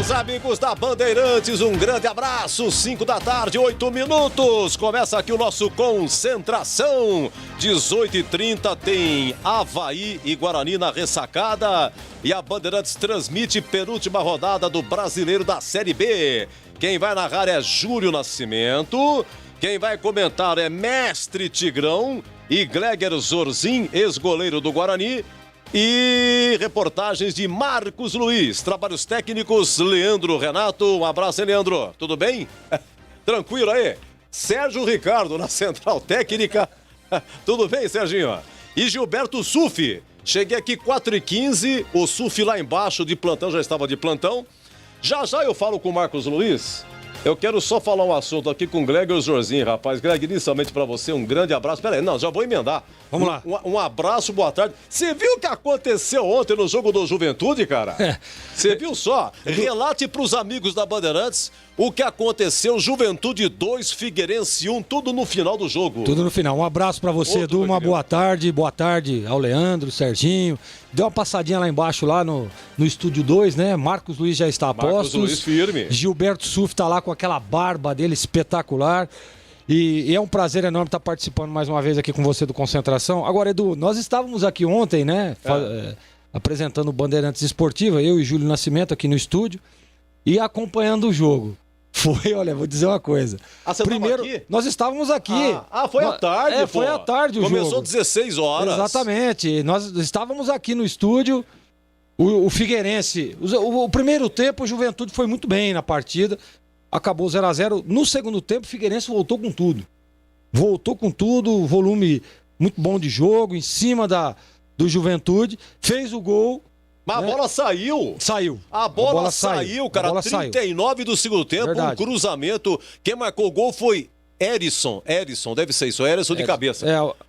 Meus amigos da Bandeirantes, um grande abraço, 5 da tarde, 8 minutos, começa aqui o nosso Concentração, 18h30 tem Avaí e Guarani na ressacada e a Bandeirantes transmite penúltima rodada do Brasileiro da Série B. Quem vai narrar é Júlio Nascimento, quem vai comentar é Mestre Tigrão e Gleger Zorzin, ex-goleiro do Guarani. E reportagens de Marcos Luiz, trabalhos técnicos, Leandro Renato. Um abraço, hein, Leandro? Tudo bem? Tranquilo aí? Sérgio Ricardo na Central Técnica. Tudo bem, Serginho? E Gilberto Sufi. Cheguei aqui 4h15, o Sufi lá embaixo de plantão, já estava de plantão. Já eu falo com o Marcos Luiz. Eu quero só falar um assunto aqui com o Gleger Zorzin, rapaz. Greg, inicialmente pra você, um grande abraço. Pera aí, não, já vou emendar. Vamos lá. Um abraço, boa tarde. Você viu o que aconteceu ontem no jogo do Juventude, cara? Você viu só? Relate pros amigos da Bandeirantes o que aconteceu. Juventude 2, Figueirense 1, tudo no final do jogo. Tudo no final. Um abraço pra você, Edu. Uma boa tarde ao Leandro, Serginho. Deu uma passadinha lá embaixo, lá no Estúdio 2, né? Marcos Luiz já está a postos. Marcos Luiz firme. Gilberto Sufi tá lá com aquela barba dele espetacular. E é um prazer enorme estar participando mais uma vez aqui com você do Concentração. Agora, Edu, nós estávamos aqui ontem, né? Apresentando o Bandeirantes Esportiva, eu e Júlio Nascimento aqui no estúdio, e acompanhando o jogo. Olha, vou dizer uma coisa. Você primeiro, aqui? Nós estávamos aqui. Foi à tarde, foi à tarde o jogo. Começou 16 horas. Exatamente. Nós estávamos aqui no estúdio, o Figueirense. O primeiro tempo, o Juventude foi muito bem na partida. Acabou 0x0. No segundo tempo, o Figueirense voltou com tudo. Volume muito bom de jogo, em cima do Juventude. Fez o gol. Mas a bola saiu. A bola saiu, cara. 39 do segundo tempo, verdade. Um cruzamento. Quem marcou o gol foi Erisson, deve ser isso, Erisson de cabeça.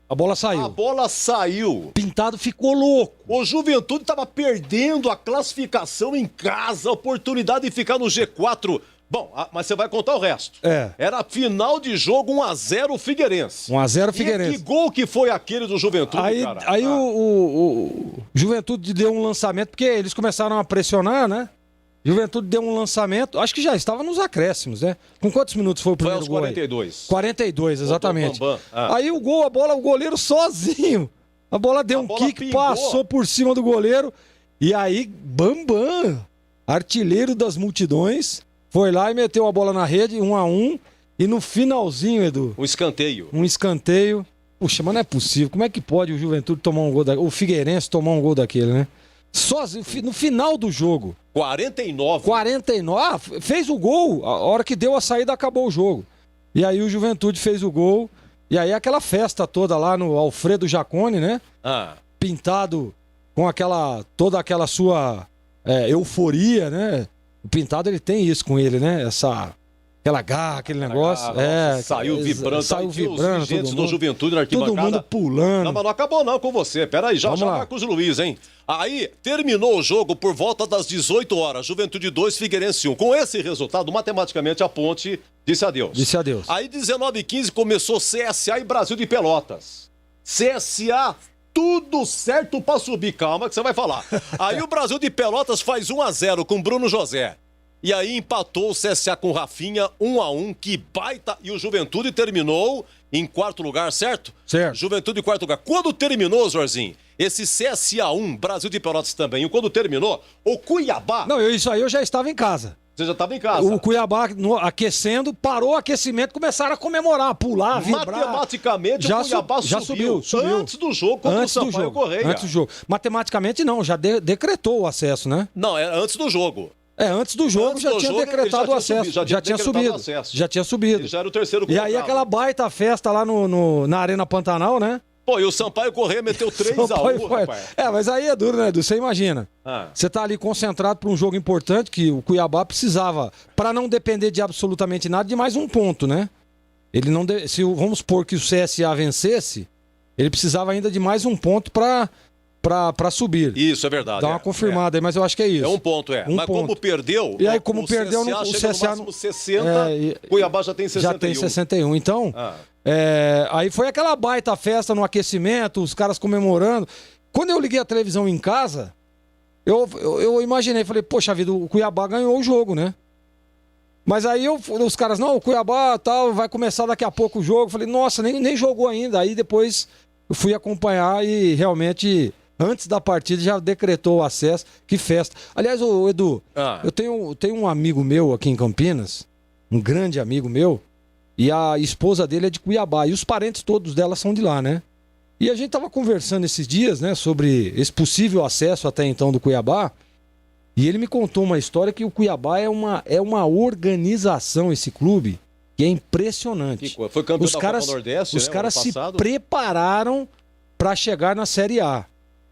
A bola saiu. A bola saiu. Pintado ficou louco. O Juventude estava perdendo a classificação em casa, a oportunidade de ficar no G4. Bom, mas você vai contar o resto. Era final de jogo, 1x0 Figueirense. 1x0 Figueirense. E que gol que foi aquele do Juventude, cara? Aí o Juventude deu um lançamento, porque eles começaram a pressionar, né? Juventude deu um lançamento, acho que já estava nos acréscimos, né? Com quantos minutos foi o primeiro gol? Foi aos 42. 42, exatamente. Aí o goleiro sozinho. A bola deu um kick, pingou. Passou por cima do goleiro. E aí, Bambam, artilheiro das multidões, foi lá e meteu a bola na rede, 1x1. E no finalzinho, Edu... Um escanteio. Puxa, mas não é possível. Como é que pode o Juventude tomar um gol daquele? O Figueirense tomar um gol daquele, né? Sozinho, no final do jogo. 49. Fez o gol. A hora que deu a saída, acabou o jogo. E aí o Juventude fez o gol. E aí aquela festa toda lá no Alfredo Jaconi, né? Pintado com toda aquela sua euforia, né? O Pintado, ele tem isso com ele, né? Aquela garra, aquele negócio. Saiu vibrando. Os dirigentes do Juventude na arquibancada. Todo mundo pulando. Não, mas não acabou não com você. Pera aí, já Marcos Luiz, hein? Aí, terminou o jogo por volta das 18 horas. Juventude 2, Figueirense 1. Com esse resultado, matematicamente, a Ponte disse adeus. Aí, 19h15, começou CSA e Brasil de Pelotas. CSA... Tudo certo pra subir, calma que você vai falar. Aí o Brasil de Pelotas faz 1x0 com Bruno José. E aí empatou o CSA com Rafinha, 1x1, que baita. E o Juventude terminou em quarto lugar, certo? Certo. Juventude em quarto lugar. Quando terminou, Zorzinho, esse CSA 1, Brasil de Pelotas também, quando terminou, o Cuiabá... Não, isso aí eu já estava em casa. Você já estava em casa. O Cuiabá aquecendo, parou o aquecimento, começaram a comemorar, pular, vibrar. Matematicamente, o Cuiabá subiu. Antes do jogo contra o Sampaio Correia. Antes do jogo. Matematicamente não, já decretou o acesso, né? Não, é antes do jogo. Antes do jogo já tinha decretado o acesso. Já tinha subido. Ele já era o terceiro colocado. E aí aquela baita festa lá na Arena Pantanal, né? Pô, e o Sampaio Correia meteu 3x1, rapaz. Mas aí é duro, né, Edu? Você imagina. Você tá ali concentrado para um jogo importante que o Cuiabá precisava, para não depender de absolutamente nada, de mais um ponto, né? Ele não vamos supor que o CSA vencesse, ele precisava ainda de mais um ponto para subir. Isso, é verdade. Dá uma confirmada aí, mas eu acho que é isso. É um ponto, mas ponto. Como perdeu, e aí, como perdeu, o CSA no máximo 60, Cuiabá já tem 61. Já tem 61, então... aí foi aquela baita festa no aquecimento, os caras comemorando. Quando eu liguei a televisão em casa, eu imaginei, falei, poxa vida, o Cuiabá ganhou o jogo, né? Mas aí os caras, não, o Cuiabá tal, vai começar daqui a pouco o jogo. Falei, nossa, nem jogou ainda. Aí depois eu fui acompanhar e realmente, antes da partida, já decretou o acesso. Que festa. Aliás, Edu, eu tenho um amigo meu aqui em Campinas, um grande amigo meu, e a esposa dele é de Cuiabá. E os parentes todos dela são de lá, né? E a gente tava conversando esses dias, né, sobre esse possível acesso até então do Cuiabá. E ele me contou uma história que o Cuiabá é uma organização, esse clube, que é impressionante. Foi campeão da Copa Nordeste, os caras se prepararam para chegar na Série A.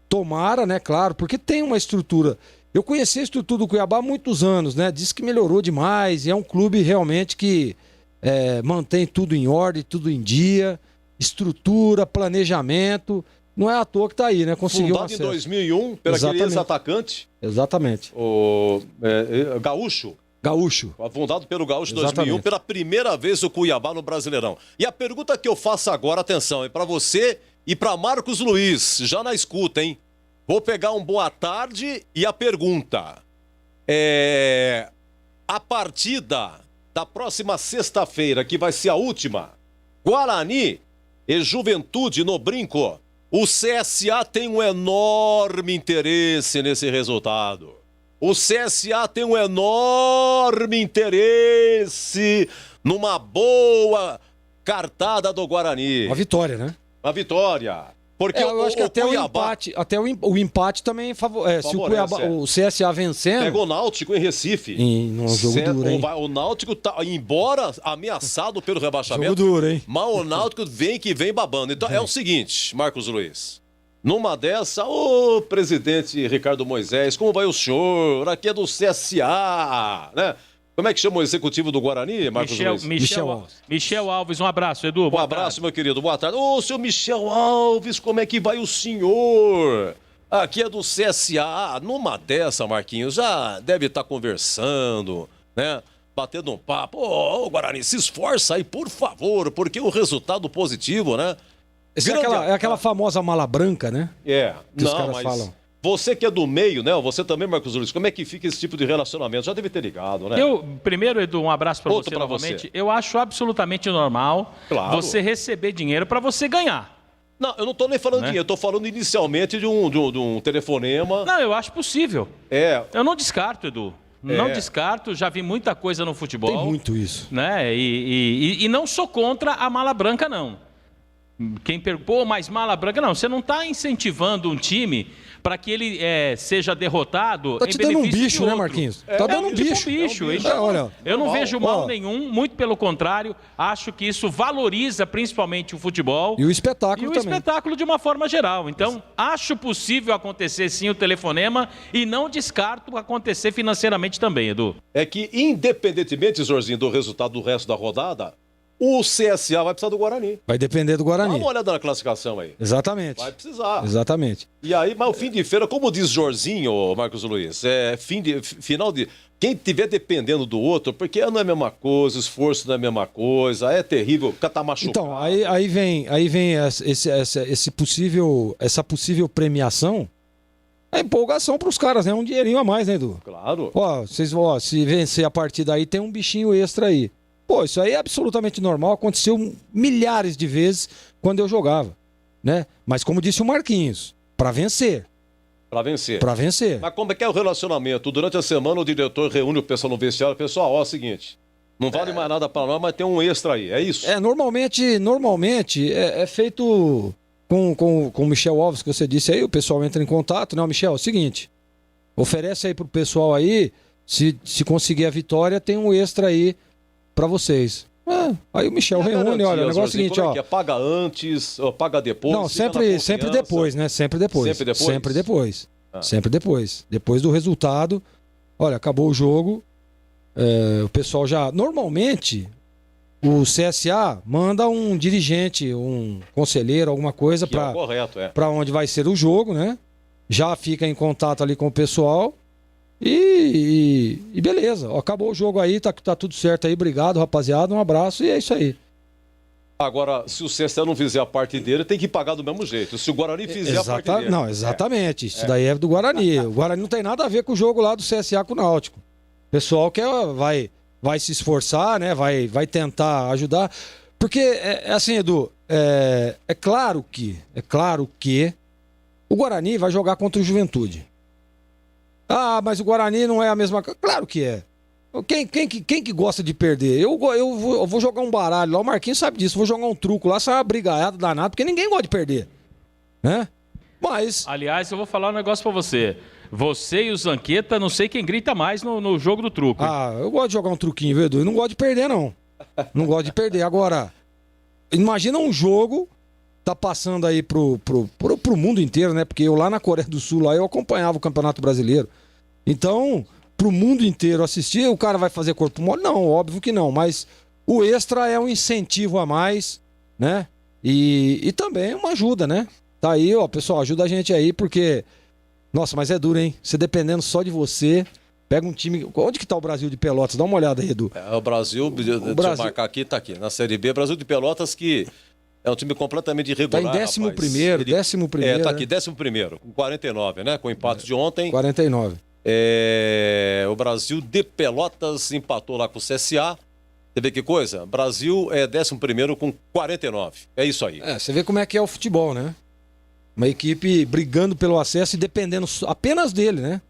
Tomara, né, claro, porque tem uma estrutura. Eu conheci a estrutura do Cuiabá há muitos anos, né? Diz que melhorou demais e é um clube realmente que mantém tudo em ordem, tudo em dia, estrutura, planejamento. Não é à toa que tá aí, né? Conseguiu fundado em 2001 pelo aquele ex-atacante. Exatamente. O Gaúcho. Fundado pelo Gaúcho em 2001, pela primeira vez o Cuiabá no Brasileirão. E a pergunta que eu faço agora, atenção, é para você e para Marcos Luiz, já na escuta, hein? Vou pegar um boa tarde e a pergunta. A partida da próxima sexta-feira, que vai ser a última, Guarani e Juventude no Brinco. O CSA tem um enorme interesse nesse resultado. O CSA tem um enorme interesse numa boa cartada do Guarani. Uma vitória, né? Uma vitória. Porque eu acho que até Cuiabá... o empate também favorece. Se o Cuiabá, o CSA vencendo... Pega o Náutico em Recife. Num jogo duro, hein? O Náutico tá, embora ameaçado pelo rebaixamento... Jogo duro, hein? Mas o Náutico vem babando. Então é o seguinte, Marcos Luiz. Numa dessa, presidente Ricardo Moisés, como vai o senhor? Aqui é do CSA, né? Como é que chama o executivo do Guarani, Marcos Luiz? Michel Alves, um abraço, Edu. Um abraço, meu querido, boa tarde. Seu Michel Alves, como é que vai o senhor? Aqui é do CSA. Numa dessa, Marquinhos, já deve estar conversando, né? Batendo um papo. Guarani, se esforça aí, por favor, porque o resultado positivo, né? É aquela famosa mala branca, né? Que os caras falam. Você que é do meio, né? Você também, Marcos Luiz, como é que fica esse tipo de relacionamento? Já deve ter ligado, né? Primeiro, Edu, um abraço para você novamente. Eu acho absolutamente normal você receber dinheiro para você ganhar. Não, eu não estou nem falando de dinheiro, eu estou falando inicialmente de um telefonema. Não, eu acho possível. Eu não descarto, Edu. Não descarto, já vi muita coisa no futebol. Tem muito isso. Né? E não sou contra a mala branca, não. Quem perguntou, mas mala branca, não. Você não está incentivando um time para que ele seja derrotado em benefício de outro. Tá te dando um bicho, né, Marquinhos? Tá dando um bicho. Então, olha, eu não vejo mal nenhum, muito pelo contrário. Acho que isso valoriza principalmente o futebol. E o espetáculo também. E o espetáculo de uma forma geral. Então, acho possível acontecer sim o telefonema e não descarto acontecer financeiramente também, Edu. É que, independentemente, Zorzinho, do resultado do resto da rodada, o CSA vai precisar do Guarani. Vai depender do Guarani. Dá uma olhada na classificação aí. Exatamente. Vai precisar. Exatamente. E aí, mas o fim de feira, como diz Jorzinho, Marcos Luiz, final de... Quem estiver dependendo do outro, porque não é a mesma coisa, o esforço não é a mesma coisa, é terrível, o cara tá machucado. Então, aí vem essa possível premiação, a empolgação para os caras, né? Um dinheirinho a mais, né, Edu? Claro. Se vencer a partida aí, tem um bichinho extra aí. Isso aí é absolutamente normal, aconteceu milhares de vezes quando eu jogava, né? Mas como disse o Marquinhos, para vencer. Para vencer. Para vencer. Mas como é que é o relacionamento? Durante a semana o diretor reúne o pessoal no vestiário, pessoal, é o seguinte, não vale mais nada para nós, mas tem um extra aí, é isso? Normalmente é feito com o Michel Alves, que você disse aí, o pessoal entra em contato, né? Michel, é o seguinte, oferece aí pro pessoal aí, se conseguir a vitória, tem um extra aí para vocês. Aí o Michel reúne, olha, o negócio é o seguinte, ó. Paga antes, paga depois? Não, sempre depois, né? Sempre depois. Sempre depois? Sempre depois. Sempre depois. Depois do resultado, olha, acabou o jogo, o pessoal já... Normalmente, o CSA manda um dirigente, um conselheiro, alguma coisa para onde vai ser o jogo, né? Já fica em contato ali com o pessoal. E beleza, acabou o jogo aí, tá tudo certo aí, obrigado rapaziada, um abraço e é isso aí. Agora, se o CSA não fizer a parte dele, tem que pagar do mesmo jeito. Se o Guarani fizer a parte dele... Não, exatamente. Isso daí é do Guarani. O Guarani não tem nada a ver com o jogo lá do CSA com o Náutico. O pessoal vai se esforçar, né? Vai tentar ajudar. Porque, assim, Edu, é claro que o Guarani vai jogar contra o Juventude. Ah, mas o Guarani não é a mesma coisa. Claro que é. Quem que gosta de perder? Eu vou jogar um baralho lá, o Marquinhos sabe disso, vou jogar um truco lá, sai uma brigaiada danada, porque ninguém gosta de perder, né? Mas... Aliás, eu vou falar um negócio pra você. Você e o Zanqueta, não sei quem grita mais no jogo do truco. Ah, eu gosto de jogar um truquinho, viu, Edu? Eu não gosto de perder, não. Não gosto de perder. Agora, imagina um jogo, tá passando aí pro mundo inteiro, né? Porque eu lá na Coreia do Sul, lá eu acompanhava o Campeonato Brasileiro. Então... pro mundo inteiro assistir, o cara vai fazer corpo mole? Não, óbvio que não, mas o extra é um incentivo a mais, né? E também uma ajuda, né? Tá aí, ó, pessoal, ajuda a gente aí, porque... Nossa, mas é duro, hein? Você dependendo só de você, pega um time... Onde que tá o Brasil de Pelotas? Dá uma olhada aí, Edu. O Brasil, deixa eu marcar aqui, tá aqui, na Série B, Brasil de Pelotas, que é um time completamente irregular. Tá em 11º, 11º. Tá aqui, 11º, com 49, né? Com o empate de ontem. 49. O Brasil de Pelotas empatou lá com o CSA. Você vê que coisa? Brasil é 11º com 49. É isso aí. Você vê como é que é o futebol, né? Uma equipe brigando pelo acesso e dependendo apenas dele, né?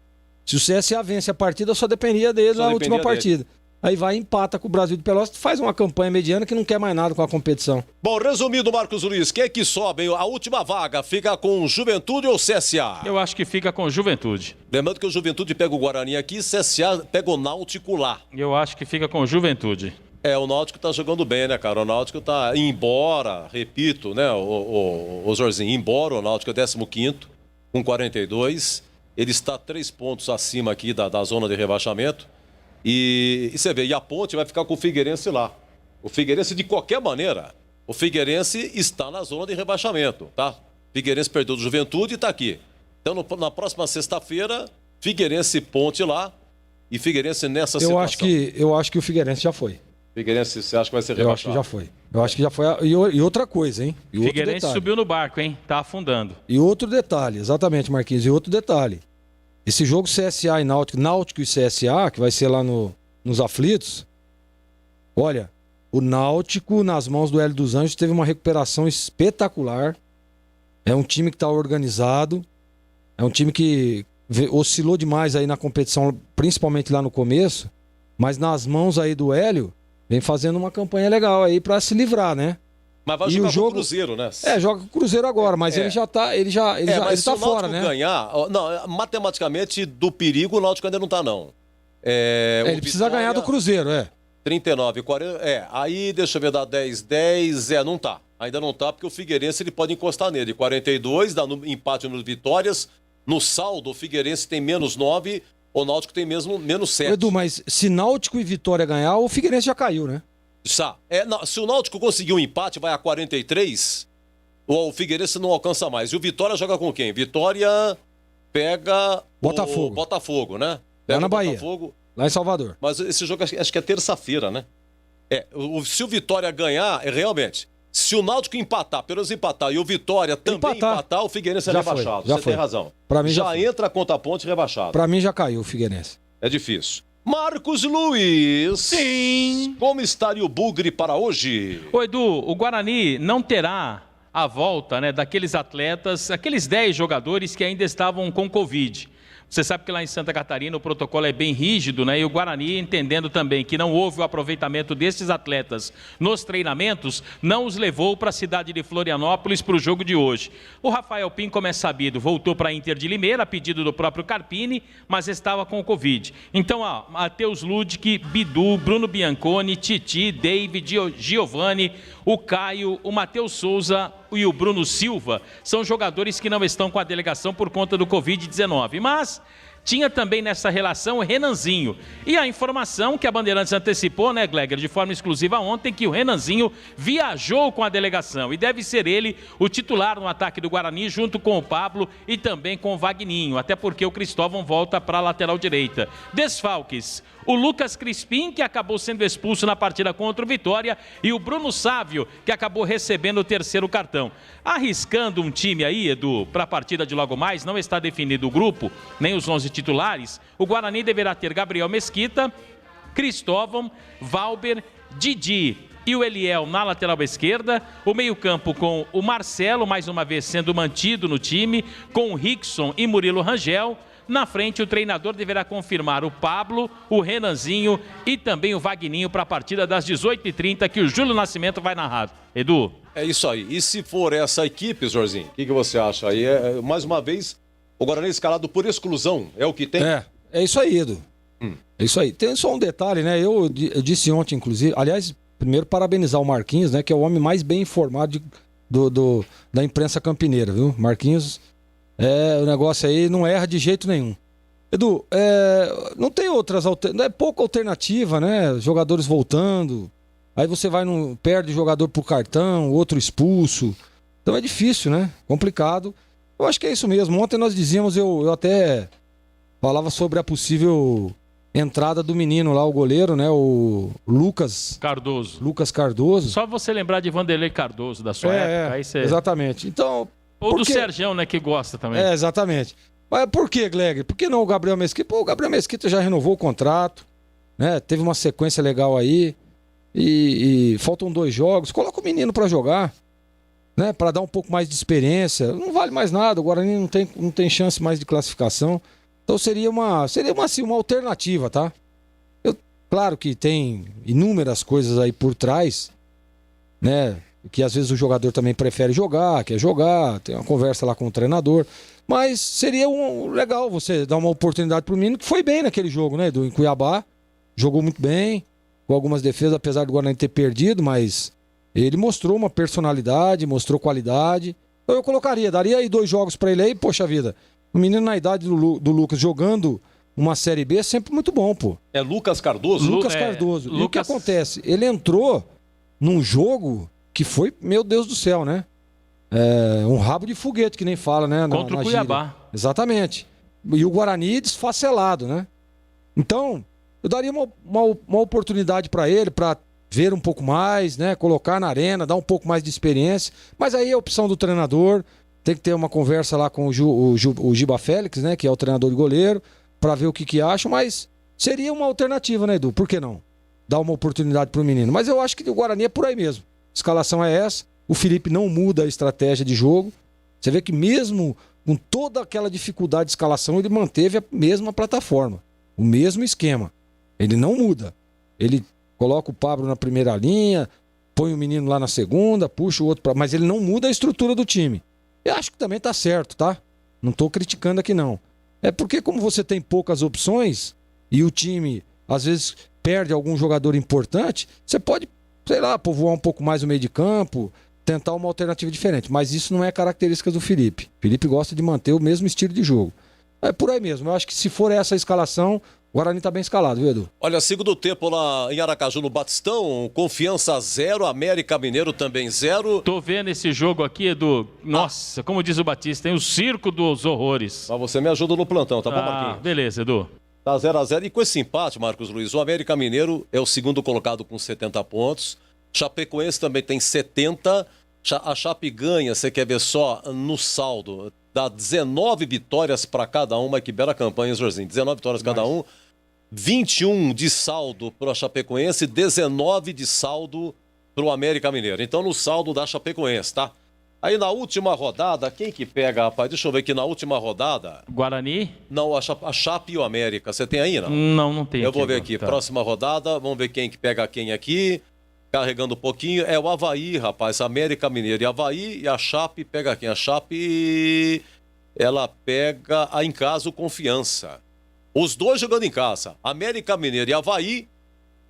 Se o CSA vence a partida, só dependia dele na última partida. Aí vai e empata com o Brasil de Pelotas, faz uma campanha mediana que não quer mais nada com a competição. Bom, resumindo, Marcos Luiz, quem é que sobe? A última vaga fica com Juventude ou CSA? Eu acho que fica com Juventude. Lembrando que o Juventude pega o Guarani aqui, CSA pega o Náutico lá. Eu acho que fica com Juventude. O Náutico tá jogando bem, né, cara? O Náutico tá, embora, repito, né, o Jorginho, embora o Náutico é 15º com 42, ele está 3 pontos acima aqui da zona de rebaixamento. E você vê, e a Ponte vai ficar com o Figueirense lá. O Figueirense, de qualquer maneira, o Figueirense está na zona de rebaixamento, tá? Figueirense perdeu do Juventude e está aqui. Então, na próxima sexta-feira, Figueirense e Ponte lá, e Figueirense nessa situação. Eu acho que o Figueirense já foi. Figueirense, você acha que vai ser rebaixado? Eu acho que já foi. Eu acho que já foi. E outra coisa, hein? Figueirense subiu no barco, hein? Tá afundando. E outro detalhe, exatamente, Marquinhos, e outro detalhe. Esse jogo CSA e Náutico e CSA, que vai ser lá nos Aflitos, olha, o Náutico, nas mãos do Hélio dos Anjos, teve uma recuperação espetacular. É um time que está organizado, é um time que oscilou demais aí na competição, principalmente lá no começo, mas nas mãos aí do Hélio, vem fazendo uma campanha legal aí para se livrar, né? Mas vai jogar com o Cruzeiro, né? Joga com o Cruzeiro agora, mas ele já tá, ele tá fora, né? Ganhar, não, matematicamente do perigo o Náutico ainda não tá não. Ele precisa ganhar do Cruzeiro, 39, 40, aí deixa eu ver, dá 10, não tá. Ainda não tá porque o Figueirense ele pode encostar nele. 42, dá empate nos vitórias. No saldo o Figueirense tem -9, o Náutico tem mesmo -7. Edu, mas se Náutico e Vitória ganhar, o Figueirense já caiu, né? Se o Náutico conseguir um empate, vai a 43, o Figueirense não alcança mais. E o Vitória joga com quem? Vitória pega Botafogo. O Botafogo, né? Lá na Bahia. Botafogo. Lá em Salvador. Mas esse jogo acho que é terça-feira, né? Se o Vitória ganhar, realmente. Se o Náutico empatar, pelo menos empatar, e o Vitória também empatar, o Figueirense é rebaixado. Você tem razão. Pra mim já entra contra a Ponte rebaixado. Pra mim já caiu o Figueirense. É difícil. Marcos Luiz. Sim. Como estaria o Bugre para hoje? Ô Edu, o Guarani não terá a volta, né, daqueles atletas, aqueles 10 jogadores que ainda estavam com Covid. Você sabe que lá em Santa Catarina o protocolo é bem rígido, né? E o Guarani, entendendo também que não houve o aproveitamento desses atletas nos treinamentos, não os levou para a cidade de Florianópolis para o jogo de hoje. O Rafael Pim, como é sabido, voltou para a Inter de Limeira, a pedido do próprio Carpini, mas estava com o Covid. Então, Matheus Ludic, Bidu, Bruno Bianconi, Titi, David, Giovani, o Caio, o Matheus Souza e o Bruno Silva são jogadores que não estão com a delegação por conta do Covid-19. Mas tinha também nessa relação o Renanzinho. E a informação que a Bandeirantes antecipou, né, Gleger, de forma exclusiva ontem, que o Renanzinho viajou com a delegação e deve ser ele o titular no ataque do Guarani, junto com o Pablo e também com o Vagninho, até porque o Cristóvão volta para a lateral direita. Desfalques: o Lucas Crispim, que acabou sendo expulso na partida contra o Vitória, e o Bruno Sávio, que acabou recebendo o terceiro cartão. Arriscando um time aí, Edu, para a partida de logo mais, não está definido o grupo, nem os 11 titulares, o Guarani deverá ter Gabriel Mesquita, Cristóvão, Valber, Didi e o Eliel na lateral esquerda, o meio-campo com o Marcelo, mais uma vez sendo mantido no time, com o Rickson e Murilo Rangel. Na frente, o treinador deverá confirmar o Pablo, o Renanzinho e também o Vagninho para a partida das 18h30, que o Júlio Nascimento vai narrar. Edu? É isso aí. E se for essa equipe, Jorginho, o que você acha aí? Mais uma vez, o Guarani escalado por exclusão, é o que tem? É isso aí, Edu. É isso aí. Tem só um detalhe, né? Eu disse ontem, inclusive, aliás, primeiro parabenizar o Marquinhos, né? Que é o homem mais bem informado da imprensa campineira, viu? Marquinhos... o negócio aí não erra de jeito nenhum. Edu, não tem outras alternativas, é pouca alternativa, né? Jogadores voltando, aí você perde jogador por cartão, outro expulso. Então é difícil, né? Complicado. Eu acho que é isso mesmo. Ontem nós dizíamos, eu até falava sobre a possível entrada do menino lá, o goleiro, né? O Lucas Cardoso. Só você lembrar de Vanderlei Cardoso da sua época. Aí você... Exatamente. Então... Ou do Sergião, né, que gosta também. Exatamente. Mas por que, Gleger? Por que não o Gabriel Mesquita? Pô, o Gabriel Mesquita já renovou o contrato, né? Teve uma sequência legal aí. E faltam 2 jogos. Coloca o menino pra jogar, né? Pra dar um pouco mais de experiência. Não vale mais nada. O Guarani não tem chance mais de classificação. Então seria uma alternativa, tá? Claro que tem inúmeras coisas aí por trás, né? Que às vezes o jogador também prefere quer jogar, tem uma conversa lá com o treinador. Mas seria legal você dar uma oportunidade pro menino, que foi bem naquele jogo, né? Em Cuiabá, jogou muito bem, com algumas defesas, apesar do Guarani ter perdido, mas ele mostrou uma personalidade, mostrou qualidade. Então eu daria aí 2 jogos pra ele aí, poxa vida. O menino na idade do Lucas jogando uma Série B é sempre muito bom, pô. É Lucas Cardoso? Lucas Cardoso. E o que acontece? Ele entrou num jogo... que foi, meu Deus do céu, né? Um rabo de foguete, que nem fala, né? Contra o Cuiabá. Exatamente. E o Guarani desfacelado, né? Então, eu daria uma oportunidade para ele, para ver um pouco mais, né? Colocar na arena, dar um pouco mais de experiência. Mas aí é a opção do treinador. Tem que ter uma conversa lá com o Giba Félix, né? Que é o treinador de goleiro, para ver o que acham. Mas seria uma alternativa, né, Edu? Por que não? Dar uma oportunidade pro menino. Mas eu acho que o Guarani é por aí mesmo. Escalação é essa, o Felipe não muda a estratégia de jogo. Você vê que mesmo com toda aquela dificuldade de escalação, ele manteve a mesma plataforma, o mesmo esquema. Ele não muda. Ele coloca o Pablo na primeira linha, põe o menino lá na segunda, puxa o outro mas ele não muda a estrutura do time. Eu acho que também tá certo, tá? Não tô criticando aqui não. É porque como você tem poucas opções e o time às vezes perde algum jogador importante, você pode, sei lá, povoar um pouco mais o meio de campo, tentar uma alternativa diferente. Mas isso não é característica do Felipe. O Felipe gosta de manter o mesmo estilo de jogo. É por aí mesmo. Eu acho que se for essa escalação, o Guarani tá bem escalado, viu, Edu? Olha, segundo tempo lá em Aracaju, no Batistão, Confiança 0, América Mineiro também 0. Tô vendo esse jogo aqui, Edu. Nossa, como diz o Batista, tem o circo dos horrores. Mas você me ajuda no plantão, tá bom, Marquinhos? Beleza, Edu. Tá 0-0. E com esse empate, Marcos Luiz, o América Mineiro é o segundo colocado com 70 pontos. Chapecoense também tem 70. A Chape ganha, você quer ver só no saldo, dá 19 vitórias para cada uma. Que bela campanha, Jorginho. 19 vitórias cada um. 21 de saldo para a Chapecoense, 19 de saldo para o América Mineiro. Então no saldo da Chapecoense, tá? Aí na última rodada, quem que pega, rapaz? Deixa eu ver aqui na última rodada. Guarani? Não, a Chape e o América. Você tem aí, não? Não tem. Eu vou ver aqui. Tá. Próxima rodada, vamos ver quem que pega quem aqui. Carregando um pouquinho. É o Avaí, rapaz. América Mineiro e Avaí. E a Chape pega quem? A Chape, ela pega em casa o Confiança. Os dois jogando em casa. América Mineiro e Avaí,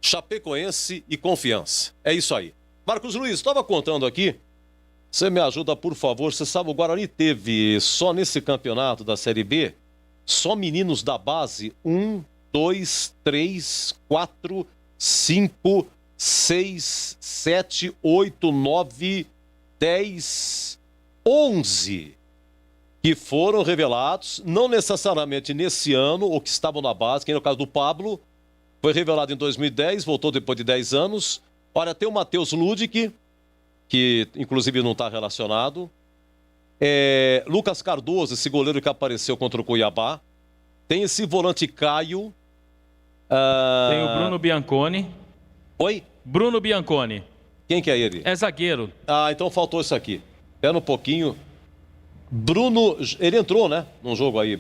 Chapecoense e Confiança. É isso aí. Marcos Luiz, estava contando aqui. Você me ajuda, por favor. Você sabe, o Guarani teve só nesse campeonato da Série B só meninos da base. 1, 2, 3, 4, 5, 6, 7, 8, 9, 10, 11 que foram revelados, não necessariamente nesse ano, ou que estavam na base, que no caso do Pablo, foi revelado em 2010, voltou depois de 10 anos. Olha, tem o Matheus Ludic, que inclusive não está relacionado. Lucas Cardoso, esse goleiro que apareceu contra o Cuiabá. Tem esse volante Caio. Tem o Bruno Bianconi. Oi? Bruno Bianconi. Quem que é ele? É zagueiro. Ah, então faltou isso aqui. Espera um pouquinho. Bruno, ele entrou, né? Num jogo aí.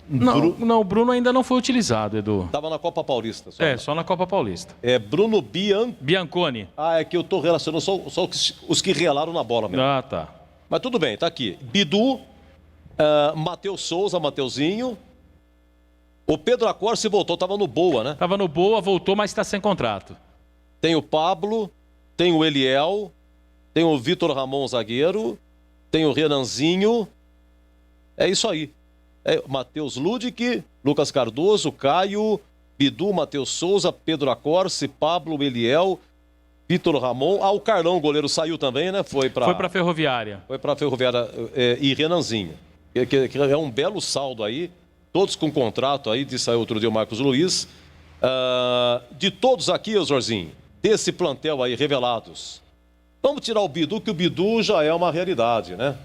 Não, o Bruno ainda não foi utilizado, Edu. Tava na Copa Paulista. Só na Copa Paulista. Bruno Bianconi. Ah, é que eu tô relacionando só os que relaram na bola mesmo. Ah, tá. Mas tudo bem, tá aqui. Bidu, Matheus Souza, Mateuzinho. O Pedro Acorce voltou, tava no Boa, né? Tava no Boa, voltou, mas está sem contrato. Tem o Pablo, tem o Eliel, tem o Vitor Ramon, zagueiro, tem o Renanzinho. É isso aí. Matheus Ludic, Lucas Cardoso, Caio, Bidu, Matheus Souza, Pedro Acorce, Pablo, Eliel, Vitor Ramon. O Carlão, o goleiro, saiu também, né? Foi para Ferroviária. Foi para Ferroviária e Renanzinho. Que é um belo saldo aí. Todos com contrato aí, disse aí outro dia o Marcos Luiz. De todos aqui, Osorzinho, desse plantel aí, revelados. Vamos tirar o Bidu, que o Bidu já é uma realidade, né?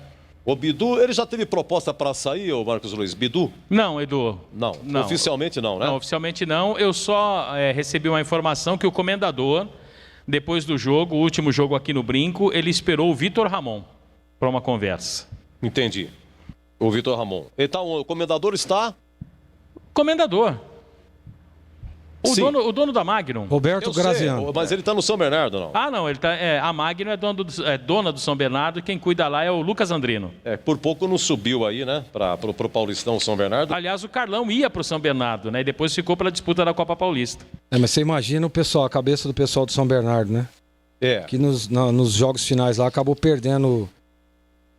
O Bidu, ele já teve proposta para sair, o Marcos Luiz? Bidu? Não, Edu. Não, oficialmente não, né? Não, oficialmente não. Eu só recebi uma informação que o comendador, depois do jogo, o último jogo aqui no Brinco, ele esperou o Vitor Ramon para uma conversa. Entendi. O Vitor Ramon. Então, o comendador está? Comendador. O dono da Magnum. Roberto Graziano. Mas ele está no São Bernardo, não? Ah, não. Ele tá, a Magnum é dona do São Bernardo e quem cuida lá é o Lucas Andrino. Por pouco não subiu aí, né? Para o Paulistão São Bernardo. Aliás, o Carlão ia para o São Bernardo, né? E depois ficou pela disputa da Copa Paulista. Mas você imagina a cabeça do pessoal do São Bernardo, né? Que nos jogos finais lá acabou perdendo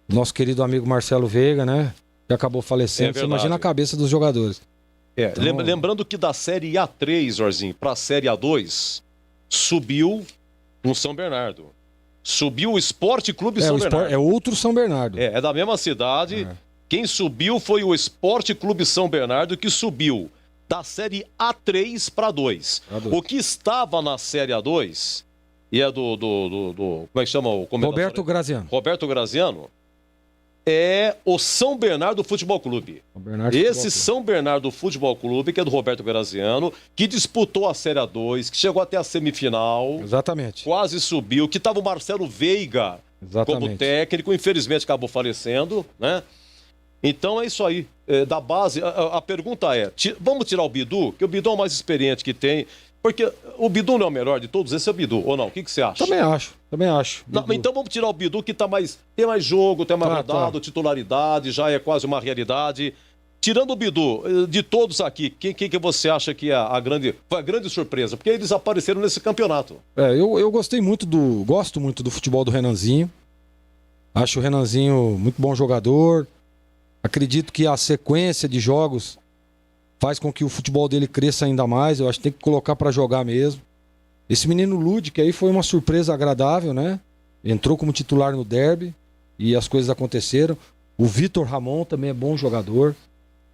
o nosso querido amigo Marcelo Veiga, né? Que acabou falecendo. Você imagina a cabeça dos jogadores. Então... Lembrando que da Série A3, Jorginho, para a Série A2, subiu um São Bernardo. Subiu o Esporte Clube São Bernardo. É outro São Bernardo. É da mesma cidade. Quem subiu foi o Esporte Clube São Bernardo, que subiu da Série A3 para 2. O que estava na Série A2, e é do como é que chama o comendador? Roberto Graziano. Roberto Graziano. É o São Bernardo Futebol Clube. São Bernardo Futebol Clube, que é do Roberto Graziano, que disputou a Série A2, que chegou até a semifinal. Exatamente. Quase subiu, que estava o Marcelo Veiga como técnico, infelizmente acabou falecendo, né? Então é isso aí. Da base, a pergunta é, vamos tirar o Bidu, que o Bidu é o mais experiente que tem. Porque o Bidu não é o melhor de todos, esse é o Bidu, ou não? O que você acha? Também acho. Não, então vamos tirar o Bidu, que tem mais jogo, tem mais rodado, titularidade, já é quase uma realidade. Tirando o Bidu, de todos aqui, quem que você acha que foi a grande surpresa? Porque eles apareceram nesse campeonato. Eu gosto muito do futebol do Renanzinho. Acho o Renanzinho muito bom jogador. Acredito que a sequência de jogos faz com que o futebol dele cresça ainda mais. Eu acho que tem que colocar para jogar mesmo. Esse menino Ludic aí foi uma surpresa agradável, né? Entrou como titular no derby e as coisas aconteceram. O Vitor Ramon também é bom jogador.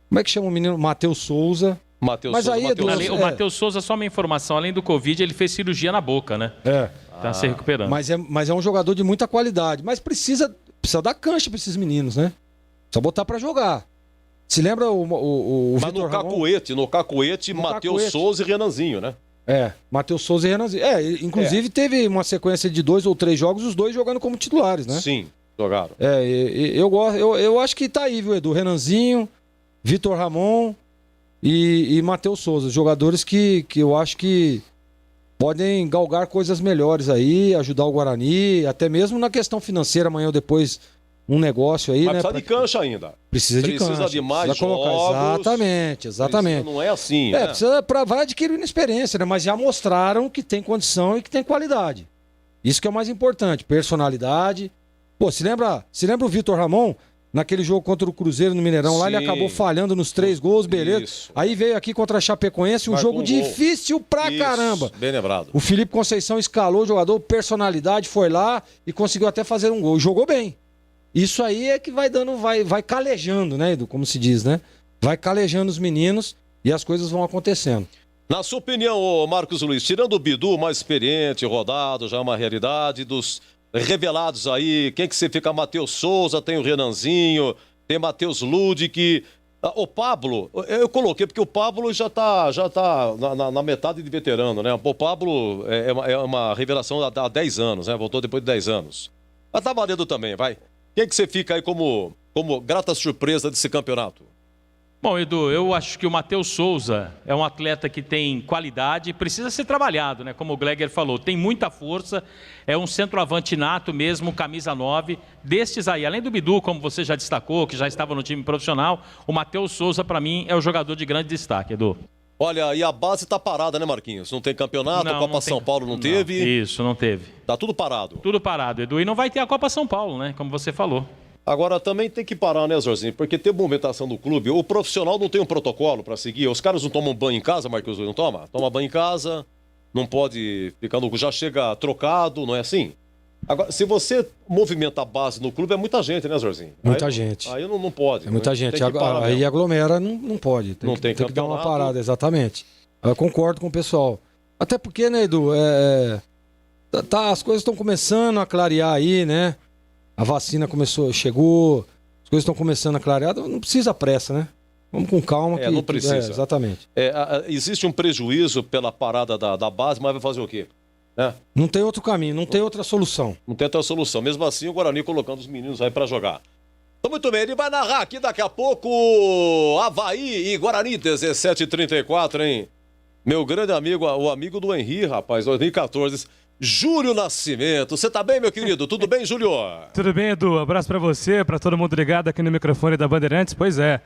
Como é que chama o menino? Matheus Souza. O Matheus Souza, só uma informação, além do Covid, ele fez cirurgia na boca, né? Tá se recuperando. Mas é um jogador de muita qualidade. Mas precisa dar cancha para esses meninos, né? Precisa botar para jogar. Se lembra o Mas no cacuete, Matheus Souza e Renanzinho, né? Matheus Souza e Renanzinho. Inclusive teve uma sequência de 2 ou 3 jogos, os dois jogando como titulares, né? Sim, jogaram. Eu acho que tá aí, viu, Edu? Renanzinho, Vitor Ramon e Matheus Souza. Jogadores que eu acho que podem galgar coisas melhores aí, ajudar o Guarani, até mesmo na questão financeira, amanhã ou depois... um negócio aí, mas precisa de cancha ainda. Precisa de cancha. Precisa de mais jogos. Exatamente. Não é assim, né? Vai adquirindo experiência, né? Mas já mostraram que tem condição e que tem qualidade. Isso que é o mais importante. Personalidade. Pô, se lembra o Vitor Ramon? naquele jogo contra o Cruzeiro no Mineirão. Lá ele acabou falhando nos 3 gols, beleza. Isso. Aí veio aqui contra a Chapecoense, um jogo difícil pra caramba. Bem lembrado. O Felipe Conceição escalou o jogador, personalidade, foi lá e conseguiu até fazer um gol. Jogou bem. Isso aí é que vai dando, vai calejando, né, Edu? Como se diz, né? Vai calejando os meninos e as coisas vão acontecendo. Na sua opinião, Marcos Luiz, tirando o Bidu, mais experiente, rodado, já é uma realidade, dos revelados aí, quem que você fica? Matheus Souza, tem o Renanzinho, tem Matheus Ludic, o Pablo, eu coloquei porque o Pablo já tá na metade de veterano, né? O Pablo é uma revelação há 10 anos, né? Voltou depois de 10 anos. Mas tá valendo também, vai. Quem que você fica aí como grata surpresa desse campeonato? Bom, Edu, eu acho que o Matheus Souza é um atleta que tem qualidade e precisa ser trabalhado, né? Como o Gleger falou, tem muita força, é um centroavante nato mesmo, camisa 9. Destes aí, além do Bidu, como você já destacou, que já estava no time profissional, o Matheus Souza, para mim, é o jogador de grande destaque, Edu. Olha, e a base tá parada, né, Marquinhos? Não tem campeonato, a Copa São Paulo não teve. Isso, não teve. Tá tudo parado. Tudo parado, Edu. E não vai ter a Copa São Paulo, né? Como você falou. Agora, também tem que parar, né, Zorzinho? Porque tem movimentação do clube. O profissional não tem um protocolo para seguir. Os caras não tomam banho em casa, Marcos, não toma? Toma banho em casa, não pode ficar no... Já chega trocado, não é assim? Agora, se você movimenta a base no clube, é muita gente, né, Zorzinho? Muita gente. Aí não pode. É muita gente. Aí aglomera, não pode. Tem que dar uma parada, exatamente. Eu concordo com o pessoal. Até porque, né, Edu, as coisas estão começando a clarear aí, né? A vacina chegou, as coisas estão começando a clarear, não precisa pressa, né? Vamos com calma. Não precisa. Exatamente. Existe um prejuízo pela parada da base, mas vai fazer o quê? Não tem outro caminho, não tem outra solução. Não tem outra solução. Mesmo assim, o Guarani colocando os meninos aí pra jogar. Então, muito bem, ele vai narrar aqui daqui a pouco Avaí e Guarani, 17h34, hein? Meu grande amigo, o amigo do Henry, rapaz, 2014... Júlio Nascimento, você tá bem, meu querido? Tudo bem, Júlio? Tudo bem, Edu. Abraço pra você, pra todo mundo ligado aqui no microfone da Bandeirantes. Pois é,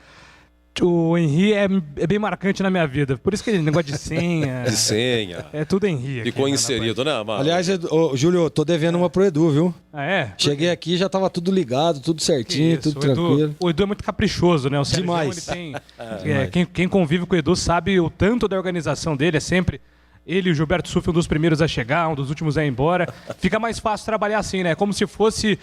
o Henry é bem marcante na minha vida. Por isso que ele negócio de senha. De senha. É tudo Henry. Ficou inserido, né, mano? Aliás, Júlio, tô devendo uma pro Edu, viu? Ah, é? Cheguei aqui, já tava tudo ligado, tudo certinho, tudo tranquilo. O Edu é muito caprichoso, né? O Sérgio, demais. Ele tem, quem convive com o Edu sabe o tanto da organização dele, é sempre... Ele e o Gilberto Suff, um dos primeiros a chegar, um dos últimos a ir embora. Fica mais fácil trabalhar assim, né? Como se eu fosse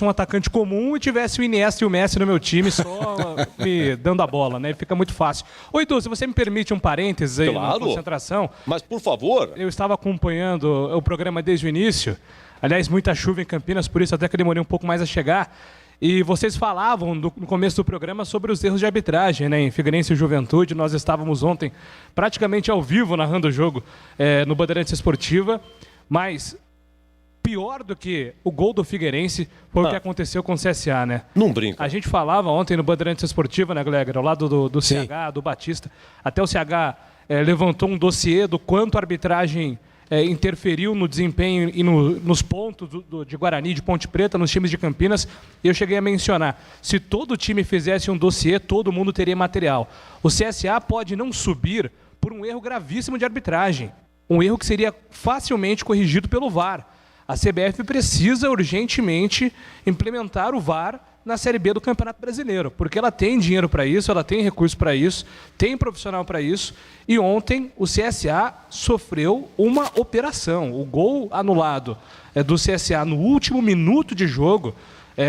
um atacante comum e tivesse o Iniesta e o Messi no meu time só me dando a bola, né? Fica muito fácil. Ô, Edu, se você me permite um parênteses aí na concentração. Mas, por favor. Eu estava acompanhando o programa desde o início. Aliás, muita chuva em Campinas, por isso até que demorei um pouco mais a chegar. E vocês falavam no começo do programa sobre os erros de arbitragem, né? Em Figueirense e Juventude. Nós estávamos ontem praticamente ao vivo narrando o jogo no Bandeirantes Esportiva. Mas pior do que o gol do Figueirense foi o que aconteceu com o CSA, né? Não brinca. A gente falava ontem no Bandeirantes Esportiva, né, Gleger? Ao lado do CH, do Batista. Até o CH levantou um dossiê do quanto a arbitragem... interferiu no desempenho e nos pontos de Guarani, de Ponte Preta, nos times de Campinas. E eu cheguei a mencionar, se todo time fizesse um dossiê, todo mundo teria material. O CSA pode não subir por um erro gravíssimo de arbitragem, um erro que seria facilmente corrigido pelo VAR. A CBF precisa urgentemente implementar o VAR na Série B do Campeonato Brasileiro, porque ela tem dinheiro para isso, ela tem recurso para isso, tem profissional para isso, e ontem o CSA sofreu uma operação. O gol anulado do CSA no último minuto de jogo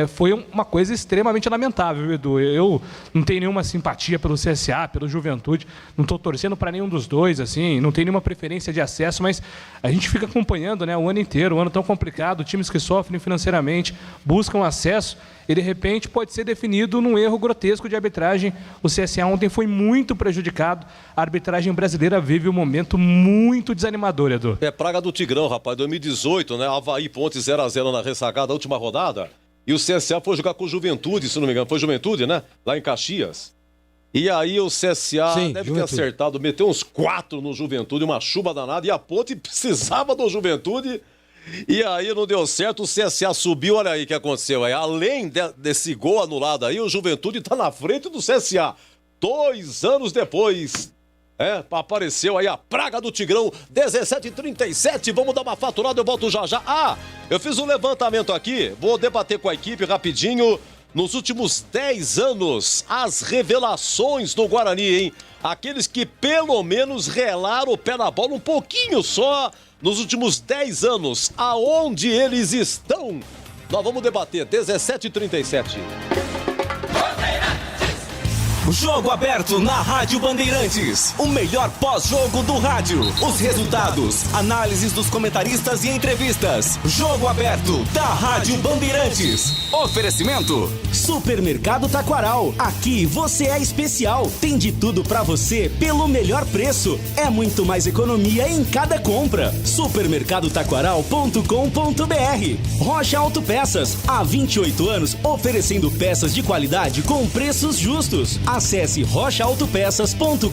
foi uma coisa extremamente lamentável, Edu. Eu não tenho nenhuma simpatia pelo CSA, pelo Juventude, não estou torcendo para nenhum dos dois, assim, não tenho nenhuma preferência de acesso, mas a gente fica acompanhando, né, o ano inteiro, um ano tão complicado, times que sofrem financeiramente, buscam acesso, e de repente pode ser definido num erro grotesco de arbitragem. O CSA ontem foi muito prejudicado, a arbitragem brasileira vive um momento muito desanimador, Edu. É praga do Tigrão, rapaz, 2018, né, Avaí Ponte 0-0 na ressacada, a última rodada. E o CSA foi jogar com o Juventude, se não me engano. Foi Juventude, né? Lá em Caxias. E aí o CSA deve ter acertado, meteu uns 4 no Juventude, uma chuva danada. E a Ponte precisava do Juventude. E aí não deu certo, o CSA subiu. Olha aí o que aconteceu aí. Além desse gol anulado aí, o Juventude tá na frente do CSA. 2 anos depois... apareceu aí a praga do Tigrão, 17h37, vamos dar uma faturada, eu volto já já. Eu fiz um levantamento aqui, vou debater com a equipe rapidinho. nos últimos 10 anos, as revelações do Guarani, hein? Aqueles que pelo menos relaram o pé na bola um pouquinho só nos últimos 10 anos. Aonde eles estão? Nós vamos debater. 17h37. Jogo aberto na Rádio Bandeirantes. O melhor pós-jogo do rádio. Os resultados, análises dos comentaristas e entrevistas. Jogo aberto da Rádio Bandeirantes. Oferecimento: Supermercado Taquaral. Aqui você é especial. Tem de tudo pra você pelo melhor preço. É muito mais economia em cada compra. Supermercadotaquaral.com.br. Rocha Autopeças. Há 28 anos oferecendo peças de qualidade com preços justos. Acesse rochaautopeças.com.br.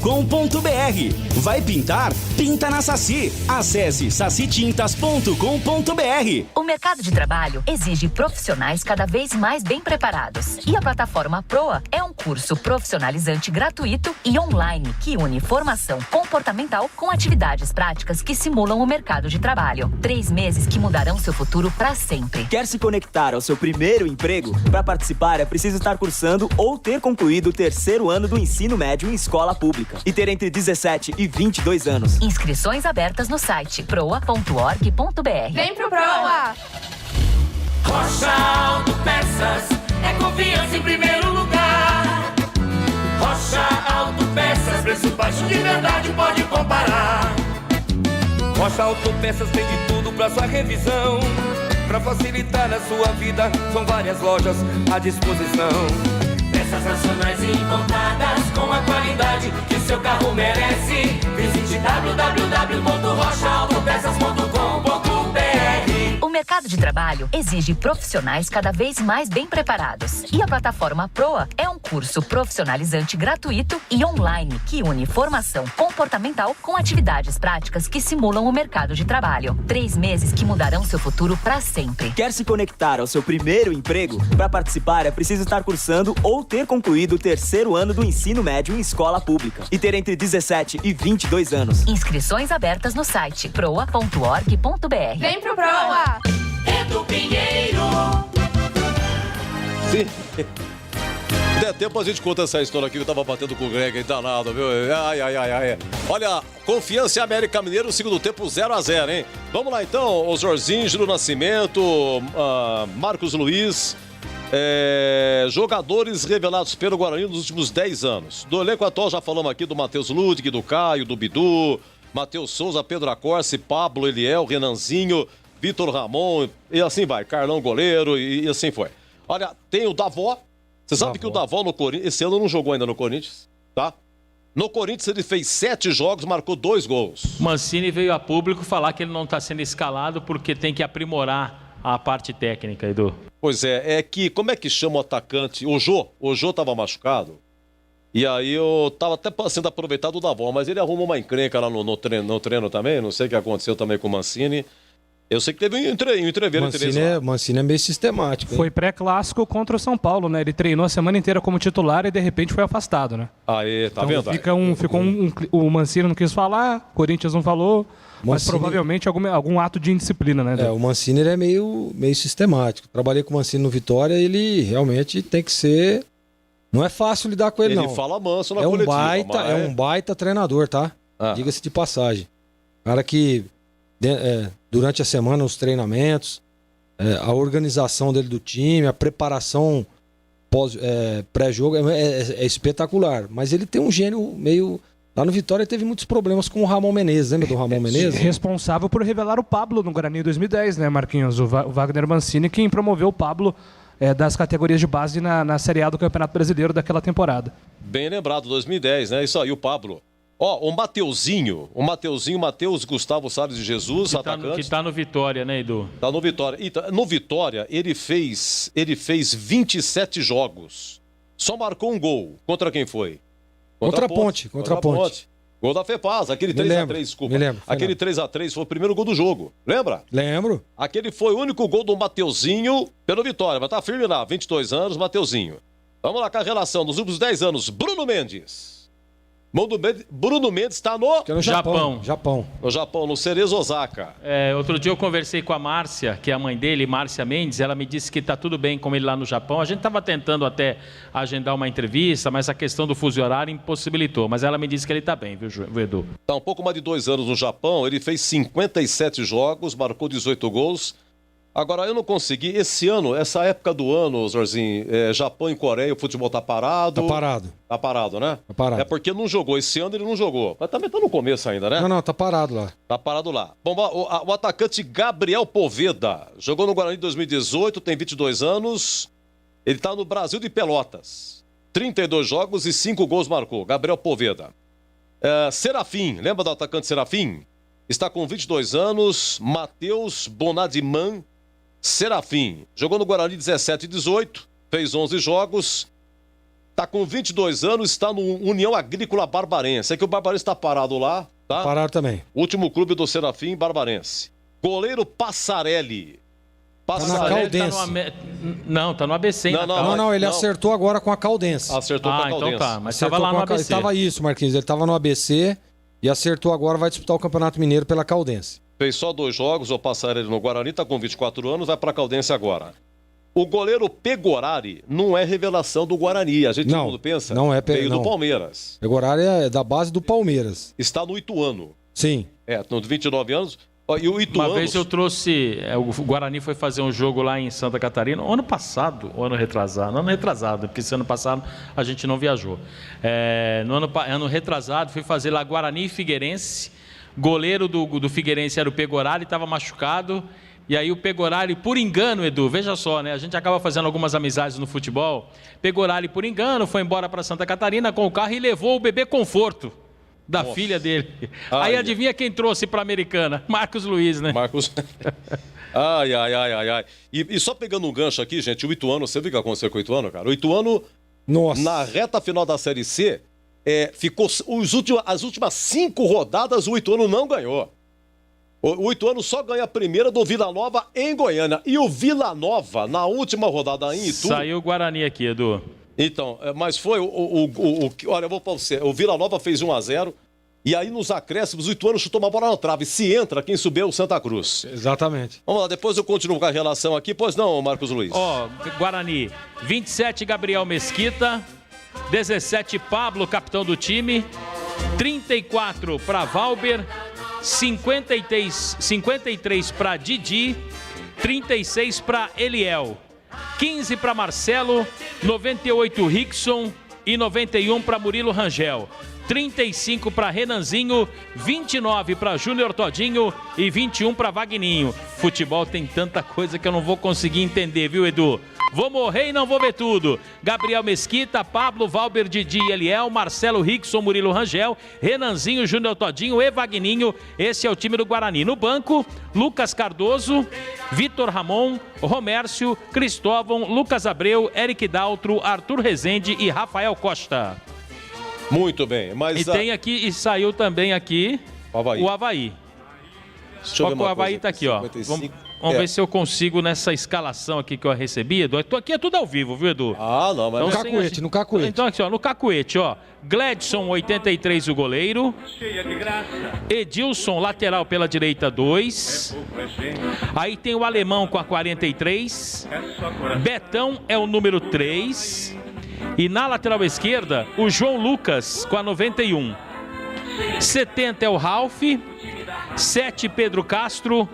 Vai pintar? Pinta na Saci. Acesse sacitintas.com.br. O mercado de trabalho exige profissionais cada vez mais bem preparados. E a plataforma Proa é um curso profissionalizante gratuito e online que une formação comportamental com atividades práticas que simulam o mercado de trabalho. 3 meses que mudarão seu futuro para sempre. Quer se conectar ao seu primeiro emprego? Para participar é preciso estar cursando ou ter concluído o 3º ano do ensino médio em escola pública e ter entre 17 e 22 anos. Inscrições abertas no site proa.org.br. Vem pro Proa! Rocha Autopeças é confiança em primeiro lugar. Rocha Autopeças, preço baixo de verdade, pode comparar. Rocha Autopeças tem de tudo pra sua revisão. Pra facilitar a sua vida, são várias lojas à disposição. Peças nacionais e importadas com a qualidade que o seu carro merece. Visite www.rochaautopeças.com.br. O mercado de trabalho exige profissionais cada vez mais bem preparados. E a plataforma Proa é um curso profissionalizante gratuito e online que une formação comportamental com atividades práticas que simulam o mercado de trabalho. 3 meses que mudarão seu futuro para sempre. Quer se conectar ao seu primeiro emprego? Para participar é preciso estar cursando ou ter concluído o 3º ano do ensino médio em escola pública e ter entre 17 e 22 anos. Inscrições abertas no site proa.org.br. Vem pro Proa! É do Pinheiro. Sim. Se der tempo a gente conta essa história aqui que eu tava batendo com o Greg aí, danado, viu? Ai. Olha, Confiança e América Mineiro, segundo tempo 0-0, hein? Vamos lá então, o Jorginho, Júlio Nascimento, Marcos Luiz, jogadores revelados pelo Guarani nos últimos 10 anos. Do elenco atual já falamos aqui do Matheus Ludwig, do Caio, do Bidu, Matheus Souza, Pedro Acorce, Pablo, Eliel, Renanzinho, Vitor Ramon, e assim vai, Carlão goleiro, e assim foi. Olha, tem o Davó. Você sabe que o Davó no Corinthians, esse ano não jogou ainda no Corinthians, tá? No Corinthians ele fez 7 jogos, marcou 2 gols. Mancini veio a público falar que ele não está sendo escalado porque tem que aprimorar a parte técnica, Edu. Pois é que, como é que chama o atacante? O Jô estava machucado. E aí eu tava até sendo aproveitado o Davó, mas ele arrumou uma encrenca lá no treino também, não sei o que aconteceu também com o Mancini. Eu sei que teve um entreveiro. Mancini é meio sistemático. Hein? Foi pré-clássico contra o São Paulo, né? Ele treinou a semana inteira como titular e de repente foi afastado, né? Aí, tá então, vendo? O Mancini não quis falar, o Corinthians não falou, mas provavelmente algum ato de indisciplina, né? O Mancini ele é meio sistemático. Trabalhei com o Mancini no Vitória, ele realmente tem que ser... Não é fácil lidar com ele, não. Ele fala manso na coletiva. É um baita treinador, tá? Diga-se de passagem. Cara que... durante a semana, os treinamentos, a organização dele do time, a preparação pré-jogo é espetacular. Mas ele tem um gênio meio... Lá no Vitória teve muitos problemas com o Ramon Menezes. Lembra do Ramon Menezes? Responsável por revelar o Pablo no Guarani 2010, né, Marquinhos? O Wagner Mancini, quem promoveu o Pablo das categorias de base na Série A do Campeonato Brasileiro daquela temporada. Bem lembrado, 2010, né? Isso aí, o Pablo. O Mateuzinho, Matheus Gustavo Salles de Jesus, atacante. Que tá no Vitória, né, Edu? Tá no Vitória. No Vitória, ele fez 27 jogos. Só marcou um gol. Contra quem foi? Contra a Ponte. Gol da FEPAS, aquele 3x3, desculpa. Aquele 3x3 foi o primeiro gol do jogo. Lembra? Lembro. Aquele foi o único gol do Mateuzinho pelo Vitória. Mas tá firme lá, 22 anos, Mateuzinho. Vamos lá com a relação dos últimos 10 anos. Bruno Mendes. Bruno Mendes está no Japão. No Japão, no Cerezo Osaka. Outro dia eu conversei com a Márcia, que é a mãe dele, Márcia Mendes. Ela me disse que está tudo bem com ele lá no Japão. A gente estava tentando até agendar uma entrevista, mas a questão do fuso horário impossibilitou. Mas ela me disse que ele está bem, viu, Edu? Está um pouco mais de 2 anos no Japão. Ele fez 57 jogos, marcou 18 gols. Agora, eu não consegui. Esse ano, essa época do ano, Zorzinho, Japão e Coreia, o futebol tá parado. Tá parado. Tá parado, né? Tá parado. É porque não jogou. Esse ano ele não jogou. Mas também tá no começo ainda, né? Não, tá parado lá. Tá parado lá. Bom, o atacante Gabriel Poveda jogou no Guarani em 2018, tem 22 anos. Ele tá no Brasil de Pelotas. 32 jogos e 5 gols marcou. Gabriel Poveda. Serafim, lembra do atacante Serafim? Está com 22 anos. Matheus Bonadiman Serafim, jogou no Guarani 17 e 18, fez 11 jogos, está com 22 anos, está no União Agrícola Barbarense. É que o Barbarense está parado lá, tá? Parado também. Último clube do Serafim, Barbarense. Goleiro Passarelli. Tá na Caldense. Tá no ABC. Não, ele acertou agora com a Caldense. Acertou com a Caldense. Então tá, mas estava lá no ABC. Estava isso, Marquinhos, ele estava no ABC e acertou agora, vai disputar o Campeonato Mineiro pela Caldense. Fez só 2 jogos, o Passarelli no Guarani, está com 24 anos, vai para a Caldense agora. O goleiro Pegorari não é revelação do Guarani, a gente todo mundo pensa. Não é veio do Palmeiras. Pegorari é da base do Palmeiras. Está no Ituano. Sim. Com 29 anos. E o Ituano... Uma vez eu trouxe, o Guarani foi fazer um jogo lá em Santa Catarina, ano passado, ou ano retrasado, porque esse ano passado a gente não viajou. No ano retrasado, fui fazer lá Guarani e Figueirense. Goleiro do Figueirense era o Pegorari, estava machucado. E aí o Pegorari, por engano, Edu, veja só, né? A gente acaba fazendo algumas amizades no futebol. Pegorari, por engano, foi embora para Santa Catarina com o carro e levou o bebê conforto da filha dele. Aí adivinha quem trouxe para a Americana? Marcos Luiz, né? Marcos... Ai. E só pegando um gancho aqui, gente, o Ituano, você viu o que aconteceu com o Ituano, cara? O Ituano, na reta final da Série C, ficou as últimas 5 rodadas o Ituano não ganhou. O Ituano só ganha a primeira do Vila Nova em Goiânia. E o Vila Nova, na última rodada em Itu... Saiu o Guarani aqui, Edu. Então, mas foi olha, eu vou pra você. O Vila Nova fez 1-0. E aí, nos acréscimos, o Ituano chutou uma bola na trave. Se entra, quem subiu é o Santa Cruz. Exatamente. Vamos lá, depois eu continuo com a relação aqui. Pois não, Marcos Luiz? Guarani, 27, Gabriel Mesquita. 17, Pablo, capitão do time. 34 para Valber. 53 para Didi. 36 para Eliel. 15 para Marcelo. 98 Rickson. E 91 para Murilo Rangel. 35 para Renanzinho, 29 para Júnior Todinho e 21 para Vagninho. Futebol tem tanta coisa que eu não vou conseguir entender, viu, Edu? Vou morrer e não vou ver tudo. Gabriel Mesquita, Pablo, Valber, Didi e Eliel, Marcelo, Rickson, Murilo Rangel, Renanzinho, Júnior Todinho e Vagninho. Esse é o time do Guarani. No banco, Lucas Cardoso, Vitor Ramon, Romércio, Cristóvão, Lucas Abreu, Eric Daltro, Arthur Rezende e Rafael Costa. Muito bem, mas... tem aqui, e saiu também aqui o Avaí. Só que o Avaí tá aqui, 55. Vamos ver se eu consigo nessa escalação aqui que eu recebi, Edu. Aqui é tudo ao vivo, viu, Edu? Não, mas... No cacuete. Então aqui, no cacuete, Gledson, 83, o goleiro. Edilson, lateral pela direita, 2. Aí tem o alemão com a 43. Betão é o número 3. E na lateral esquerda, o João Lucas com a 91. 70 é o Ralf. 7, Pedro Castro.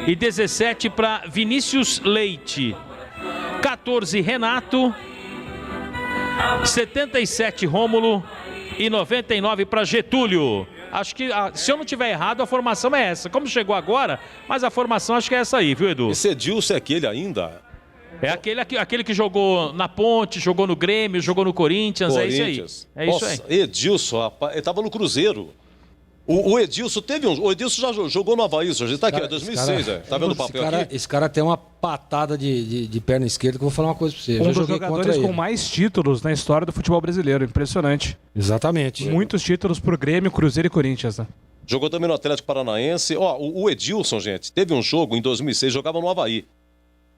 E 17 para Vinícius Leite. 14, Renato. 77, Rômulo. E 99 para Getúlio. Acho que, se eu não tiver errado, a formação é essa. Como chegou agora, mas a formação acho que é essa aí, viu, Edu? Esse Edilson é aquele ainda? É aquele que jogou na Ponte, jogou no Grêmio, jogou no Corinthians, é isso aí. Nossa, isso aí. Edilson, rapaz, ele tava no Cruzeiro. O Edilson o Edilson já jogou no Avaí, gente tá aqui, é 2006, tá vendo o papel aqui? Esse cara tem uma patada de perna esquerda que eu vou falar uma coisa pra você. Um dos jogadores com mais títulos na história do futebol brasileiro, impressionante. Exatamente. Muitos títulos pro Grêmio, Cruzeiro e Corinthians, né? Jogou também no Atlético Paranaense. O Edilson, gente, teve um jogo em 2006, jogava no Avaí.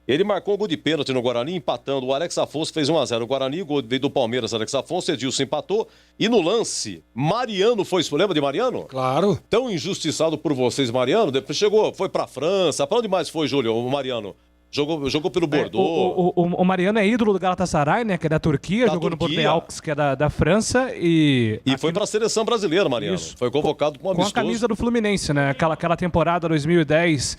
Ele marcou um gol de pênalti no Guarani, empatando. O Alex Afonso fez 1-0. O Guarani, gol veio do Palmeiras, Alex Afonso, Edilson empatou. E no lance, Mariano foi expulso. Lembra de Mariano? Claro. Tão injustiçado por vocês, Mariano. Depois chegou, foi pra França. Pra onde mais foi, Júlio, o Mariano? Jogou pelo Bordeaux. O Mariano é ídolo do Galatasaray, né? Que é da Turquia, jogou no Bordeaux, que é da França. E foi pra seleção brasileira, Mariano. Isso. Foi convocado com um amistoso. Com a camisa do Fluminense, né? Aquela temporada 2010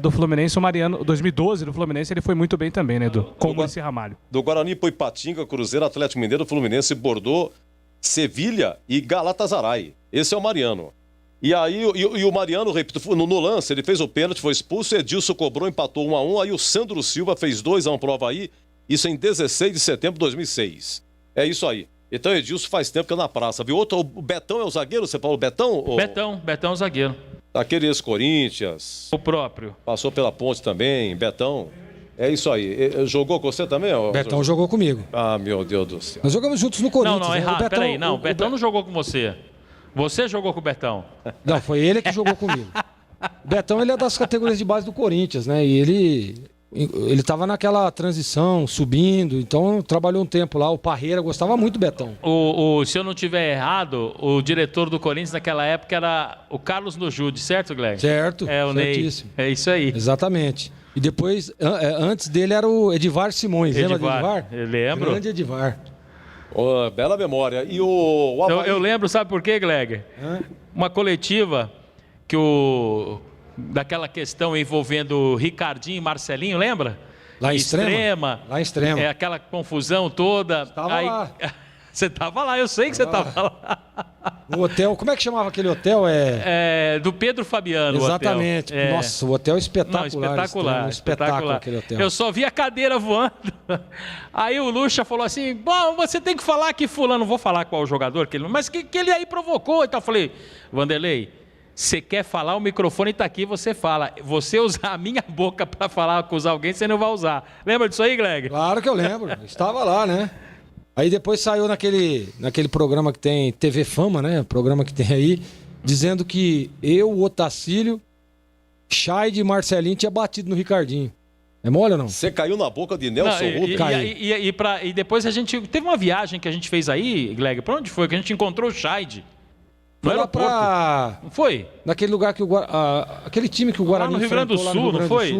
do Fluminense, o Mariano, 2012 do Fluminense, ele foi muito bem também, né, Edu? Com o Muricy Ramalho. Do Guarani foi Ipatinga, Cruzeiro, Atlético Mineiro, Fluminense, Bordeaux, Sevilha e Galatasaray. Esse é o Mariano. E aí, o Mariano, repito, no lance, ele fez o pênalti, foi expulso, Edilson cobrou, empatou 1-1, aí o Sandro Silva fez 2-1 pro Avaí, isso em 16 de setembro de 2006. É isso aí. Então, Edilson faz tempo que é na praça, viu? O Betão é o zagueiro, você falou Betão? Betão é o zagueiro. Aquele ex-Corinthians. O próprio. Passou pela ponte também, Betão. É isso aí. Jogou com você também? Betão jogou comigo. Ah, meu Deus do céu. Nós jogamos juntos no Corinthians. Não, errado, peraí. Não, o Betão não jogou com você. Você jogou com o Betão? Não, foi ele que jogou comigo. O Betão, ele é das categorias de base do Corinthians, né? E ele tava naquela transição, subindo, então trabalhou um tempo lá. O Parreira gostava muito do Betão. Se eu não tiver errado, o diretor do Corinthians naquela época era o Carlos Nojude, certo, Gleg? Certo, é o certíssimo. Ney. É isso aí. Exatamente. E depois, antes dele era o Edivar Simões. Lembra do Edivar? Eu lembro. Grande Edivar. Oh, bela memória. E eu lembro, sabe por quê, Gleg? Uma coletiva que daquela questão envolvendo Ricardinho e Marcelinho, lembra? Lá em Extrema. Lá em Extrema. Aquela confusão toda. Estava lá. Você estava lá, eu sei que você estava lá. O hotel, como é que chamava aquele hotel? Do Pedro Fabiano. Exatamente. Nossa, o hotel é espetacular. Espetacular. Espetáculo aquele hotel. Eu só vi a cadeira voando. Aí o Lucha falou assim, bom, você tem que falar que fulano, não vou falar qual o jogador, mas que ele aí provocou. Então eu falei, Vanderlei, você quer falar, o microfone está aqui, você fala. Você usar a minha boca para falar, acusar alguém, você não vai usar. Lembra disso aí, Gleg? Claro que eu lembro. Estava lá, né? Aí depois saiu naquele programa que tem TV Fama, né? Programa que tem aí, dizendo que eu, o Otacílio, Chaide e Marcelinho tinha batido no Ricardinho. É mole ou não? Você caiu na boca de Nelson Rubens. E depois a gente... Teve uma viagem que a gente fez aí, Gleg, pra onde foi? Que a gente encontrou o Chaide. Foi lá pra... Não foi? Naquele lugar que aquele time que o Guarani lá no Rio Grande do Sul, não foi?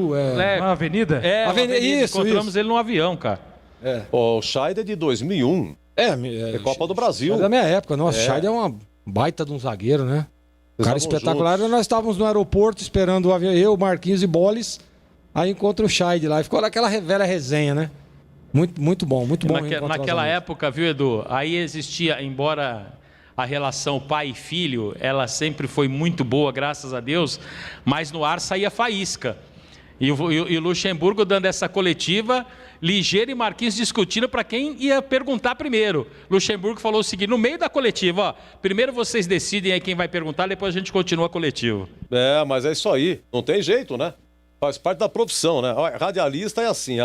Na Avenida? Avenida. Isso, encontramos ele num avião, cara. O Chaide é de 2001. É Copa do Brasil. É da minha época. Nossa, o Chaide é uma baita de um zagueiro, né? Cara espetacular. Juntos. Nós estávamos no aeroporto esperando o avião, eu, Marquinhos e Boles. Aí encontra o Chaide lá. E ficou naquela velha resenha, né? Muito bom, muito bom. Naquela época, viu, Edu? Aí existia, embora a relação pai e filho, ela sempre foi muito boa, graças a Deus, mas no ar saía faísca. E o Luxemburgo dando essa coletiva, Ligeiro e Marquinhos discutindo para quem ia perguntar primeiro. Luxemburgo falou o seguinte, no meio da coletiva, primeiro vocês decidem aí quem vai perguntar, depois a gente continua a coletiva. Mas é isso aí, não tem jeito, né? Faz parte da profissão, né? Radialista é assim,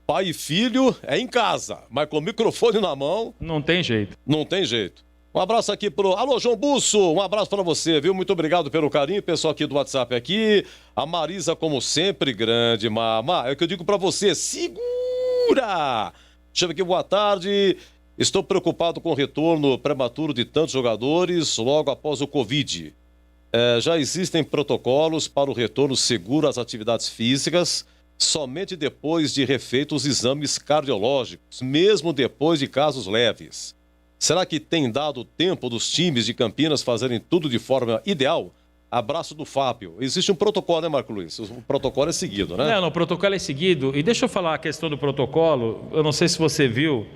pai e filho é em casa, mas com o microfone na mão... Não tem jeito. Não tem jeito. Um abraço aqui Alô, João Busso, um abraço para você, viu? Muito obrigado pelo carinho, pessoal aqui do WhatsApp aqui. A Marisa, como sempre, grande, é o que eu digo para você, segura! Deixa eu ver aqui, boa tarde. Estou preocupado com o retorno prematuro de tantos jogadores logo após o Covid. Já existem protocolos para o retorno seguro às atividades físicas, somente depois de refeitos os exames cardiológicos, mesmo depois de casos leves. Será que tem dado tempo dos times de Campinas fazerem tudo de forma ideal? Abraço do Fábio. Existe um protocolo, né, Marco Luiz? O protocolo é seguido, né? Não, o protocolo é seguido. E deixa eu falar a questão do protocolo. Eu não sei se você viu,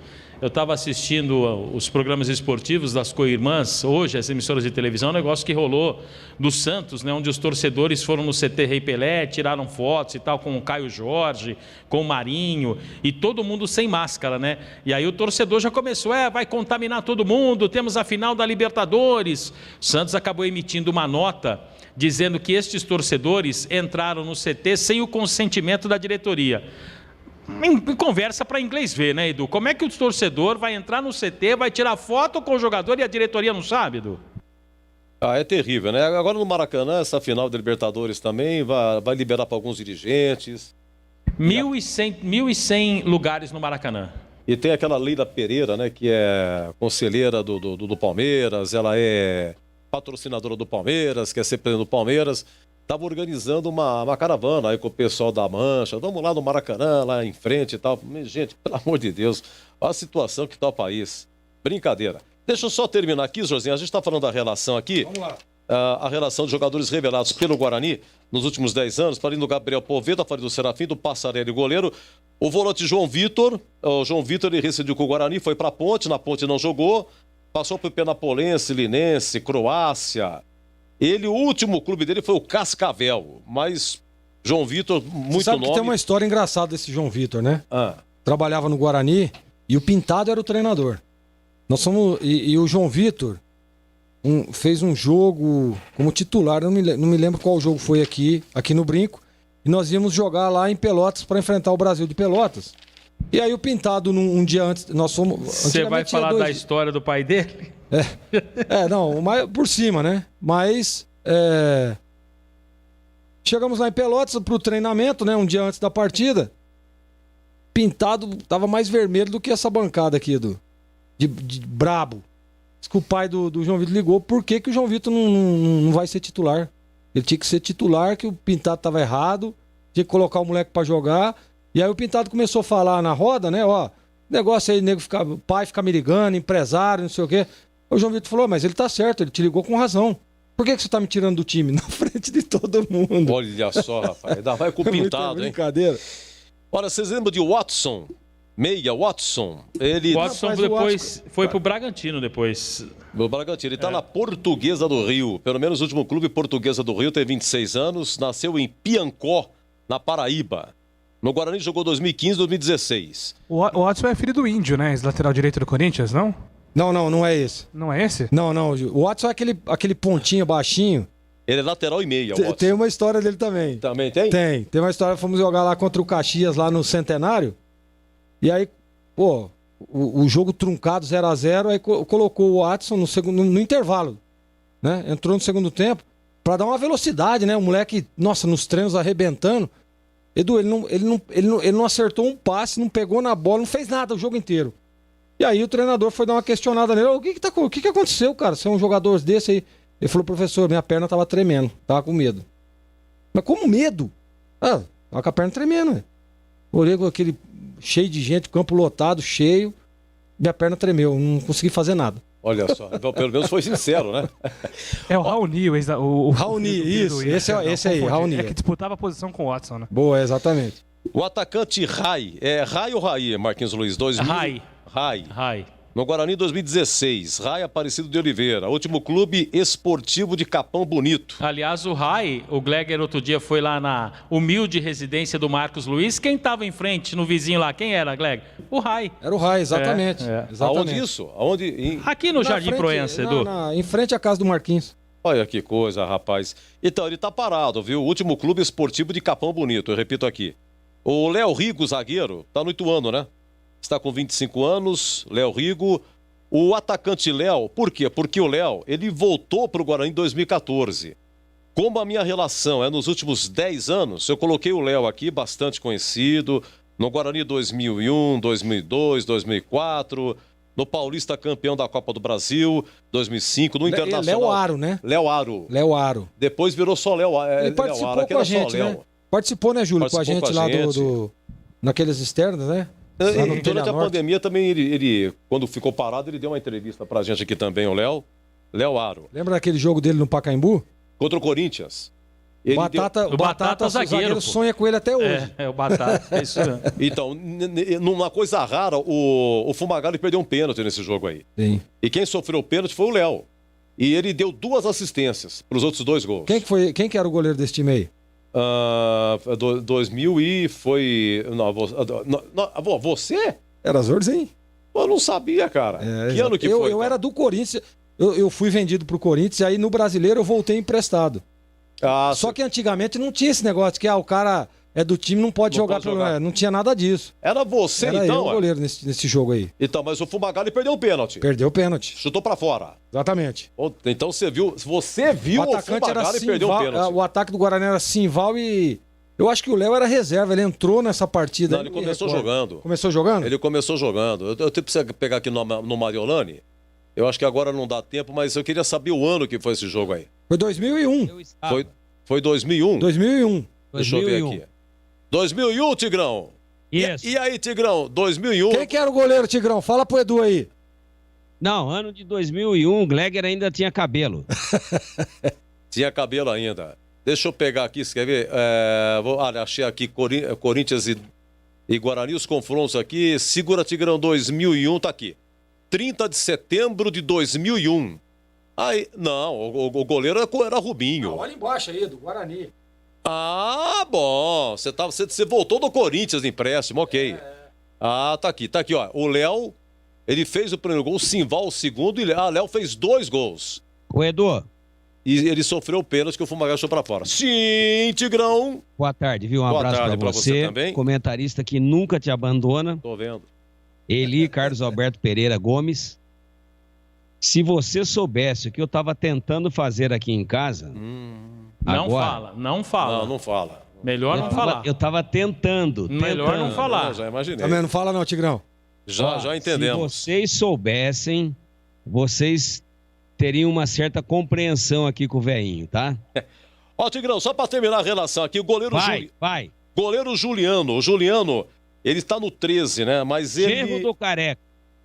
eu estava assistindo os programas esportivos das co-irmãs, hoje, as emissoras de televisão, um negócio que rolou do Santos, né, onde os torcedores foram no CT Rei Pelé, tiraram fotos e tal, com o Caio Jorge, com o Marinho, e todo mundo sem máscara, né? E aí o torcedor já começou, vai contaminar todo mundo, temos a final da Libertadores. O Santos acabou emitindo uma nota dizendo que estes torcedores entraram no CT sem o consentimento da diretoria. Em conversa para inglês ver, né, Edu? Como é que o torcedor vai entrar no CT, vai tirar foto com o jogador e a diretoria não sabe, Edu? É terrível, né? Agora no Maracanã, essa final da Libertadores também vai liberar para alguns dirigentes. 1.100 lugares no Maracanã. E tem aquela Leila Pereira, né, que é conselheira do Palmeiras, ela é patrocinadora do Palmeiras, quer ser presidente do Palmeiras. Estava organizando uma caravana aí com o pessoal da Mancha. Vamos lá no Maracanã, lá em frente e tal. Gente, pelo amor de Deus, olha a situação que está o país. Brincadeira. Deixa eu só terminar aqui, Josinha. A gente está falando da relação aqui. Vamos lá. A relação de jogadores revelados pelo Guarani nos últimos 10 anos, falando do Gabriel Poveda, falando do Serafim, do Passarelli, goleiro. O volante João Vitor. O João Vitor, ele rescindiu com o Guarani, foi para a Ponte, na Ponte não jogou. Passou por Penapolense, Linense, Croácia. O último clube dele foi o Cascavel, mas João Vitor, muito sabe nome. Que tem uma história engraçada desse João Vitor, né? Trabalhava no Guarani e o Pintado era o treinador. Nós somos e o João Vitor fez um jogo como titular, não me lembro qual jogo foi aqui no Brinco, e nós íamos jogar lá em Pelotas para enfrentar o Brasil de Pelotas. E aí o Pintado, um dia antes, nós fomos... Você vai falar da história do pai dele? Não, por cima, né? Mas chegamos lá em Pelotas pro treinamento, né? Um dia antes da partida. Pintado tava mais vermelho do que essa bancada aqui de brabo. Diz que o pai do João Vitor ligou. Por que o João Vitor não vai ser titular? Ele tinha que ser titular, que o Pintado tava errado. Tinha que colocar o moleque pra jogar. E aí o Pintado começou a falar na roda, né? Ó, negócio aí, pai ficar me ligando, empresário, não sei o quê. O João Vitor falou, mas ele tá certo, ele te ligou com razão. Por que você tá me tirando do time? Na frente de todo mundo. Olha só, rapaz. Ainda vai com o Pintado, hein? Brincadeira. Olha, vocês lembram de Watson? Meia Watson? Watson depois foi pro Bragantino depois. O Bragantino, ele tá na Portuguesa do Rio. Pelo menos o último clube Portuguesa do Rio, tem 26 anos. Nasceu em Piancó, na Paraíba. No Guarani jogou 2015, 2016. O Watson é filho do Índio, né? Ex-lateral direito do Corinthians, não? Não é esse. Não é esse? Não. O Watson é aquele pontinho baixinho. Ele é lateral e meia, Watson. Tem uma história dele também. Também tem? Tem uma história, fomos jogar lá contra o Caxias, lá no Centenário. E aí, pô, o jogo truncado 0-0, aí colocou o Watson no intervalo, né? Entrou no segundo tempo pra dar uma velocidade, né? O moleque, nossa, nos treinos arrebentando. Edu, ele não acertou um passe, não pegou na bola, não fez nada o jogo inteiro. E aí o treinador foi dar uma questionada nele. O que aconteceu, cara? Você é um jogador desse aí? Ele falou, professor, minha perna tava tremendo, tava com medo. Mas como medo? Tava com a perna tremendo, né? Olhei com aquele cheio de gente, campo lotado, cheio. Minha perna tremeu, não consegui fazer nada. Olha só, então, pelo menos foi sincero, né? É o Raoni, o Raoni, isso, esse aí, Raoni. É que disputava a posição com o Watson, né? Boa, exatamente. O atacante Rai, é Rai ou Rai, Marquinhos Luiz? Rai. No Guarani 2016, Rai Aparecido de Oliveira, último clube esportivo de Capão Bonito. Aliás, o Rai, o Gleger outro dia foi lá na humilde residência do Marcos Luiz. Quem estava em frente, no vizinho lá, quem era, Gleger? O Rai. Era o Rai, exatamente. Exatamente. Aonde isso? Aqui no Jardim Proença, Edu. Em frente à casa do Marquinhos. Olha que coisa, rapaz. Então, ele tá parado, viu? O último clube esportivo de Capão Bonito, eu repito aqui. O Léo Rigo, zagueiro, tá no Ituano, né? Está com 25 anos, Léo Rigo. O atacante Léo, por quê? Porque o Léo, ele voltou para o Guarani em 2014. Como a minha relação é nos últimos 10 anos, eu coloquei o Léo aqui, bastante conhecido, no Guarani 2001, 2002, 2004, no Paulista campeão da Copa do Brasil, 2005, no Internacional. Léo Aro, né? Léo Aro. Depois virou só Léo Aro. Ele participou com a gente, né? Participou, né, Júlio? Com a gente lá naqueles externos, né? Durante a pandemia também, ele, quando ficou parado, ele deu uma entrevista pra gente aqui também, o Léo Aro. Lembra daquele jogo dele no Pacaembu? Contra o Corinthians. O Batata o zagueiro sonha com ele até hoje. O Batata, é isso mesmo. Então, numa coisa rara, o Fumagalli perdeu um pênalti nesse jogo aí. Sim. E quem sofreu o pênalti foi o Léo. E ele deu 2 assistências pros outros 2 gols. Quem que era o goleiro desse time aí? 2000 e foi... Você? Era Zorzinho? Eu não sabia, cara. Que ano que foi? Eu era do Corinthians. Eu fui vendido pro Corinthians e aí no Brasileiro eu voltei emprestado. Só que antigamente não tinha esse negócio que o cara é do time, não pode jogar. Não tinha nada disso. Era você, era então? Eu o goleiro nesse jogo aí. Então, mas o Fumagalli perdeu o pênalti. Perdeu o pênalti. Chutou pra fora. Exatamente. Então você viu o Fumagalli perder o pênalti. O ataque do Guarani era Simval e Eu acho que o Léo era reserva, ele entrou nessa partida. Não, ele começou jogando. Começou jogando? Ele começou jogando. Eu preciso pegar aqui no Mariolani. Eu acho que agora não dá tempo, mas eu queria saber o ano que foi esse jogo aí. Foi 2001. Foi 2001? 2001. Deixa eu ver aqui. 2001, Tigrão. Isso. E aí, Tigrão, 2001. Quem que era o goleiro, Tigrão? Fala pro Edu aí. Não, ano de 2001, o Gleger ainda tinha cabelo. Tinha cabelo ainda. Deixa eu pegar aqui, você quer ver? Achei aqui Corinthians e Guarani, os confrontos aqui. Segura, Tigrão, 2001, tá aqui. 30 de setembro de 2001. Aí, não, o goleiro era Rubinho. Não, olha embaixo aí, do Guarani. Ah, bom. Você voltou do Corinthians de empréstimo, ok. Ah, tá aqui, ó. O Léo, ele fez o primeiro gol, o Simval o segundo, e Léo fez 2 gols. O Edu. E ele sofreu o pênalti que o Fumagalli achou pra fora. Sim, Tigrão. Boa tarde, viu? Um abraço pra você também. Comentarista que nunca te abandona. Tô vendo. Eli Carlos Alberto Pereira Gomes. Se você soubesse o que eu tava tentando fazer aqui em casa... Não fala. Não fala. Melhor não falar. Eu tava tentando. Melhor não falar. Eu já imaginei. Também não fala não, Tigrão. Já entendemos. Se vocês soubessem, vocês teriam uma certa compreensão aqui com o velhinho, tá? Ó, Tigrão, só pra terminar a relação aqui, o goleiro Vai. Goleiro Juliano. O Juliano, ele tá no 13, né? Mas ele... Genro do Careca.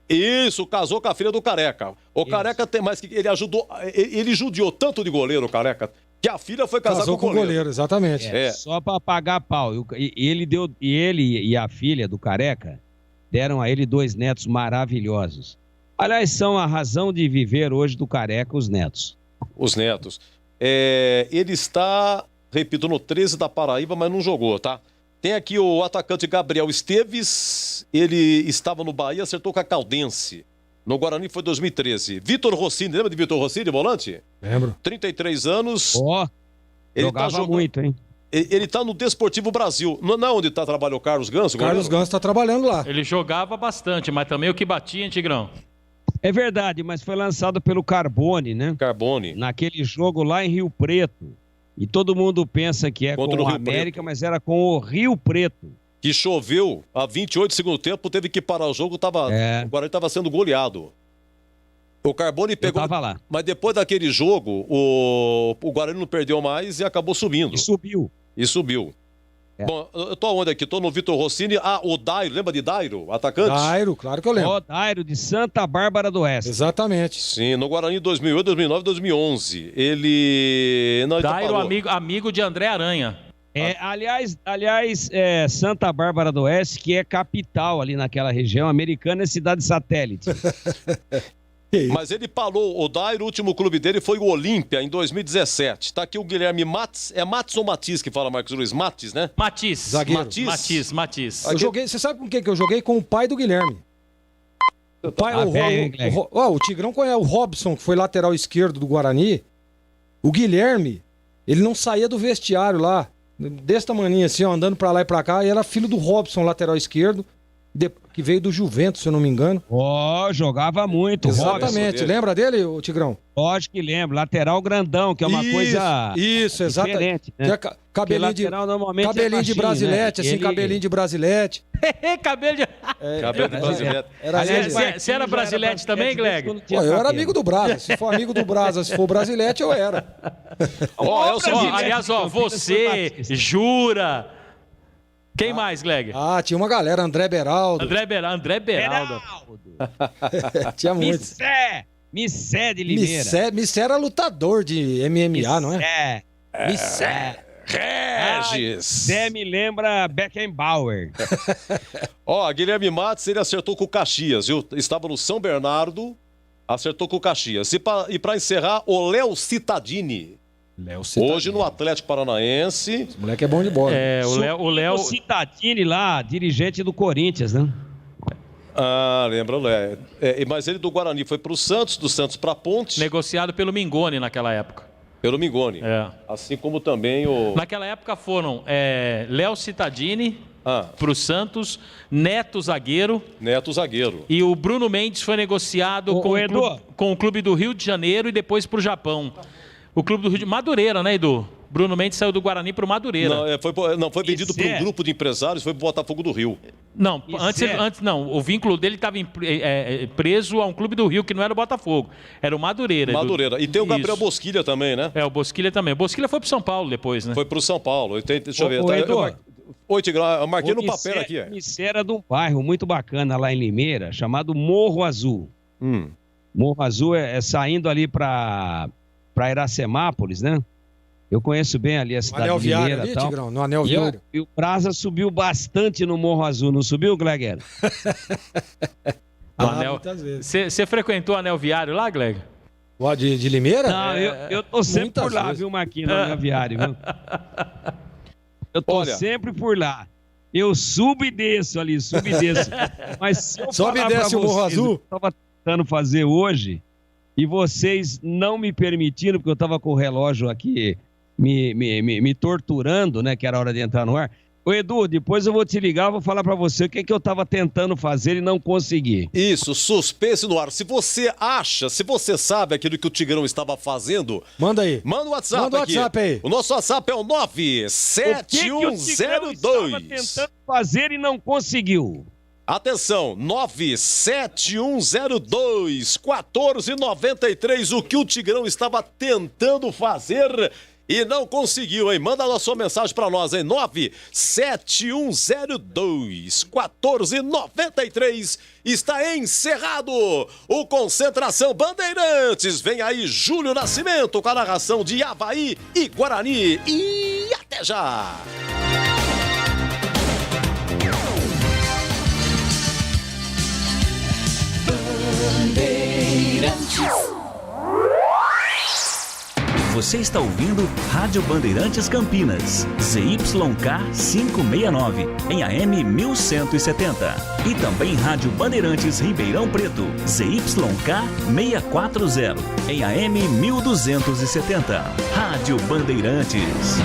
Isso, casou com a filha do Careca. O Careca tem mais que... Ele ajudou... Ele judiou tanto de goleiro, o Careca, que a filha foi casar com o goleiro. Exatamente. Só pra pagar pau. Ele e a filha do Careca deram a ele 2 netos maravilhosos. Aliás, são a razão de viver hoje do Careca, os netos. Os netos. Ele está, repito, no 13 da Paraíba, mas não jogou, tá? Tem aqui o atacante Gabriel Esteves. Ele estava no Bahia, acertou com a Caldense. No Guarani foi 2013. Vitor Rossini, lembra de Vitor Rossini, volante? Lembro. 33 anos. Ele jogava muito, hein? Ele tá no Desportivo Brasil. Não é onde trabalhou o Carlos Ganso? Carlos Ganso tá trabalhando lá. Ele jogava bastante, mas também o que batia, hein, Tigrão? É verdade, mas foi lançado pelo Carbone, né? Carbone. Naquele jogo lá em Rio Preto. E todo mundo pensa que é Contra com o Rio América, Preto. Mas era com o Rio Preto. Que choveu a 28 do segundo tempo, teve que parar o jogo, o Guarani estava sendo goleado. O Carbone pegou. Eu tava lá. Mas depois daquele jogo, o Guarani não perdeu mais e acabou subindo. E subiu. Bom, eu tô onde aqui? Tô no Vitor Rossini. O Dairo, lembra de Dairo, atacante? Dairo, claro que eu lembro. Dairo de Santa Bárbara do Oeste. Exatamente. Sim, no Guarani 2008, 2009, 2011. Ele... Não, ele Dairo, amigo de André Aranha. Aliás, Santa Bárbara do Oeste, que é capital ali naquela região, Americana é cidade satélite. Mas ele parou, o Dairo, o último clube dele foi o Olímpia, em 2017. Tá aqui o Guilherme Matis. É Matis ou Matiz que fala, Marcos Luiz? Matis, né? Matiz. Zagueiro. Matiz. Eu joguei, você sabe com quem que eu joguei? Com o pai do Guilherme. O pai, o Tigrão conhece o Robson, que foi lateral esquerdo do Guarani. O Guilherme, ele não saía do vestiário lá, desse tamanho assim, ó, andando pra lá e pra cá, e era filho do Robson, lateral esquerdo, que veio do Juventus, se eu não me engano. Jogava muito. Exatamente. Robson. Lembra dele, o Tigrão? Lógico que lembro. Lateral grandão, que é uma coisa exatamente. Né? Cabelinho de brasilete, assim, cabelinho de brasilete. Cabelo de brasilete. Você era brasilete também, Gleg? Eu era amigo do Brasa. Se for amigo do Brasa, se for brasilete, eu era. Aliás, você, Jura... Quem mais, Gleg? Tinha uma galera, André Beraldo. André Beraldo. Tinha muito. Missé de Limeira. Missé era lutador de MMA, não é? Missé. Regis. Missé me lembra Beckenbauer. Guilherme Matis, ele acertou com o Caxias, viu? Estava no São Bernardo, acertou com o Caxias. E pra encerrar, o Léo Cittadini. Hoje no Atlético Paranaense. Esse moleque é bom de bola. O Léo Cittadini lá, dirigente do Corinthians, né? Lembra o Léo. Mas ele do Guarani foi pro Santos, do Santos pra Ponte. Negociado pelo Mingoni naquela época. Pelo Mingoni. Assim como também o... Naquela época foram Léo Cittadini pro Santos, Neto zagueiro. E o Bruno Mendes foi negociado com o clube do Rio de Janeiro e depois pro Japão. O clube do Rio de Madureira, né, Edu? Bruno Mendes saiu do Guarani para o Madureira. Foi vendido para um grupo de empresários, foi para o Botafogo do Rio. Não, antes não. O vínculo dele estava preso a um clube do Rio, que não era o Botafogo. Era o Madureira. E tem o Gabriel Bosquilha também, né? O Bosquilha também. O Bosquilha foi para o São Paulo depois, né? Foi para o São Paulo. Deixa eu ver. Oi, Tigrão, eu marquei no papel aqui. Era de um bairro muito bacana lá em Limeira, chamado Morro Azul. Morro Azul é saindo ali para Iracemápolis, né? Eu conheço bem ali a cidade de Limeira. Ali, tal. Tigrão, no Anel Viário. E o Praza subiu bastante no Morro Azul, não subiu, Gleger? Muitas vezes. Você frequentou o Anel Viário lá, Gleger? De Limeira? Não, eu tô sempre por lá, viu, Marquinhos, no Anel Viário, viu? Eu tô sempre por lá. Eu subo e desço ali, Mas se eu sobe e desce o Morro Azul? Eu tava tentando fazer hoje e vocês não me permitiram, porque eu tava com o relógio aqui me torturando, né, que era hora de entrar no ar. Ô Edu, depois eu vou te ligar, vou falar pra você o que eu tava tentando fazer e não consegui. Isso, suspense no ar. Se você sabe aquilo que o Tigrão estava fazendo... Manda aí. Manda o WhatsApp Manda o WhatsApp aí. O nosso WhatsApp é o 97102. O que o Tigrão estava tentando fazer e não conseguiu? Atenção, 97102 1493. O que o Tigrão estava tentando fazer... E não conseguiu, hein? Manda a sua mensagem para nós, hein? 97102 1493. Está encerrado o Concentração Bandeirantes. Vem aí Júlio Nascimento com a narração de Avaí e Guarani. E até já! Bandeirantes. Você está ouvindo Rádio Bandeirantes Campinas, ZYK 569, em AM 1170. E também Rádio Bandeirantes Ribeirão Preto, ZYK 640, em AM 1270. Rádio Bandeirantes.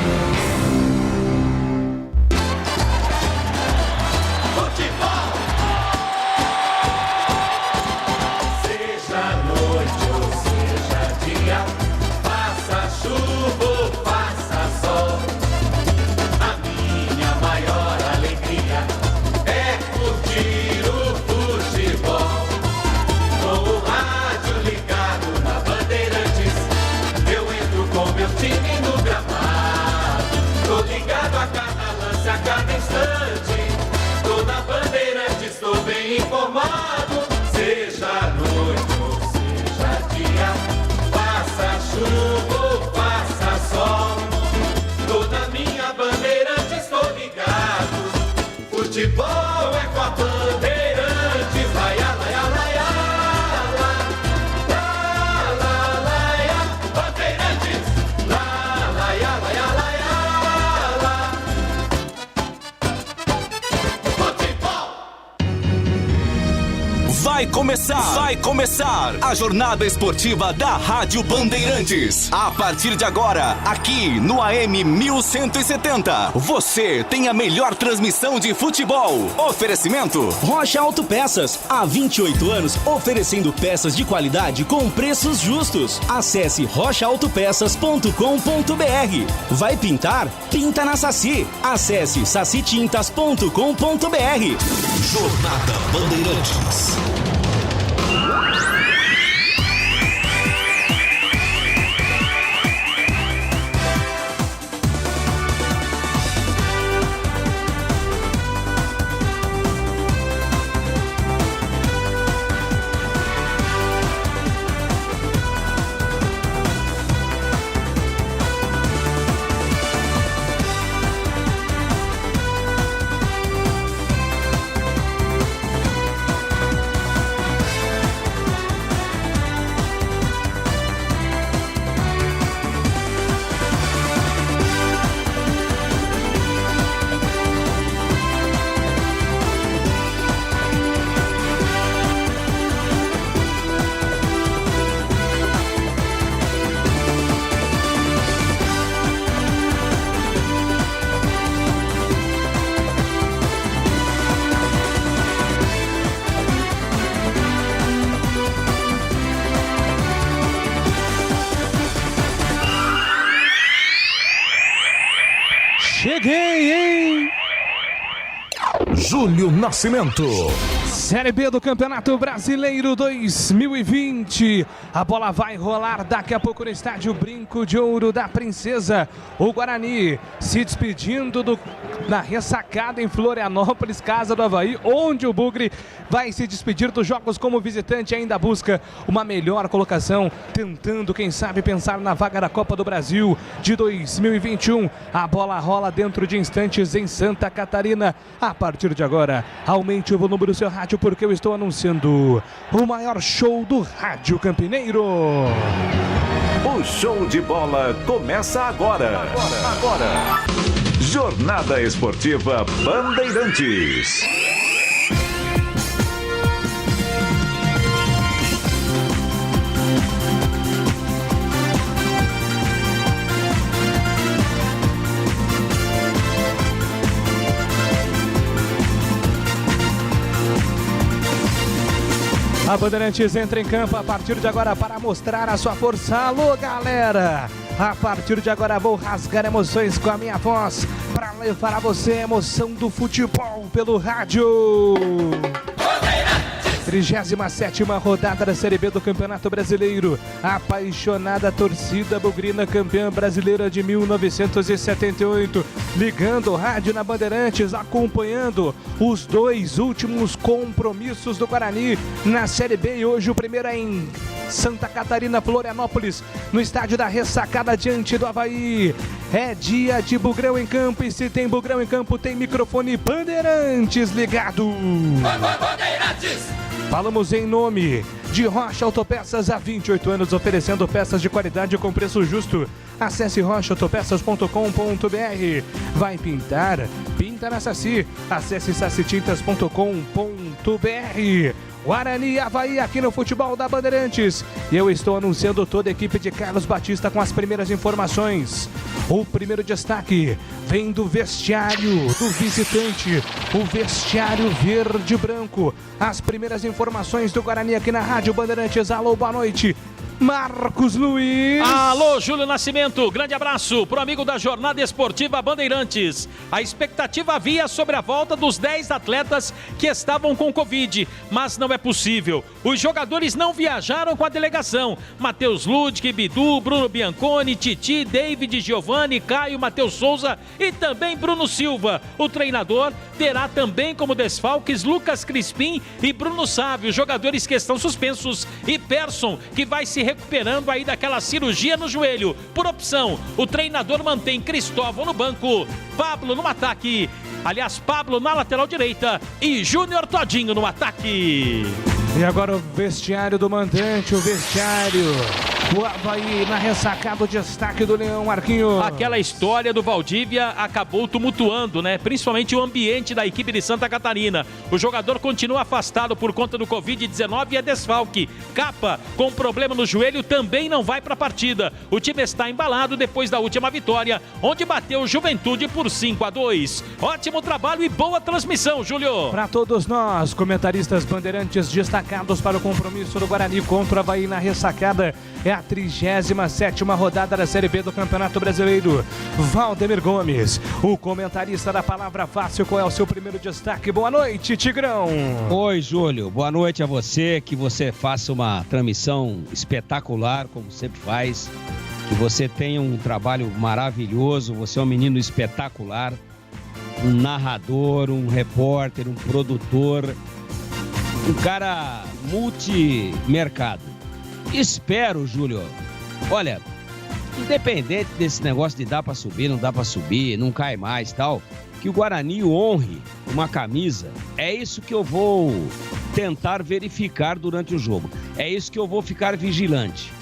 Informado, seja noite ou seja dia, faça chuva ou faça sol, toda minha bandeirante estou ligado. Futebol é com a Bandeirantes, laia, laia, laia, la, laia, Bandeirantes, la, laia, laia, laia, la. Futebol! Vai começar a jornada esportiva da Rádio Bandeirantes. A partir de agora, aqui no AM 1170, você tem a melhor transmissão de futebol. Oferecimento Rocha Autopeças, há 28 anos oferecendo peças de qualidade com preços justos. Acesse rochaautopeças.com.br. Vai pintar? Pinta na Saci. Acesse sacitintas.com.br. Jornada Bandeirantes. Cheguei, hein? Júlio Nascimento. Série B do Campeonato Brasileiro 2020. A bola vai rolar daqui a pouco no estádio Brinco de Ouro da Princesa. O Guarani se despedindo na ressacada em Florianópolis, casa do Avaí, onde o Bugre vai se despedir dos jogos como visitante. Ainda busca uma melhor colocação, tentando, quem sabe, pensar na vaga da Copa do Brasil de 2021. A bola rola dentro de instantes em Santa Catarina. A partir de agora, aumente o volume do seu rádio, porque eu estou anunciando o maior show do rádio campineiro. O show de bola começa agora. Jornada Esportiva Bandeirantes. A Bandeirantes entra em campo a partir de agora para mostrar a sua força. Alô, galera! A partir de agora vou rasgar emoções com a minha voz para levar a você a emoção do futebol pelo rádio. 37ª rodada da Série B do Campeonato Brasileiro. A apaixonada torcida bugrina, campeã brasileira de 1978, ligando o rádio na Bandeirantes, acompanhando os 2 últimos compromissos do Guarani na Série B. E hoje o primeiro é em Santa Catarina, Florianópolis, no estádio da Ressacada, diante do Avaí. É dia de Bugrão em campo, e se tem Bugrão em campo, tem microfone Bandeirantes ligado. Bandeirantes! Falamos em nome de Rocha Autopeças, há 28 anos oferecendo peças de qualidade com preço justo. Acesse rochaautopeças.com.br. Vai pintar? Pinta na Saci. Acesse sacitintas.com.br. Guarani e Avaí aqui no Futebol da Bandeirantes. E eu estou anunciando toda a equipe de Carlos Batista com as primeiras informações. O primeiro destaque vem do vestiário do visitante, o vestiário verde e branco. As primeiras informações do Guarani aqui na Rádio Bandeirantes. Alô, boa noite, Marcos Luiz. Alô, Júlio Nascimento, grande abraço pro amigo da Jornada Esportiva Bandeirantes. A expectativa havia sobre a volta dos 10 atletas que estavam com Covid, mas não é possível. Os jogadores não viajaram com a delegação. Matheus Ludwig, Bidu, Bruno Bianconi, Titi, David, Giovanni, Caio, Matheus Souza e também Bruno Silva. O treinador terá também como desfalques Lucas Crispim e Bruno Sávio, jogadores que estão suspensos, e Persson, que vai se recuperando aí daquela cirurgia no joelho. Por opção, o treinador mantém Cristóvão no banco, Pablo no ataque. Aliás, Pablo na lateral direita e Júnior Todinho no ataque. E agora o vestiário do mandante, o vestiário do Avaí na ressacada, o destaque do Leão, Marquinho. Aquela história do Valdívia acabou tumultuando, né? Principalmente o ambiente da equipe de Santa Catarina. O jogador continua afastado por conta do Covid-19 e é desfalque. Capa, com problema no joelho, também não vai para a partida. O time está embalado depois da última vitória, onde bateu o Juventude por 5-2. Ótimo trabalho e boa transmissão, Júlio. Para todos nós, comentaristas bandeirantes destacados para o compromisso do Guarani contra o Avaí na ressacada. É a 37ª rodada da Série B do Campeonato Brasileiro. Valdemir Gomes, o comentarista da Palavra Fácil, qual é o seu primeiro destaque? Boa noite, Tigrão. Oi, Júlio. Boa noite a você, que você faça uma transmissão espetacular, como sempre faz. Que você tenha um trabalho maravilhoso, você é um menino espetacular, um narrador, um repórter, um produtor, um cara multimercado. Espero, Júlio, olha, independente desse negócio de dá pra subir, não dá pra subir, não cai mais e tal, que o Guarani honre uma camisa. É isso que eu vou tentar verificar durante o jogo. É isso que eu vou ficar vigilante.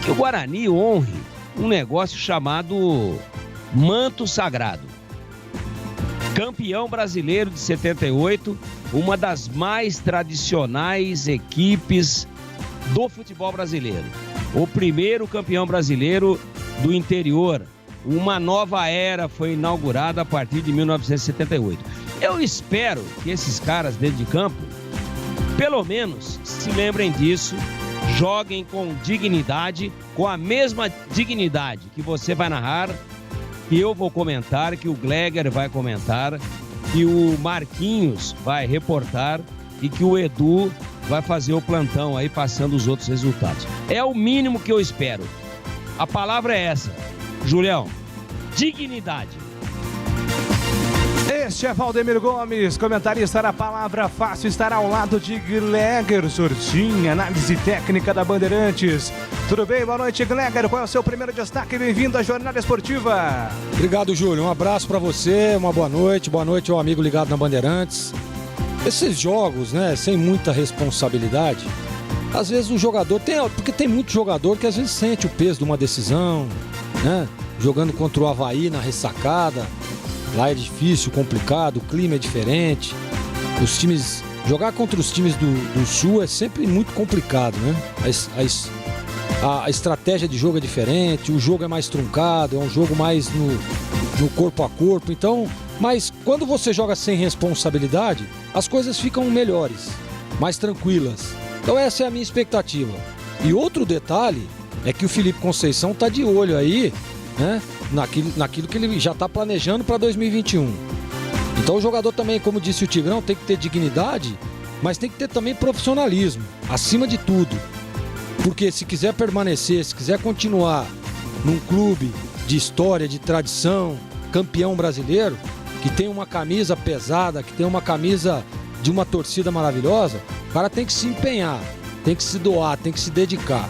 Que o Guarani honre um negócio chamado manto sagrado. Campeão brasileiro de 78, uma das mais tradicionais equipes do futebol brasileiro. O primeiro campeão brasileiro do interior. Uma nova era foi inaugurada a partir de 1978. Eu espero que esses caras dentro de campo, pelo menos, se lembrem disso, joguem com dignidade, com a mesma dignidade que você vai narrar, que eu vou comentar, que o Gleger vai comentar, que o Marquinhos vai reportar e que o Edu vai fazer o plantão aí passando os outros resultados. É o mínimo que eu espero. A palavra é essa. Julião, dignidade. Este é Valdemir Gomes, comentarista da Palavra Fácil, estará ao lado de Gleger Sortin, análise técnica da Bandeirantes. Tudo bem? Boa noite, Gleger. Qual é o seu primeiro destaque? Bem-vindo à Jornada Esportiva. Obrigado, Júlio. Um abraço para você, uma boa noite. Boa noite ao amigo ligado na Bandeirantes. Esses jogos, né, sem muita responsabilidade, às vezes o jogador porque tem muito jogador que às vezes sente o peso de uma decisão, né? Jogando contra o Avaí na ressacada, lá é difícil, complicado, o clima é diferente. Os times, jogar contra os times do Sul é sempre muito complicado, né? A estratégia de jogo é diferente, o jogo é mais truncado, é um jogo mais no corpo a corpo, então, mas quando você joga sem responsabilidade, as coisas ficam melhores, mais tranquilas. Então essa é a minha expectativa. E outro detalhe é que o Felipe Conceição está de olho aí, né, naquilo que ele já está planejando para 2021. Então o jogador também, como disse o Tigrão, tem que ter dignidade, mas tem que ter também profissionalismo, acima de tudo. Porque se quiser permanecer, se quiser continuar num clube de história, de tradição, campeão brasileiro, que tem uma camisa pesada, que tem uma camisa de uma torcida maravilhosa, o cara tem que se empenhar, tem que se doar, tem que se dedicar.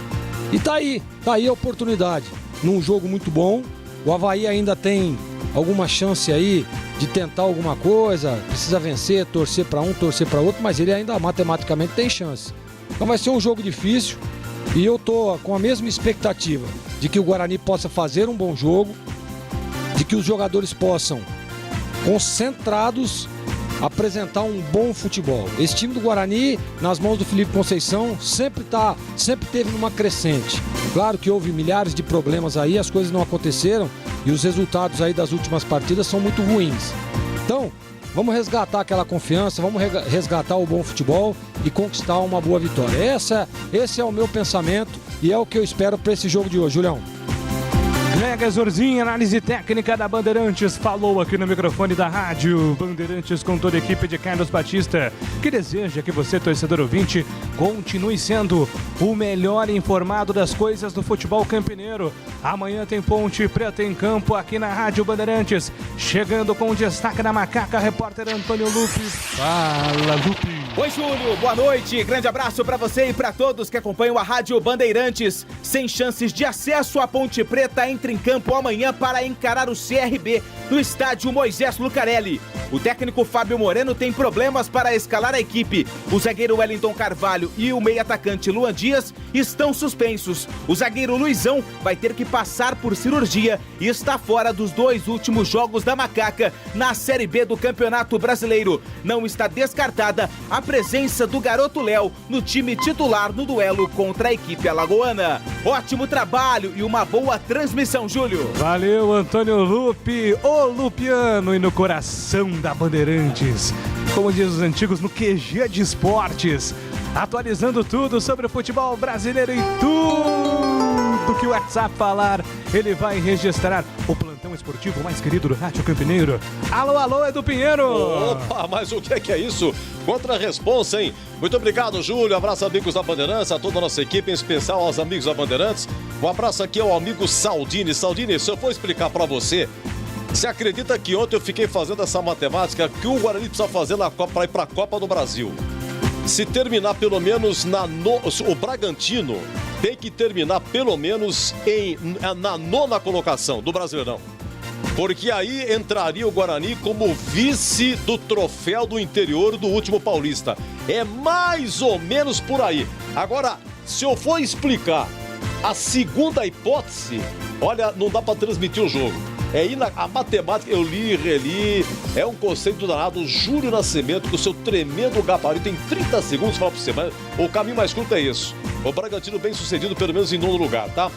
E tá aí a oportunidade. Num jogo muito bom, o Avaí ainda tem alguma chance aí de tentar alguma coisa, precisa vencer, torcer para um, torcer para outro, mas ele ainda matematicamente tem chance. Então vai ser um jogo difícil e eu tô com a mesma expectativa de que o Guarani possa fazer um bom jogo, de que os jogadores possam, concentrados, apresentar um bom futebol. Esse time do Guarani, nas mãos do Felipe Conceição, sempre teve numa crescente. Claro que houve milhares de problemas aí, as coisas não aconteceram e os resultados aí das últimas partidas são muito ruins. Então, vamos resgatar aquela confiança, vamos resgatar o bom futebol e conquistar uma boa vitória. Esse é o meu pensamento e é o que eu espero para esse jogo de hoje, Julião. Gleger Sortin, análise técnica da Bandeirantes, falou aqui no microfone da rádio Bandeirantes com toda a equipe de Carlos Batista, que deseja que você, torcedor ouvinte, continue sendo o melhor informado das coisas do futebol campineiro. Amanhã tem Ponte Preta em campo aqui na Rádio Bandeirantes, chegando com o destaque da Macaca, repórter Antônio Lupe. Fala, Lupe. Oi, Júlio, boa noite, grande abraço para você e para todos que acompanham a Rádio Bandeirantes. Sem chances de acesso, a Ponte Preta entra em campo amanhã para encarar o CRB no estádio Moisés Lucarelli. O técnico Fábio Moreno tem problemas para escalar a equipe. O zagueiro Wellington Carvalho e o meio-atacante Luan Dias estão suspensos. O zagueiro Luizão vai ter que passar por cirurgia e está fora dos 2 últimos jogos da Macaca na Série B do Campeonato Brasileiro. Não está descartada a presença do garoto Léo no time titular no duelo contra a equipe alagoana. Ótimo trabalho e uma boa transmissão, Júlio. Valeu, Antônio Lupe, o Lupiano, e no coração da Bandeirantes, como diz os antigos, no QG de Esportes, atualizando tudo sobre o futebol brasileiro e tudo que o WhatsApp falar, ele vai registrar o plantão esportivo mais querido do Rádio Campineiro. Alô, alô, Edu Pinheiro! Opa, mas o que é isso? Contra a responsa, hein? Muito obrigado, Júlio. Abraço, amigos da Bandeirantes, a toda a nossa equipe, em especial aos amigos da Bandeirantes. Um abraço aqui ao amigo Saldini. Saldini, se eu for explicar pra você, você acredita que ontem eu fiquei fazendo essa matemática que o Guarani precisa fazer na Copa para ir pra Copa do Brasil? Se terminar pelo menos o Bragantino tem que terminar pelo menos na 9ª colocação do Brasileirão. Porque aí entraria o Guarani como vice do troféu do interior do último Paulista. É mais ou menos por aí. Agora, se eu for explicar a segunda hipótese, olha, não dá para transmitir o jogo. A matemática, eu li e reli, é um conceito danado. O Júlio Nascimento, com o seu tremendo gabarito, em 30 segundos, fala pra você, mas o caminho mais curto é isso. O Bragantino bem sucedido, pelo menos em 9º lugar, tá?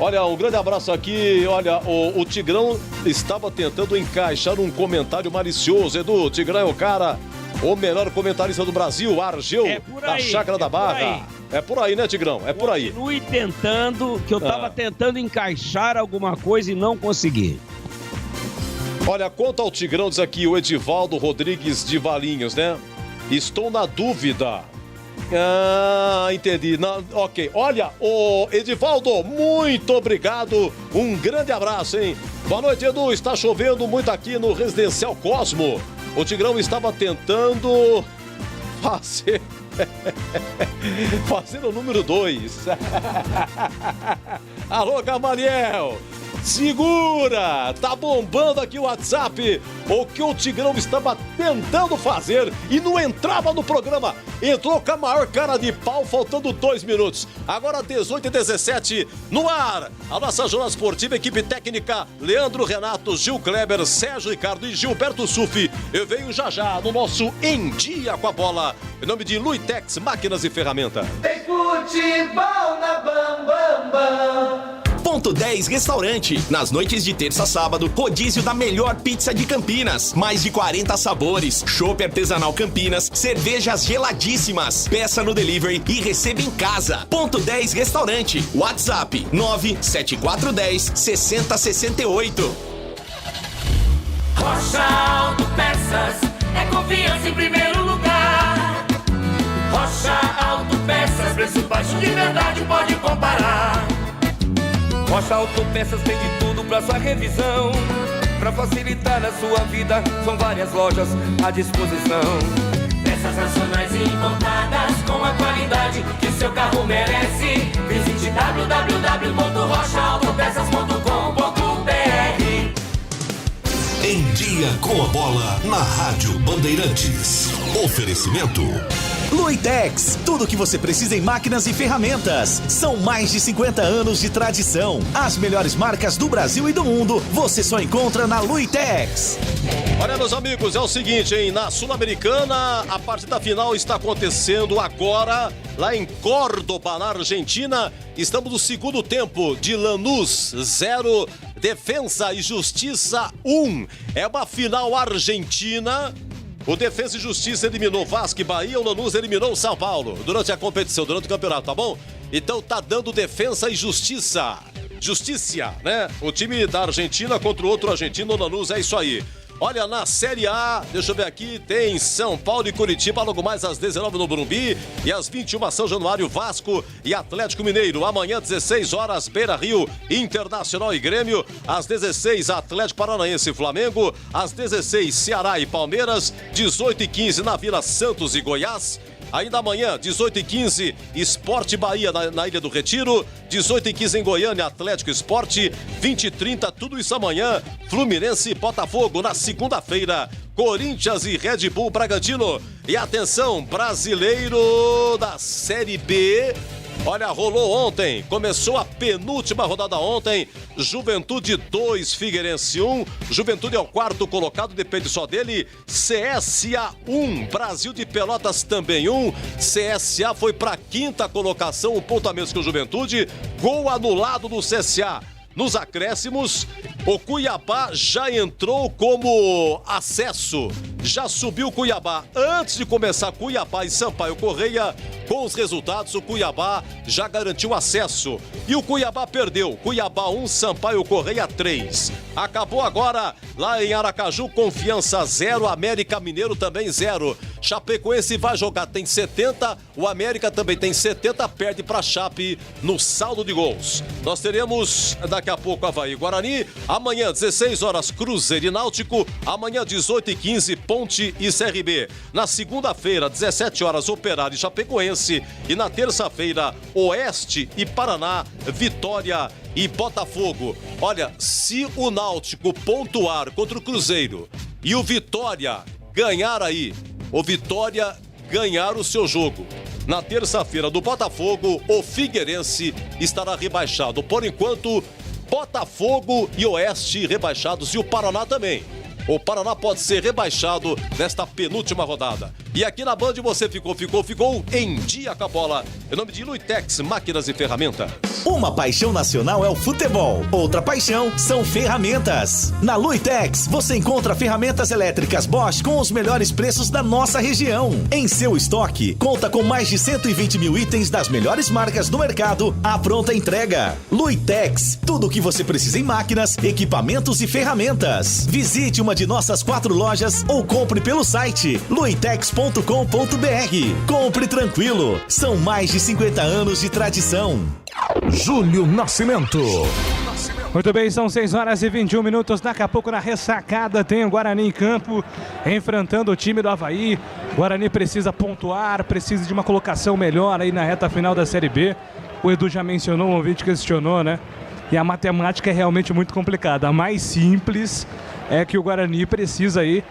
Olha, um grande abraço aqui. Olha, o Tigrão estava tentando encaixar um comentário malicioso. Edu, o Tigrão é o cara, o melhor comentarista do Brasil, Argeu, da Chácara da Barra. É por aí, né, Tigrão? É por aí. Continue tentando, que eu tava tentando encaixar alguma coisa e não consegui. Olha, quanto ao Tigrão, diz aqui o Edivaldo Rodrigues de Valinhos, né? Estou na dúvida. Entendi. Ok. Olha, o Edivaldo, muito obrigado. Um grande abraço, hein? Boa noite, Edu. Está chovendo muito aqui no Residencial Cosmo. O Tigrão estava tentando fazer o número 2. Alô, Gamaliel. Segura! Tá bombando aqui o WhatsApp. O que o Tigrão estava tentando fazer e não entrava no programa. Entrou com a maior cara de pau, faltando 2 minutos. Agora 18h17 no ar. A nossa jornada esportiva, equipe técnica Leandro Renato, Gil Kleber, Sérgio Ricardo e Gilberto Sufi. Eu venho já no nosso Em Dia com a Bola. Em nome de Luitex, máquinas e ferramentas. Tem futebol na Bam Bam Bam. Ponto 10 Restaurante. Nas noites de terça a sábado, rodízio da melhor pizza de Campinas. Mais de 40 sabores. Chopp artesanal Campinas. Cervejas geladíssimas. Peça no delivery e receba em casa. Ponto 10 Restaurante. WhatsApp 97410-6068. Rocha Autopeças é confiança em primeiro lugar. Rocha Autopeças, preço baixo de verdade, pode comparar. Rocha Autopeças tem de tudo pra sua revisão. Pra facilitar a sua vida, são várias lojas à disposição. Peças nacionais e importadas com a qualidade que seu carro merece. Visite www.rochaautopeças.com.br. Em Dia com a Bola na Rádio Bandeirantes. Oferecimento Luitex, tudo o que você precisa em máquinas e ferramentas. São mais de 50 anos de tradição. As melhores marcas do Brasil e do mundo você só encontra na Luitex. Olha, meus amigos, é o seguinte, hein? Na Sul-Americana, a partida final está acontecendo agora, lá em Córdoba, na Argentina. Estamos no segundo tempo de Lanús 0, Defensa e Justiça 1. É uma final argentina. O Defensa e Justiça eliminou Vasco e Bahia, o Lanús eliminou o São Paulo durante a competição, durante o campeonato, tá bom? Então tá dando Defensa e Justiça. Justiça, né? O time da Argentina contra o outro argentino, o Lanús, é isso aí. Olha, na Série A, deixa eu ver aqui, tem São Paulo e Curitiba, logo mais às 19 no Morumbi, e às 21 São Januário, Vasco e Atlético Mineiro. Amanhã, 16 horas, Beira Rio, Internacional e Grêmio. Às 16, Atlético Paranaense e Flamengo. Às 16, Ceará e Palmeiras. 18h15 na Vila Santos e Goiás. Ainda amanhã, 18h15, Sport Bahia na Ilha do Retiro. 18h15 em Goiânia, Atlético Sport. 20h30, tudo isso amanhã. Fluminense e Botafogo na segunda-feira. Corinthians e Red Bull Bragantino. E atenção, brasileiro da Série B. Olha, rolou ontem, começou a penúltima rodada ontem, Juventude 2, Figueirense 1, Juventude é o quarto colocado, depende só dele, CSA 1, Brasil de Pelotas também 1, CSA foi para a quinta colocação, um ponto a menos que o Juventude, gol anulado do CSA. Nos acréscimos, o Cuiabá já entrou como acesso. Já subiu o Cuiabá. Antes de começar Cuiabá e Sampaio Correia, com os resultados, o Cuiabá já garantiu acesso. E o Cuiabá perdeu. Cuiabá 1, Sampaio Correia 3. Acabou agora lá em Aracaju, Confiança 0, América Mineiro também 0. Chapecoense vai jogar, tem 70, o América também tem 70, perde para Chape no saldo de gols. Nós teremos daqui a pouco Avaí e Guarani, amanhã 16 horas Cruzeiro e Náutico, amanhã 18h15 Ponte e CRB. Na segunda-feira, 17 horas Operário e Chapecoense e na terça-feira Oeste e Paraná, Vitória e Botafogo. Olha, se o Náutico pontuar contra o Cruzeiro e o Vitória ganhar aí, o Vitória ganhar o seu jogo, na terça-feira do Botafogo, o Figueirense estará rebaixado. Por enquanto, Botafogo e Oeste rebaixados e o Paraná também. O Paraná pode ser rebaixado nesta penúltima rodada. E aqui na Band você ficou em dia com a bola. Em nome de Luitex, máquinas e ferramentas. Uma paixão nacional é o futebol. Outra paixão são ferramentas. Na Luitex, você encontra ferramentas elétricas Bosch com os melhores preços da nossa região. Em seu estoque, conta com mais de 120 mil itens das melhores marcas do mercado à pronta entrega. Luitex, tudo o que você precisa em máquinas, equipamentos e ferramentas. Visite uma de nossas 4 lojas ou compre pelo site luitex.com.br. Compre tranquilo, são mais de 50 anos de tradição. Júlio Nascimento. Muito bem, são 6 horas e 21 minutos. Daqui a pouco na ressacada tem o Guarani em campo, enfrentando o time do Avaí. O Guarani precisa pontuar, precisa de uma colocação melhor aí na reta final da Série B. O Edu já mencionou, o ouvinte questionou, né? E a matemática é realmente muito complicada. A mais simples é que o Guarani precisa aí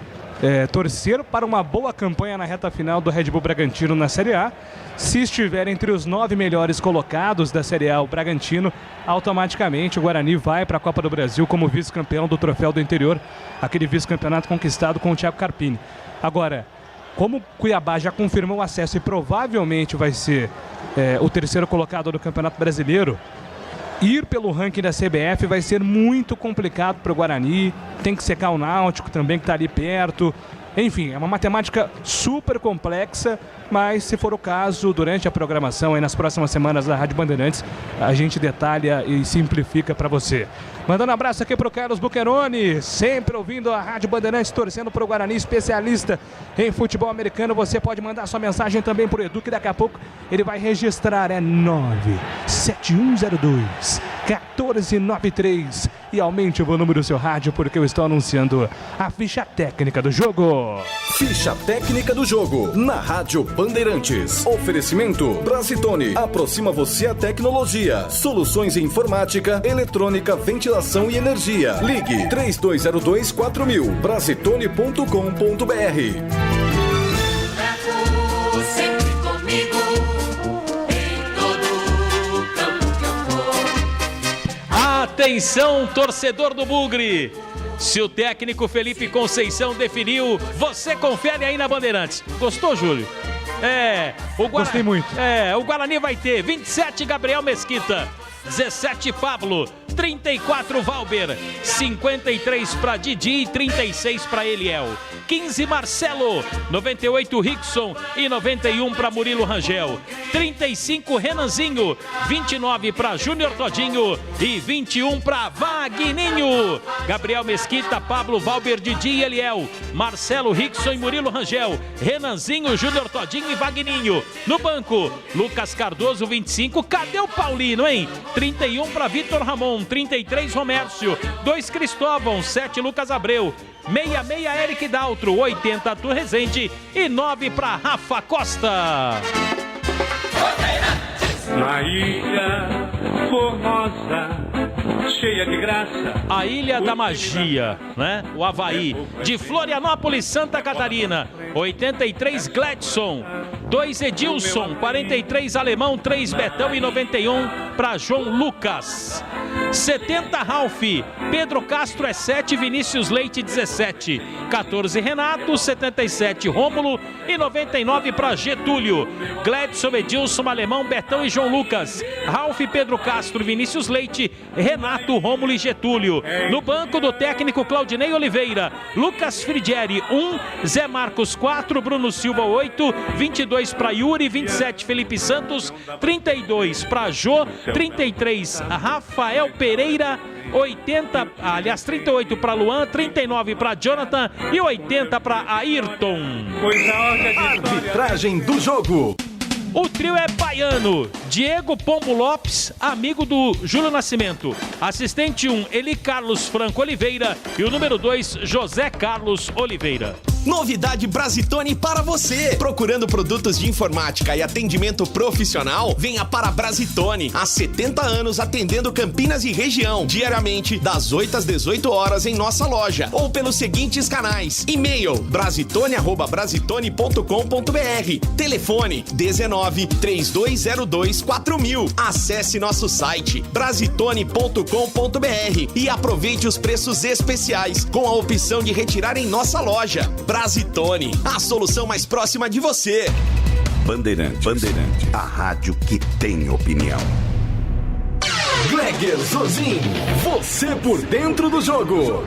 torcer para uma boa campanha na reta final do Red Bull Bragantino na Série A. Se estiver entre os 9 melhores colocados da Série A, o Bragantino, automaticamente o Guarani vai para a Copa do Brasil como vice-campeão do Troféu do Interior, aquele vice-campeonato conquistado com o Thiago Carpini. Agora, como o Cuiabá já confirmou o acesso e provavelmente vai ser o terceiro colocado do Campeonato Brasileiro, ir pelo ranking da CBF vai ser muito complicado para o Guarani. Tem que secar o Náutico também, que está ali perto. Enfim, é uma matemática super complexa, mas se for o caso, durante a programação, aí nas próximas semanas da Rádio Bandeirantes, a gente detalha e simplifica para você. Mandando um abraço aqui para o Carlos Bucheroni, sempre ouvindo a Rádio Bandeirantes, torcendo para o Guarani, especialista em futebol americano. Você pode mandar sua mensagem também para o Edu, que daqui a pouco ele vai registrar. É 97102-1493. E aumente o volume do seu rádio, porque eu estou anunciando a ficha técnica do jogo. Ficha técnica do jogo, na Rádio Bandeirantes. Oferecimento Brasitone, aproxima você à tecnologia. Soluções em informática, eletrônica, ventilação e energia. Ligue 3202-4000, brasitone.com.br. Sempre comigo, em todo campo que eu for. Atenção, torcedor do Bugre! Se o técnico Felipe Conceição definiu, você confere aí na Bandeirantes. Gostou, Júlio? Gostei muito. O Guarani vai ter 27 Gabriel Mesquita, 17 Pablo, 34 Valber, 53 para Didi e 36 para Eliel, 15 Marcelo, 98 Rickson e 91 para Murilo Rangel, 35 Renanzinho, 29 para Júnior Todinho e 21 para Vagninho. Gabriel Mesquita, Pablo, Valber, Didi e Eliel, Marcelo, Rickson e Murilo Rangel, Renanzinho, Júnior Todinho e Vagninho. No banco, Lucas Cardoso, 25. Cadê o Paulino, hein? 31 para Vitor Ramon, 33 Romércio, 2 Cristóvão, 7 Lucas Abreu, 66 Eric Daltro, 80 Arthur Rezende e 9 para Rafa Costa. Na ilha formosa, cheia de graça, a Ilha da Magia, né? O Avaí. De Florianópolis, Santa Catarina, 83 Gladson, 2 Edilson, 43 Alemão, 3 Betão e 91 para João Lucas. 70 Ralph, Pedro Castro é 7, Vinícius Leite 17, 14 Renato, 77 Rômulo e 99 para Getúlio. Gladson, Edilson, Alemão, Betão e João Lucas. Ralph, Pedro Castro, Vinícius Leite, Renato, Rômulo e Getúlio. No banco do técnico Claudinei Oliveira, Lucas Frigieri 1, Zé Marcos 4, Bruno Silva 8, 22 para Yuri, 27 Felipe Santos, 32 para Jô, 33 Rafael Pereira, 38 para Luan, 39 para Jonathan e 80 para Ayrton. Arbitragem do jogo. O trio é baiano. Diego Pombo Lopes, amigo do Júlio Nascimento. Assistente 1, Eli Carlos Franco Oliveira. E o número 2, José Carlos Oliveira. Novidade Brasitone para você. Procurando produtos de informática e atendimento profissional? Venha para Brasitone. Há 70 anos atendendo Campinas e região. Diariamente, das 8 às 18 horas em nossa loja. Ou pelos seguintes canais. E-mail brasitone@brasitone.com.br. Telefone 19 3202 4000. Acesse nosso site brasitone.com.br e aproveite os preços especiais com a opção de retirar em nossa loja. Brasitone, a solução mais próxima de você. Bandeirante, a rádio que tem opinião. Gleger Zozin, você por dentro do jogo.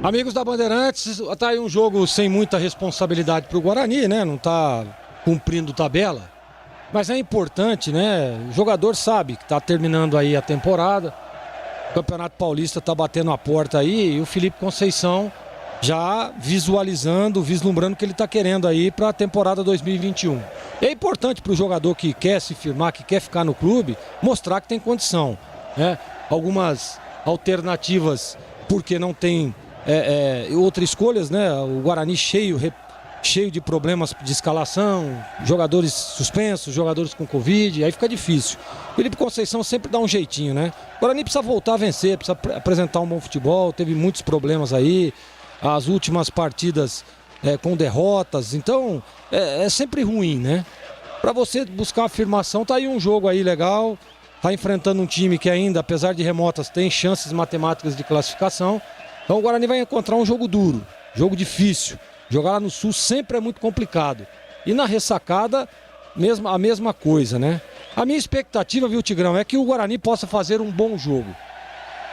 Amigos da Bandeirantes, tá aí um jogo sem muita responsabilidade pro Guarani, né? Não tá cumprindo tabela. Mas é importante, né? O jogador sabe que tá terminando aí a temporada. O Campeonato Paulista tá batendo a porta aí e o Felipe Conceição já vislumbrando o que ele tá querendo aí para a temporada 2021. É importante pro jogador que quer se firmar, que quer ficar no clube, mostrar que tem condição, né? Algumas alternativas, porque não tem outras escolhas, né? O Guarani cheio de problemas de escalação, jogadores suspensos, jogadores com Covid, aí fica difícil. Felipe Conceição sempre dá um jeitinho, né? O Guarani precisa voltar a vencer, precisa apresentar um bom futebol, teve muitos problemas aí, as últimas partidas com derrotas, então é sempre ruim, né? Para você buscar afirmação, tá aí um jogo aí legal, tá enfrentando um time que ainda, apesar de remotas, tem chances matemáticas de classificação. Então o Guarani vai encontrar um jogo duro, jogo difícil. Jogar lá no Sul sempre é muito complicado. E na ressacada, a mesma coisa, né? A minha expectativa, viu, Tigrão, é que o Guarani possa fazer um bom jogo,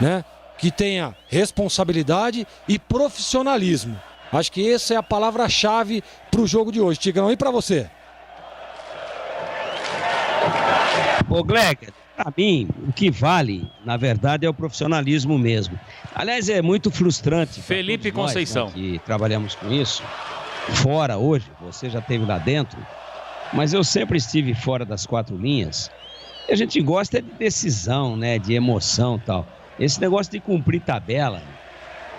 né? Que tenha responsabilidade e profissionalismo. Acho que essa é a palavra-chave para o jogo de hoje. Tigrão, e para você? Ô, Gleger, para mim, o que vale, na verdade, é o profissionalismo mesmo. Aliás, é muito frustrante. Felipe Conceição. Nós, né, que trabalhamos com isso, fora hoje, você já esteve lá dentro, mas eu sempre estive fora das quatro linhas. E a gente gosta de decisão, né, de emoção e tal. Esse negócio de cumprir tabela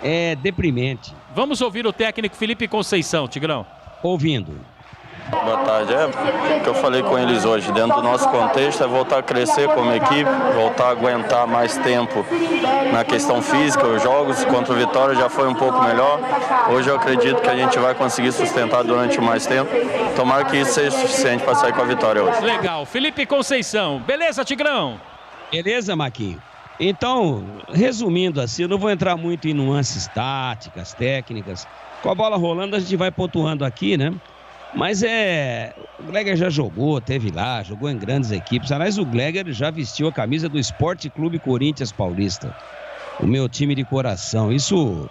é deprimente. Vamos ouvir o técnico Felipe Conceição, Tigrão. Ouvindo. Boa tarde. O que eu falei com eles hoje, dentro do nosso contexto, é voltar a crescer como equipe, voltar a aguentar mais tempo na questão física. Os jogos contra o Vitória já foi um pouco melhor. Hoje eu acredito que a gente vai conseguir sustentar durante mais tempo. Tomara que isso seja suficiente para sair com a vitória hoje. Legal. Felipe Conceição. Beleza, Tigrão? Beleza, Marquinhos? Então, resumindo assim, eu não vou entrar muito em nuances táticas, técnicas. Com a bola rolando, a gente vai pontuando aqui, né? Mas o Gleger já jogou, teve lá, jogou em grandes equipes. Aliás, o Gleger já vestiu a camisa do Esporte Clube Corinthians Paulista, o meu time de coração. Isso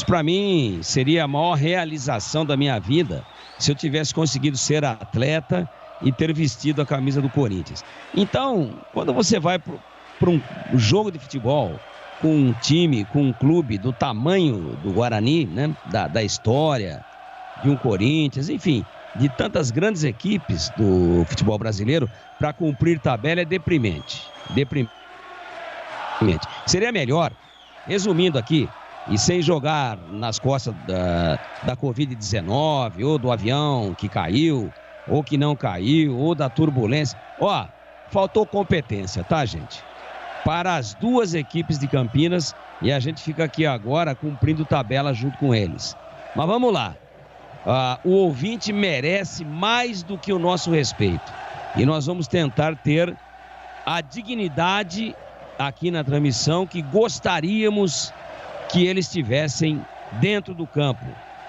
para mim seria a maior realização da minha vida, se eu tivesse conseguido ser atleta e ter vestido a camisa do Corinthians. Então, quando você vai para um jogo de futebol com um time, com um clube do tamanho do Guarani, né, da história de um Corinthians, enfim, de tantas grandes equipes do futebol brasileiro, para cumprir tabela é deprimente. Seria melhor, resumindo aqui, e sem jogar nas costas da Covid-19, ou do avião que caiu, ou que não caiu, ou da turbulência. Ó, faltou competência, tá, gente? Para as duas equipes de Campinas, e a gente fica aqui agora cumprindo tabela junto com eles. Mas vamos lá. O ouvinte merece mais do que o nosso respeito. E nós vamos tentar ter a dignidade aqui na transmissão que gostaríamos que eles tivessem dentro do campo.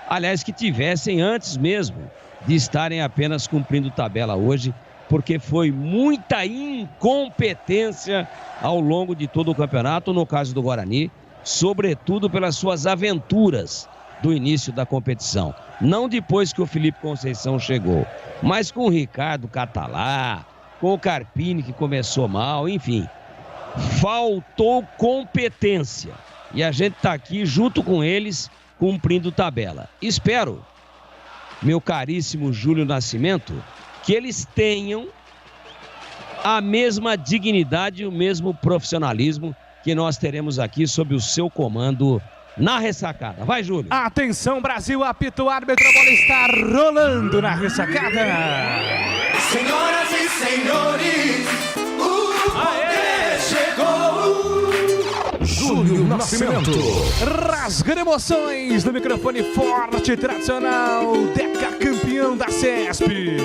Aliás, que tivessem antes mesmo de estarem apenas cumprindo tabela hoje, porque foi muita incompetência ao longo de todo o campeonato, no caso do Guarani, sobretudo pelas suas aventuras do início da competição. Não depois que o Felipe Conceição chegou, mas com o Ricardo Catalá, com o Carpini que começou mal, enfim. Faltou competência. E a gente está aqui junto com eles, cumprindo tabela. Espero, meu caríssimo Júlio Nascimento, que eles tenham a mesma dignidade e o mesmo profissionalismo que nós teremos aqui sob o seu comando na ressacada. Vai, Júlio. Atenção, Brasil, apita o árbitro, a bola está rolando na ressacada. Senhoras e senhores, o poder chegou. Júlio Nascimento. Rasgando emoções no microfone forte, tradicional, decacampeão da CESP.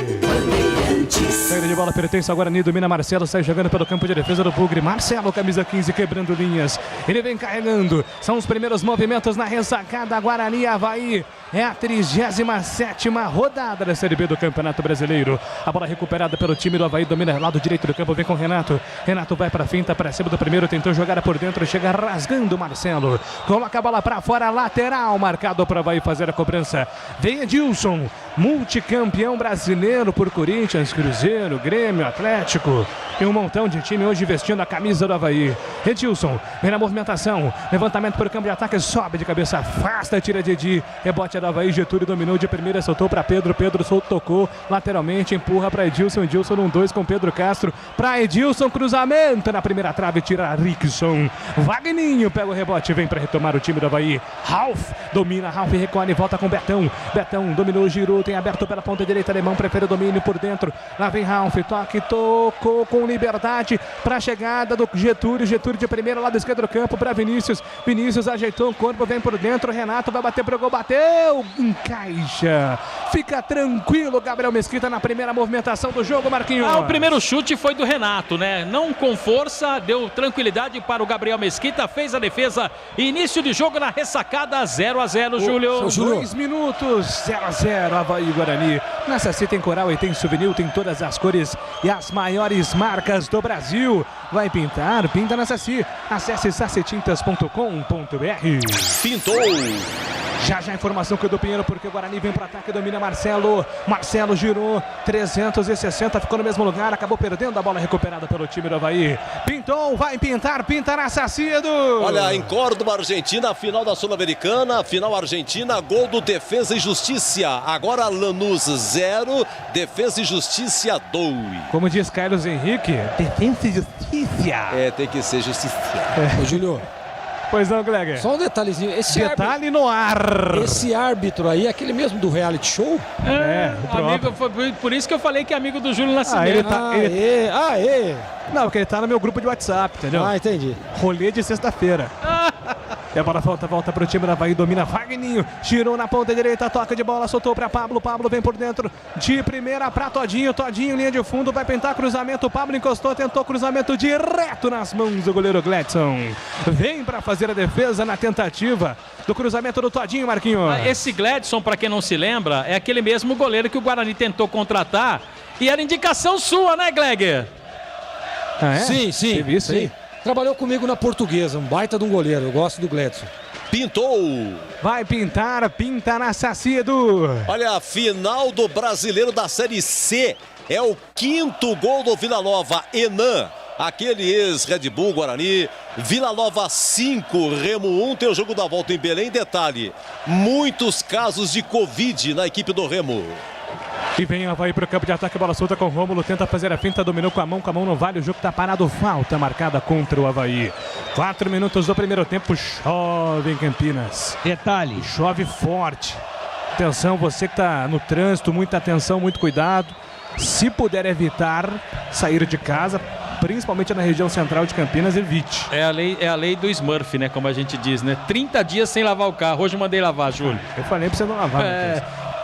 Saída de bola pertence ao Guarani, domina Marcelo, sai jogando pelo campo de defesa do Bugre. Marcelo, camisa 15, quebrando linhas. Ele vem carregando. São os primeiros movimentos na ressacada. Guarani, Avaí. É a 37ª rodada da Série B do Campeonato Brasileiro. A bola recuperada pelo time do Avaí, domina lado direito do campo, vem com o Renato. Renato vai pra finta, para cima do primeiro, tentou jogar por dentro, chega rasgando o Marcelo. Coloca a bola pra fora, lateral, marcado para Avaí fazer a cobrança. Vem Edilson, multicampeão brasileiro por Corinthians, Cruzeiro, Grêmio, Atlético. E um montão de time hoje vestindo a camisa do Avaí. Edilson, vem na movimentação, levantamento por campo de ataque, sobe de cabeça, afasta, tira de Edi, rebote do Avaí, Getúlio dominou de primeira, soltou para Pedro, Pedro tocou lateralmente, empurra para Edilson, Edilson 1-2 com Pedro Castro, para Edilson, cruzamento na primeira trave, tira Rickson, Wagninho pega o rebote, vem para retomar o time do Avaí, Ralf, domina, Ralf recolhe, volta com Betão, Betão dominou, girou, tem aberto pela ponta direita, alemão prefere o domínio por dentro, lá vem Ralf, toque, tocou com liberdade para a chegada do Getúlio, Getúlio de primeira, lado esquerdo do campo para Vinícius, Vinícius ajeitou o corpo, vem por dentro, Renato vai bater pro gol, bateu, encaixa, fica tranquilo Gabriel Mesquita na primeira movimentação do jogo, Marquinhos. O primeiro chute foi do Renato, né? Não com força, deu tranquilidade para o Gabriel Mesquita, fez a defesa, início de jogo na ressacada, 0-0, Júlio. 2 minutos, 0-0, Avaí e Guarani. Nessa cita tem coral e tem souvenir, tem todas as cores e as maiores marcas do Brasil. Vai pintar? Pinta na Saci. Acesse sacitintas.com.br. Pintou! Já a informação que o do Pinheiro, porque o Guarani vem para o ataque, domina Marcelo. Marcelo girou 360, ficou no mesmo lugar, acabou perdendo a bola recuperada pelo time do Avaí. Pintou, vai pintar, pinta na Saci, Edu. Olha, em Córdoba, Argentina, final da Sul-Americana, final Argentina, gol do Defensa e Justiça. Agora Lanús 0, Defensa e Justiça 2. Como diz Carlos Henrique, Defensa e Justiça. Tem que ser justiça. Ô, Júlio. Pois não, Gleger. Só um detalhezinho. Detalhe no ar. Esse árbitro aí é aquele mesmo do reality show? Amigo, foi por isso que eu falei que é amigo do Júlio Nascimento. Não, porque ele tá no meu grupo de WhatsApp, entendeu? Entendi. Rolê de sexta-feira. E a bola volta pro time do Avaí, domina Wagninho, girou na ponta direita, toca de bola, soltou para Pablo, Pablo vem por dentro, de primeira para Todinho, Todinho, linha de fundo, vai pintar cruzamento, Pablo encostou, tentou cruzamento direto nas mãos do goleiro Gledson. Vem para fazer a defesa na tentativa do cruzamento do Todinho, Marquinhos. Esse Gledson, para quem não se lembra, é aquele mesmo goleiro que o Guarani tentou contratar e era indicação sua, né, Gleger? Sim. Isso aí. Trabalhou comigo na Portuguesa, um baita de um goleiro, eu gosto do Gledson. Pintou! Vai pintar, pinta na Saci, Edu. Olha, a final do Brasileiro da Série C, é o 5º gol do Vila Nova, Enan. Aquele ex-Red Bull, Guarani, Vila Nova 5, Remo 1, tem o jogo da volta em Belém. Detalhe, muitos casos de Covid na equipe do Remo. E vem o Avaí para o campo de ataque, bola solta com o Rômulo, tenta fazer a finta, dominou com a mão não vale, o jogo está parado, falta marcada contra o Avaí. 4 minutos do primeiro tempo, chove em Campinas. Detalhe. Chove forte. Atenção, você que está no trânsito, muita atenção, muito cuidado. Se puder evitar sair de casa, principalmente na região central de Campinas, evite. É a lei do Smurf, né, como a gente diz, né? 30 dias sem lavar o carro, hoje eu mandei lavar, Júlio. Eu falei para você não lavar,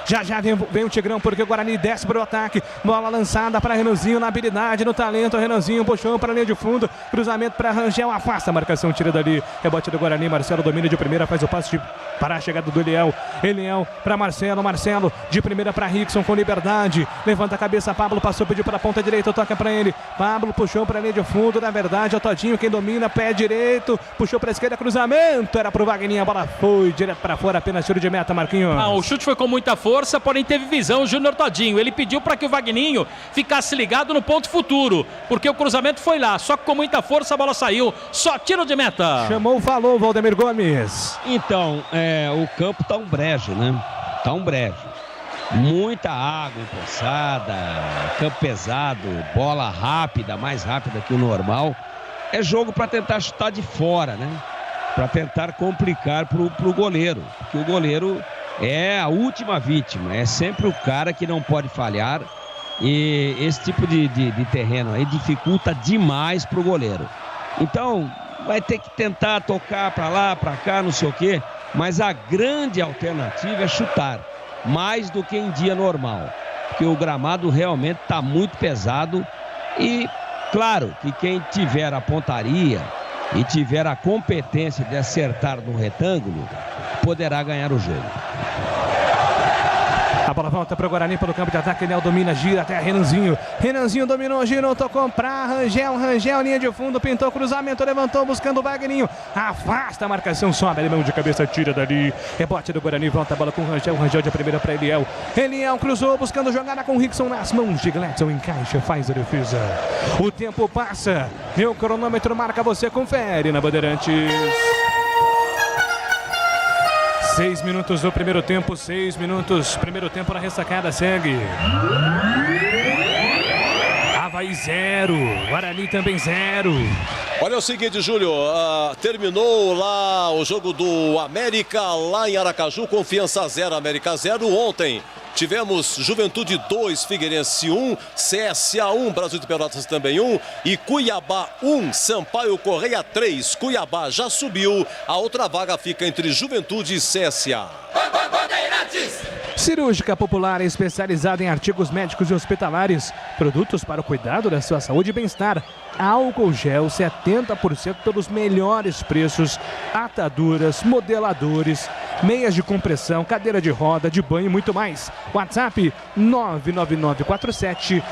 Já vem o Tigrão, porque o Guarani desce para o ataque. Bola lançada para Renanzinho, na habilidade, no talento. Renanzinho puxou para a linha de fundo. Cruzamento para Rangel, afasta a marcação, tira dali. Rebote do Guarani, Marcelo domina de primeira, faz o passe para a chegada do Eliel. Eliel para Marcelo, Marcelo de primeira para Rickson com liberdade. Levanta a cabeça, Pablo passou, pediu para a ponta direita, toca para ele. Pablo puxou para a linha de fundo, na verdade é o Todinho quem domina, pé direito. Puxou para a esquerda, cruzamento. Era para o Wagninho, a bola foi direto para fora, apenas tiro de meta, Marquinhos. O chute foi com muita força, porém teve visão o Júnior Todinho. Ele pediu para que o Wagninho ficasse ligado no ponto futuro, porque o cruzamento foi lá, só que com muita força a bola saiu, só tiro de meta. Chamou, falou, Valdemir Gomes. Então, o campo tá um brejo, né? Tá um brejo. Muita água empoçada, campo pesado, bola rápida, mais rápida que o normal. É jogo para tentar chutar de fora, né? Para tentar complicar pro goleiro, porque o goleiro é a última vítima, é sempre o cara que não pode falhar, e esse tipo de terreno aí dificulta demais pro goleiro. Então vai ter que tentar tocar para lá, para cá, não sei o quê, mas a grande alternativa é chutar, mais do que em dia normal, porque o gramado realmente está muito pesado. E claro que quem tiver a pontaria e tiver a competência de acertar no retângulo poderá ganhar o jogo. A bola volta para o Guarani pelo campo de ataque. Eliel domina, gira até Renanzinho. Renanzinho dominou, girou, tocou para Rangel. Rangel, linha de fundo, pintou cruzamento, levantou buscando o Wagninho. Afasta a marcação, sobe, ele mão de cabeça, tira dali. Rebote do Guarani, volta a bola com o Rangel. Rangel de primeira para Eliel. Eliel cruzou, buscando jogada com o Rickson nas mãos de Gladson. Encaixa, faz a defesa. O tempo passa. Meu cronômetro marca, você confere na Bandeirantes. 6 minutos do primeiro tempo, 6 minutos. Primeiro tempo na ressacada, segue. Avaí 0, Guarani também 0. Olha o seguinte, Júlio, terminou lá o jogo do América, lá em Aracaju, Confiança 0, América 0. Ontem tivemos Juventude 2, Figueirense 1, CSA 1, Brasil de Pelotas também 1 e Cuiabá 1, Sampaio Correia 3. Cuiabá já subiu, a outra vaga fica entre Juventude e CSA. Cirúrgica Popular, especializada em artigos médicos e hospitalares, produtos para o cuidado da sua saúde e bem-estar. Álcool gel 70% pelos melhores preços, ataduras, modeladores, meias de compressão, cadeira de roda, de banho e muito mais. WhatsApp 99947-1980.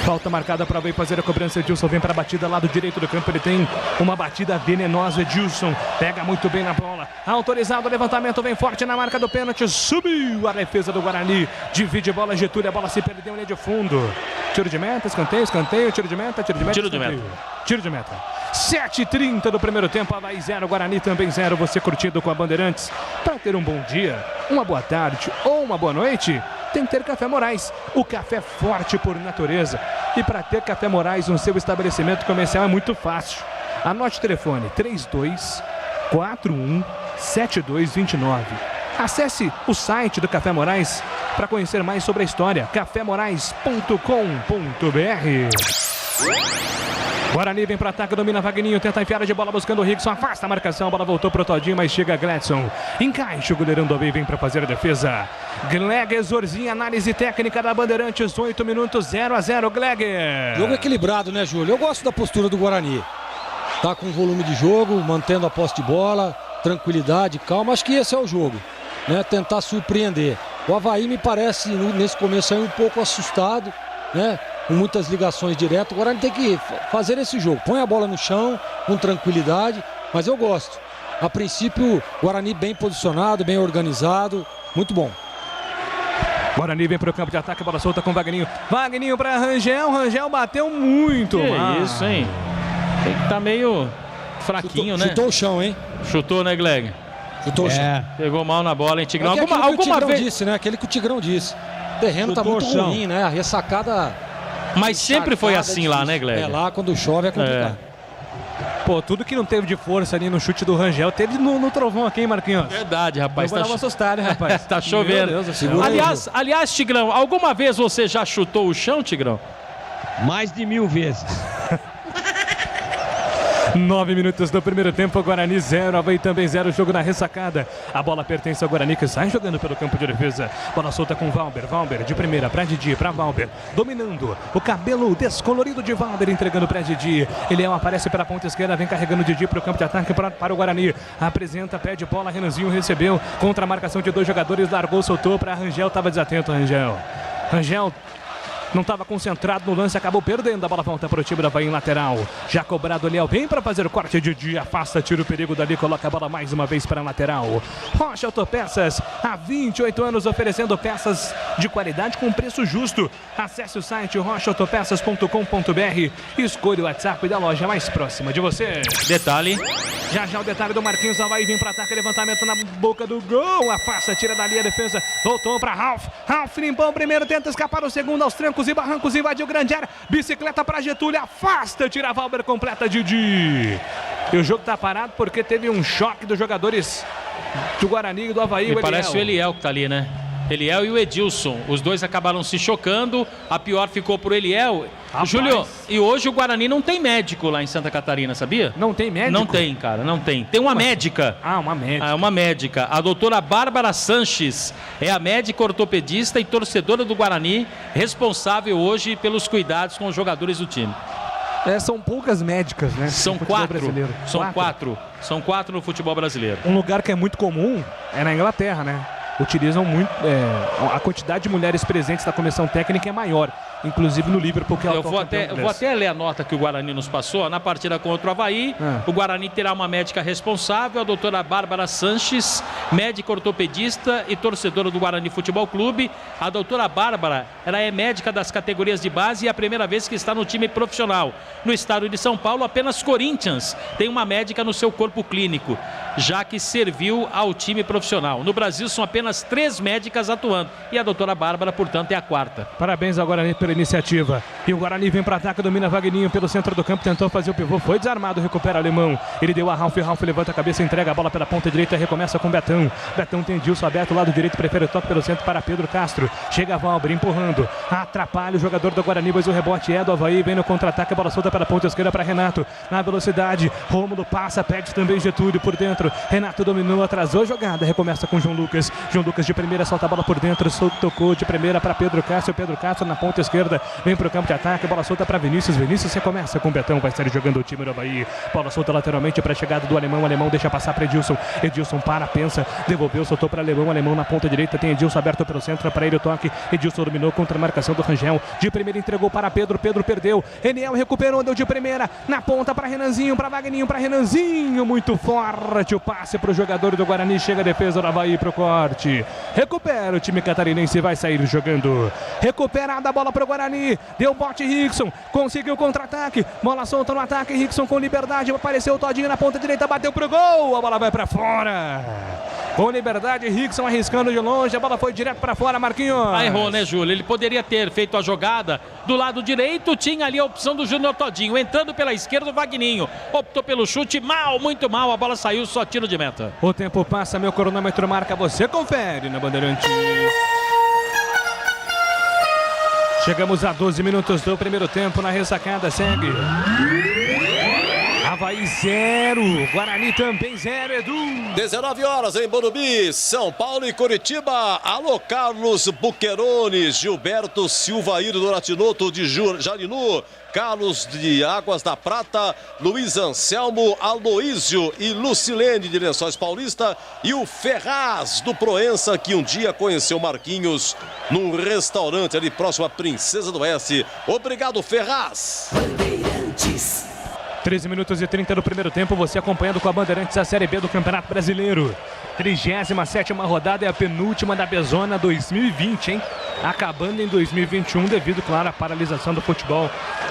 Falta marcada para Avaí fazer a cobrança. Edilson vem para a batida, lado direito do campo. Ele tem uma batida venenosa. Edilson pega muito bem na bola. Autorizado o levantamento, vem forte na marca do pênalti. Subiu a defesa do Guarani. Divide bola, Getúlio. A bola se perdeu em linha de fundo. Tiro de meta, escanteio, escanteio. Tiro de meta, tiro de meta. Tiro de meta. Tiro de meta. 7h30 do primeiro tempo. Avaí 0, Guarani também 0. Você curtido com a Bandeirantes. Para ter um bom dia, uma boa tarde ou uma boa noite, tem que ter Café Moraes, o café forte por natureza. E para ter Café Moraes no seu estabelecimento comercial é muito fácil. Anote o telefone 3241-7229. Acesse o site do Café Moraes para conhecer mais sobre a história. cafemorais.com.br. Guarani vem para ataque, domina Wagninho, tenta enfiar de bola buscando o Rickson, afasta a marcação, a bola voltou pro Todinho, mas chega Gladson. Encaixa o goleirão do Avaí, vem para fazer a defesa. Gleger Zorzinho, análise técnica da Bandeirantes, 8 minutos, 0-0, Gleger. Jogo equilibrado, né, Júlio? Eu gosto da postura do Guarani. Tá com volume de jogo, mantendo a posse de bola, tranquilidade, calma, acho que esse é o jogo, né? Tentar surpreender. O Avaí me parece, nesse começo aí, um pouco assustado, né? Com muitas ligações diretas. O Guarani tem que fazer esse jogo. Põe a bola no chão, com tranquilidade, mas eu gosto. A princípio, Guarani bem posicionado, bem organizado, muito bom. Guarani vem para o campo de ataque, bola solta com Wagninho. Wagninho para Rangel, Rangel bateu muito. Que isso, hein? Tem que estar meio fraquinho, né? Chutou o chão, hein? Chutou, né, Gleg? Chutou o chão. Pegou mal na bola, hein, Tigrão? Alguma vez disse, né? Aquele que o Tigrão disse. O terreno tá muito ruim, né? A ressacada... Mas sempre foi assim lá, né, Gleg? Lá quando chove é complicado. Pô, tudo que não teve de força ali no chute do Rangel, teve no trovão aqui, hein, Marquinhos? Verdade, rapaz. Tá assustado, hein, rapaz? Tá chovendo. Aliás, Tigrão, alguma vez você já chutou o chão, Tigrão? Mais de 1000 vezes. 9 minutos do primeiro tempo, Guarani 0, Avaí também 0, jogo na ressacada. A bola pertence ao Guarani, que sai jogando pelo campo de defesa. Bola solta com Valber, Valber de primeira para Didi, para Valber, dominando o cabelo descolorido de Valber, entregando para Didi. Ele aparece pela ponta esquerda, vem carregando Didi para o campo de ataque para o Guarani. Apresenta, pede bola, Renanzinho recebeu, contra a marcação de 2 jogadores, largou, soltou para Rangel, estava desatento, Rangel. Rangel não estava concentrado no lance, acabou perdendo. A bola volta para o time da Avaí em lateral. Já cobrado, Léo vem para fazer o corte de dia, afasta, tira o perigo dali, coloca a bola mais uma vez para a lateral. Rocha Autopeças, há 28 anos oferecendo peças de qualidade com preço justo. Acesse o site rochaautopeças.com.br e escolha o WhatsApp da loja mais próxima de você. Detalhe. Já o detalhe do Marquinhos. Avaí vem para ataque, levantamento na boca do gol, afasta, tira dali a defesa, voltou para Ralf. Ralf limpou o primeiro, tenta escapar o segundo aos trancos e barrancos, invadiu grande área, bicicleta para Getúlio, afasta, tira a Valber, completa Didi. E o jogo tá parado porque teve um choque dos jogadores do Guarani e do Avaí. Parece o Eliel que tá ali, né? Eliel e o Edilson, os dois acabaram se chocando, a pior ficou pro Eliel. Rapaz. Júlio, e hoje o Guarani não tem médico lá em Santa Catarina, sabia? Não tem médico? Não tem, cara, não tem. Tem uma médica. Uma médica. Uma médica. A doutora Bárbara Sanches é a médica ortopedista e torcedora do Guarani, responsável hoje pelos cuidados com os jogadores do time. São poucas médicas, né? São 4. São 4. São 4 no futebol brasileiro. Um lugar que é muito comum é na Inglaterra, né? utilizam muito, a quantidade de mulheres presentes na comissão técnica é maior, inclusive no Liverpool, que é o Eu vou até ler a nota que o Guarani nos passou. Na partida contra o Avaí, o Guarani terá uma médica responsável, a doutora Bárbara Sanches, médica ortopedista e torcedora do Guarani Futebol Clube. A doutora Bárbara, ela é médica das categorias de base e é a primeira vez que está no time profissional. No estado de São Paulo, apenas Corinthians tem uma médica no seu corpo clínico, já que serviu ao time profissional. No Brasil, são apenas 3 médicas atuando e a doutora Bárbara, portanto, é a 4ª. Parabéns ao Guarani pela iniciativa. E o Guarani vem para ataque, domina Wagninho pelo centro do campo, tentou fazer o pivô, foi desarmado, recupera o Alemão. Ele deu a Ralf levanta a cabeça, entrega a bola pela ponta direita, recomeça com Betão. Betão tem Edilson aberto, lado direito, prefere o toque pelo centro para Pedro Castro. Chega a Valber empurrando, atrapalha o jogador do Guarani, mas o rebote é do Avaí, vem no contra-ataque, a bola solta pela ponta esquerda para Renato. Na velocidade, Rômulo passa, pede também Getúlio por dentro. Renato dominou, atrasou a jogada, recomeça com João Lucas. João Lucas de primeira, solta a bola por dentro, tocou de primeira para Pedro Castro. Pedro Castro na ponta esquerda, vem para o campo de ataque, bola solta para Vinícius. Vinícius recomeça com Betão, vai estar jogando o time do Avaí. Bola solta lateralmente para a chegada do Alemão. Alemão deixa passar para Edilson. Edilson para, pensa, devolveu, soltou para Alemão. Alemão na ponta direita, tem Edilson aberto pelo centro, para ele o toque. Edilson dominou contra a marcação do Rangel. De primeira entregou para Pedro, Pedro perdeu. Reniel recuperou, deu de primeira, na ponta para Renanzinho, para Wagninho, para Renanzinho. Muito forte o passe para o jogador do Guarani. Chega a defesa do Avaí para o corte. Recupera o time catarinense, vai sair jogando. Recuperada a bola para o Guarani. Deu bote Rickson, conseguiu contra-ataque. Bola solta no ataque, Rickson com liberdade. Apareceu o Todinho na ponta direita, bateu pro gol. A bola vai para fora. Com liberdade, Rickson arriscando de longe. A bola foi direto para fora, Marquinhos. Errou, né, Júlio? Ele poderia ter feito a jogada do lado direito. Tinha ali a opção do Júnior Todinho. Entrando pela esquerda, o Wagninho optou pelo chute. Mal, muito mal. A bola saiu, só tiro de meta. O tempo passa, meu cronômetro marca. Você confere na Bandeirantes. Chegamos a 12 minutos do primeiro tempo. Na ressacada segue Avaí 0, Guarani também 0, Edu. 19 horas em Morumbi, São Paulo e Curitiba. Alô, Carlos Buqueroni, Gilberto Silvaíro do Latinoto de Jarinu, Carlos de Águas da Prata, Luiz Anselmo, Aloísio e Lucilene de Lençóis Paulista e o Ferraz do Proença, que um dia conheceu Marquinhos num restaurante ali próximo à Princesa do Oeste. Obrigado, Ferraz. Bandeirantes. 13 minutos e 30 do primeiro tempo, você acompanhando com a Bandeirantes a Série B do Campeonato Brasileiro. 37ª rodada é a penúltima da Bezona 2020, hein? Acabando em 2021 devido, claro, à paralisação do futebol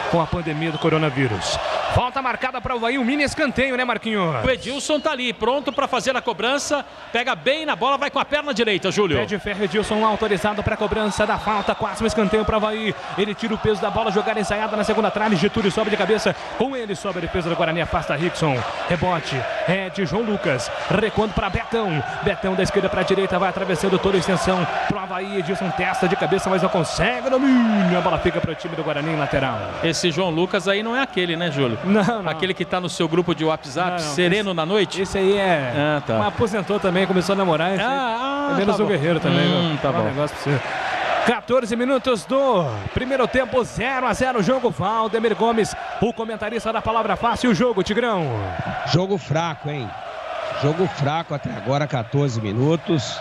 com a pandemia do coronavírus. Falta marcada para o Avaí, um mini escanteio, né, Marquinhos? O Edilson tá ali, pronto para fazer a cobrança. Pega bem na bola, vai com a perna direita, Júlio. Pé de ferro, Edilson autorizado para a cobrança da falta. Quase um escanteio para o Avaí. Ele tira o peso da bola, jogada ensaiada na segunda trave. Getúlio sobe de cabeça. Com ele sobe a defesa do Guarani, afasta Rickson. Rebote é de João Lucas. Recuando para Betão. Betão da esquerda para a direita, vai atravessando toda a extensão para o Avaí. Edilson testa de cabeça, mas não consegue. Domínio. A bola fica para o time do Guarani em lateral. Esse João Lucas aí não é aquele, né, Júlio? Não. Aquele que tá no seu grupo de WhatsApp, não, sereno na noite? Esse aí é... tá. Mas aposentou também, começou a namorar. É menos tá um guerreiro também. Tá bom. Um negócio pra você. 14 minutos do primeiro tempo, 0-0 jogo. Valdemir Gomes, o comentarista da Palavra Fácil. O jogo, Tigrão. Jogo fraco, hein? Jogo fraco até agora, 14 minutos.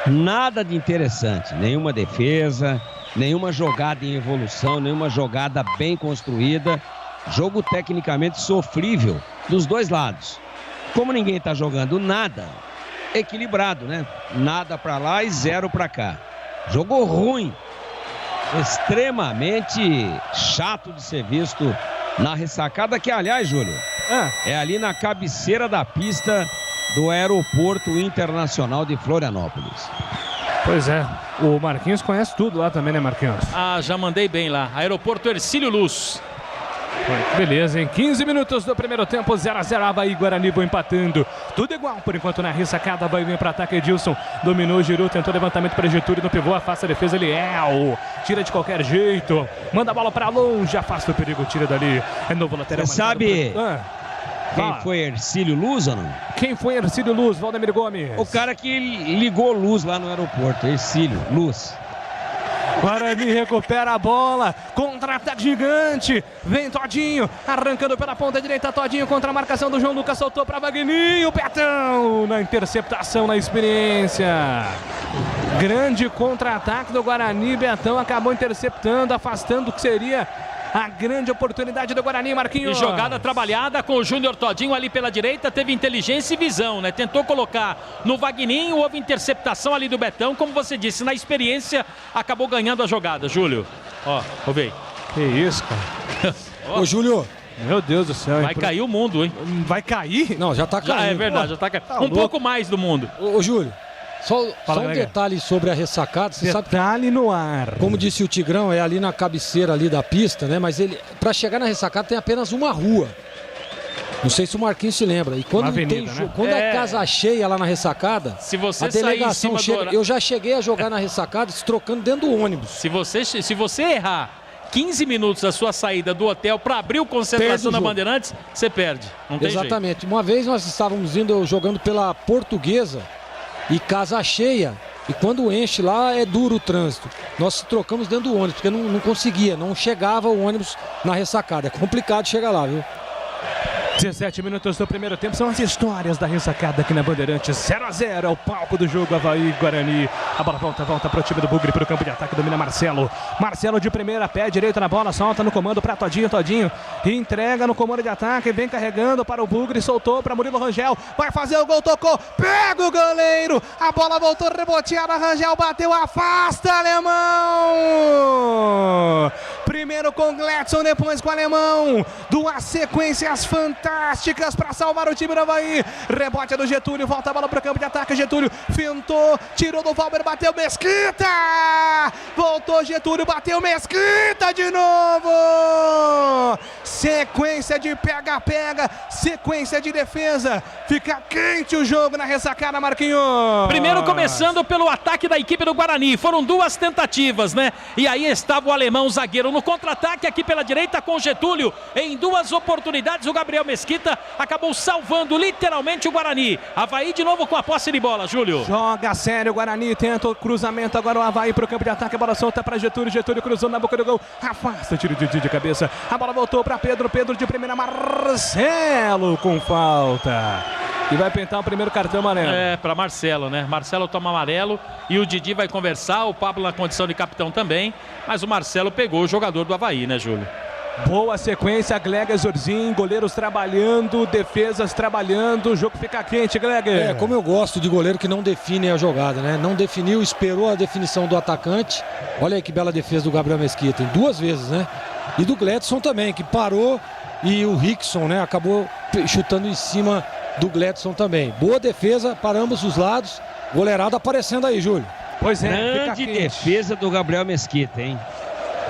Nada de interessante. Nenhuma defesa, nenhuma jogada em evolução, nenhuma jogada bem construída. Jogo tecnicamente sofrível dos dois lados. Como ninguém está jogando nada, equilibrado, né? Nada para lá e 0 para cá. Jogo ruim. Extremamente chato de ser visto na ressacada, que, aliás, Júlio, é ali na cabeceira da pista do Aeroporto Internacional de Florianópolis. Pois é, o Marquinhos conhece tudo lá também, né, Marquinhos? Já mandei bem lá. Aeroporto Hercílio Luz. Beleza, em 15 minutos do primeiro tempo, 0-0, Avaí e Guarani vão empatando. Tudo igual por enquanto na ressacada. Avaí vem para ataque, Edilson dominou, girou, tentou levantamento para Getúlio no pivô, afasta a defesa, Eliel tira de qualquer jeito, manda a bola para longe, afasta o perigo, tira dali. É novo lateral. Você sabe quem foi Hercílio Luz ou não? Quem foi Hercílio Luz, Valdemir Gomes? O cara que ligou luz lá no aeroporto, Hercílio Luz. Guarani recupera a bola, contra-ataque gigante, vem Todinho, arrancando pela ponta direita, Todinho contra a marcação do João Lucas, soltou para Vagninho, Betão na interceptação, na experiência. Grande contra-ataque do Guarani, Betão acabou interceptando, afastando o que seria a grande oportunidade do Guarani, Marquinhos. E jogada trabalhada com o Júnior Todinho ali pela direita, teve inteligência e visão, né? Tentou colocar no Vagninho, houve interceptação ali do Betão, como você disse, na experiência, acabou ganhando a jogada, Júlio. Ó, ouve aí. Que isso, cara. Ô, Júlio. Meu Deus do céu. Vai cair o mundo, hein? Vai cair? Não, já tá caindo. É verdade, já tá caindo. Um pouco mais do mundo. Ô, Júlio. Só um detalhe sobre a ressacada. Você detalhe sabe, no ar. Como disse o Tigrão, é ali na cabeceira ali da pista, né? Mas ele, para chegar na ressacada tem apenas uma rua. Não sei se o Marquinhos se lembra. E quando avenida, tem, né? Quando é casa cheia lá na ressacada, se você a delegação sair em cima chega. Eu já cheguei a jogar na ressacada se trocando dentro do ônibus. Se você errar 15 minutos da sua saída do hotel para abrir o concentração na Bandeirantes, você perde. Não tem Exatamente. jeito. Uma vez nós estávamos jogando pela Portuguesa e casa cheia. E quando enche lá é duro o trânsito. Nós trocamos dentro do ônibus, porque não conseguia, não chegava o ônibus na ressacada. É complicado chegar lá, viu? 17 minutos do primeiro tempo, são as histórias da ressacada aqui na Bandeirantes. 0-0 é o palco do jogo, Avaí Guarani. A bola volta para o time do Bugre, para o campo de ataque, domina Marcelo. Marcelo de primeira, pé direito na bola, solta no comando para Todinho, entrega no comando de ataque, vem carregando para o Bugre, soltou para Murilo Rangel, vai fazer o gol, tocou, pega o goleiro, a bola voltou reboteada, Rangel bateu, afasta, Alemão! Primeiro com Gladson, depois com o Alemão, duas sequências fantásticas para salvar o time do Avaí. Rebote do Getúlio, volta a bola para o campo de ataque. Getúlio fintou, tirou do Valber, bateu Mesquita. Voltou Getúlio, bateu Mesquita de novo. Sequência de pega-pega, sequência de defesa. Fica quente o jogo na ressacada, Marquinhos. Primeiro começando pelo ataque da equipe do Guarani. Foram duas tentativas, né? E aí estava o alemão zagueiro no contra-ataque aqui pela direita com Getúlio. Em duas oportunidades o Gabriel Mesquita acabou salvando literalmente o Guarani. Avaí de novo com a posse de bola, Júlio. Joga sério o Guarani, tenta o cruzamento agora o Avaí para o campo de ataque, a bola solta para Getúlio, Getúlio cruzou na boca do gol, afasta, tiro de cabeça, a bola voltou para Pedro de primeira, Marcelo com falta. E vai pintar o primeiro cartão amarelo. É, para Marcelo, né? Marcelo toma amarelo e o Didi vai conversar, o Pablo na condição de capitão também, mas o Marcelo pegou o jogador do Avaí, né, Júlio? Boa sequência, Gleger, Zorzin, goleiros trabalhando, defesas trabalhando, o jogo fica quente, Gleger. É, como eu gosto de goleiro que não define a jogada, né? Não definiu, esperou a definição do atacante. Olha aí que bela defesa do Gabriel Mesquita, em duas vezes, né? E do Gladson também, que parou e o Rickson, né? Acabou chutando em cima do Gladson também. Boa defesa para ambos os lados, goleirada aparecendo aí, Júlio. Pois é, grande defesa do Gabriel Mesquita, hein?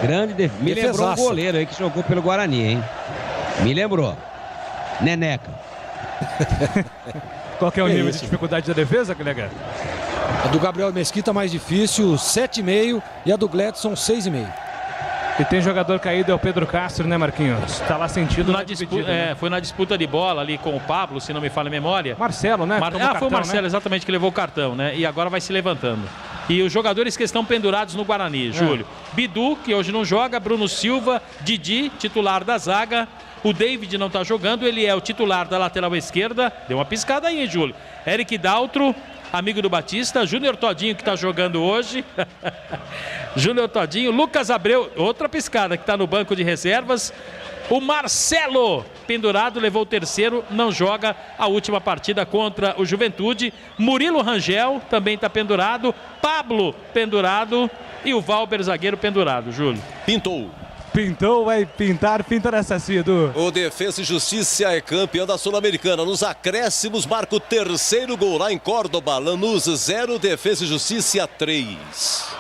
Grande defesa. Me lembrou um goleiro aí que jogou pelo Guarani, hein? Me lembrou. Neneca. Qual que é o nível de dificuldade da defesa, Gleger? A do Gabriel Mesquita mais difícil, 7,5, e a do Gladson 6,5. E tem jogador caído, é o Pedro Castro, né, Marquinhos? Tá lá sentido na disputa, né? Foi na disputa de bola ali com o Pablo, se não me falha a memória. Marcelo, né? Foi o Marcelo, né? Exatamente, que levou o cartão, né? E agora vai se levantando. E os jogadores que estão pendurados no Guarani, Júlio. Bidu, que hoje não joga, Bruno Silva, Didi, titular da zaga. O David não está jogando, ele é o titular da lateral esquerda. Deu uma piscada aí, hein, Júlio? Eric Daltro, amigo do Batista. Júnior Todinho, que está jogando hoje. Júnior Todinho. Lucas Abreu, outra piscada, que está no banco de reservas. O Marcelo, pendurado, levou o terceiro, não joga a última partida contra o Juventude. Murilo Rangel também está pendurado. Pablo pendurado e o Valber zagueiro pendurado, Júlio. Pintou, vai pintar, pinta nessa Cido. O Defesa e Justiça é campeão da Sul-Americana. Nos acréscimos, marca o terceiro gol lá em Córdoba. Lanús 0, Defesa e Justiça 3.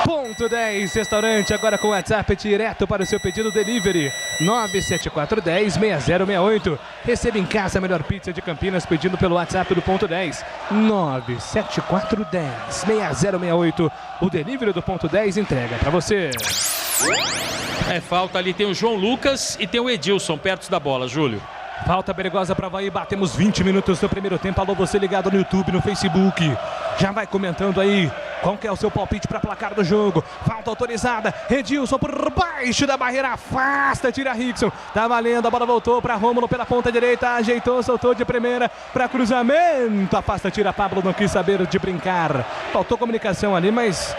Ponto 10, restaurante agora com WhatsApp direto para o seu pedido delivery 97410-6068. Receba em casa a melhor pizza de Campinas pedindo pelo WhatsApp do Ponto 10 97410-6068. O delivery do Ponto 10 entrega para você. É falta ali, tem o João Lucas e tem o Edilson perto da bola, Júlio. Falta perigosa para Avaí, batemos 20 minutos do primeiro tempo. Alô, você ligado no YouTube, no Facebook. Já vai comentando aí Qual que é o seu palpite para placar do jogo? Falta autorizada. Edilson por baixo da barreira. Afasta, tira Rickson. Tá valendo, a bola voltou para Rômulo pela ponta direita. Ajeitou, soltou de primeira para cruzamento. Afasta, tira Pablo, não quis saber de brincar. Faltou comunicação ali, mas...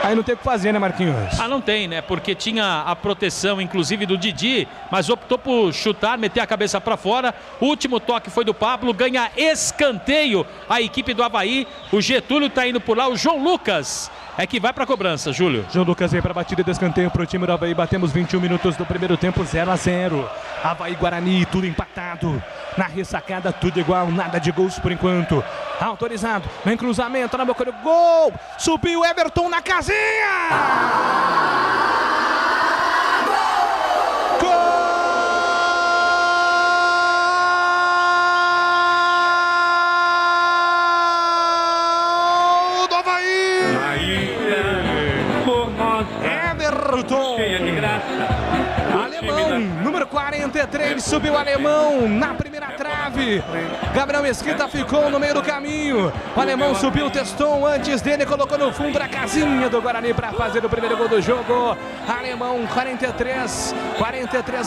aí não tem o que fazer, né, Marquinhos? Não tem, né? Porque tinha a proteção, inclusive, do Didi, mas optou por chutar, meter a cabeça para fora. O último toque foi do Pablo, ganha escanteio a equipe do Avaí. O Getúlio tá indo por lá, o João Lucas é que vai para a cobrança, Júlio. João Lucas vem para a batida de escanteio para o time do Avaí. Batemos 21 minutos do primeiro tempo, 0-0. Avaí Guarani, tudo empatado. Na ressacada, tudo igual, nada de gols por enquanto. Autorizado, vem cruzamento na boca do gol. Subiu Everton na casinha. Gol do Avaí. Everton. Cheia de graça. Alemão, número 43, subiu o Alemão na primeira trave. Gabriel Mesquita ficou no meio do caminho. O Alemão subiu, testou antes dele, colocou no fundo da casinha do Guarani para fazer o primeiro gol do jogo. Alemão, 43,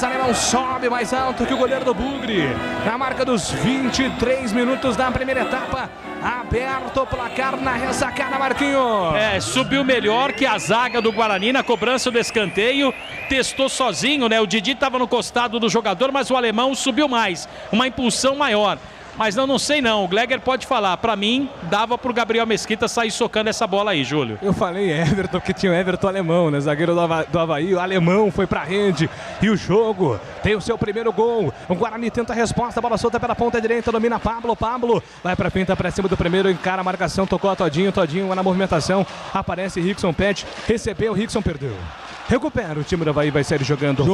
Alemão sobe mais alto que o goleiro do Bugre. Na marca dos 23 minutos da primeira etapa. Aberto o placar na ressacada, Marquinhos. Subiu melhor que a zaga do Guarani na cobrança do escanteio. Testou sozinho, né? O Didi estava no costado do jogador, mas o Alemão subiu mais. Uma impulsão maior. Mas não sei não, o Gleger pode falar. Pra mim, dava pro Gabriel Mesquita sair socando essa bola aí, Júlio. Eu falei Everton, porque tinha o Everton Alemão, né? Zagueiro do Avaí, o Alemão foi pra rede. E o jogo tem o seu primeiro gol. O Guarani tenta a resposta, a bola solta pela ponta direita, domina Pablo vai pra frente, pra cima do primeiro, encara a marcação, tocou a Todinho na movimentação. Aparece Rickson, pede, recebeu, Rickson perdeu. Recupera, o time do Avaí vai sair jogando.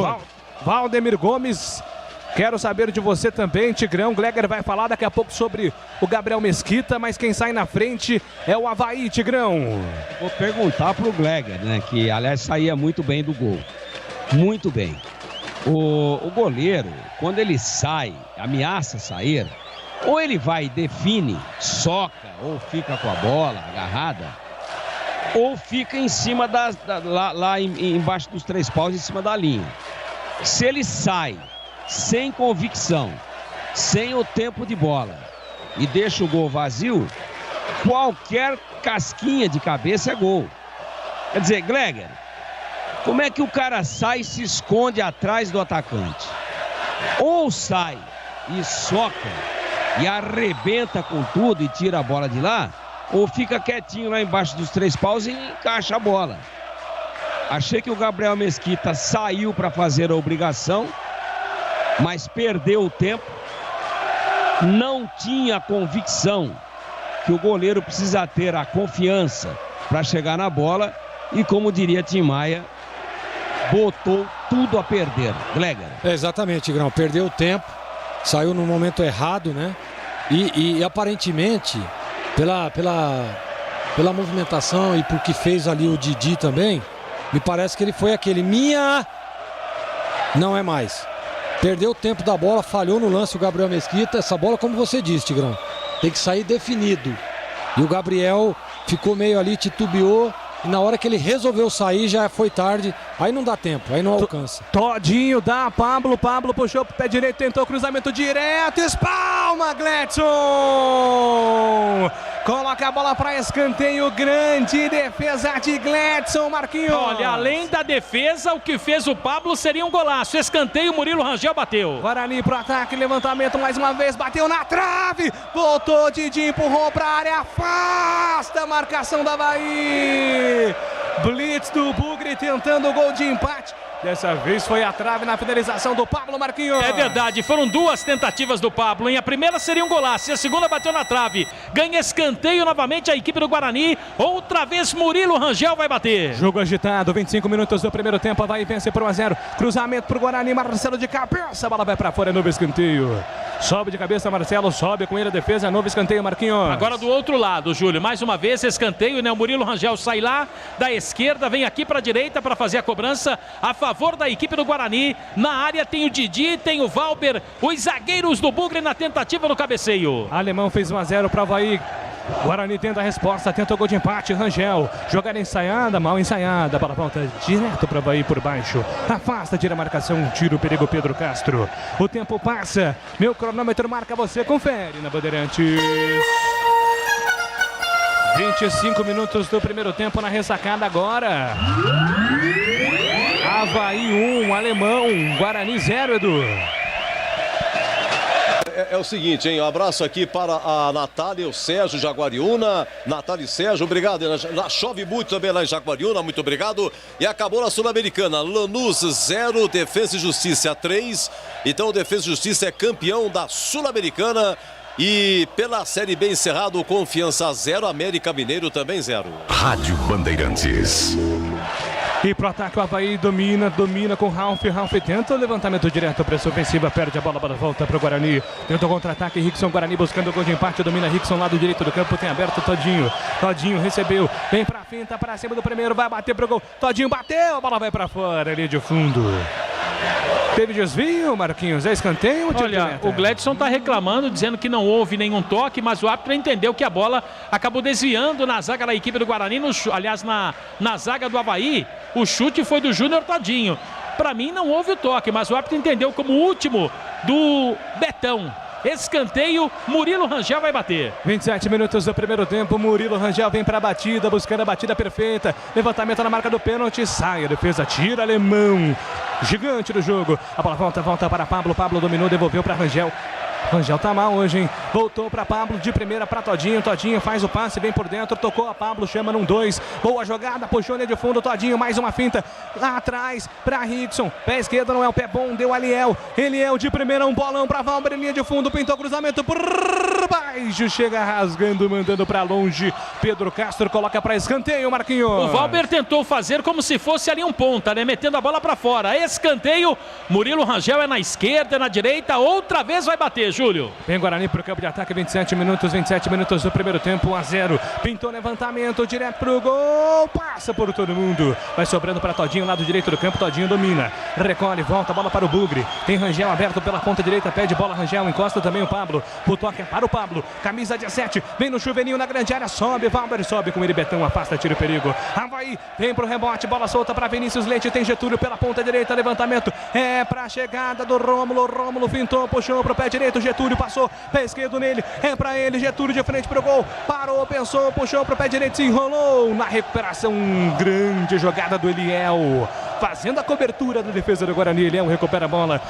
Valdemir Gomes. Quero saber de você também, Tigrão. Gleger vai falar daqui a pouco sobre o Gabriel Mesquita, mas quem sai na frente é o Avaí, Tigrão. Vou perguntar pro Gleger, né, que aliás saía muito bem do gol. Muito bem. O goleiro, quando ele sai, ameaça sair, ou ele vai e define, soca, ou fica com a bola agarrada, ou fica em cima lá embaixo dos 3 paus, em cima da linha. Se ele sai sem convicção, sem o tempo de bola e deixa o gol vazio, qualquer casquinha de cabeça é gol. Quer dizer, Gleger, como é que o cara sai e se esconde atrás do atacante? Ou sai e soca e arrebenta com tudo e tira a bola de lá, ou fica quietinho lá embaixo dos 3 paus e encaixa a bola. Achei que o Gabriel Mesquita saiu para fazer a obrigação, mas perdeu o tempo, não tinha convicção que o goleiro precisa ter a confiança para chegar na bola e, como diria Tim Maia, botou tudo a perder. Gleger. Exatamente, Tigrão, perdeu o tempo, saiu no momento errado, né? E aparentemente, pela movimentação e por que fez ali o Didi também, me parece que ele foi aquele não é mais. Perdeu o tempo da bola, falhou no lance o Gabriel Mesquita. Essa bola, como você disse, Tigrão, tem que sair definido. E o Gabriel ficou meio ali, titubeou. E na hora que ele resolveu sair, já foi tarde. Aí não dá tempo, aí não alcança. Todinho dá, Pablo puxou pro pé direito, tentou cruzamento direto. Espalma, Gledson! Coloca a bola para escanteio, grande defesa de Gledson, Marquinhos. Olha, além da defesa, o que fez o Pablo seria um golaço. Escanteio, Murilo Rangel bateu. Guarani pro ataque, levantamento mais uma vez, bateu na trave. Voltou, Didi empurrou pra área, afasta a marcação da Avaí. Blitz do Bugre tentando o gol de empate. Dessa vez foi a trave na finalização do Pablo, Marquinhos. É verdade, foram 2 tentativas do Pablo, hein? A primeira seria um golaço e a segunda bateu na trave. Ganha escanteio novamente a equipe do Guarani. Outra vez Murilo Rangel vai bater. Jogo agitado, 25 minutos do primeiro tempo. Vai vencer por 1-0. Cruzamento pro Guarani, Marcelo de cabeça. A bola vai pra fora, novo escanteio. Sobe de cabeça, Marcelo, sobe com ele a defesa, novo escanteio, Marquinhos. Agora do outro lado, Júlio, mais uma vez escanteio, né? O Murilo Rangel sai lá da esquerda, vem aqui pra direita para fazer a cobrança a favor da equipe do Guarani. Na área tem o Didi, tem o Valber, os zagueiros do Bugre na tentativa do cabeceio. Alemão fez 1-0 para o Avaí. Guarani tenta a resposta, tenta o gol de empate. Rangel, jogada ensaiada, mal ensaiada. Bola volta direto para Avaí por baixo. Afasta, tira a marcação, tira o perigo Pedro Castro. O tempo passa, meu cronômetro marca você, confere na Bandeirantes. 25 minutos do primeiro tempo na ressacada agora. Avaí 1, Alemão, Guarani 0, Edu. É o seguinte, hein? Um abraço aqui para a Natália e o Sérgio Jaguariúna. Natália e Sérgio, obrigado. Chove muito também lá em Jaguariúna, muito obrigado. E acabou na Sul-Americana. Lanús 0, Defesa e Justiça 3. Então o Defesa e Justiça é campeão da Sul-Americana. E pela Série B encerrado, Confiança 0, América Mineiro também 0. Rádio Bandeirantes. E pro ataque o Avaí domina com Ralf tenta o levantamento direto, pressão ofensiva, perde a bola, volta pro Guarani, tenta o contra-ataque, Rickson, Guarani buscando o gol de empate, domina Rickson, lado direito do campo, tem aberto Todinho recebeu, vem pra finta, pra cima do primeiro, vai bater pro gol, Todinho bateu, a bola vai pra fora, ali de fundo. Teve desvio, Marquinhos, é escanteio? Olha, o Gledson tá reclamando, dizendo que não houve nenhum toque, mas o árbitro entendeu que a bola acabou desviando na zaga da equipe do Guarani, aliás, na zaga do Avaí, o chute foi do Júnior Todinho. Para mim não houve o toque, mas o árbitro entendeu como último do Betão. Escanteio, Murilo Rangel vai bater. 27 minutos do primeiro tempo, Murilo Rangel vem para a batida, buscando a batida perfeita. Levantamento na marca do pênalti, sai a defesa, tira Alemão. Gigante do jogo, a bola volta para Pablo dominou, devolveu para Rangel. Rangel tá mal hoje, hein? Voltou para Pablo, de primeira para Todinho. Todinho faz o passe, vem por dentro, tocou a Pablo, chama num 2. Boa jogada, puxou linha de fundo, Todinho, mais uma finta. Lá atrás para Rickson. Pé esquerdo não é o pé bom, deu Eliel. Eliel de primeira, um bolão para Valber, linha de fundo, pintou cruzamento por baixo. Chega rasgando, mandando para longe. Pedro Castro coloca para escanteio, Marquinhos. O Valber tentou fazer como se fosse ali um ponta, né? Metendo a bola para fora. Escanteio, Murilo Rangel é na esquerda, é na direita, outra vez vai bater, Júlio. Vem Guarani pro campo de ataque, 27 minutos do primeiro tempo, 1-0. Pintou levantamento, direto pro gol, passa por todo mundo. Vai sobrando para Todinho, lado direito do campo, Todinho domina. Recolhe, volta a bola para o Bugre. Tem Rangel aberto pela ponta direita, pede bola Rangel, encosta também o Pablo. O toque é para o Pablo, camisa 17, vem no chuveirinho na grande área, sobe, Valber sobe com ele, Betão afasta, tira o perigo. Avaí, vem pro rebote, bola solta para Vinícius Leite, tem Getúlio pela ponta direita, levantamento, é pra chegada do Rômulo fintou, puxou pro pé direito, Getúlio passou, pé esquerdo nele, é pra ele, Getúlio de frente pro gol, parou, pensou, puxou pro pé direito, se enrolou na recuperação, grande jogada do Eliel, fazendo a cobertura da defesa do Guarani. Eliel recupera a bola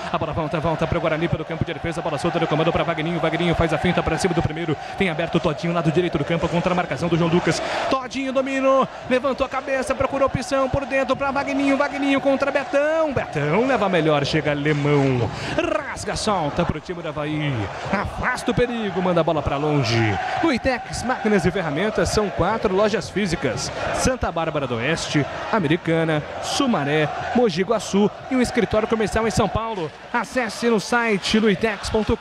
volta pro Guarani pelo campo de defesa, bola solta no comando para Wagninho faz a finta para cima do primeiro, tem aberto o Todinho, lado direito do campo, contra a marcação do João Lucas, Todinho dominou, levantou a cabeça, procurou opção por dentro para Wagninho contra Betão leva melhor, chega Alemão, rasga, solta pro time da Avaí, afasta o perigo, manda a bola para longe. Luitex, máquinas e ferramentas, são 4 lojas físicas, Santa Bárbara do Oeste, Americana, Sumaré, Mogi Guaçu e um escritório comercial em São Paulo. Acesse no site luitex.com.br.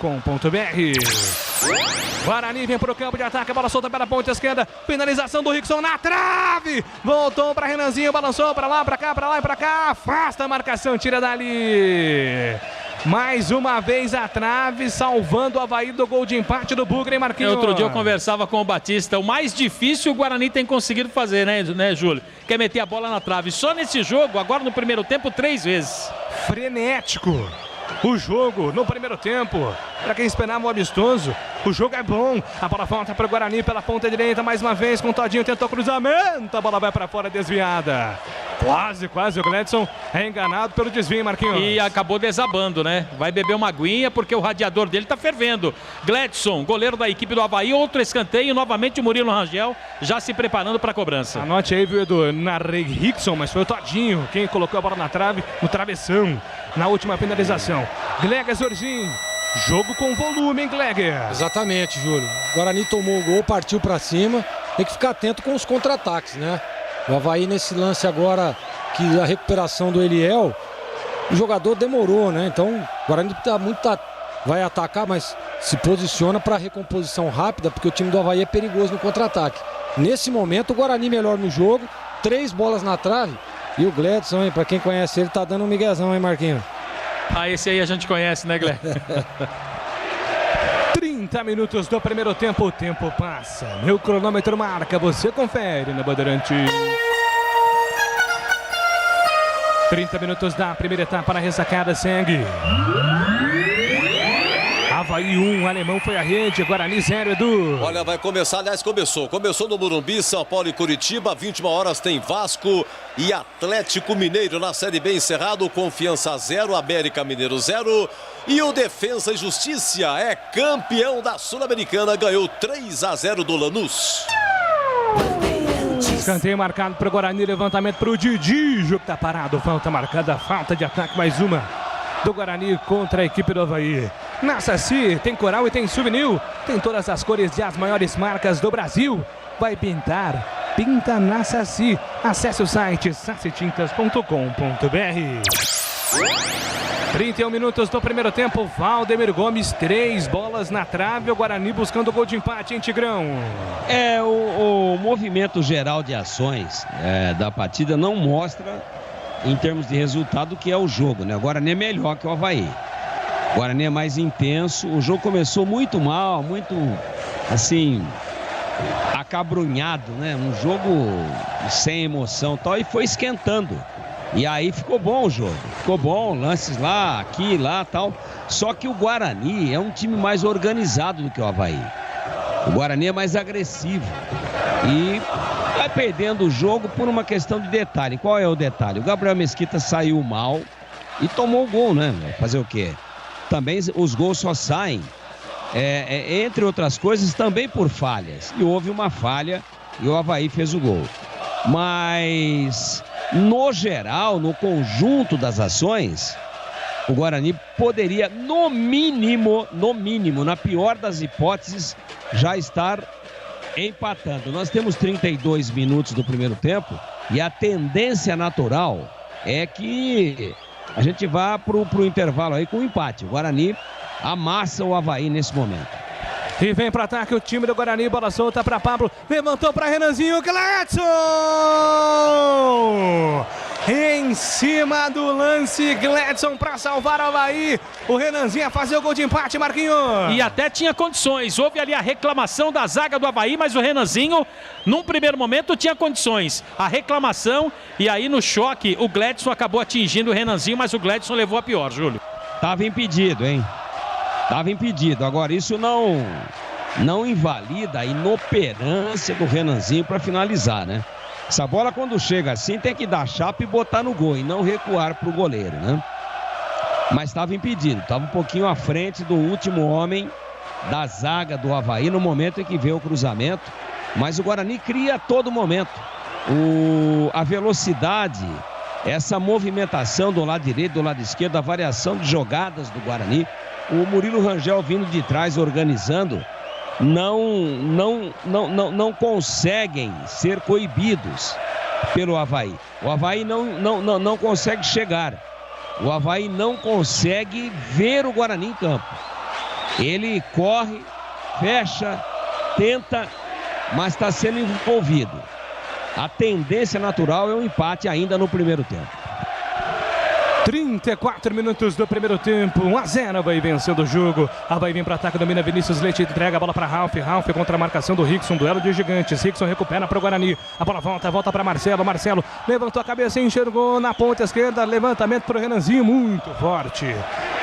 Guarani vem pro campo de ataque, a bola solta pela ponta esquerda, finalização do Rickson na trave, voltou para Renanzinho, balançou para lá, para cá, afasta a marcação, tira dali. Mais uma vez a trave, salvando o Avaí do gol de empate do Bugre, Marquinhos. Outro dia eu conversava com o Batista, o mais difícil o Guarani tem conseguido fazer, né, Júlio? Que é meter a bola na trave. Só nesse jogo, agora no primeiro tempo, 3 vezes. Frenético o jogo no primeiro tempo. Para quem esperava um amistoso, o jogo é bom. A bola volta para o Guarani pela ponta direita, mais uma vez com o Todinho, tentou cruzamento, a bola vai para fora, desviada. Quase o Gledson é enganado pelo desvio, Marquinhos. E acabou desabando, né? Vai beber uma aguinha porque o radiador dele tá fervendo. Gledson, goleiro da equipe do Avaí, outro escanteio, novamente o Murilo Rangel já se preparando para a cobrança. Anote aí, viu, Edu? Narrei Rickson, mas foi o Todinho quem colocou a bola na trave, no travessão, na última finalização. Gleger Zorgin, jogo com volume, hein, Gleger? Exatamente, Júlio. O Guarani tomou o gol, partiu para cima, tem que ficar atento com os contra-ataques, né? O Avaí nesse lance agora, que a recuperação do Eliel, o jogador demorou, né? Então o Guarani vai atacar, mas se posiciona para recomposição rápida, porque o time do Avaí é perigoso no contra-ataque. Nesse momento o Guarani melhor no jogo, 3 bolas na trave, e o Gledson, hein, para quem conhece ele, tá dando um miguezão, hein, Marquinhos? Esse aí a gente conhece, né, Gledson? 30 30 minutos do primeiro tempo, o tempo passa. Meu cronômetro marca, você confere na Bandeirante. 30 minutos da primeira etapa na ressacada, segue. Avaí 1, Alemão foi a rede, Guarani 0, Edu. Olha, vai começar, aliás, começou no Morumbi, São Paulo e Curitiba, 21 horas tem Vasco e Atlético Mineiro na Série B encerrado, Confiança 0, América Mineiro 0 e o Defensa e Justiça é campeão da Sul-Americana, ganhou 3-0 do Lanús. Escanteio marcado para o Guarani, levantamento para o Didi, jogo tá parado, falta marcada, falta de ataque, mais uma do Guarani contra a equipe do Avaí. Na Saci tem coral e tem souvenir, tem todas as cores e as maiores marcas do Brasil. Vai pintar, pinta na Saci. Acesse o site sacitintas.com.br. 31 minutos do primeiro tempo, Valdemir Gomes, 3 bolas na trave, o Guarani buscando o gol de empate, hein, Tigrão? O movimento geral de ações da partida não mostra, em termos de resultado, o que é o jogo, né? O Guarani é melhor que o Avaí. O Guarani é mais intenso, o jogo começou muito mal, muito, assim, acabrunhado, né? Um jogo sem emoção e tal, e foi esquentando. E aí ficou bom o jogo, ficou bom, lances lá, aqui, lá, tal. Só que o Guarani é um time mais organizado do que o Avaí. O Guarani é mais agressivo e vai perdendo o jogo por uma questão de detalhe. Qual é o detalhe? O Gabriel Mesquita saiu mal e tomou o gol, né? Fazer o quê? Também os gols só saem, entre outras coisas, também por falhas. E houve uma falha e o Avaí fez o gol. Mas, no geral, no conjunto das ações, o Guarani poderia, no mínimo, na pior das hipóteses, já estar empatando. Nós temos 32 minutos do primeiro tempo e a tendência natural é que a gente vá pro intervalo aí com um empate. O Guarani amassa o Avaí nesse momento. E vem para ataque o time do Guarani, bola solta para Pablo, levantou para Renanzinho, Gladson! Em cima do lance, Gladson para salvar o Avaí. O Renanzinho a fazer o gol de empate, Marquinhos. E até tinha condições, houve ali a reclamação da zaga do Avaí, mas o Renanzinho, num primeiro momento, tinha condições. A reclamação, e aí no choque, o Gladson acabou atingindo o Renanzinho, mas o Gladson levou a pior, Júlio. Tava impedido, hein? Estava impedido. Agora, isso não invalida a inoperância do Renanzinho para finalizar, né? Essa bola, quando chega assim, tem que dar chapa e botar no gol e não recuar para o goleiro, né? Mas estava impedido. Estava um pouquinho à frente do último homem da zaga do Avaí no momento em que vê o cruzamento. Mas o Guarani cria a todo momento. A velocidade, essa movimentação do lado direito, do lado esquerdo, a variação de jogadas do Guarani. O Murilo Rangel vindo de trás, organizando, não conseguem ser coibidos pelo Avaí. O Avaí não consegue chegar. O Avaí não consegue ver o Guarani em campo. Ele corre, fecha, tenta, mas está sendo envolvido. A tendência natural é um empate ainda no primeiro tempo. 34 minutos do primeiro tempo, 1-0, Avaí vencendo o jogo. Avaí vem para ataque, domina Vinícius Leite, entrega a bola para Ralf contra a marcação do Rickson, duelo de gigantes. Rickson recupera para o Guarani, a bola volta para Marcelo. Marcelo levantou a cabeça e enxergou na ponta esquerda, levantamento para o Renanzinho, muito forte.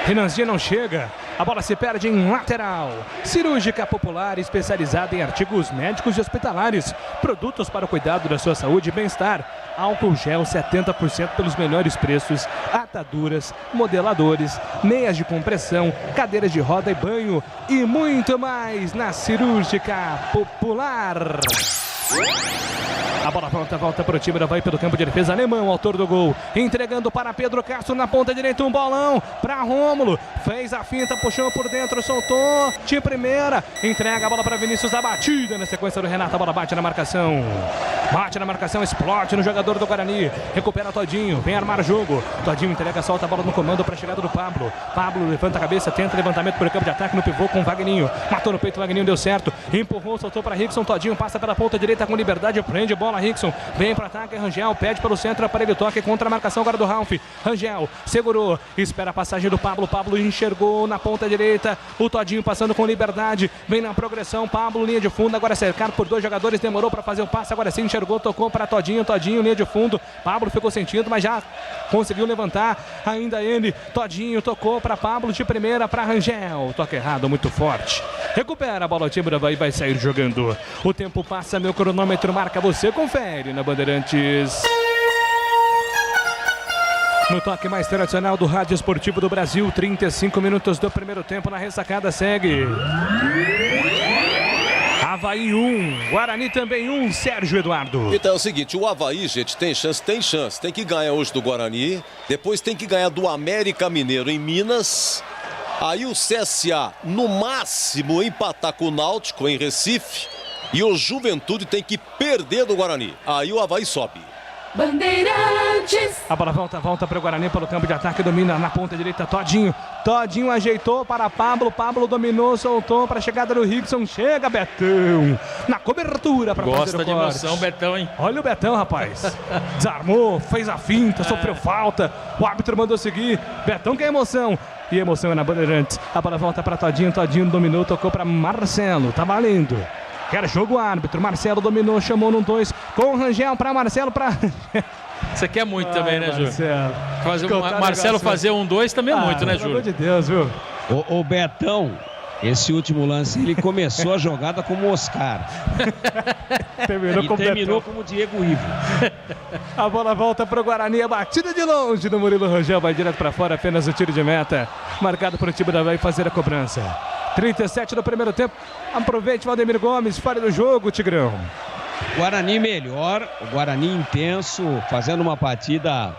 Renanzinho não chega, a bola se perde em lateral. Cirúrgica Popular, especializada em artigos médicos e hospitalares, produtos para o cuidado da sua saúde e bem-estar. Álcool gel 70% pelos melhores preços, ataduras, modeladores, meias de compressão, cadeiras de roda e banho e muito mais na Cirúrgica Popular. A bola volta para o time do Avaí pelo campo de defesa. Alemão, autor do gol, entregando para Pedro Castro na ponta direita, um bolão para Rômulo, fez a finta, puxou por dentro, soltou de primeira, entrega a bola para Vinícius, a batida na sequência do Renato, a bola bate na marcação Bate na marcação, explode no jogador do Guarani. Recupera Todinho, vem armar o jogo. Todinho entrega, solta a bola no comando para a chegada do Pablo. Pablo levanta a cabeça, tenta levantamento por campo de ataque no pivô com o Wagninho. Matou no peito, o Wagninho deu certo. Empurrou, soltou para Rickson. Todinho passa pela ponta direita com liberdade, prende bola. Rickson vem para ataque. Rangel pede pelo centro, aparelho toque contra a marcação agora do Ralf. Rangel segurou, espera a passagem do Pablo. Pablo enxergou na ponta direita. O Todinho passando com liberdade. Vem na progressão. Pablo, linha de fundo. Agora cercado por 2 jogadores. Demorou para fazer o passe. Agora sim enxergou, tocou para Todinho. Todinho, linha de fundo. Pablo ficou sentindo, mas já conseguiu levantar. Ainda ele. Todinho tocou para Pablo de primeira para Rangel. Toque errado, muito forte. Recupera a bola, o time do Avaí vai sair jogando. O tempo passa, meu cronômetro marca, você confere na Bandeirantes. No toque mais tradicional do rádio esportivo do Brasil, 35 minutos do primeiro tempo na ressacada, segue. Avaí 1, Guarani também 1, Sérgio Eduardo. Então é o seguinte, o Avaí, gente, tem chance. Tem que ganhar hoje do Guarani, depois tem que ganhar do América Mineiro em Minas. Aí o CSA, no máximo, empatar com o Náutico em Recife. E o Juventude tem que perder do Guarani. Aí o Avaí sobe. Bandeirantes. A bola volta para o Guarani pelo campo de ataque, domina na ponta direita, Todinho. Todinho ajeitou para Pablo, Pablo dominou, soltou para a chegada do Rickson. Chega Betão na cobertura para fazer o corte. Gosta de emoção, Betão, hein? Olha o Betão, rapaz. Desarmou, fez a finta, sofreu falta. O árbitro mandou seguir. Betão que é emoção. E emoção é na Bandeirantes. A bola volta para Todinho, Todinho dominou, tocou para Marcelo. Tá valendo. Quer jogo árbitro, Marcelo dominou, chamou no 2 com o Rangel para Marcelo, para... Você quer muito também, né, Júlio? Marcelo, Marcelo fazer 1-2 também é muito, né, Júlio? Pelo amor de Deus, viu? O Betão, esse último lance, ele começou a jogada como Oscar. Terminou como Diego Ivo. A bola volta para o Guarani, a batida de longe do Murilo Rangel, vai direto para fora, apenas o tiro de meta, marcado por o time da Avaí fazer a cobrança. 37 do primeiro tempo. Aproveite, Valdemir Gomes, fora do jogo, Tigrão. Guarani melhor, o Guarani intenso, fazendo uma partida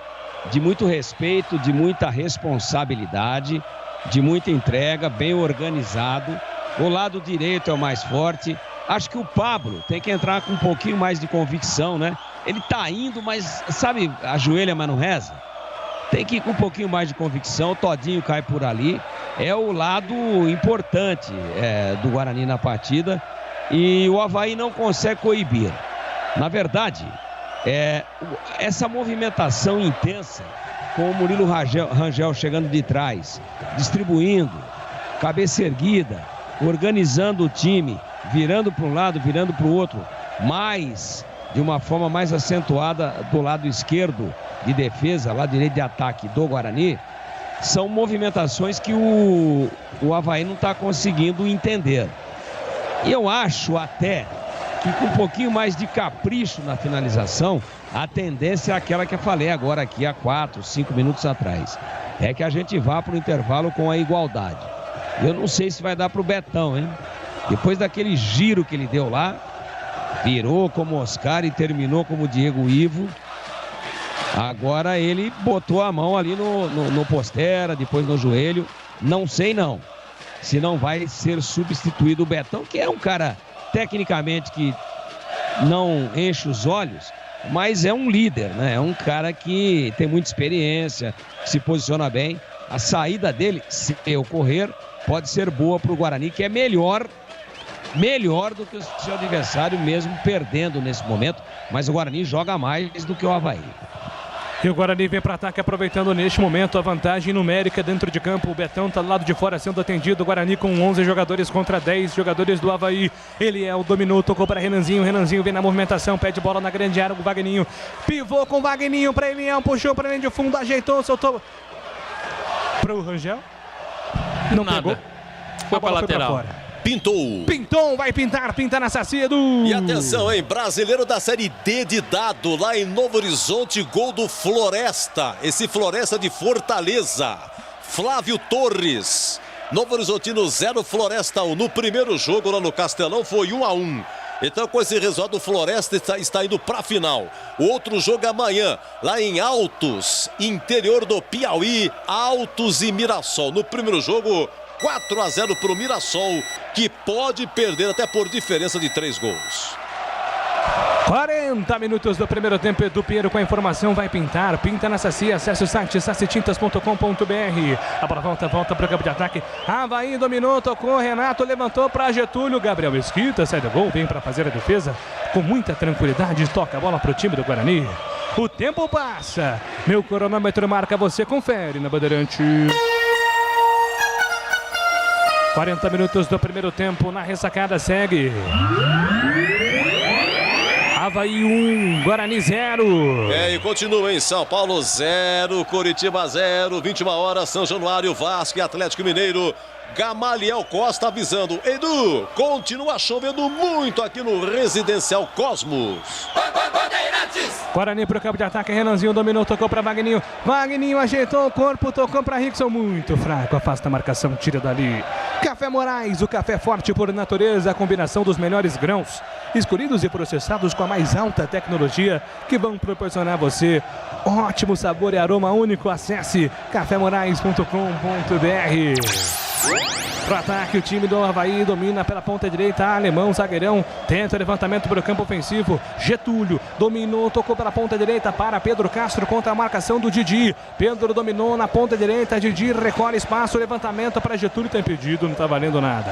de muito respeito, de muita responsabilidade, de muita entrega, bem organizado. O lado direito é o mais forte. Acho que o Pablo tem que entrar com um pouquinho mais de convicção, né? Ele tá indo, mas, sabe, ajoelha, mas não reza. Tem que ir com um pouquinho mais de convicção. O Todinho cai por ali. É o lado importante do Guarani na partida. E o Avaí não consegue coibir. Na verdade, essa movimentação intensa, com o Murilo Rangel chegando de trás, distribuindo, cabeça erguida, organizando o time, virando para um lado, virando para o outro, mas de uma forma mais acentuada do lado esquerdo de defesa, lado direito de ataque do Guarani, são movimentações que o Avaí não está conseguindo entender. E eu acho até que com um pouquinho mais de capricho na finalização, a tendência é aquela que eu falei agora aqui há 4, 5 minutos atrás. É que a gente vá para o intervalo com a igualdade. Eu não sei se vai dar para o Betão, hein? Depois daquele giro que ele deu lá, virou como Oscar e terminou como Diego Ivo. Agora ele botou a mão ali no postera, depois no joelho. Não sei não se não vai ser substituído o Betão, que é um cara tecnicamente que não enche os olhos, mas é um líder, né? É um cara que tem muita experiência, se posiciona bem. A saída dele, se ocorrer, pode ser boa para o Guarani, que é melhor do que o seu adversário, mesmo perdendo nesse momento. Mas o Guarani joga mais do que o Avaí. E o Guarani vem para ataque, aproveitando neste momento a vantagem numérica dentro de campo. O Betão está do lado de fora sendo atendido. O Guarani com 11 jogadores contra 10 jogadores do Avaí. Ele é o dominou, tocou para Renanzinho. Renanzinho vem na movimentação, pede bola na grande área. O Wagninho pivô com o Wagninho para Elião, puxou para linha de fundo, ajeitou, soltou para o Rangel. Não nada. Pegou. Foi para lateral. Pintou, vai pinta na Sacedo. E atenção, hein, brasileiro da Série D de dado, lá em Novo Horizonte, gol do Floresta, esse Floresta de Fortaleza, Flávio Torres. Novo Horizontino 0, Floresta 1. No primeiro jogo lá no Castelão foi 1-1. Então com esse resultado o Floresta está indo para a final. O outro jogo é amanhã, lá em Altos, interior do Piauí, Altos e Mirassol. No primeiro jogo 4-0 para o Mirassol, que pode perder até por diferença de 3 gols. 40 40 minutos do primeiro tempo. Edu Pinheiro com a informação. Vai pintar. Pinta na Saci. Acesse o site sacitintas.com.br. A bola volta para o campo de ataque. Avaí dominou, tocou. Renato levantou para Getúlio. Gabriel Mesquita sai do gol. Vem para fazer a defesa com muita tranquilidade. Toca a bola para o time do Guarani. O tempo passa. Meu cronômetro marca, você confere na Bandeirante. 40 minutos do primeiro tempo. Na ressacada segue. Avaí 1, Guarani 0. E continua em São Paulo 0, Coritiba 0, 21 horas, São Januário, Vasco e Atlético Mineiro. Gamaliel Costa avisando: Edu, continua chovendo muito aqui no Residencial Cosmos. Guarani para o campo de ataque, Renanzinho dominou, tocou para Wagninho. Wagninho ajeitou o corpo, tocou para Rickson, muito fraco, afasta a marcação, tira dali. Café Moraes, o café forte por natureza, a combinação dos melhores grãos, escolhidos e processados com a mais alta tecnologia, que vão proporcionar a você ótimo sabor e aroma único. Acesse cafemorais.com.br. Pro ataque, o time do Avaí domina pela ponta direita, Alemão, zagueirão, tenta o levantamento para o campo ofensivo. Getúlio dominou, tocou pela ponta direita para Pedro Castro contra a marcação do Didi. Pedro dominou na ponta direita, Didi recolhe espaço, levantamento para Getúlio, tá impedido, não tá valendo nada.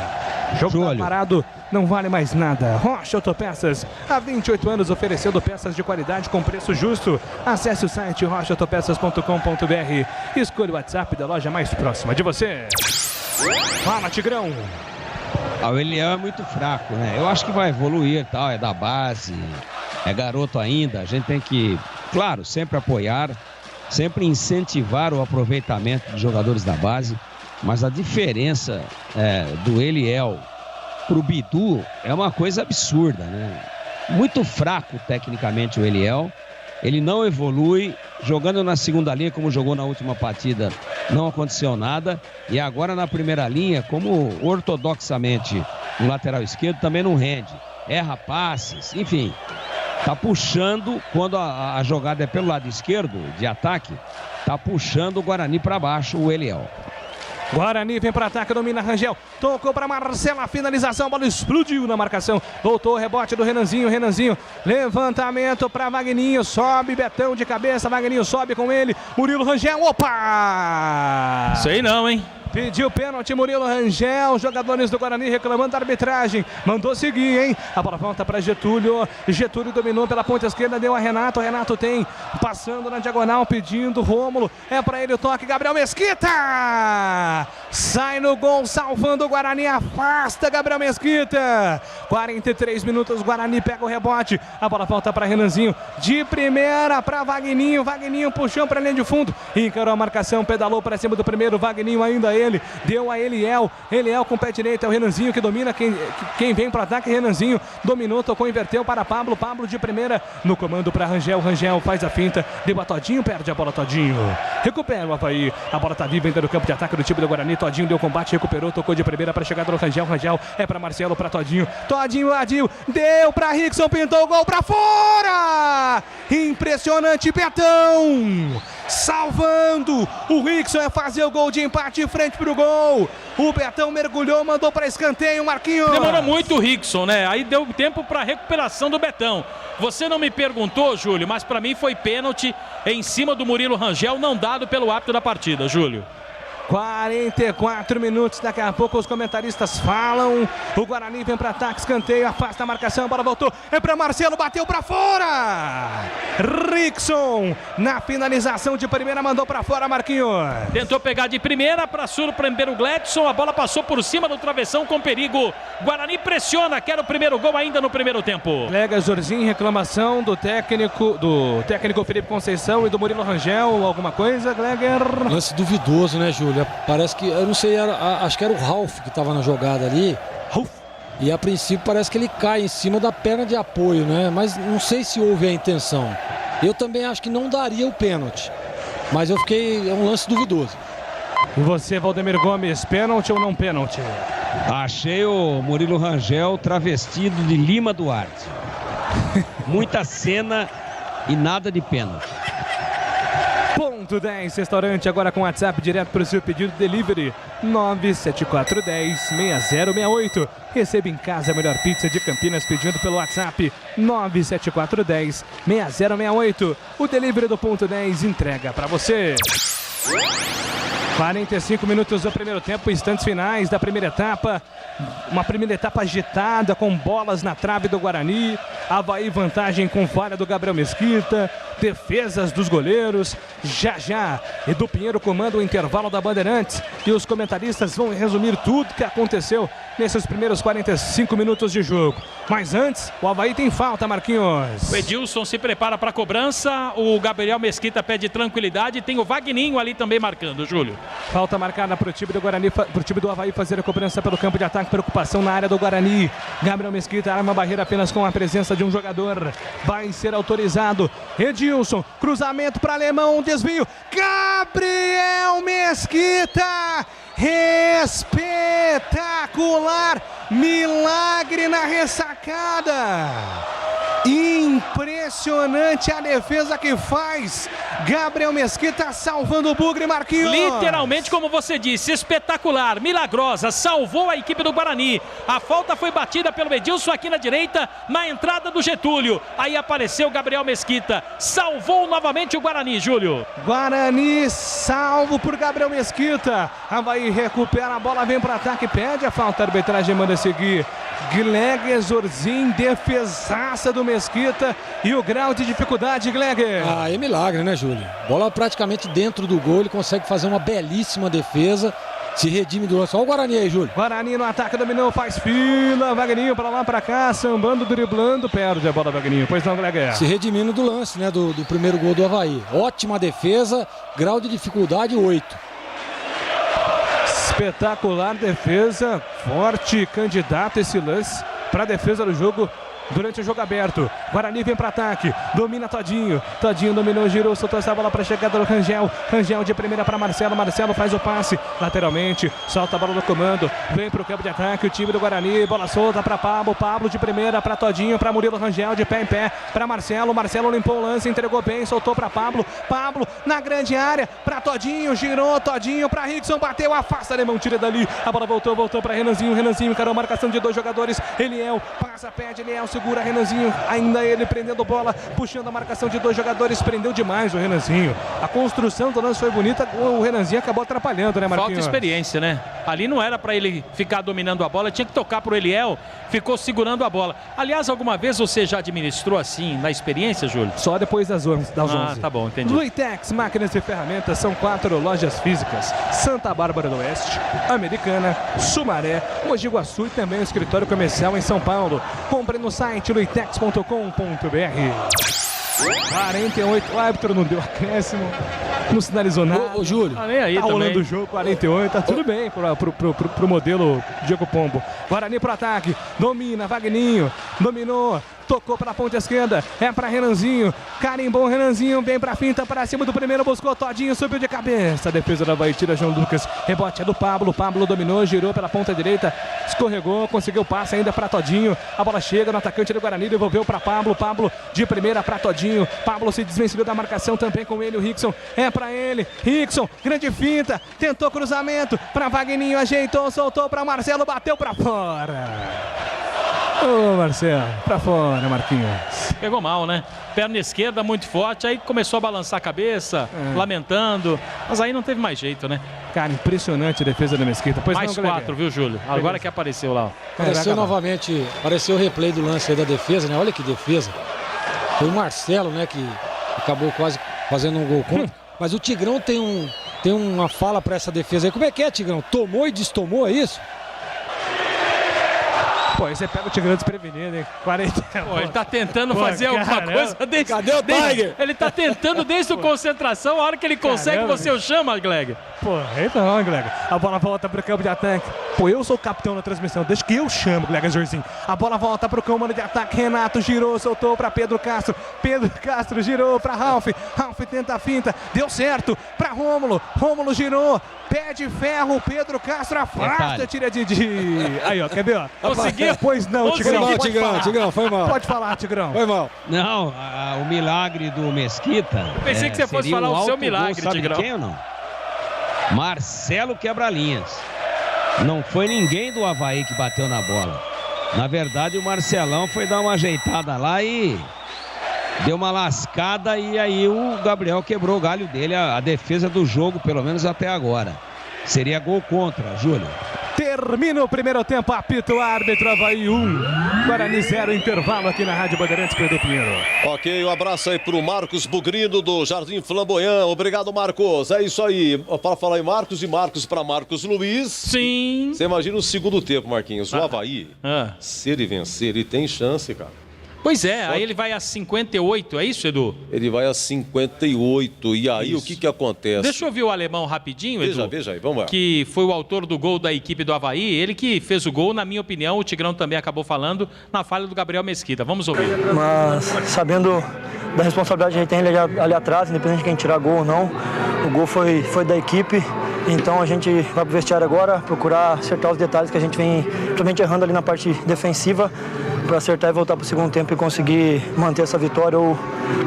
Jogo tá parado, não vale mais nada. Rocha Autopeças, há 28 anos oferecendo peças de qualidade com preço justo. Acesse o site rochaautopeças.com.br. Escolha o WhatsApp da loja mais próxima de você. Fala, Tigrão. O Eliel é muito fraco, né? Eu acho que vai evoluir e tal, é da base, é garoto ainda. A gente tem que, claro, sempre apoiar, sempre incentivar o aproveitamento de jogadores da base. Mas a diferença do Eliel pro Bidu é uma coisa absurda, né? Muito fraco tecnicamente o Eliel. Ele não evolui, jogando na segunda linha como jogou na última partida, não aconteceu nada. E agora na primeira linha, como ortodoxamente no lateral esquerdo, também não rende. Erra passes, enfim. Tá puxando, quando a jogada é pelo lado esquerdo, de ataque, tá puxando o Guarani para baixo, o Eliel. Guarani vem para ataque, domina Rangel, tocou para Marcelo, a finalização, a bola explodiu na marcação, voltou o rebote do Renanzinho, levantamento para Wagninho, sobe Betão de cabeça, Wagninho sobe com ele, Murilo Rangel, opa! Sei não, hein? Pediu pênalti, Murilo Rangel, jogadores do Guarani reclamando da arbitragem, mandou seguir, hein? A bola volta para Getúlio, Getúlio dominou pela ponta esquerda, deu a Renato, Renato tem, passando na diagonal, pedindo Rômulo, é para ele o toque, Gabriel Mesquita! Sai no gol, salvando o Guarani, afasta Gabriel Mesquita! 43 minutos, Guarani pega o rebote, a bola volta para Renanzinho, de primeira para Wagninho, Wagninho puxou para a linha de fundo, encarou a marcação, pedalou para cima do primeiro, Wagninho ainda ele, deu a Eliel com o pé direito, é o Renanzinho que domina, quem vem para o ataque, Renanzinho dominou, tocou, inverteu para Pablo de primeira, no comando para Rangel faz a finta, deu a Todinho, perde a bola Todinho, recupera o Avaí, a bola tá viva ainda no campo de ataque do time do Guarani, Todinho deu combate, recuperou, tocou de primeira para a chegada do Rangel é para Marcelo, para Todinho invadiu, deu para Rickson, pintou o gol para fora, impressionante Betão, salvando, o Rickson é fazer o gol de empate em frente pro gol, o Betão mergulhou, mandou para escanteio, Marquinhos. Demorou muito o Rickson, né? Aí deu tempo para recuperação do Betão. Você não me perguntou, Júlio, mas para mim foi pênalti em cima do Murilo Rangel, não dado pelo árbitro da partida, Júlio. 44 minutos, daqui a pouco os comentaristas falam, o Guarani vem para ataque, escanteio, afasta a marcação, a bola voltou, é para Marcelo, bateu para fora, Rickson na finalização de primeira, mandou para fora, Marquinhos. Tentou pegar de primeira para surpreender o Gledson, a bola passou por cima do travessão com perigo, Guarani pressiona, quer o primeiro gol ainda no primeiro tempo. Colega Jorginho, reclamação do técnico Felipe Conceição e do Murilo Rangel, alguma coisa, Gleger? Lance duvidoso, né, Júlio? Parece que, eu não sei, acho que era o Ralf que estava na jogada ali. E a princípio parece que ele cai em cima da perna de apoio, né? Mas não sei se houve a intenção. Eu também acho que não daria o pênalti. Mas é um lance duvidoso. E você, Valdemir Gomes, pênalti ou não pênalti? Achei o Murilo Rangel travestido de Lima Duarte. Muita cena e nada de pênalti. Ponto 10 Restaurante, agora com WhatsApp direto para o seu pedido delivery 97410-6068. Receba em casa a melhor pizza de Campinas pedindo pelo WhatsApp 97410-6068. O delivery do Ponto 10 entrega para você. 45 minutos do primeiro tempo, instantes finais da primeira etapa. Uma primeira etapa agitada, com bolas na trave do Guarani. Avaí vantagem com falha do Gabriel Mesquita. Defesas dos goleiros. Já Edu Pinheiro comanda o intervalo da Bandeirantes. E os comentaristas vão resumir tudo que aconteceu nesses primeiros 45 minutos de jogo. Mas antes, o Avaí tem falta, Marquinhos. O Edilson se prepara para a cobrança. O Gabriel Mesquita pede tranquilidade. Tem o Vagninho ali também marcando, Júlio. Falta marcada para o time do Guarani, para o time do Avaí fazer a cobrança pelo campo de ataque. Preocupação na área do Guarani. Gabriel Mesquita arma a barreira apenas com a presença de um jogador. Vai ser autorizado. Edilson, cruzamento para Alemão, desvio. Gabriel Mesquita, espetacular, milagre na ressacada. Impressionante a defesa que faz Gabriel Mesquita, salvando o Bugre, Marquinhos. Literalmente, como você disse, espetacular, milagrosa, salvou a equipe do Guarani. A falta foi batida pelo Edilson aqui na direita, na entrada do Getúlio. Aí apareceu Gabriel Mesquita, salvou novamente o Guarani, Júlio. Guarani salvo por Gabriel Mesquita. Avaí recupera a bola, vem para ataque, pede a falta, a arbitragem manda seguir. Gleger Zorzin, defesaça do Mesquita. E o grau de dificuldade, Gleger. Ah, é milagre, né, Júlio? Bola praticamente dentro do gol, ele consegue fazer uma belíssima defesa. Se redime do lance. Olha o Guarani aí, Júlio. Guarani no ataque, dominou, faz fila. Vagninho pra lá, pra cá, sambando, driblando. Perde a bola, Vagninho. Pois não, Gleger. Se redimindo do lance, né, do primeiro gol do Avaí. Ótima defesa, grau de dificuldade 8. Espetacular defesa, forte candidato esse lance para a defesa do jogo durante o jogo aberto. Guarani vem para ataque, domina Todinho. Todinho dominou, girou, soltou essa bola para a chegada do Rangel. Rangel de primeira para Marcelo. Marcelo faz o passe lateralmente, solta a bola do comando, vem para o campo de ataque o time do Guarani. Bola solta para Pablo. Pablo de primeira para Todinho, para Murilo Rangel, de pé em pé para Marcelo. Marcelo limpou o lance, entregou bem, soltou para Pablo. Pablo na grande área para Todinho, girou Todinho para Rickson, bateu, afasta, Alemão, tira dali. A bola voltou para Renanzinho. Renanzinho encarou a marcação de dois jogadores. Eliel passa, pede, Eliel segura, Renanzinho, ainda ele prendendo bola, puxando a marcação de dois jogadores, prendeu demais o Renanzinho. A construção do lance foi bonita, o Renanzinho acabou atrapalhando, né, Marquinhos? Falta experiência, né? Ali não era para ele ficar dominando a bola, tinha que tocar pro Eliel, ficou segurando a bola. Aliás, alguma vez você já administrou assim, na experiência, Júlio? Só depois das 11. Ah, tá bom, entendi. Luitex, máquinas e ferramentas, são 4 lojas físicas: Santa Bárbara do Oeste, Americana, Sumaré, Mogi Guaçu e também o escritório comercial em São Paulo. Compre no site luitex.com.br. 48, o árbitro não deu acréscimo, não sinalizou nada. Ô Júlio, tá rolando o jogo, 48, tá tudo bem pro modelo Diego Pombo. Guarani pro ataque, domina, Vagninho, dominou, tocou pela ponta esquerda, é para Renanzinho, carimbou Renanzinho, vem pra finta, para cima do primeiro, buscou Todinho, subiu de cabeça, a defesa da Avaí tira João Lucas, rebote é do Pablo, Pablo dominou, girou pela ponta direita, escorregou, conseguiu passe ainda para Todinho, a bola chega no atacante do Guarani, devolveu para Pablo, Pablo de primeira para Todinho, Pablo se desvencilhou da marcação também com ele, o Rickson, é para ele, Rickson, grande finta, tentou cruzamento, para Vagninho, ajeitou, soltou para Marcelo, bateu para fora. Ô Marcelo, pra fora, Marquinhos. Pegou mal, né? Perna esquerda muito forte, aí começou a balançar a cabeça, lamentando, mas aí não teve mais jeito, né? Cara, impressionante a defesa da Mesquita. Pois mais não, 4, viu, Júlio? Agora que apareceu lá. Apareceu novamente, apareceu o replay do lance aí da defesa, né? Olha que defesa. Foi o Marcelo, né, que acabou quase fazendo um gol contra. Mas o Tigrão tem uma fala pra essa defesa aí. Como é que é, Tigrão? Tomou e destomou, é isso? Pô, aí você pega o Tigrão desprevenido, hein? 40. Pô, ele tá tentando fazer alguma coisa desde... Cadê o Tiger? Ele tá tentando desde a concentração, a hora que ele consegue, você o chama, Gleger. pô. Então, Glega. A bola volta pro campo de ataque. Pô, eu sou o capitão da transmissão. Deixa que eu chamo, Glega Jorzinho. A bola volta pro comando de ataque. Renato girou, soltou pra Pedro Castro. Pedro Castro girou pra Ralf. Ralf tenta a finta. Deu certo pra Rômulo. Rômulo girou. Pé de ferro. Pedro Castro afasta. Tira de... Aí, ó. Quer ver, ó? Conseguiu? Pois não, Tigrão. Tigrão, foi mal. Pode falar, Tigrão. Foi mal. Não, o milagre do Mesquita. Eu pensei que você fosse falar o seu milagre, sabe Tigrão. Quem ou não? Marcelo Quebra-Linhas. Não foi ninguém do Avaí que bateu na bola. Na verdade, o Marcelão foi dar uma ajeitada lá e deu uma lascada e aí o Gabriel quebrou o galho dele. A defesa do jogo, pelo menos até agora. Seria gol contra, Júlio. Termina o primeiro tempo, apita o árbitro, Avaí 1, Guarani 0, intervalo aqui na Rádio Bandeirantes, Pedro Pinheiro. Ok, um abraço aí pro Marcos Bugrino do Jardim Flamboyant. Obrigado, Marcos. É isso aí. Para falar em Marcos e Marcos para Marcos Luiz. Sim. Você imagina o segundo tempo, Marquinhos. O Avaí, se ele vencer, ele tem chance, cara. Pois é, aí ele vai a 58, é isso, Edu? Ele vai a 58, e aí o que acontece? Deixa eu ouvir o alemão rapidinho, Edu. Veja aí, vamos lá. Que foi o autor do gol da equipe do Avaí, ele que fez o gol, na minha opinião, o Tigrão também acabou falando, na falha do Gabriel Mesquita. Vamos ouvir. Mas sabendo da responsabilidade que a gente tem ali atrás, independente de quem tirar gol ou não, o gol foi da equipe. Então a gente vai pro vestiário agora, procurar acertar os detalhes que a gente vem principalmente errando ali na parte defensiva, para acertar e voltar para o segundo tempo e conseguir manter essa vitória ou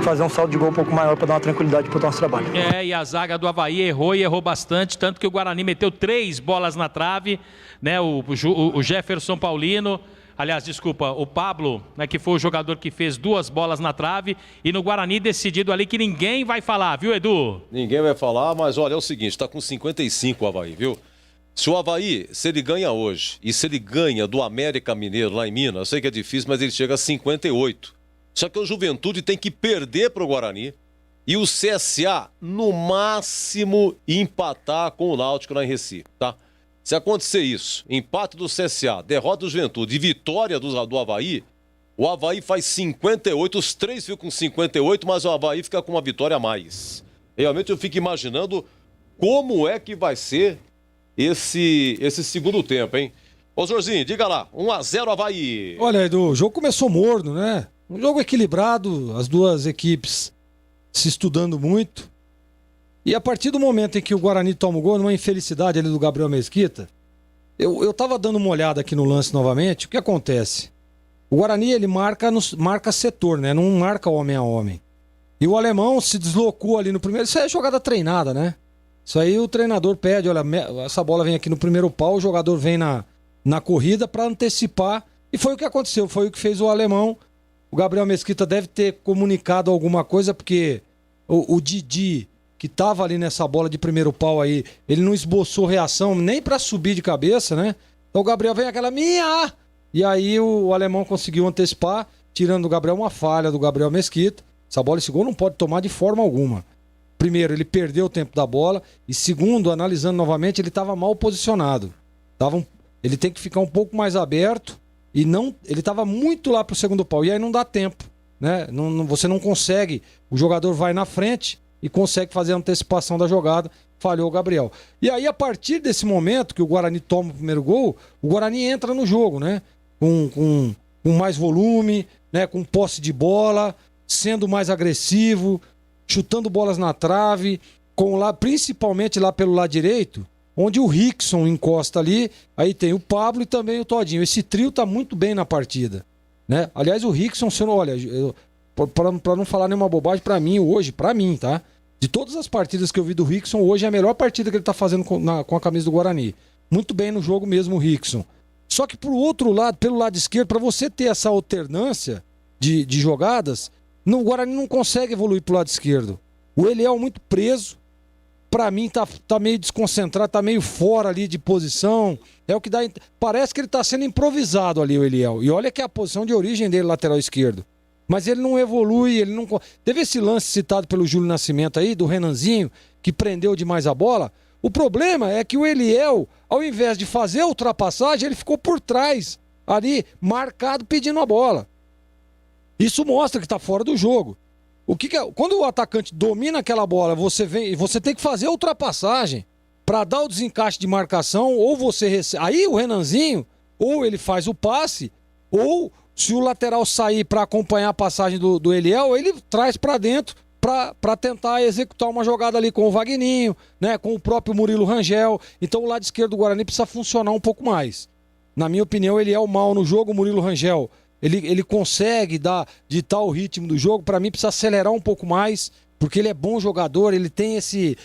fazer um saldo de gol um pouco maior para dar uma tranquilidade para o nosso trabalho. E a zaga do Avaí errou bastante, tanto que o Guarani meteu 3 bolas na trave, né? O Jefferson Paulino, aliás, desculpa, o Pablo, né, que foi o jogador que fez 2 bolas na trave, e no Guarani decidido ali que ninguém vai falar, viu, Edu? Ninguém vai falar, mas olha, é o seguinte, tá com 55 o Avaí, viu? Se o Avaí, se ele ganha hoje, e se ele ganha do América Mineiro lá em Minas, eu sei que é difícil, mas ele chega a 58. Só que o Juventude tem que perder pro Guarani e o CSA, no máximo, empatar com o Náutico lá em Recife, tá? Se acontecer isso, empate do CSA, derrota do Juventude e vitória do Avaí, o Avaí faz 58, os 3 ficam com 58, mas o Avaí fica com uma vitória a mais. Realmente eu fico imaginando como é que vai ser esse segundo tempo, hein? Ô, Zorzinho, diga lá, 1-0 Avaí. Olha, Edu, o jogo começou morno, né? Um jogo equilibrado, as duas equipes se estudando muito. E a partir do momento em que o Guarani toma o gol, numa infelicidade ali do Gabriel Mesquita, eu tava dando uma olhada aqui no lance novamente, o que acontece? O Guarani, ele marca setor, né? Não marca homem a homem. E o alemão se deslocou ali no primeiro... Isso aí é jogada treinada, né? Isso aí o treinador pede, olha, essa bola vem aqui no primeiro pau, o jogador vem na corrida para antecipar. E foi o que aconteceu, foi o que fez o alemão. O Gabriel Mesquita deve ter comunicado alguma coisa, porque o Didi, que tava ali nessa bola de primeiro pau aí, ele não esboçou reação nem para subir de cabeça, né? Então o Gabriel vem aquela minha... E aí o alemão conseguiu antecipar, tirando do Gabriel uma falha do Gabriel Mesquita. Essa bola, esse gol não pode tomar de forma alguma. Primeiro, ele perdeu o tempo da bola. E segundo, analisando novamente, ele estava mal posicionado. Ele tem que ficar um pouco mais aberto. E ele estava muito lá para o segundo pau. E aí não dá tempo, né? Você não consegue. O jogador vai na frente e consegue fazer a antecipação da jogada. Falhou o Gabriel. E aí, a partir desse momento que o Guarani toma o primeiro gol, o Guarani entra no jogo, né? Com mais volume, né? Com posse de bola, sendo mais agressivo, chutando bolas na trave, principalmente lá pelo lado direito, onde o Rickson encosta ali, aí tem o Pablo e também o Todinho. Esse trio tá muito bem na partida, né? Aliás, o Rickson, para não falar nenhuma bobagem, para mim, tá? De todas as partidas que eu vi do Rickson, hoje é a melhor partida que ele tá fazendo com a camisa do Guarani. Muito bem no jogo mesmo o Rickson. Só que pro outro lado, pelo lado esquerdo, para você ter essa alternância de jogadas, o Guarani não consegue evoluir pro lado esquerdo. O Eliel muito preso. Pra mim tá meio desconcentrado, tá meio fora ali de posição. É o que dá. Parece que ele tá sendo improvisado ali, o Eliel. E olha que é a posição de origem dele, lateral esquerdo. Mas ele não evolui, ele não. Teve esse lance citado pelo Júlio Nascimento aí, do Renanzinho, que prendeu demais a bola. O problema é que o Eliel, ao invés de fazer a ultrapassagem, ele ficou por trás, ali, marcado, pedindo a bola. Isso mostra que tá fora do jogo. Quando o atacante domina aquela bola, você tem que fazer a ultrapassagem. para dar o desencaixe de marcação, ou você recebe... Aí o Renanzinho, ou ele faz o passe, ou se o lateral sair para acompanhar a passagem do Eliel, ele traz para dentro para tentar executar uma jogada ali com o Vagninho, né, com o próprio Murilo Rangel. Então o lado esquerdo do Guarani precisa funcionar um pouco mais. Na minha opinião, ele é o mal no jogo, o Murilo Rangel. Ele consegue ditar o ritmo do jogo. Para mim, precisa acelerar um pouco mais, porque ele é bom jogador, ele tem esse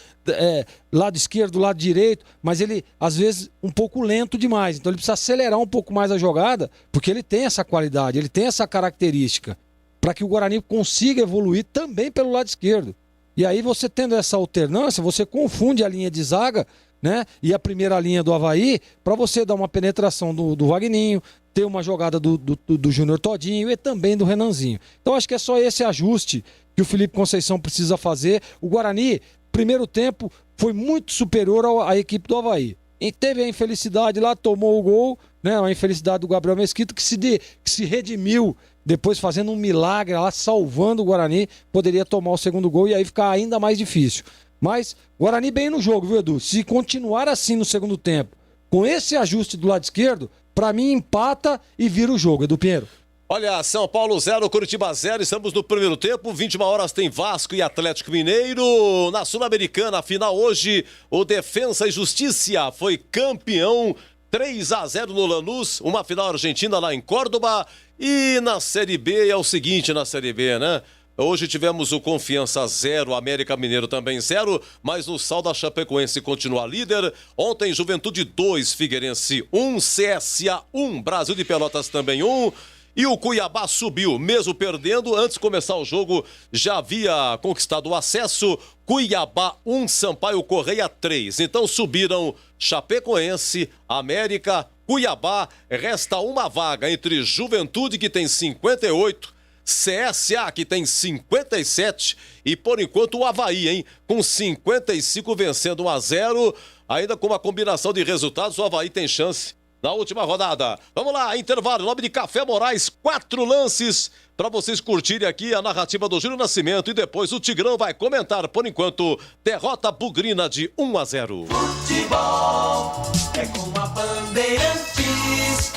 lado esquerdo, lado direito, mas ele, às vezes, um pouco lento demais. Então ele precisa acelerar um pouco mais a jogada, porque ele tem essa qualidade, ele tem essa característica, para que o Guarani consiga evoluir também pelo lado esquerdo. E aí você tendo essa alternância, você confunde a linha de zaga, né, e a primeira linha do Avaí, para você dar uma penetração do Vagninho, ter uma jogada do Júnior Todinho e também do Renanzinho. Então acho que é só esse ajuste que o Felipe Conceição precisa fazer. O Guarani, primeiro tempo, foi muito superior à equipe do Avaí. E teve a infelicidade lá, tomou o gol, né, a infelicidade do Gabriel Mesquita, que se redimiu depois fazendo um milagre lá, salvando o Guarani, poderia tomar o segundo gol e aí ficar ainda mais difícil. Mas Guarani bem no jogo, viu, Edu? Se continuar assim no segundo tempo, com esse ajuste do lado esquerdo, pra mim empata e vira o jogo, Edu Pinheiro. Olha, São Paulo 0, Curitiba 0, estamos no primeiro tempo, 21 horas tem Vasco e Atlético Mineiro. Na Sul-Americana, a final hoje, o Defensa e Justiça foi campeão, 3-0 no Lanús, uma final argentina lá em Córdoba. E na Série B é o seguinte, na Série B, né? Hoje tivemos o Confiança 0, América Mineiro também 0, mas no saldo a Chapecoense continua líder. Ontem Juventude 2, Figueirense 1, CSA 1, Brasil de Pelotas também 1. E o Cuiabá subiu, mesmo perdendo, antes de começar o jogo já havia conquistado o acesso. Cuiabá 1, Sampaio Correia 3. Então subiram Chapecoense, América, Cuiabá. Resta uma vaga entre Juventude, que tem 58, CSA, que tem 57, e por enquanto o Avaí, hein, com 55, vencendo 1-0. Ainda com uma combinação de resultados, o Avaí tem chance na última rodada. Vamos lá, intervalo, em nome de Café Moraes, 4 lances para vocês curtirem aqui a narrativa do Júlio Nascimento, e depois o Tigrão vai comentar. Por enquanto, derrota bugrina de 1-0. Futebol é com a Bandeirantes.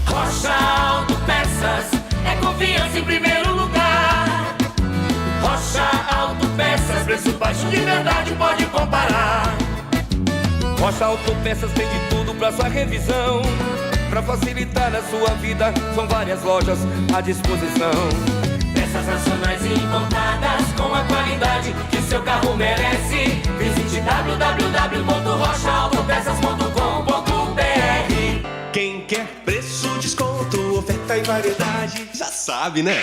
Rocha Autopeças é confiança em primeiro lugar. Rocha Autopeças, preço baixo de verdade, pode comparar. Rocha Autopeças tem de tudo pra sua revisão. Pra facilitar a sua vida, são várias lojas à disposição. Peças nacionais e importadas com a qualidade que seu carro merece. Visite www.rochaautopeças.com.br. Quem quer preço, desconto, oferta e variedade, já sabe, né?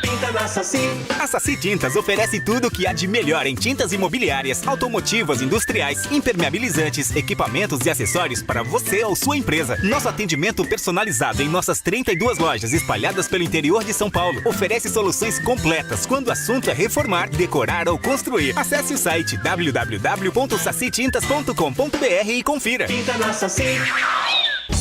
Pinta na Saci. A Saci Tintas oferece tudo o que há de melhor em tintas imobiliárias, automotivas, industriais, impermeabilizantes, equipamentos e acessórios para você ou sua empresa. Nosso atendimento personalizado em nossas 32 lojas espalhadas pelo interior de São Paulo oferece soluções completas quando o assunto é reformar, decorar ou construir. Acesse o site www.sacitintas.com.br e confira. Pinta na Saci.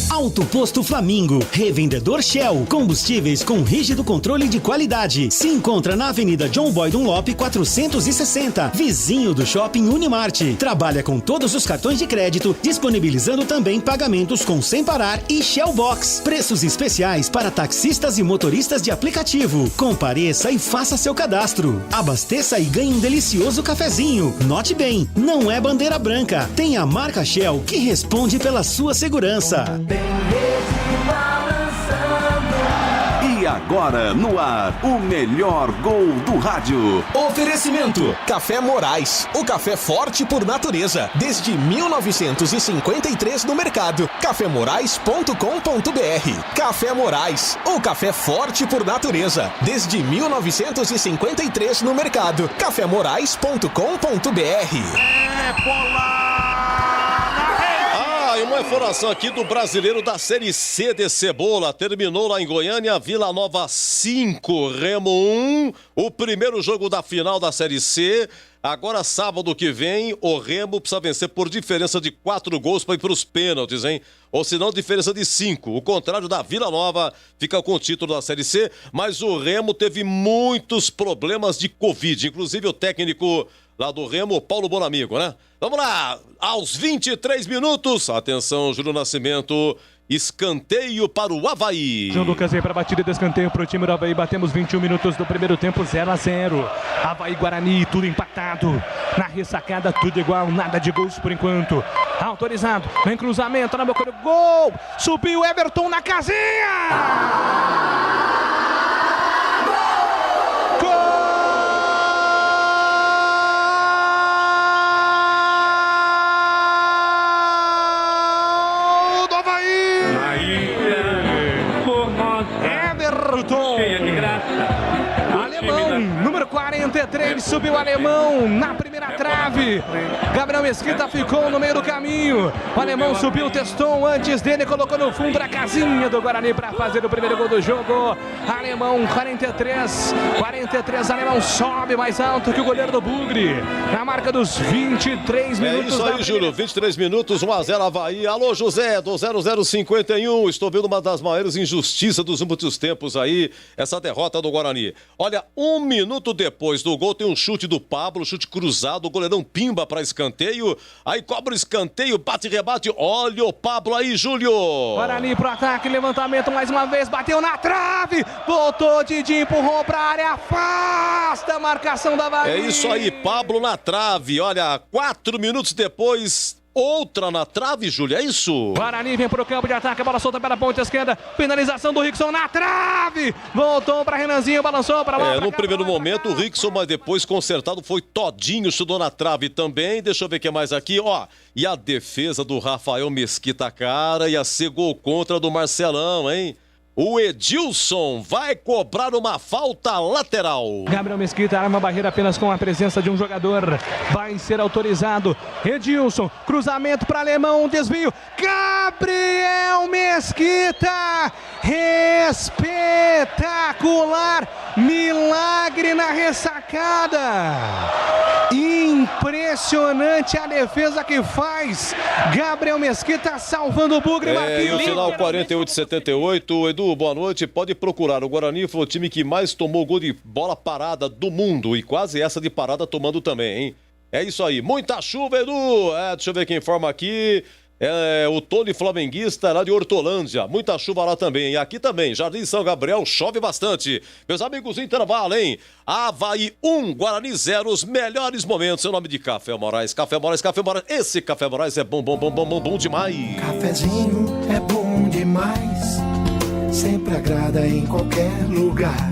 Auto Posto Flamingo, revendedor Shell, combustíveis com rígido controle de qualidade. Se encontra na Avenida John Boy Dunlop 460, vizinho do Shopping Unimart. Trabalha com todos os cartões de crédito, disponibilizando também pagamentos com Sem Parar e Shell Box. Preços especiais para taxistas e motoristas de aplicativo. Compareça e faça seu cadastro. Abasteça e ganhe um delicioso cafezinho. Note bem, não é bandeira branca. Tem a marca Shell que responde pela sua segurança. E agora, no ar, o melhor gol do rádio. Oferecimento: Café Moraes, o café forte por natureza. Desde 1953 no mercado. cafemorais.com.br. Café Moraes, o café forte por natureza. Desde 1953 no mercado. cafemorais.com.br. E uma informação aqui do brasileiro da Série C de Cebola. Terminou lá em Goiânia, Vila Nova 5, Remo 1. O primeiro jogo da final da Série C. Agora, sábado que vem, o Remo precisa vencer por diferença de 4 gols para ir para os pênaltis, hein? Ou se não, diferença de 5. O contrário da Vila Nova fica com o título da Série C. Mas o Remo teve muitos problemas de Covid. Inclusive, o técnico lá do Remo, Paulo Bonamigo, né? Vamos lá, aos 23 minutos, atenção, Júlio Nascimento, escanteio para o Avaí. João Lucas aí para a batida de escanteio para o time do Avaí. Batemos 21 minutos do primeiro tempo, 0-0. Avaí Guarani, tudo empatado. Na ressacada, tudo igual, nada de gols por enquanto. Autorizado, vem cruzamento na boca do gol. Subiu Everton na casinha. Alemão, número 43, subiu o alemão na primeira trave. Gabriel Mesquita ficou no meio do caminho. O alemão subiu, testou antes dele, colocou no fundo da casinha do Guarani para fazer o primeiro gol do jogo. Alemão, 43, alemão sobe mais alto que o goleiro do Bugre. Na marca dos 23 minutos. É isso aí, Júlio, 23 minutos, 1-0 Avaí. Alô, José, do 0051. Estou vendo uma das maiores injustiças dos últimos tempos aí, essa derrota do Guarani. Olha, 1 minuto depois do gol tem um chute do Pablo, chute cruzado, o goleirão pimba para escanteio, aí cobra o escanteio, bate e rebate, olha o Pablo aí, Júlio. Guarani pro ataque, levantamento mais uma vez, bateu na trave, voltou, Didi empurrou pra área, afasta a marcação da Avaí. É isso aí, Pablo na trave, olha, 4 minutos depois... Outra na trave, Júlia, é isso? Guarani vem pro campo de ataque, a bola solta pela ponta esquerda, finalização do Rickson na trave, voltou para Renanzinho, balançou para lá. No primeiro momento o Rickson, mas depois consertado foi todinho, estudou na trave também. Deixa eu ver o que mais aqui, ó. E a defesa do Rafael Mesquita, cara, ia ser gol contra do Marcelão, hein? O Edilson vai cobrar uma falta lateral. Gabriel Mesquita arma a barreira apenas com a presença de um jogador. Vai ser autorizado. Edilson, cruzamento para Alemão, desvio. Gabriel Mesquita, espetacular, milagre na ressacada. Impressionante a defesa que faz. Gabriel Mesquita salvando o Bugre. E o final 48-78, Edu. Boa noite, pode procurar. O Guarani foi o time que mais tomou gol de bola parada do mundo e quase essa de parada tomando também, hein? É isso aí, muita chuva, Edu. Deixa eu ver quem informa aqui. O Tony Flamenguista lá de Hortolândia. Muita chuva lá também. E aqui também, Jardim São Gabriel, chove bastante. Meus amigos, intervalo, hein? Avaí 1, Guarani 0, os melhores momentos. Em nome de Café Moraes. Café Moraes, Café Moraes. Esse Café Moraes é bom demais. Cafezinho é bom demais. Sempre agrada em qualquer lugar.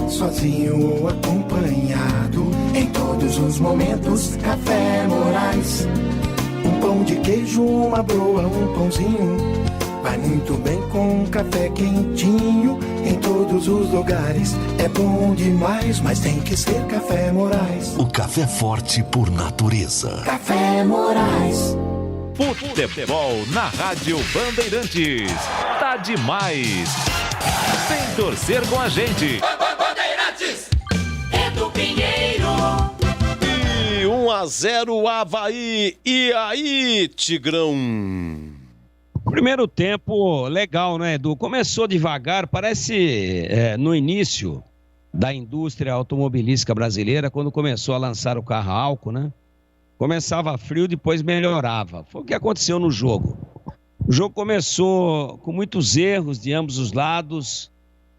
Sozinho ou acompanhado, em todos os momentos, Café Moraes. Um pão de queijo, uma broa, um pãozinho, vai muito bem com um café quentinho. Em todos os lugares, é bom demais, mas tem que ser Café Moraes. O café forte por natureza. Café Moraes. Futebol na Rádio Bandeirantes. Tá demais. Vem torcer com a gente. Bandeirantes, Edu Pinheiro. E 1-0 Avaí. E aí, Tigrão? Primeiro tempo legal, né, Edu? Começou devagar, parece no início da indústria automobilística brasileira, quando começou a lançar o carro a álcool, né? Começava frio, depois melhorava. Foi o que aconteceu no jogo. O jogo começou com muitos erros de ambos os lados,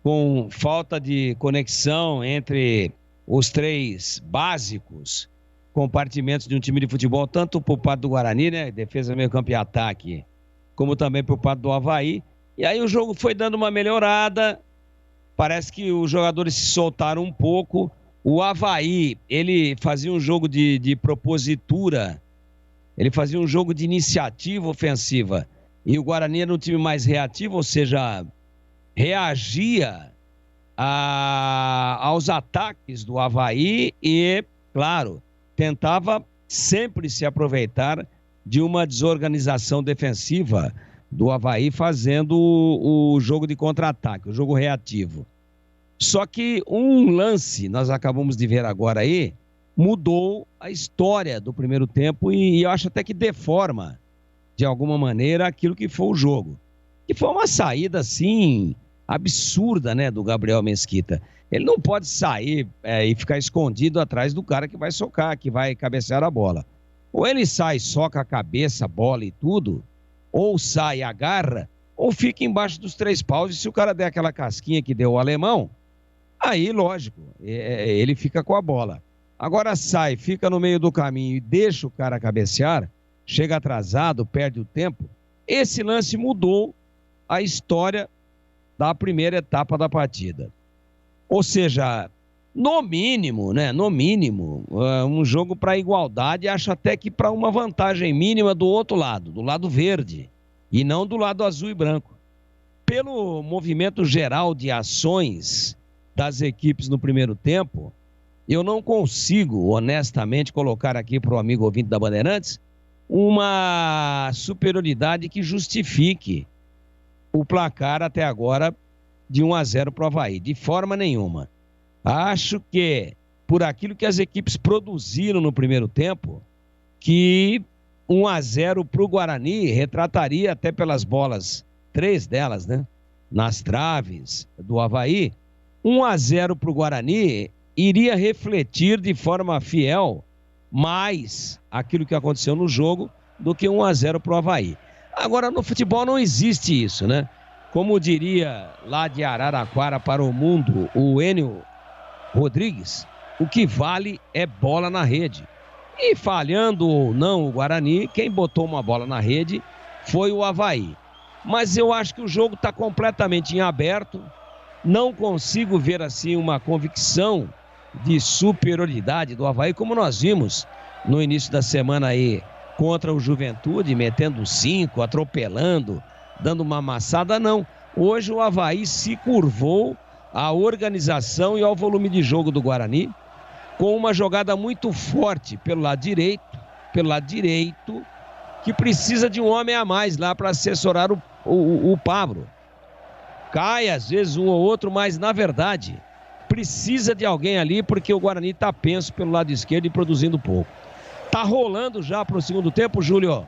com falta de conexão entre os três básicos compartimentos de um time de futebol, tanto por parte do Guarani, né, defesa, meio campo e ataque, como também por parte do Avaí. E aí o jogo foi dando uma melhorada, parece que os jogadores se soltaram um pouco. O Avaí, ele fazia um jogo de propositura, ele fazia um jogo de iniciativa ofensiva, e o Guarani era um time mais reativo, ou seja, reagia aos ataques do Avaí e, claro, tentava sempre se aproveitar de uma desorganização defensiva do Avaí, fazendo o jogo de contra-ataque, o jogo reativo. Só que um lance, nós acabamos de ver agora aí, mudou a história do primeiro tempo e eu acho até que deforma, de alguma maneira, aquilo que foi o jogo. Que foi uma saída, assim, absurda, né, do Gabriel Mesquita. Ele não pode sair e ficar escondido atrás do cara que vai socar, que vai cabecear a bola. Ou ele sai, soca a cabeça, bola e tudo, ou sai, agarra, ou fica embaixo dos 3 paus, e se o cara der aquela casquinha que deu o alemão, aí, lógico, ele fica com a bola. Agora sai, fica no meio do caminho e deixa o cara cabecear, chega atrasado, perde o tempo. Esse lance mudou a história da primeira etapa da partida. Ou seja, no mínimo, um jogo para igualdade, acho até que para uma vantagem mínima do outro lado, do lado verde, e não do lado azul e branco. Pelo movimento geral de ações das equipes no primeiro tempo, eu não consigo, honestamente, colocar aqui para o amigo ouvinte da Bandeirantes uma superioridade que justifique o placar até agora de 1-0 para o Avaí, de forma nenhuma. Acho que, por aquilo que as equipes produziram no primeiro tempo, que 1-0 para o Guarani retrataria até pelas bolas, 3 delas, né, nas traves do Avaí, 1-0 para o Guarani iria refletir de forma fiel mais aquilo que aconteceu no jogo do que 1-0 para o Avaí. Agora, no futebol não existe isso, né? Como diria lá de Araraquara para o mundo o Enio Rodrigues, o que vale é bola na rede. E falhando ou não o Guarani, quem botou uma bola na rede foi o Avaí. Mas eu acho que o jogo está completamente em aberto. Não consigo ver assim uma convicção de superioridade do Avaí, como nós vimos no início da semana aí contra o Juventude, metendo 5, atropelando, dando uma amassada, não. Hoje o Avaí se curvou à organização e ao volume de jogo do Guarani, com uma jogada muito forte pelo lado direito, que precisa de um homem a mais lá para assessorar o Pablo. Cai às vezes um ou outro, mas na verdade precisa de alguém ali, porque o Guarani está penso pelo lado esquerdo e produzindo pouco. Tá rolando já para o segundo tempo, Júlio.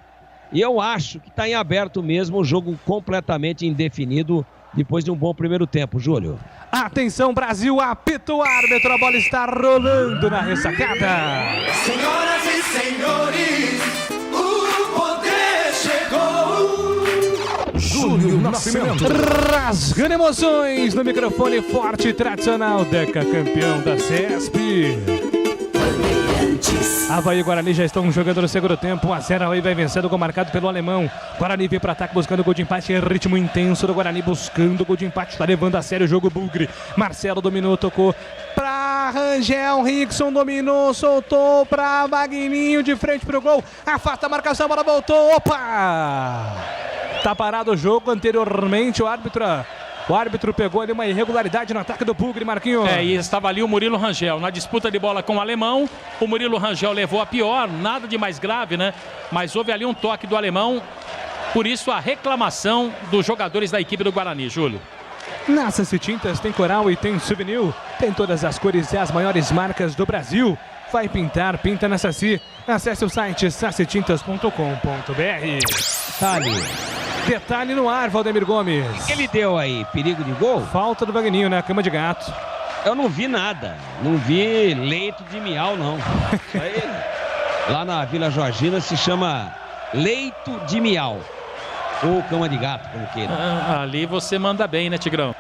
E eu acho que está em aberto mesmo, o jogo completamente indefinido depois de um bom primeiro tempo, Júlio. Atenção, Brasil, apita o árbitro, a bola está rolando na ressacada. Senhoras e senhores, o poder chegou. Júlio Nascimento. Rasgando emoções no microfone forte e tradicional, decacampeão da CESP. Avaí e Guarani já estão jogando no segundo tempo. 1-0, Avaí vai vencendo, gol marcado pelo alemão. Guarani vem para ataque buscando gol de empate. Ritmo intenso do Guarani buscando gol de empate. Está levando a sério o jogo. Bugre. Marcelo dominou, tocou para Rangel. Rickson dominou, soltou para Vagninho de frente para o gol. Afasta a marcação, a bola voltou. Opa! Tá parado o jogo anteriormente. O árbitro pegou ali uma irregularidade no ataque do Bugre, Marquinhos. E estava ali o Murilo Rangel. Na disputa de bola com o alemão, o Murilo Rangel levou a pior, nada de mais grave, né? Mas houve ali um toque do alemão, por isso a reclamação dos jogadores da equipe do Guarani, Júlio. Na Saci Tintas tem coral e tem souvenir, tem todas as cores e as maiores marcas do Brasil. Vai pintar, pinta na Saci. Acesse o site sacitintas.com.br. Detalhe no ar, Valdemir Gomes. O que ele deu aí? Perigo de gol? Falta do Vagninho, né? Cama de gato. Eu não vi nada. Não vi leito de miau, não. Isso aí, lá na Vila Georgina se chama leito de miau. Ou cama de gato, como queira. Ali você manda bem, né, Tigrão?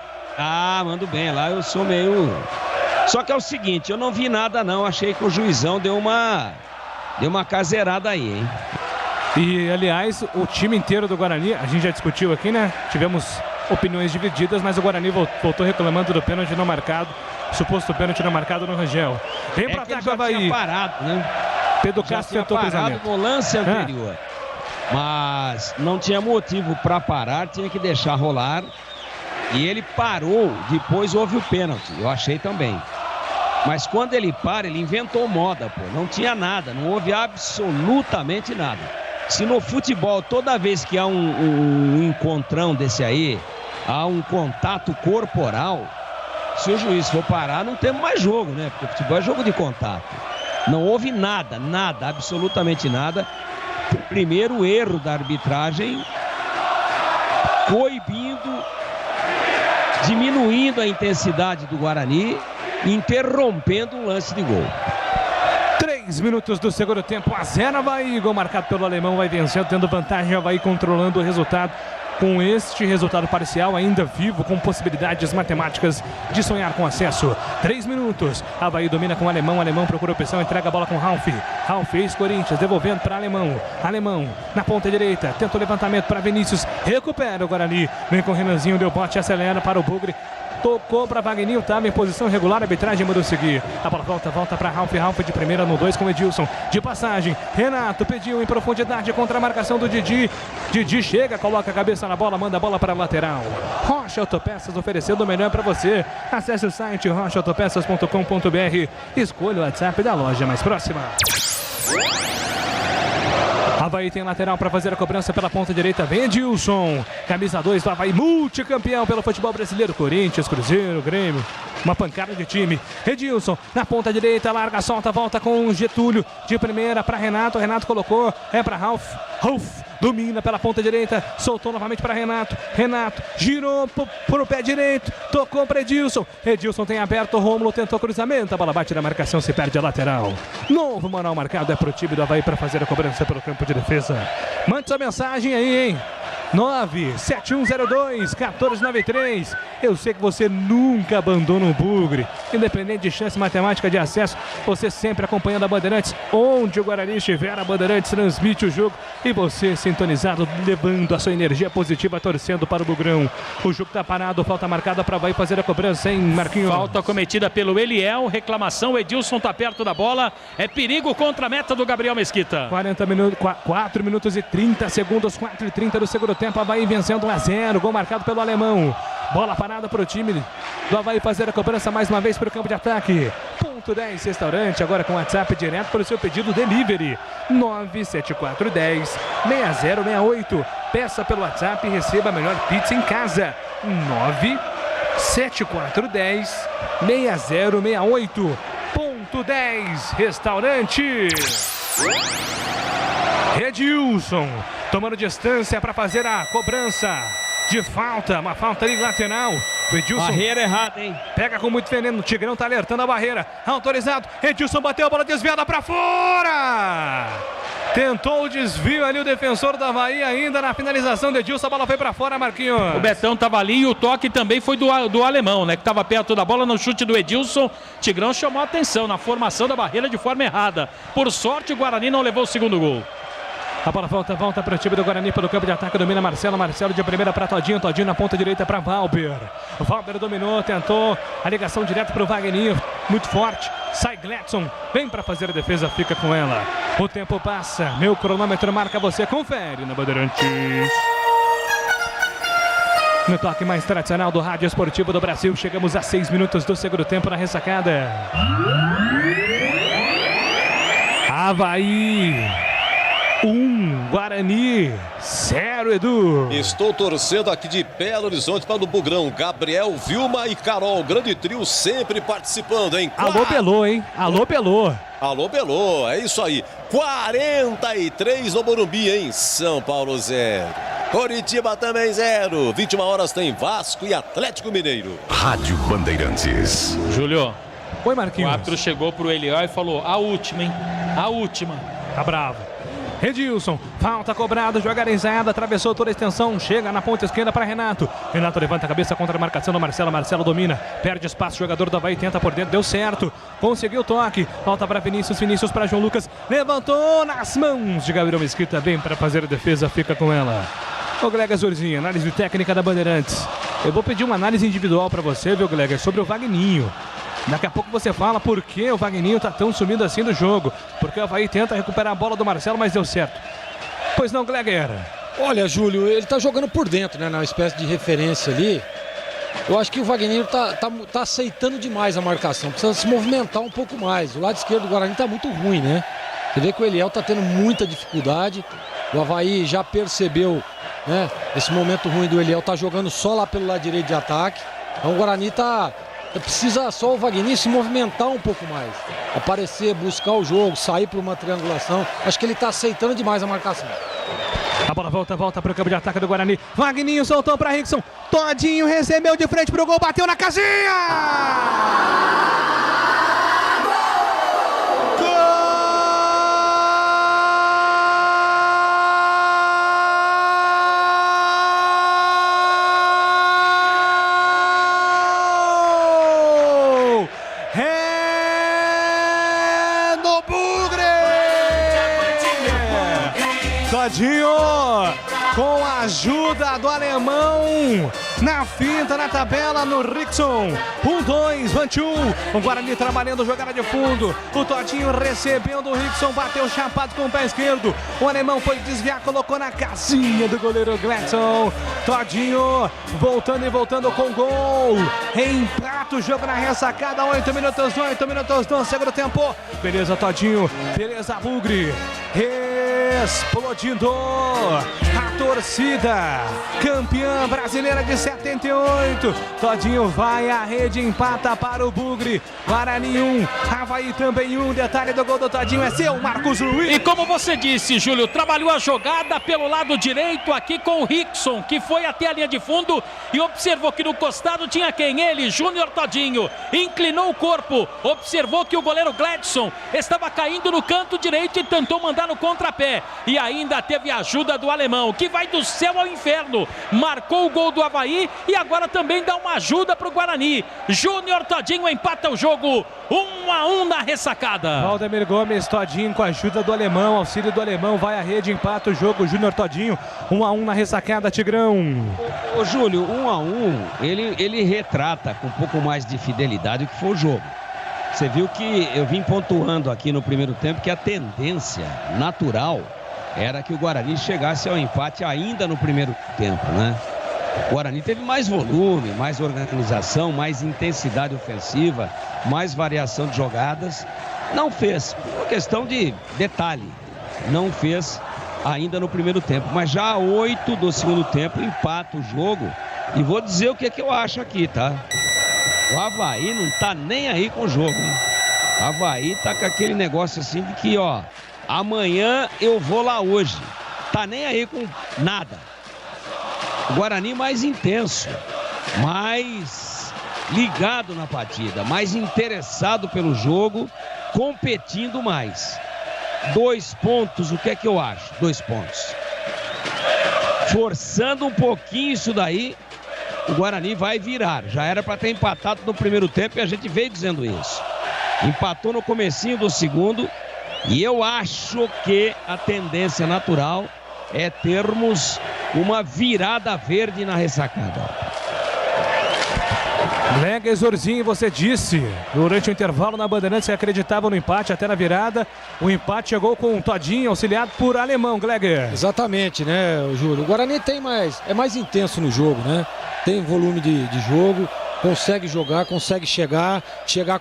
Mando bem. Lá eu sou meio... Só que é o seguinte, eu não vi nada, não. Achei que o juizão deu uma caseirada aí, hein? E, aliás, o time inteiro do Guarani, a gente já discutiu aqui, né? Tivemos opiniões divididas, mas o Guarani voltou reclamando do pênalti não marcado, suposto pênalti não marcado no Rangel. Vem pra ataque o Avaí. Parado, né? Pedro Castro tentou cruzamento. No lance anterior. Mas não tinha motivo para parar, tinha que deixar rolar. E ele parou, depois houve o pênalti, eu achei também. Mas quando ele para, ele inventou moda, pô. Não tinha nada, não houve absolutamente nada. Se no futebol, toda vez que há um encontrão desse aí, há um contato corporal, se o juiz for parar, não temos mais jogo, né? Porque o futebol é jogo de contato. Não houve nada, absolutamente nada. O primeiro erro da arbitragem, coibindo diminuindo a intensidade do Guarani, interrompendo um lance de gol. 3 minutos do segundo tempo, 1-0 Avaí, gol marcado pelo alemão, vai vencendo, tendo vantagem, Avaí controlando o resultado. Com este resultado parcial ainda vivo, com possibilidades matemáticas de sonhar com acesso. 3 minutos, Avaí domina com o alemão, procura opção, entrega a bola com Ralf, ex-Corinthians, devolvendo para Alemão, na ponta direita, tenta o levantamento para Vinícius, recupera o Guarani, vem com o Renanzinho, deu bote, acelera para o Bugre. Tocou para Wagninho, estava em posição regular, a arbitragem mandou seguir. A bola volta para Ralf de primeira no 2 com Edilson. De passagem, Renato pediu em profundidade contra a marcação do Didi. Didi chega, coloca a cabeça na bola, manda a bola para a lateral. Rocha Autopeças oferecendo o melhor para você. Acesse o site rochaautopeças.com.br. Escolha o WhatsApp da loja mais próxima. Avaí tem lateral para fazer a cobrança pela ponta direita. Vem Edilson, camisa 2 do Avaí, multicampeão pelo futebol brasileiro. Corinthians, Cruzeiro, Grêmio, uma pancada de time. Edilson na ponta direita, larga, solta, volta com Getúlio. De primeira para Renato, Renato colocou, é para Ralf domina pela ponta direita, soltou novamente para Renato, girou para o pé direito, tocou para Edilson tem aberto, Rômulo tentou cruzamento, a bola bate na marcação, se perde a lateral. Novo manual marcado é para o time do Avaí para fazer a cobrança pelo campo de defesa. Mande sua mensagem aí, hein? 97102-1493. Eu sei que você nunca abandona o Bugre, independente de chance matemática de acesso, você sempre acompanhando a Bandeirantes. Onde o Guarani estiver, a Bandeirantes transmite o jogo e você sintonizado, levando a sua energia positiva, torcendo para o Bugrão. O jogo está parado, falta marcada para Avaí fazer a cobrança, hein, Marquinhos? Falta cometida pelo Eliel, reclamação, Edilson está perto da bola, é perigo contra a meta do Gabriel Mesquita. 4 minutos e 30 segundos, 4:30 do segundo tempo, Avaí vencendo 1-0, gol marcado pelo alemão. Bola parada para o time do Avaí fazer a cobrança mais uma vez para o campo de ataque. Ponto 10 Restaurante, agora com WhatsApp direto para o seu pedido delivery. 97410-6068. Peça pelo WhatsApp e receba a melhor pizza em casa. 97410-6068. Ponto 10 Restaurante. Edilson tomando distância para fazer a cobrança de falta, uma falta ali lateral. O Edilson, barreira errada, hein? Pega com muito veneno, o Tigrão tá alertando a barreira. Autorizado, Edilson bateu a bola desviada para fora. Tentou o desvio ali o defensor do Avaí, ainda na finalização de Edilson, a bola foi para fora, Marquinhos. O Betão tava ali e o toque também foi do alemão, né? Que tava perto da bola no chute do Edilson. Tigrão chamou a atenção na formação da barreira de forma errada. Por sorte, o Guarani não levou o segundo gol. A bola volta para o time do Guarani pelo campo de ataque, domina Marcelo de primeira para Todinho na ponta direita para Valber dominou, tentou a ligação direto para o Wagninho, muito forte, sai Gladson, vem para fazer a defesa, fica com ela. O tempo passa, meu cronômetro marca, você confere na Bandeirantes. No toque mais tradicional do rádio esportivo do Brasil, chegamos a 6 minutos do segundo tempo na ressacada. Avaí 1, Guarani 0, Edu. Estou torcendo aqui de Belo Horizonte para o Bugrão. Gabriel, Vilma e Carol, grande trio sempre participando, hein? Alô, Belô, hein? Alô, Belô. Alô, Belô, é isso aí. 43 no Morumbi, hein? São Paulo 0. Coritiba também 0. 21 horas tem Vasco e Atlético Mineiro. Rádio Bandeirantes. Júlio. Oi, Marquinhos. O árbitro chegou pro Eliel e falou: a última, hein? A última. Tá bravo. Edilson, falta cobrada, joga ensaiada, atravessou toda a extensão, chega na ponta esquerda para Renato. Renato levanta a cabeça contra a marcação do Marcelo. Marcelo domina, perde espaço, jogador do Avaí tenta por dentro, deu certo, conseguiu o toque. Volta para Vinícius para João Lucas, levantou nas mãos de Gabriel Mesquita, bem para fazer a defesa, fica com ela. Ô Gleger Zurzinho, análise técnica da Bandeirantes. Eu vou pedir uma análise individual para você, viu, Gleger, sobre o Wagninho. Daqui a pouco você fala por que o Wagninho tá tão sumido assim do jogo. Porque o Avaí tenta recuperar a bola do Marcelo, mas deu certo. Pois não, Gleger? Olha, Júlio, ele tá jogando por dentro, né? Na espécie de referência ali. Eu acho que o Wagninho tá aceitando demais a marcação. Precisa se movimentar um pouco mais. O lado esquerdo do Guarani tá muito ruim, né? Você vê que o Eliel tá tendo muita dificuldade. O Avaí já percebeu, né? Esse momento ruim do Eliel, tá jogando só lá pelo lado direito de ataque. Então o Guarani precisa só o Wagninho se movimentar um pouco mais. Aparecer, buscar o jogo, sair para uma triangulação. Acho que ele está aceitando demais a marcação. A bola volta para o campo de ataque do Guarani. Wagninho soltou para Rickson. Todinho recebeu de frente para o gol, bateu na casinha! Todinho, com a ajuda do alemão, na finta, na tabela, no Rickson. 1-2, 1-2. O Guarani trabalhando, jogada de fundo. O Todinho recebendo, o Rickson bateu chapado com o pé esquerdo. O alemão foi desviar, colocou na casinha do goleiro Gladson. Todinho voltando com gol. Empata o jogo na ressacada. 8 minutos do segundo tempo. Beleza, Todinho. Beleza, Bugre. Explodindo a torcida campeã brasileira de 78. Todinho vai à rede, empata para o Bugre. Guarani 1, Avaí também 1. Detalhe do gol do Todinho é seu, Marcos Luiz. E como você disse, Júlio, trabalhou a jogada pelo lado direito aqui com o Rickson, que foi até a linha de fundo e observou que no costado tinha quem? Ele, Júnior Todinho. Inclinou o corpo, observou que o goleiro Gladson estava caindo no canto direito e tentou mandar no contrapé. E ainda teve a ajuda do alemão, que vai do céu ao inferno. Marcou o gol do Avaí e agora também dá uma ajuda para o Guarani. Júnior Todinho empata o jogo. 1-1 na ressacada. Valdemir Gomes, Todinho com a ajuda do alemão, auxílio do alemão, vai à rede, empata o jogo. Júnior Todinho, 1-1 na ressacada, Tigrão. Ô Júlio, 1-1, ele retrata com um pouco mais de fidelidade o que foi o jogo. Você viu que eu vim pontuando aqui no primeiro tempo que a tendência natural era que o Guarani chegasse ao empate ainda no primeiro tempo, né? O Guarani teve mais volume, mais organização, mais intensidade ofensiva, mais variação de jogadas. Não fez, por uma questão de detalhe, não fez ainda no primeiro tempo. Mas já a 8 do segundo tempo empata o jogo. E vou dizer o que eu acho aqui, tá? O Avaí não tá nem aí com o jogo, hein? O Avaí tá com aquele negócio assim de que, ó, amanhã eu vou lá hoje. Tá nem aí com nada. O Guarani mais intenso, mais ligado na partida, mais interessado pelo jogo, competindo mais. 2 pontos, o que é que eu acho? 2 pontos. Forçando um pouquinho isso daí, o Guarani vai virar. Já era para ter empatado no primeiro tempo e a gente veio dizendo isso. Empatou no comecinho do segundo e eu acho que a tendência natural é termos uma virada verde na ressacada. Lega Exorzinho, você disse durante o intervalo na Bandeirantes que acreditava no empate até na virada. O empate chegou com o Todinho, auxiliado por Alemão, Gleger. Exatamente, né, Júlio? O Guarani é mais intenso no jogo, né? Tem volume de jogo, consegue jogar, consegue chegar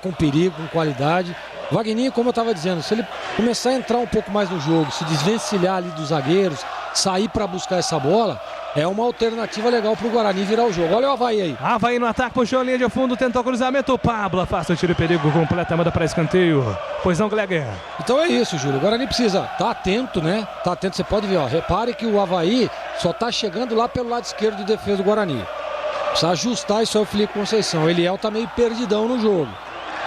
com perigo, com qualidade. Wagninho, como eu estava dizendo, se ele começar a entrar um pouco mais no jogo, se desvencilhar ali dos zagueiros, sair para buscar essa bola, é uma alternativa legal para o Guarani virar o jogo. Olha o Avaí aí. Avaí no ataque, puxou a linha de fundo, tentou cruzamento. O Pablo afasta o tiro de perigo, completa, manda para escanteio. Pois não, Gleger? Então é isso, Júlio. O Guarani precisa estar atento, né? Tá atento, você pode ver, ó. Repare que o Avaí só está chegando lá pelo lado esquerdo de defesa do Guarani. Precisa ajustar isso aí o Felipe Conceição. O Eliel tá meio perdidão no jogo.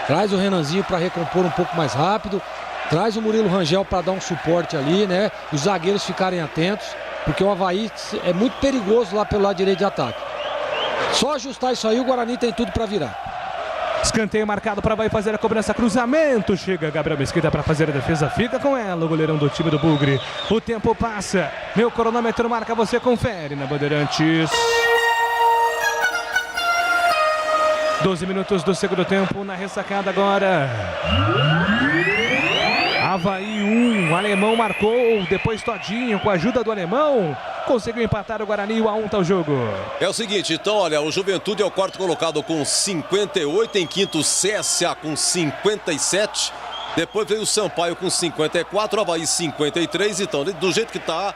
Traz o Renanzinho para recompor um pouco mais rápido. Traz o Murilo Rangel para dar um suporte ali, né? Os zagueiros ficarem atentos, porque o Avaí é muito perigoso lá pelo lado direito de ataque. Só ajustar isso aí, o Guarani tem tudo para virar. Escanteio marcado para Avaí fazer a cobrança, cruzamento. Chega Gabriel Mesquita para fazer a defesa, fica com ela o goleirão do time do Bugre. O tempo passa, meu cronômetro marca, você confere na Bandeirantes. 12 minutos do segundo tempo na ressacada agora. Avaí 1, Alemão marcou, depois Todinho com a ajuda do Alemão conseguiu empatar o Guarani, 1-1 tá o jogo. É o seguinte, então olha, o Juventude é o quarto colocado com 58, em quinto CSA com 57, depois veio o Sampaio com 54, Avaí 53, então do jeito que tá,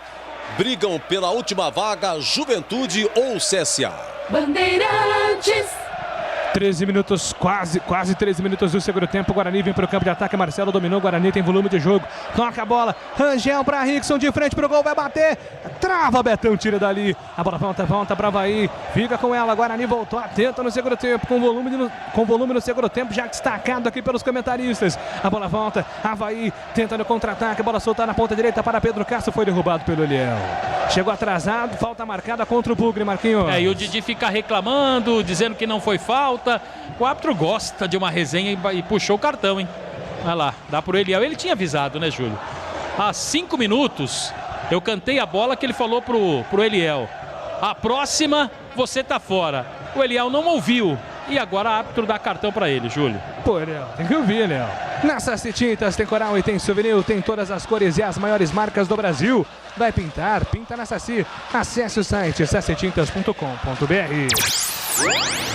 brigam pela última vaga Juventude ou CSA. Bandeirantes. 13 minutos, quase 13 minutos do segundo tempo. O Guarani vem para o campo de ataque. Marcelo dominou. O Guarani tem volume de jogo. Toca a bola. Rangel para Rickson de frente para o gol. Vai bater. Trava. Betão tira dali. A bola volta para Avaí. Fica com ela. Guarani voltou atento no segundo tempo. Com volume no segundo tempo. Já destacado aqui pelos comentaristas. A bola volta. Avaí tenta no contra-ataque. A bola solta na ponta direita para Pedro Castro. Foi derrubado pelo Eliel. Chegou atrasado. Falta marcada contra o Bugre, Marquinhos. E o Didi fica reclamando, dizendo que não foi falta. O árbitro gosta de uma resenha e puxou o cartão, hein? Olha lá, dá pro Eliel. Ele tinha avisado, né, Júlio? Há 5 minutos eu cantei a bola que ele falou pro Eliel. A próxima você tá fora. O Eliel não ouviu. E agora o árbitro dá cartão pra ele, Júlio. Pô, Eliel, tem que ouvir, Eliel. Na Saci Tintas tem coral e tem souvenir, tem todas as cores e as maiores marcas do Brasil. Vai pintar? Pinta na Saci. Acesse o site sacitintas.com.br.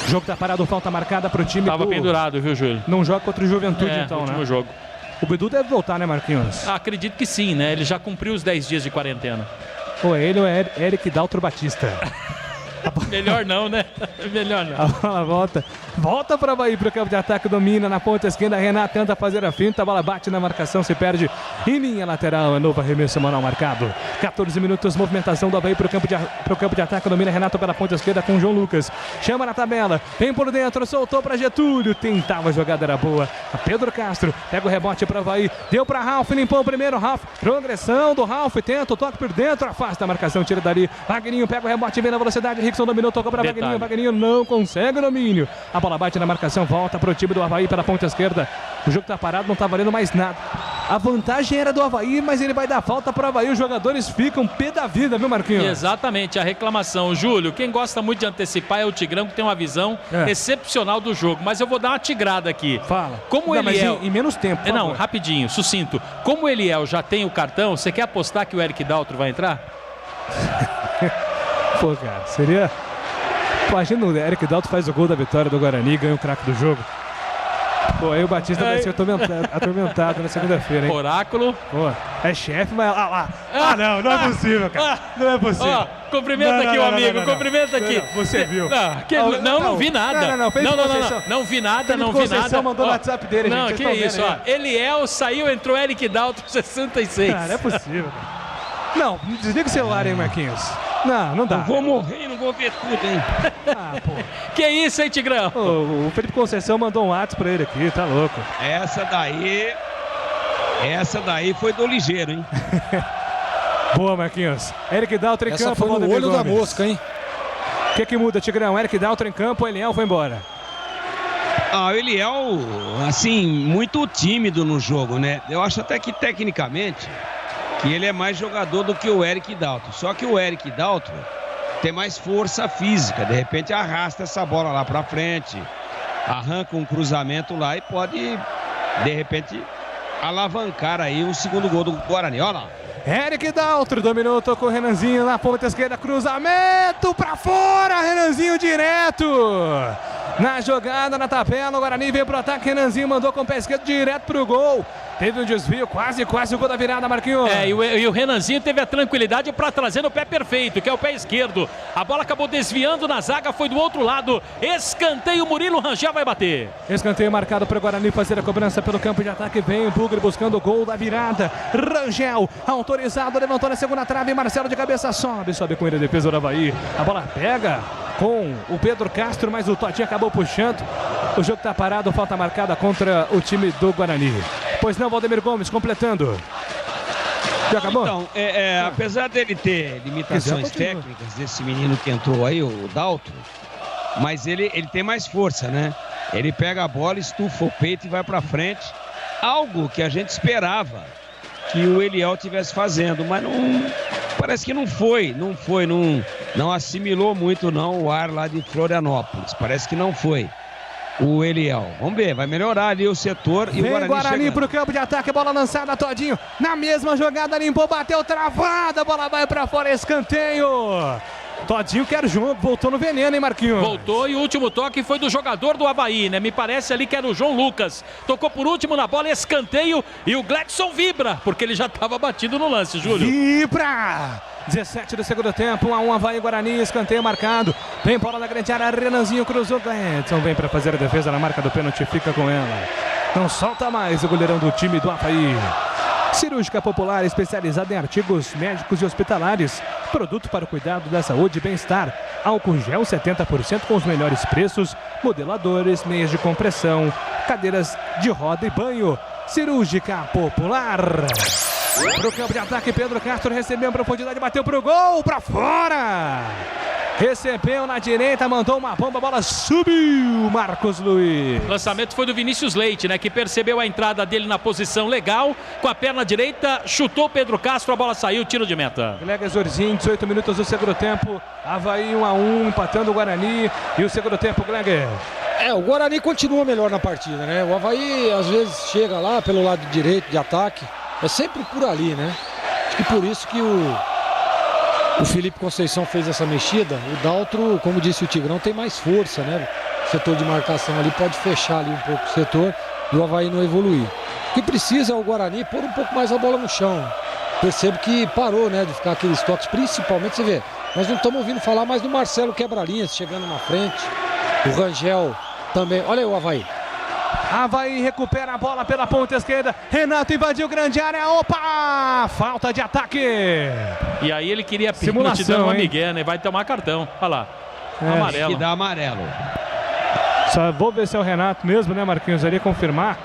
Jogo tá parado, falta marcada pro time. Tava pendurado, viu, Júlio? Não joga contra o Juventude, então, último né? jogo. O Bidu deve voltar, né, Marquinhos? Acredito que sim, né? Ele já cumpriu os 10 dias de quarentena. Ou ele ou é Eric Daltro Batista. Melhor não, né? Melhor não. A bola volta para Avaí, para o campo de ataque, domina na ponta esquerda. Renato tenta fazer a finta, a bola bate na marcação, se perde em linha lateral. É novo arremesso manual marcado. 14 minutos, movimentação do Avaí para o campo de ataque, domina Renato pela ponta esquerda com o João Lucas. Chama na tabela, vem por dentro, soltou para Getúlio. Tentava, a jogada era boa. A Pedro Castro pega o rebote para Avaí, deu para Ralf, limpou o primeiro. Ralf, progressão do Ralf, tenta o toque por dentro, afasta a marcação, tira dali. Wagninho pega o rebote, vem na velocidade. Rickson dominou, tocou para Wagninho. Wagninho não consegue o domínio. A bola bate na marcação, volta para o time do Avaí pela ponta esquerda. O jogo está parado, não está valendo mais nada. A vantagem era do Avaí, mas ele vai dar falta para o Avaí. Os jogadores ficam pé da vida, viu, Marquinhos? Exatamente, a reclamação. Júlio, quem gosta muito de antecipar é o Tigrão, que tem uma visão excepcional do jogo. Mas eu vou dar uma tigrada aqui. Fala. Como ele mas em menos tempo. Não, rapidinho, sucinto. Como o Eliel já tem o cartão, você quer apostar que o Eric Daltro vai entrar? Pô, cara, seria... Imagina o Eric Daltro faz o gol da vitória do Guarani, ganha o craque do jogo. Pô, aí o Batista vai ser atormentado na segunda-feira, hein? Oráculo. Pô, é chefe, mas... não é possível, cara. Não é possível. Cumprimenta aqui o amigo, cumprimenta aqui. Você viu. Não vi nada. Não vi nada, não vi nada. Mandou no WhatsApp dele, gente. Não, que isso, ó. Eliel saiu, entrou Eric Daltro, 66. Cara, é possível, cara. Não, desliga o celular aí, Marquinhos. Não dá. Eu vou morrer e não vou ver tudo, hein? Pô. Que isso, hein, Tigrão? O Felipe Conceição mandou um WhatsApp pra ele aqui, tá louco. Essa daí foi do ligeiro, hein? Boa, Marquinhos. Eric Daltro em campo. Essa foi no olho da mosca, hein? O que muda, Tigrão? Eric Daltro em campo, o Eliel foi embora. O Eliel, assim, muito tímido no jogo, né? Eu acho até que, tecnicamente, que ele é mais jogador do que o Eric Daltro. Só que o Eric Daltro tem mais força física. De repente arrasta essa bola lá pra frente, arranca um cruzamento lá e pode, de repente, alavancar aí o segundo gol do Guarani. Olha lá. Eric Daltro dominou, tocou o Renanzinho na ponta esquerda, cruzamento pra fora, Renanzinho direto. Na jogada, na tabela, o Guarani veio pro ataque, Renanzinho mandou com o pé esquerdo direto pro gol. Teve um desvio, quase o gol da virada, Marquinhos. E o Renanzinho teve a tranquilidade para trazer no pé perfeito, que é o pé esquerdo. A bola acabou desviando na zaga, foi do outro lado. Escanteio, Murilo Rangel vai bater. Escanteio marcado para o Guarani fazer a cobrança pelo campo de ataque. Vem o Bugre buscando o gol da virada. Rangel, autorizado, levantou na segunda trave. Marcelo de cabeça sobe com ele a defesa do Avaí. A bola pega com o Pedro Castro, mas o Totinho acabou puxando. O jogo está parado, falta marcada contra o time do Guarani. Pois não, Valdemir Gomes completando. Já acabou? Então, apesar dele ter limitações técnicas, desse menino que entrou aí, o Daltro, mas ele tem mais força, né? Ele pega a bola, estufa o peito e vai pra frente. Algo que a gente esperava que o Eliel estivesse fazendo, mas não, parece que não assimilou muito não o ar lá de Florianópolis. Parece que não foi o Eliel. Vamos ver, vai melhorar ali o setor e o Guarani pro campo de ataque, bola lançada, Todinho na mesma jogada, limpou, bateu, travada, a bola vai pra fora, escanteio. Todinho quer jogo, voltou no veneno, hein, Marquinhos? Voltou e o último toque foi do jogador do Avaí, né? Me parece ali que era o João Lucas. Tocou por último na bola, escanteio, e o Gladson vibra, porque ele já estava batido no lance, Júlio. Vibra! 17 do segundo tempo, 1-1 Avaí Guarani, escanteio marcado. Vem bola na grande área, Renanzinho cruzou, Edson vem para fazer a defesa na marca do pênalti, fica com ela. Não solta mais o goleirão do time do Avaí. Cirúrgica Popular, especializada em artigos médicos e hospitalares. Produto para o cuidado da saúde e bem-estar. Álcool gel 70% com os melhores preços. Modeladores, meias de compressão, cadeiras de roda e banho. Cirúrgica Popular. Pro campo de ataque, Pedro Castro recebeu em profundidade, bateu pro gol, pra fora. Recebeu na direita, mandou uma bomba, a bola subiu, Marcos Luiz. O lançamento foi do Vinícius Leite, né? Que percebeu a entrada dele na posição legal. Com a perna direita, chutou Pedro Castro, a bola saiu, tiro de meta. Gleger Zorzinho, 18 minutos do segundo tempo. Avaí 1-1, empatando o Guarani. E o segundo tempo, Gleger. O Guarani continua melhor na partida, né? O Avaí às vezes chega lá pelo lado direito de ataque. É sempre por ali, né? Acho que por isso que o Felipe Conceição fez essa mexida. O Daltro, como disse o Tigrão, tem mais força, né? O setor de marcação ali pode fechar ali um pouco o setor e o Avaí não evoluir. O que precisa é o Guarani pôr um pouco mais a bola no chão. Percebo que parou, né? De ficar aqueles toques, principalmente, você vê, nós não estamos ouvindo falar mais do Marcelo Quebra-Linhas chegando na frente. O Rangel também. Olha aí o Avaí. Avaí recupera a bola pela ponta esquerda. Renato invadiu grande área. Opa! Falta de ataque. E aí ele queria pênalti dando uma migué, né? Vai tomar cartão. Olha lá. Amarelo. Que dá amarelo. Só vou ver se é o Renato mesmo, né, Marquinhos? Ali confirmar.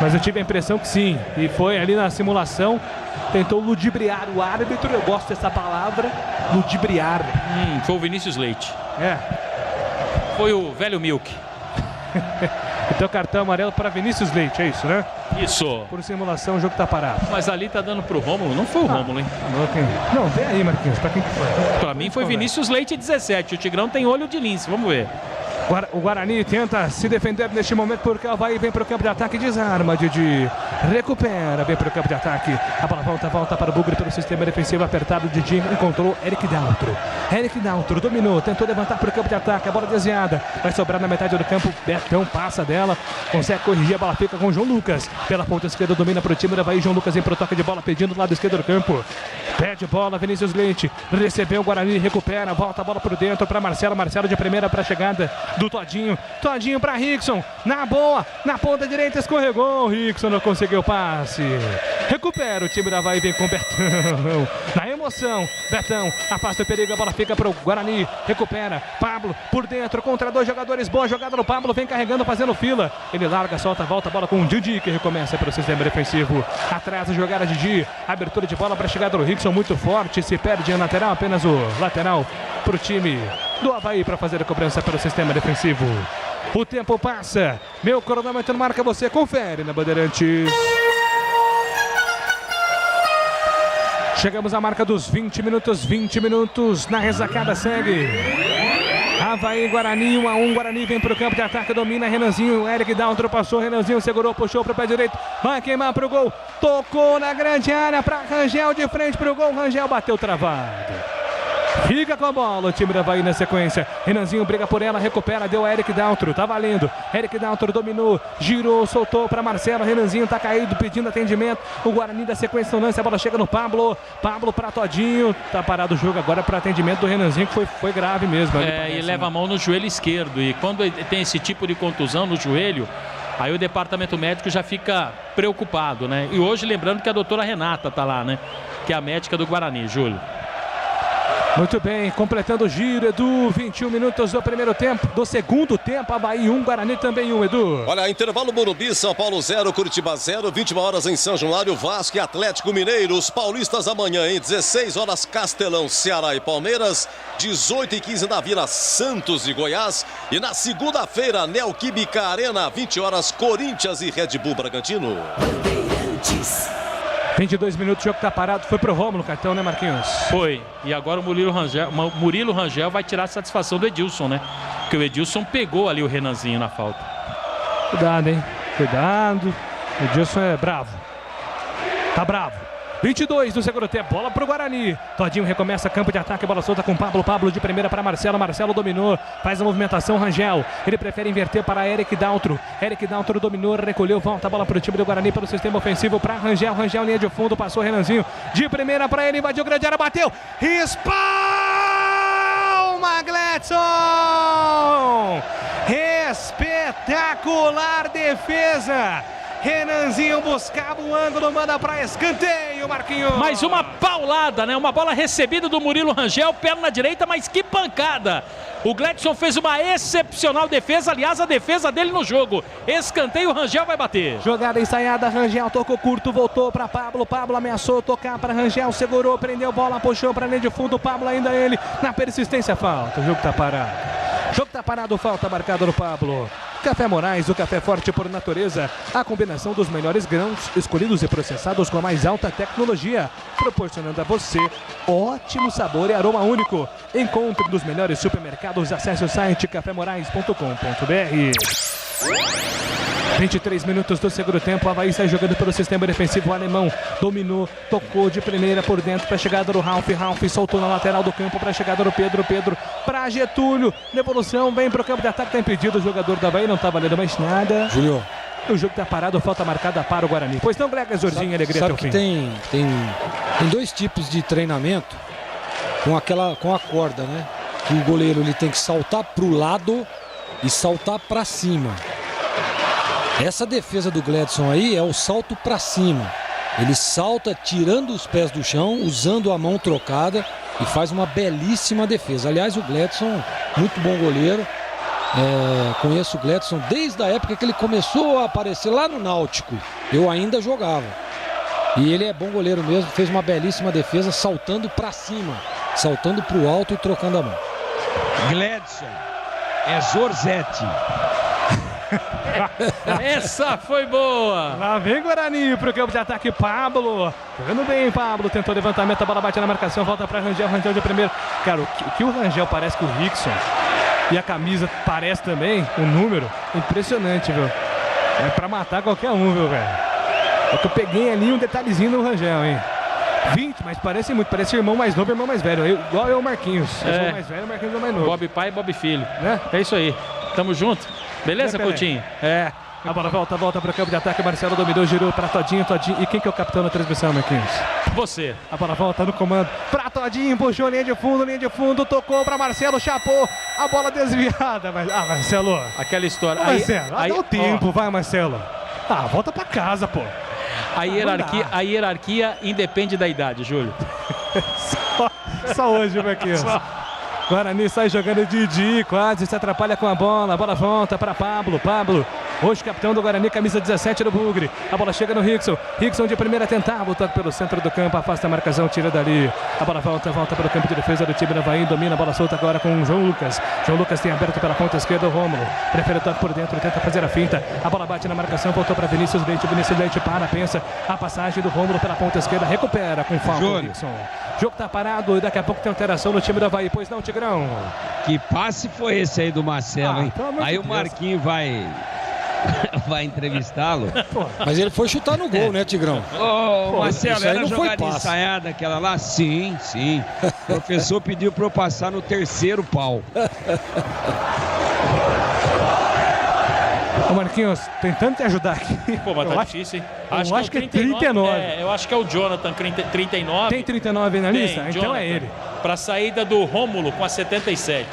Mas eu tive a impressão que sim. E foi ali na simulação. Tentou ludibriar o árbitro. Eu gosto dessa palavra. Ludibriar. Foi o Vinícius Leite. Foi o velho Milk. Então cartão amarelo para Vinícius Leite, é isso, né? Isso. Por simulação o jogo tá parado. Mas ali tá dando pro Rômulo, não foi o Rômulo, hein? Não, vem aí, Marquinhos, pra quem que foi? Pra mim foi Vinícius Leite 17, o Tigrão tem olho de lince, vamos ver. O Guarani tenta se defender neste momento porque o Avaí vem para o campo de ataque, desarma, Didi, recupera, vem para o campo de ataque, a bola volta para o Bugre pelo sistema defensivo apertado, Didi encontrou Eric Daltro, dominou, tentou levantar para o campo de ataque, a bola desviada, vai sobrar na metade do campo, Betão passa dela, consegue corrigir, a bola fica com João Lucas, pela ponta esquerda domina para o time do Avaí, João Lucas em pro toque de bola, pedindo do lado esquerdo do campo, pede bola, Vinícius Leite, recebeu o Guarani, recupera, volta a bola por dentro para Marcelo de primeira para a chegada do Todinho para Rickson, na boa, na ponta direita, escorregou, Rickson não conseguiu o passe, recupera o time da Avaí, vem com Betão, na emoção, Betão, afasta o perigo, a bola fica para o Guarani, recupera, Pablo, por dentro, contra dois jogadores, boa jogada do Pablo, vem carregando, fazendo fila, ele larga, solta, volta a bola com o Didi, que recomeça pelo sistema defensivo, atrás a jogada Didi, abertura de bola para a chegada do Rickson, muito forte, se perde em lateral, apenas o lateral para o time do Avaí para fazer a cobrança pelo sistema defensivo. O tempo passa, meu cronômetro marca, você confere na Bandeirantes. Chegamos à marca dos 20 minutos, na ressacada segue. Avaí, Guarani, 1-1, Guarani vem para o campo de ataque, domina Renanzinho, Eric Daltro passou, Renanzinho segurou, puxou para o pé direito, vai queimar para o gol, tocou na grande área para Rangel, de frente para o gol, Rangel bateu travado. Fica com a bola o time da Avaí na sequência. Renanzinho briga por ela, recupera, deu a Eric Daltro, tá valendo. Eric Daltro dominou, girou, soltou para Marcelo. Renanzinho tá caído, pedindo atendimento. O Guarani da sequência no lance, a bola chega no Pablo. Pablo para Todinho, tá parado o jogo agora para atendimento do Renanzinho, que foi grave mesmo. E leva a mão no joelho esquerdo. E quando tem esse tipo de contusão no joelho, aí o departamento médico já fica preocupado, né? E hoje, lembrando que a doutora Renata tá lá, né? Que é a médica do Guarani, Júlio. Muito bem, completando o giro, Edu, 21 minutos do primeiro tempo, do segundo tempo, Avaí 1, Guarani também 1, Edu. Olha, intervalo Morumbi, São Paulo 0, Curitiba 0, 21 horas em São Januário, Vasco e Atlético Mineiro, os paulistas amanhã, em 16 horas, Castelão, Ceará e Palmeiras, 18h15 na Vila Santos de Goiás, e na segunda-feira, Neoquímica Arena, 20 horas, Corinthians e Red Bull Bragantino. 22 minutos, o jogo tá parado, foi pro Rômulo, cartão, né, Marquinhos? Foi, e agora o Murilo Rangel vai tirar a satisfação do Edilson, né? Porque o Edilson pegou ali o Renanzinho na falta. Cuidado, hein? Cuidado, o Edilson é bravo. Tá bravo. 22 do segundo tempo, bola pro Guarani. Todinho recomeça, campo de ataque, bola solta com Pablo. Pablo de primeira para Marcelo. Marcelo dominou, faz a movimentação, Rangel. Ele prefere inverter para Eric Daltro. Eric Daltro dominou, recolheu, volta a bola pro time do Guarani pelo sistema ofensivo para Rangel. Rangel, linha de fundo, passou Renanzinho de primeira para ele, invadiu grande área, bateu. Espalma, Gledson! Espetacular defesa. Renanzinho buscava o ângulo, manda para escanteio, Marquinhos. Mais uma paulada, né? Uma bola recebida do Murilo Rangel, perna direita, mas que pancada. O Gledson fez uma excepcional defesa, aliás, a defesa dele no jogo. Escanteio, o Rangel vai bater. Jogada ensaiada, Rangel tocou curto, voltou para Pablo. Pablo ameaçou tocar para Rangel, segurou, prendeu bola, puxou para a linha de fundo. Pablo ainda ele, na persistência, falta. O jogo tá parado. Jogo tá parado, falta marcado no Pablo. Café Moraes, o café forte por natureza. A combinação dos melhores grãos, escolhidos e processados com a mais alta tecnologia, proporcionando a você ótimo sabor e aroma único. Encontre nos melhores supermercados, acesse o site cafemorais.com.br. 23 minutos do segundo tempo, o Avaí sai jogando pelo sistema defensivo, o alemão dominou, tocou de primeira por dentro para a chegada do Ralf, soltou na lateral do campo para a chegada do Pedro para Getúlio, devolução, vem para o campo de ataque, está impedido, o jogador do Avaí não está valendo mais nada. Júlio. O jogo está parado, falta marcada para o Guarani. Pois não, Grega Zorzinho, alegria sabe até o que fim. Tem dois tipos de treinamento com a corda, né? Que o goleiro ele tem que saltar para o lado e saltar para cima. Essa defesa do Gledson aí é o salto para cima. Ele salta tirando os pés do chão, usando a mão trocada e faz uma belíssima defesa. Aliás, o Gledson, muito bom goleiro. Conheço o Gledson desde a época que ele começou a aparecer lá no Náutico. Eu ainda jogava. E ele é bom goleiro mesmo, fez uma belíssima defesa, saltando para cima, saltando para o alto e trocando a mão. Gledson é Zorzetti. Essa foi boa. Lá vem Guarani pro campo de ataque, Pablo. Jogando bem, Pablo. Tentou levantamento, a bola bate na marcação, volta para Rangel. Rangel de primeiro. Cara, o que o Rangel parece com o Rickson e a camisa parece também, o número, impressionante, viu? É pra matar qualquer um, viu, velho? É que eu peguei ali um detalhezinho no Rangel, hein? 20, mas parece muito, parece irmão mais novo e irmão mais velho. Igual eu, Marquinhos. Eu sou mais velho, Marquinhos é mais novo. Bob pai e Bob filho, né? É isso aí. Tamo junto. Beleza, Coutinho? A bola volta para o campo de ataque. Marcelo dominou, girou para Todinho. E quem que é o capitão da transmissão, Marquinhos? Você. A bola volta no comando para Todinho, puxou linha de fundo, tocou para Marcelo, chapou, a bola desviada. Marcelo. Aquela história. Marcelo, dá o tempo, vai, Marcelo. Volta para casa, pô. A hierarquia independe da idade, Júlio. só hoje, Marquinhos. Guarani sai jogando Didi, quase se atrapalha com a bola volta para Pablo. Hoje capitão do Guarani, camisa 17 do Bugre. A bola chega no Rickson de primeira tentava, o toque pelo centro do campo, afasta a marcação, tira dali. A bola volta para o campo de defesa do time do Avaí, domina a bola solta agora com o João Lucas. João Lucas tem aberto pela ponta esquerda o Rômulo, prefere o toque por dentro, tenta fazer a finta. A bola bate na marcação, voltou para Vinícius Leite para, pensa, a passagem do Rômulo pela ponta esquerda, recupera com falta o Rickson. O jogo tá parado e daqui a pouco tem alteração no time do Avaí, pois não, Tigrão? Que passe foi esse aí do Marcelo, hein? Aí o Marquinhos vai entrevistá-lo. Mas ele foi chutar no gol, né, Tigrão? Marcelo, era jogada ensaiada aquela lá? Sim. O professor pediu para eu passar no terceiro pau. Ô Marquinhos, tentando te ajudar aqui. Pô, mas tá difícil, hein? Acho que é 39. Eu acho que é o Jonathan, 39. Tem 39 na lista? Então Jonathan, é ele. Para a saída do Rômulo com a 77.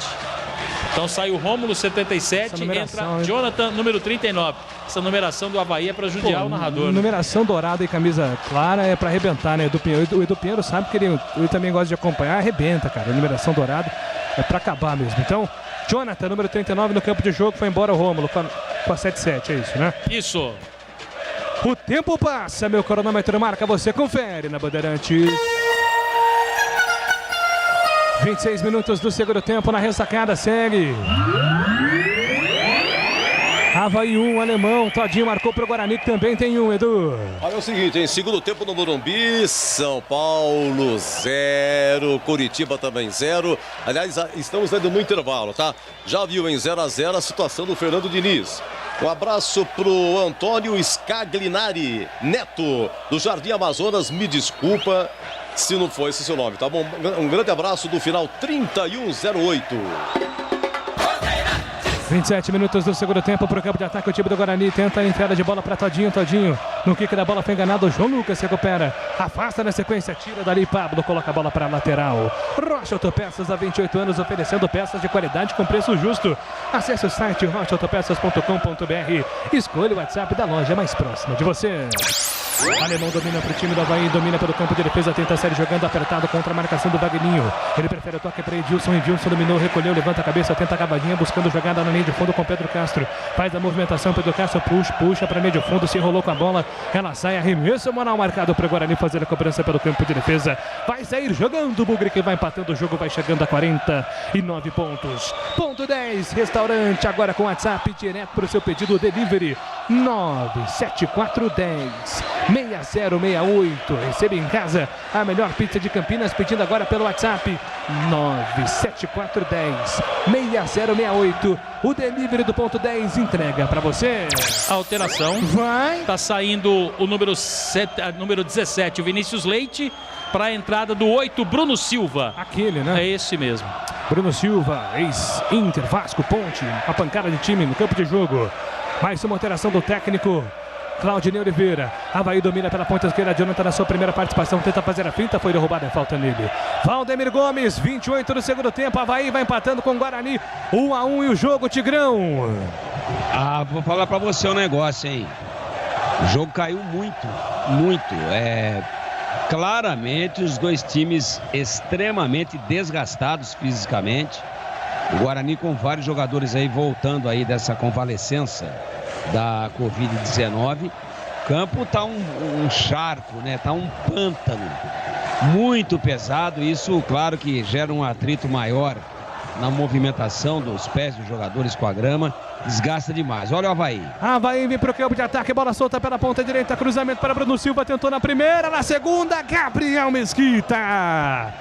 Então sai o Rômulo 77 e entra Jonathan, número 39. Essa numeração do Avaí é para judiar o narrador. Numeração dourada e camisa clara é para arrebentar, né? O Edu Pinheiro sabe que ele também gosta de acompanhar, arrebenta, cara. A numeração dourada é para acabar mesmo. Então, Jonathan, número 39 no campo de jogo, foi embora o Rômulo com a 77, é isso, né? Isso. O tempo passa, meu cronômetro marca, você confere na Bandeirantes. 26 minutos do segundo tempo na ressacada, segue. Avaí 1, alemão, Todinho marcou para o Guarani, que também tem um, Edu. Olha o seguinte, em segundo tempo no Morumbi, São Paulo 0, Curitiba também 0. Aliás, estamos ainda no intervalo, tá? Já viu em 0-0 a situação do Fernando Diniz. Um abraço pro Antônio Scaglinari Neto, do Jardim Amazonas. Me desculpa se não foi esse seu nome, tá bom? Um grande abraço do final 3108. 27 minutos do segundo tempo para o campo de ataque. O time do Guarani tenta a entrada de bola para Todinho. Todinho no kick da bola foi enganado. João Lucas recupera, afasta na sequência, tira dali. Pablo coloca a bola para a lateral. Rocha Autopeças, há 28 anos, oferecendo peças de qualidade com preço justo. Acesse o site rochaautopeças.com.br. Escolha o WhatsApp da loja mais próxima de você. Alemão domina para o time do Avaí, domina pelo campo de defesa, tenta sair jogando apertado contra a marcação do Vagninho. Ele prefere o toque para Edilson, Edilson dominou, recolheu, levanta a cabeça, tenta a cavadinha, buscando jogada na linha de fundo com Pedro Castro. Faz a movimentação, Pedro Castro puxa para meio de fundo, se enrolou com a bola, ela sai, arremesso manual marcado para o Guarani fazer a cobrança pelo campo de defesa. Vai sair jogando o Bugre, que vai empatando o jogo, vai chegando a 49 pontos. Ponto 10, restaurante, agora com WhatsApp, direto para o seu pedido, delivery 97410 6068. Receba em casa a melhor pizza de Campinas, pedindo agora pelo WhatsApp 97410 6068. O delivery do ponto 10 entrega para você. Alteração. Vai. Tá saindo o número 17, o Vinícius Leite, para a entrada do 8, Bruno Silva. Aquele, né? É esse mesmo. Bruno Silva, ex-Inter, Vasco, Ponte, a pancada de time no campo de jogo. Mais uma alteração do técnico Claudinei Oliveira. Avaí domina pela ponta esquerda. Jonathan na sua primeira participação tenta fazer a finta, foi derrubada, falta nele. Valdemir Gomes, 28 do segundo tempo. Avaí vai empatando com o Guarani, 1-1 e o jogo, Tigrão. Vou falar pra você um negócio, hein? O jogo caiu muito. Claramente os dois times extremamente desgastados fisicamente. O Guarani com vários jogadores aí voltando aí dessa convalescença da Covid-19. O campo tá um charco, né? Tá um pântano muito pesado. Isso, claro, que gera um atrito maior na movimentação dos pés dos jogadores com a grama. Desgasta demais. Olha o Avaí. Avaí vem pro campo de ataque, bola solta pela ponta direita, cruzamento para Bruno Silva, tentou na primeira, na segunda, Gabriel Mesquita.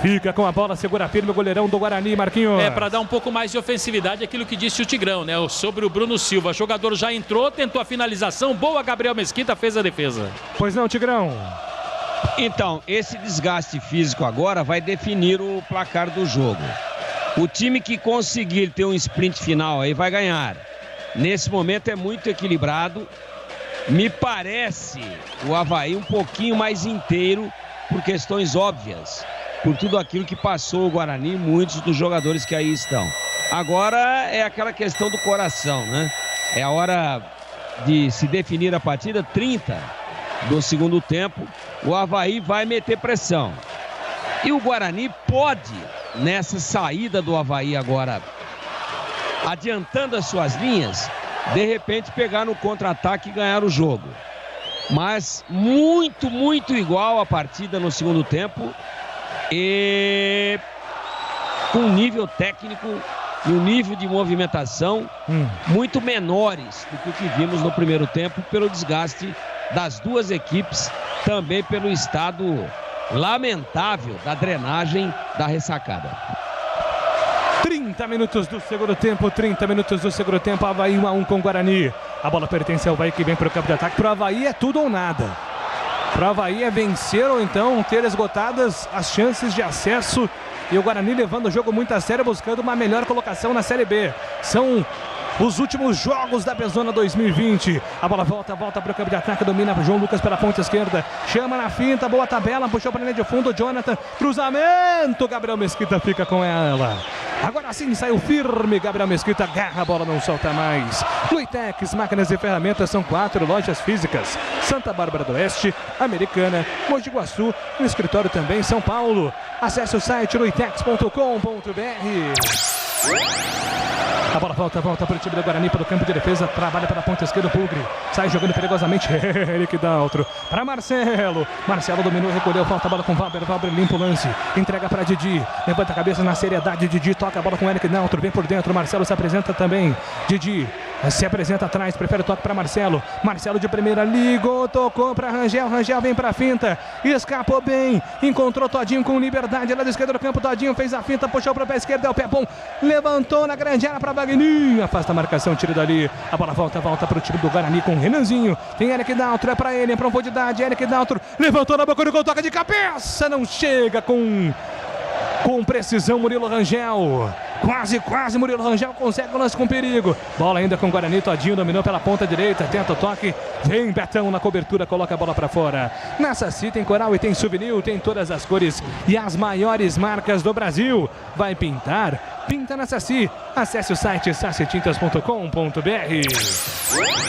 Fica com a bola, segura firme o goleirão do Guarani, Marquinhos. Para dar um pouco mais de ofensividade, aquilo que disse o Tigrão, né? Sobre o Bruno Silva. O jogador já entrou, tentou a finalização. Boa, Gabriel Mesquita, fez a defesa. Pois não, Tigrão? Então, esse desgaste físico agora vai definir o placar do jogo. O time que conseguir ter um sprint final aí vai ganhar. Nesse momento é muito equilibrado. Me parece o Avaí um pouquinho mais inteiro por questões óbvias. Por tudo aquilo que passou o Guarani, muitos dos jogadores que aí estão. Agora é aquela questão do coração, né? É a hora de se definir a partida, 30 do segundo tempo. O Avaí vai meter pressão. E o Guarani pode, nessa saída do Avaí agora, adiantando as suas linhas, de repente pegar no contra-ataque e ganhar o jogo. Mas muito igual a partida no segundo tempo. E com um nível técnico e um nível de movimentação muito menores do que o que vimos no primeiro tempo, pelo desgaste das duas equipes, também pelo estado lamentável da drenagem da ressacada. 30 minutos do segundo tempo, Avaí 1-1 com o Guarani. A bola pertence ao Avaí, que vem para o campo de ataque. Para o Avaí é tudo ou nada. Para o Avaí é vencer ou então ter esgotadas as chances de acesso. E o Guarani levando o jogo muito a sério, buscando uma melhor colocação na Série B. São os últimos jogos da Bezona 2020. A bola volta para o campo de ataque, domina João Lucas pela ponta esquerda. Chama na finta, boa tabela, puxou para a linha de fundo, Jonathan, cruzamento, Gabriel Mesquita fica com ela. Agora sim, saiu firme, Gabriel Mesquita agarra a bola, não solta mais. Luitex, máquinas e ferramentas, são 4 lojas físicas. Santa Bárbara do Oeste, Americana, Mogi Guaçu, no escritório também em São Paulo. Acesse o site luitex.com.br. A bola volta para o time do Guarani, pelo campo de defesa, trabalha pela ponta esquerda, o Pugre sai jogando perigosamente, Eric Daltro, para Marcelo dominou, recolheu, falta a bola com Valber limpa o lance, entrega para Didi, levanta a cabeça na seriedade, Didi toca a bola com Eric Daltro, vem por dentro, Marcelo se apresenta também, Didi Se apresenta atrás, prefere o toque para Marcelo. Marcelo de primeira, ligou, tocou para Rangel. Rangel vem para a finta, escapou bem, encontrou Todinho com liberdade. Lá da esquerda do campo, Todinho fez a finta, puxou para o pé esquerdo, é o pé bom. Levantou na grande área para Wagninho. Afasta a marcação, tira dali. A bola volta para o time do Guarani com o Renanzinho. Tem Eric Daltro, é para ele, em profundidade. Eric Daltro levantou na boca do gol, toca de cabeça. Não chega com precisão Murilo Rangel. Quase Murilo Rangel consegue o lance com perigo. Bola ainda com o Guarani, Todinho dominou pela ponta direita, tenta o toque, vem Betão na cobertura, coloca a bola pra fora. Na Saci tem coral e tem souvenir, tem todas as cores e as maiores marcas do Brasil. Vai pintar? Pinta na Saci. Acesse o site sacitintas.com.br.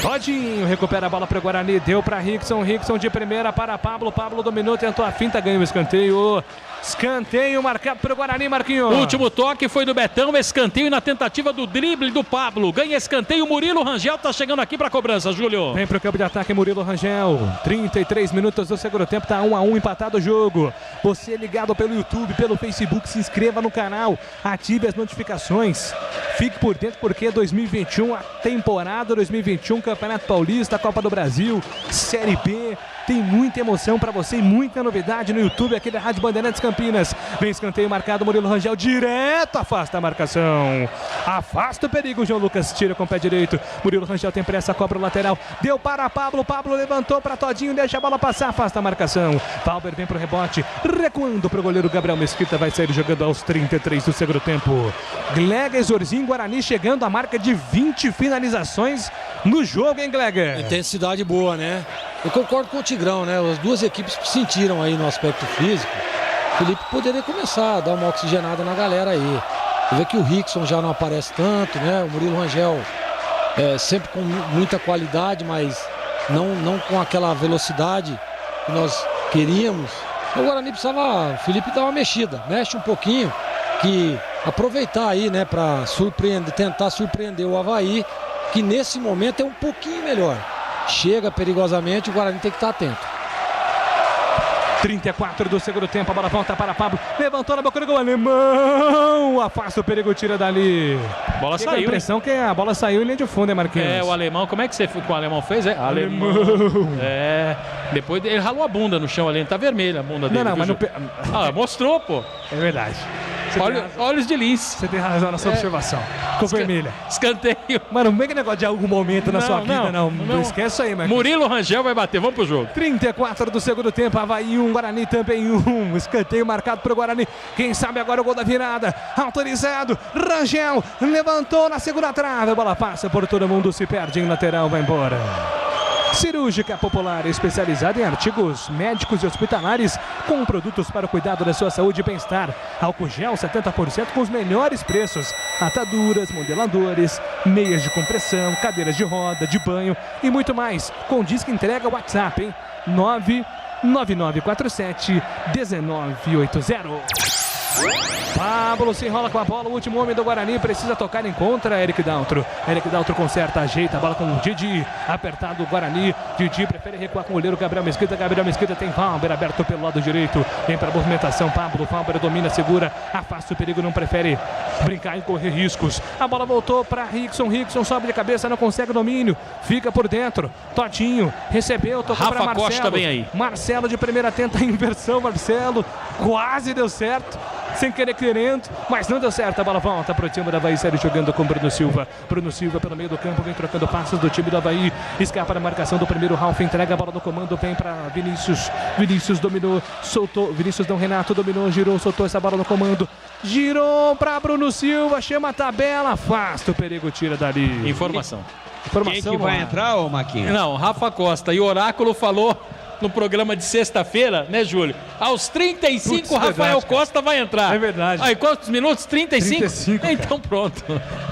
Todinho recupera a bola para o Guarani, deu para Rickson de primeira para Pablo dominou, tentou a finta, ganhou o escanteio. Escanteio marcado para o Guarani, Marquinhos. O último toque foi do Betão, escanteio na tentativa do drible do Pablo. Ganha escanteio, Murilo Rangel tá chegando aqui para a cobrança, Júlio. Vem para o campo de ataque, Murilo Rangel. 33 minutos do segundo tempo, tá 1-1, empatado o jogo. Você ligado pelo YouTube, pelo Facebook, se inscreva no canal, ative as notificações. Fique por dentro porque 2021, a temporada 2021, Campeonato Paulista, Copa do Brasil, Série B. Tem muita emoção para você e muita novidade no YouTube aqui da Rádio Bandeirantes Campinas. Vem escanteio marcado, Murilo Rangel direto, afasta a marcação. Afasta o perigo, João Lucas tira com o pé direito. Murilo Rangel tem pressa, cobra o lateral. Deu para Pablo levantou para Todinho, deixa a bola passar, afasta a marcação. Valber vem pro rebote, recuando pro goleiro Gabriel Mesquita, vai sair jogando aos 33 do segundo tempo. Gleger Zorzinho, Guarani chegando à marca de 20 finalizações no jogo, hein, Gleger? Intensidade boa, né? Eu concordo com o Tigrão, né? As duas equipes sentiram aí no aspecto físico. O Felipe poderia começar a dar uma oxigenada na galera aí. Você vê que o Rickson já não aparece tanto, né? O Murilo Rangel sempre com muita qualidade, mas não com aquela velocidade que nós queríamos. O Guarani precisava, o Felipe dar uma mexida, mexe um pouquinho, que aproveitar aí, né? Para tentar surpreender o Avaí, que nesse momento é um pouquinho melhor. Chega perigosamente, o Guarani tem que estar atento. 34 do segundo tempo, a bola volta para Pablo, levantou na boca do gol, alemão, afasta o perigo, tira dali. Bola saiu. A impressão que a bola saiu em linha de fundo, hein, Marquinhos? O alemão, como é que o alemão fez? Alemão. Depois ele ralou a bunda no chão ali, tá vermelha a bunda dele. Não, mas não... mostrou, pô. É verdade. Olhos de lince. Você tem razão na sua observação. Ficou vermelha. Escanteio. Mano, não é que negócio de algum momento na sua vida, não. Esquece isso aí, Marquinhos. Murilo Rangel vai bater, vamos pro jogo. 34 do segundo tempo, Avaí 1, Guarani também 1. Escanteio marcado pro Guarani. Quem sabe agora o gol da virada. Autorizado. Rangel levantou na segunda trave. A bola passa por todo mundo, se perde em lateral, vai embora. Cirúrgica Popular, especializada em artigos médicos e hospitalares, com produtos para o cuidado da sua saúde e bem-estar. Álcool gel 70% com os melhores preços. Ataduras, modeladores, meias de compressão, cadeiras de roda, de banho e muito mais. Com disque entrega WhatsApp, hein? 99947-1980. Pablo se enrola com a bola, o último homem do Guarani precisa tocar em contra, Eric Daltro. Eric Daltro conserta, ajeita a bola com o Didi, apertado o Guarani. Didi prefere recuar com o goleiro Gabriel Mesquita. Gabriel Mesquita tem Valber aberto pelo lado direito, vem para a movimentação, Pablo, Valber domina, segura, afasta o perigo, não prefere brincar e correr riscos. A bola voltou para Rickson sobe de cabeça, não consegue domínio, fica por dentro. Todinho recebeu, tocou para Marcelo. Costa vem aí. Marcelo de primeira tenta a inversão, Marcelo quase deu certo. Sem querendo, mas não deu certo. A bola volta para o time do Avaí, série jogando com Bruno Silva. Bruno Silva pelo meio do campo, vem trocando passos do time do Avaí. Escapa na marcação do primeiro, Ralf entrega a bola no comando, vem para Vinícius. Vinícius dominou, soltou. Vinícius não, Renato dominou, girou, soltou essa bola no comando. Girou para Bruno Silva, chama a tabela, afasta o perigo, tira dali. Informação. Quem que vai entrar, ô Maquinha? Não, Rafa Costa. E o Oráculo falou no programa de sexta-feira, né, Júlio? Aos 35, Putz, Rafael verdade, Costa vai entrar. É verdade. Aí, quantos minutos? 35? 35, então pronto.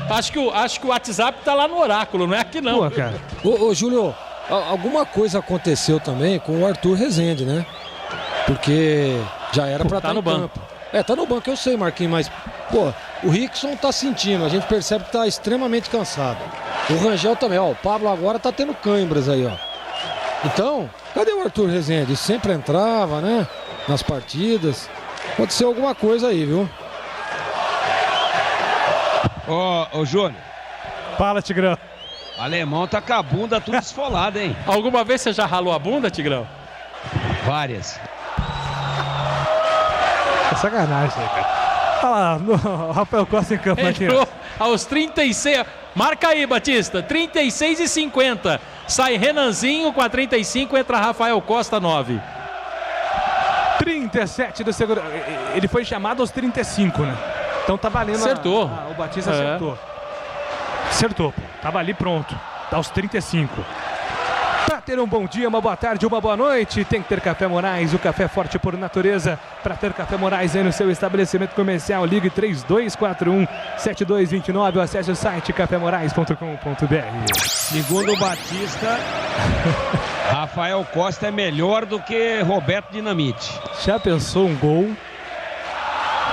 Acho que o WhatsApp tá lá no Oráculo, não é aqui não. Pô, cara. Ô, Júlio, alguma coisa aconteceu também com o Arthur Rezende, né? Porque já era pra estar no banco. Tá no banco, eu sei, Marquinhos, mas, pô, o Rickson tá sentindo, a gente percebe que tá extremamente cansado. O Rangel também, ó, o Pablo agora tá tendo câimbras aí, ó. Então, cadê o Arthur Rezende? Sempre entrava, né? Nas partidas. Aconteceu alguma coisa aí, viu? Ô, Júnior. Fala, Tigrão. O alemão tá com a bunda tudo esfolada, hein? Alguma vez você já ralou a bunda, Tigrão? Várias. É sacanagem, cara. Olha lá, o Rafael Costa em campo aqui. Entrou aos 36. Marca aí, Batista. 36:50. Sai Renanzinho com a 35, entra Rafael Costa, 9. 37 do segundo. Ele foi chamado aos 35, né? Então tá valendo. Acertou. O Batista acertou. Acertou, pô. Tava ali pronto. Tá aos 35. Para ter um bom dia, uma boa tarde, uma boa noite, tem que ter Café Moraes, o café forte por natureza. Para ter Café Moraes aí no seu estabelecimento comercial, ligue 3241-7229 ou acesse o site cafemorais.com.br. Segundo o Batista, Rafael Costa é melhor do que Roberto Dinamite. Já pensou um gol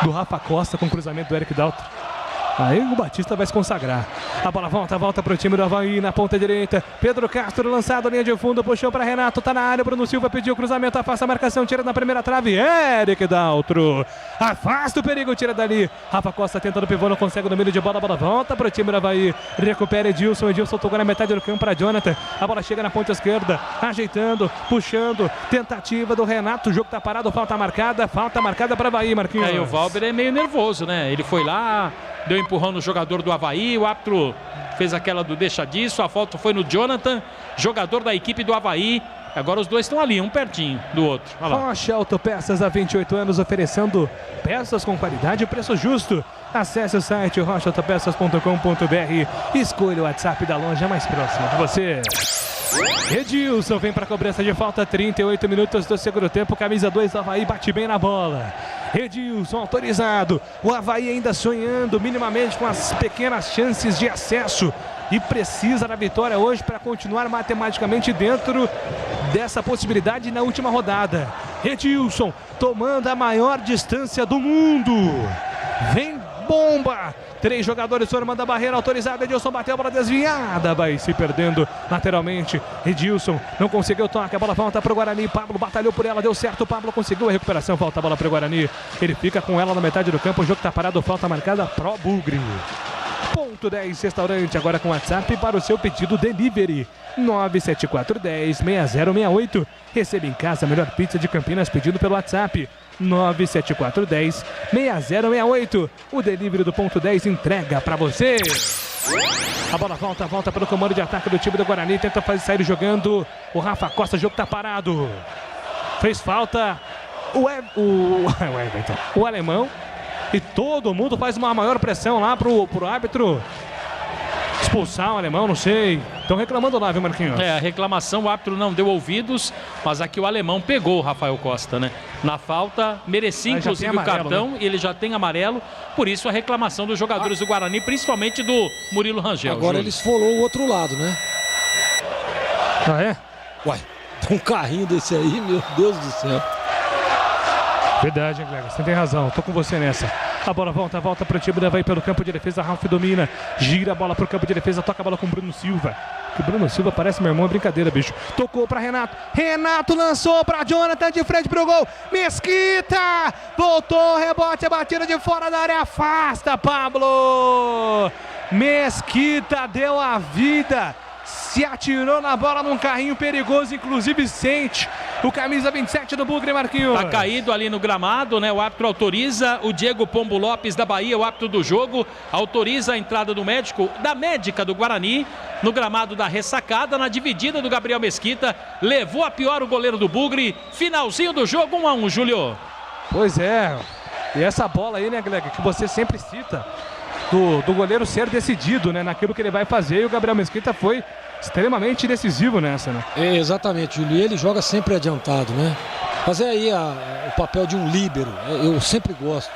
do Rafa Costa com cruzamento do Eric Daltro? Aí o Batista vai se consagrar. A bola volta para o time do Avaí na ponta direita. Pedro Castro lançado, linha de fundo, puxou para Renato, tá na área. Bruno Silva pediu o cruzamento, afasta a marcação, tira na primeira trave. Eric Daltro afasta o perigo, tira dali. Rafa Costa tentando pivô, não consegue no meio de bola. A bola volta para o time do Avaí. Recupera Edilson. Edilson tocou na metade do campo para Jonathan. A bola chega na ponta esquerda, ajeitando, puxando. Tentativa do Renato. O jogo tá parado, falta marcada para Avaí, Marquinhos. E o Valber é meio nervoso, né? Ele foi lá, deu empurrão no jogador do Avaí, o árbitro fez aquela do deixa disso, a falta foi no Jonathan, jogador da equipe do Avaí. Agora os dois estão ali, um pertinho do outro. Rocha Autopeças, há 28 anos, oferecendo peças com qualidade e preço justo. Acesse o site rochaautopeças.com.br e escolha o WhatsApp da loja mais próxima de você. Edilson vem para a cobrança de falta, 38 minutos do segundo tempo, camisa 2 do Avaí bate bem na bola. Edilson autorizado, o Avaí ainda sonhando minimamente com as pequenas chances de acesso e precisa da vitória hoje para continuar matematicamente dentro dessa possibilidade na última rodada. Edilson tomando a maior distância do mundo, vem bomba! 3 jogadores formando a barreira autorizada. Edilson bateu a bola desviada, vai se perdendo lateralmente. Edilson não conseguiu toque, a bola volta para o Guarani. Pablo batalhou por ela, deu certo. Pablo conseguiu a recuperação, falta a bola para o Guarani. Ele fica com ela na metade do campo. O jogo está parado, falta marcada pro Bugre. Ponto 10 Restaurante, agora com WhatsApp para o seu pedido delivery. 97410-6068. Receba em casa a melhor pizza de Campinas pedido pelo WhatsApp. 97410-6068. O delivery do Ponto 10 entrega para você. A bola volta para o comando de ataque do time do Guarani. Tenta sair jogando o Rafa Costa. O jogo está parado. Fez falta o alemão. E todo mundo faz uma maior pressão lá pro árbitro expulsar o alemão, não sei. Estão reclamando lá, viu, Marquinhos? A reclamação, o árbitro não deu ouvidos, mas aqui o alemão pegou o Rafael Costa, né? Na falta, merecia inclusive amarelo, o cartão, né? Ele já tem amarelo, por isso a reclamação dos jogadores do Guarani, principalmente do Murilo Rangel. Agora ele esfolou o outro lado, né? Ah, é? Uai, um carrinho desse aí, meu Deus do céu. Verdade, hein, Gleber? Você tem razão, tô com você nessa. A bola volta para o time da Avaí pelo campo de defesa. Ralf domina, gira a bola para o campo de defesa, toca a bola com o Bruno Silva. Que o Bruno Silva parece meu irmão, é brincadeira, bicho. Tocou para Renato, Renato lançou para Jonathan de frente pro gol. Mesquita, voltou, rebote, a batida de fora da área, afasta, Pablo. Mesquita deu a vida, se atirou na bola num carrinho perigoso, inclusive sente o camisa 27 do Bugre, Marquinhos. Tá caído ali no gramado, né? O árbitro autoriza, o Diego Pombo Lopes da Bahia, o árbitro do jogo, autoriza a entrada do médica do Guarani, no gramado da ressacada, na dividida do Gabriel Mesquita, levou a pior o goleiro do Bugre, finalzinho do jogo, 1-1, Júlio. Pois é, e essa bola aí, né, Gleg, que você sempre cita, do goleiro ser decidido, né, naquilo que ele vai fazer, e o Gabriel Mesquita foi extremamente decisivo nessa, né? Exatamente, Júlio, e ele joga sempre adiantado, né? Fazer aí o papel de um líbero, eu sempre gosto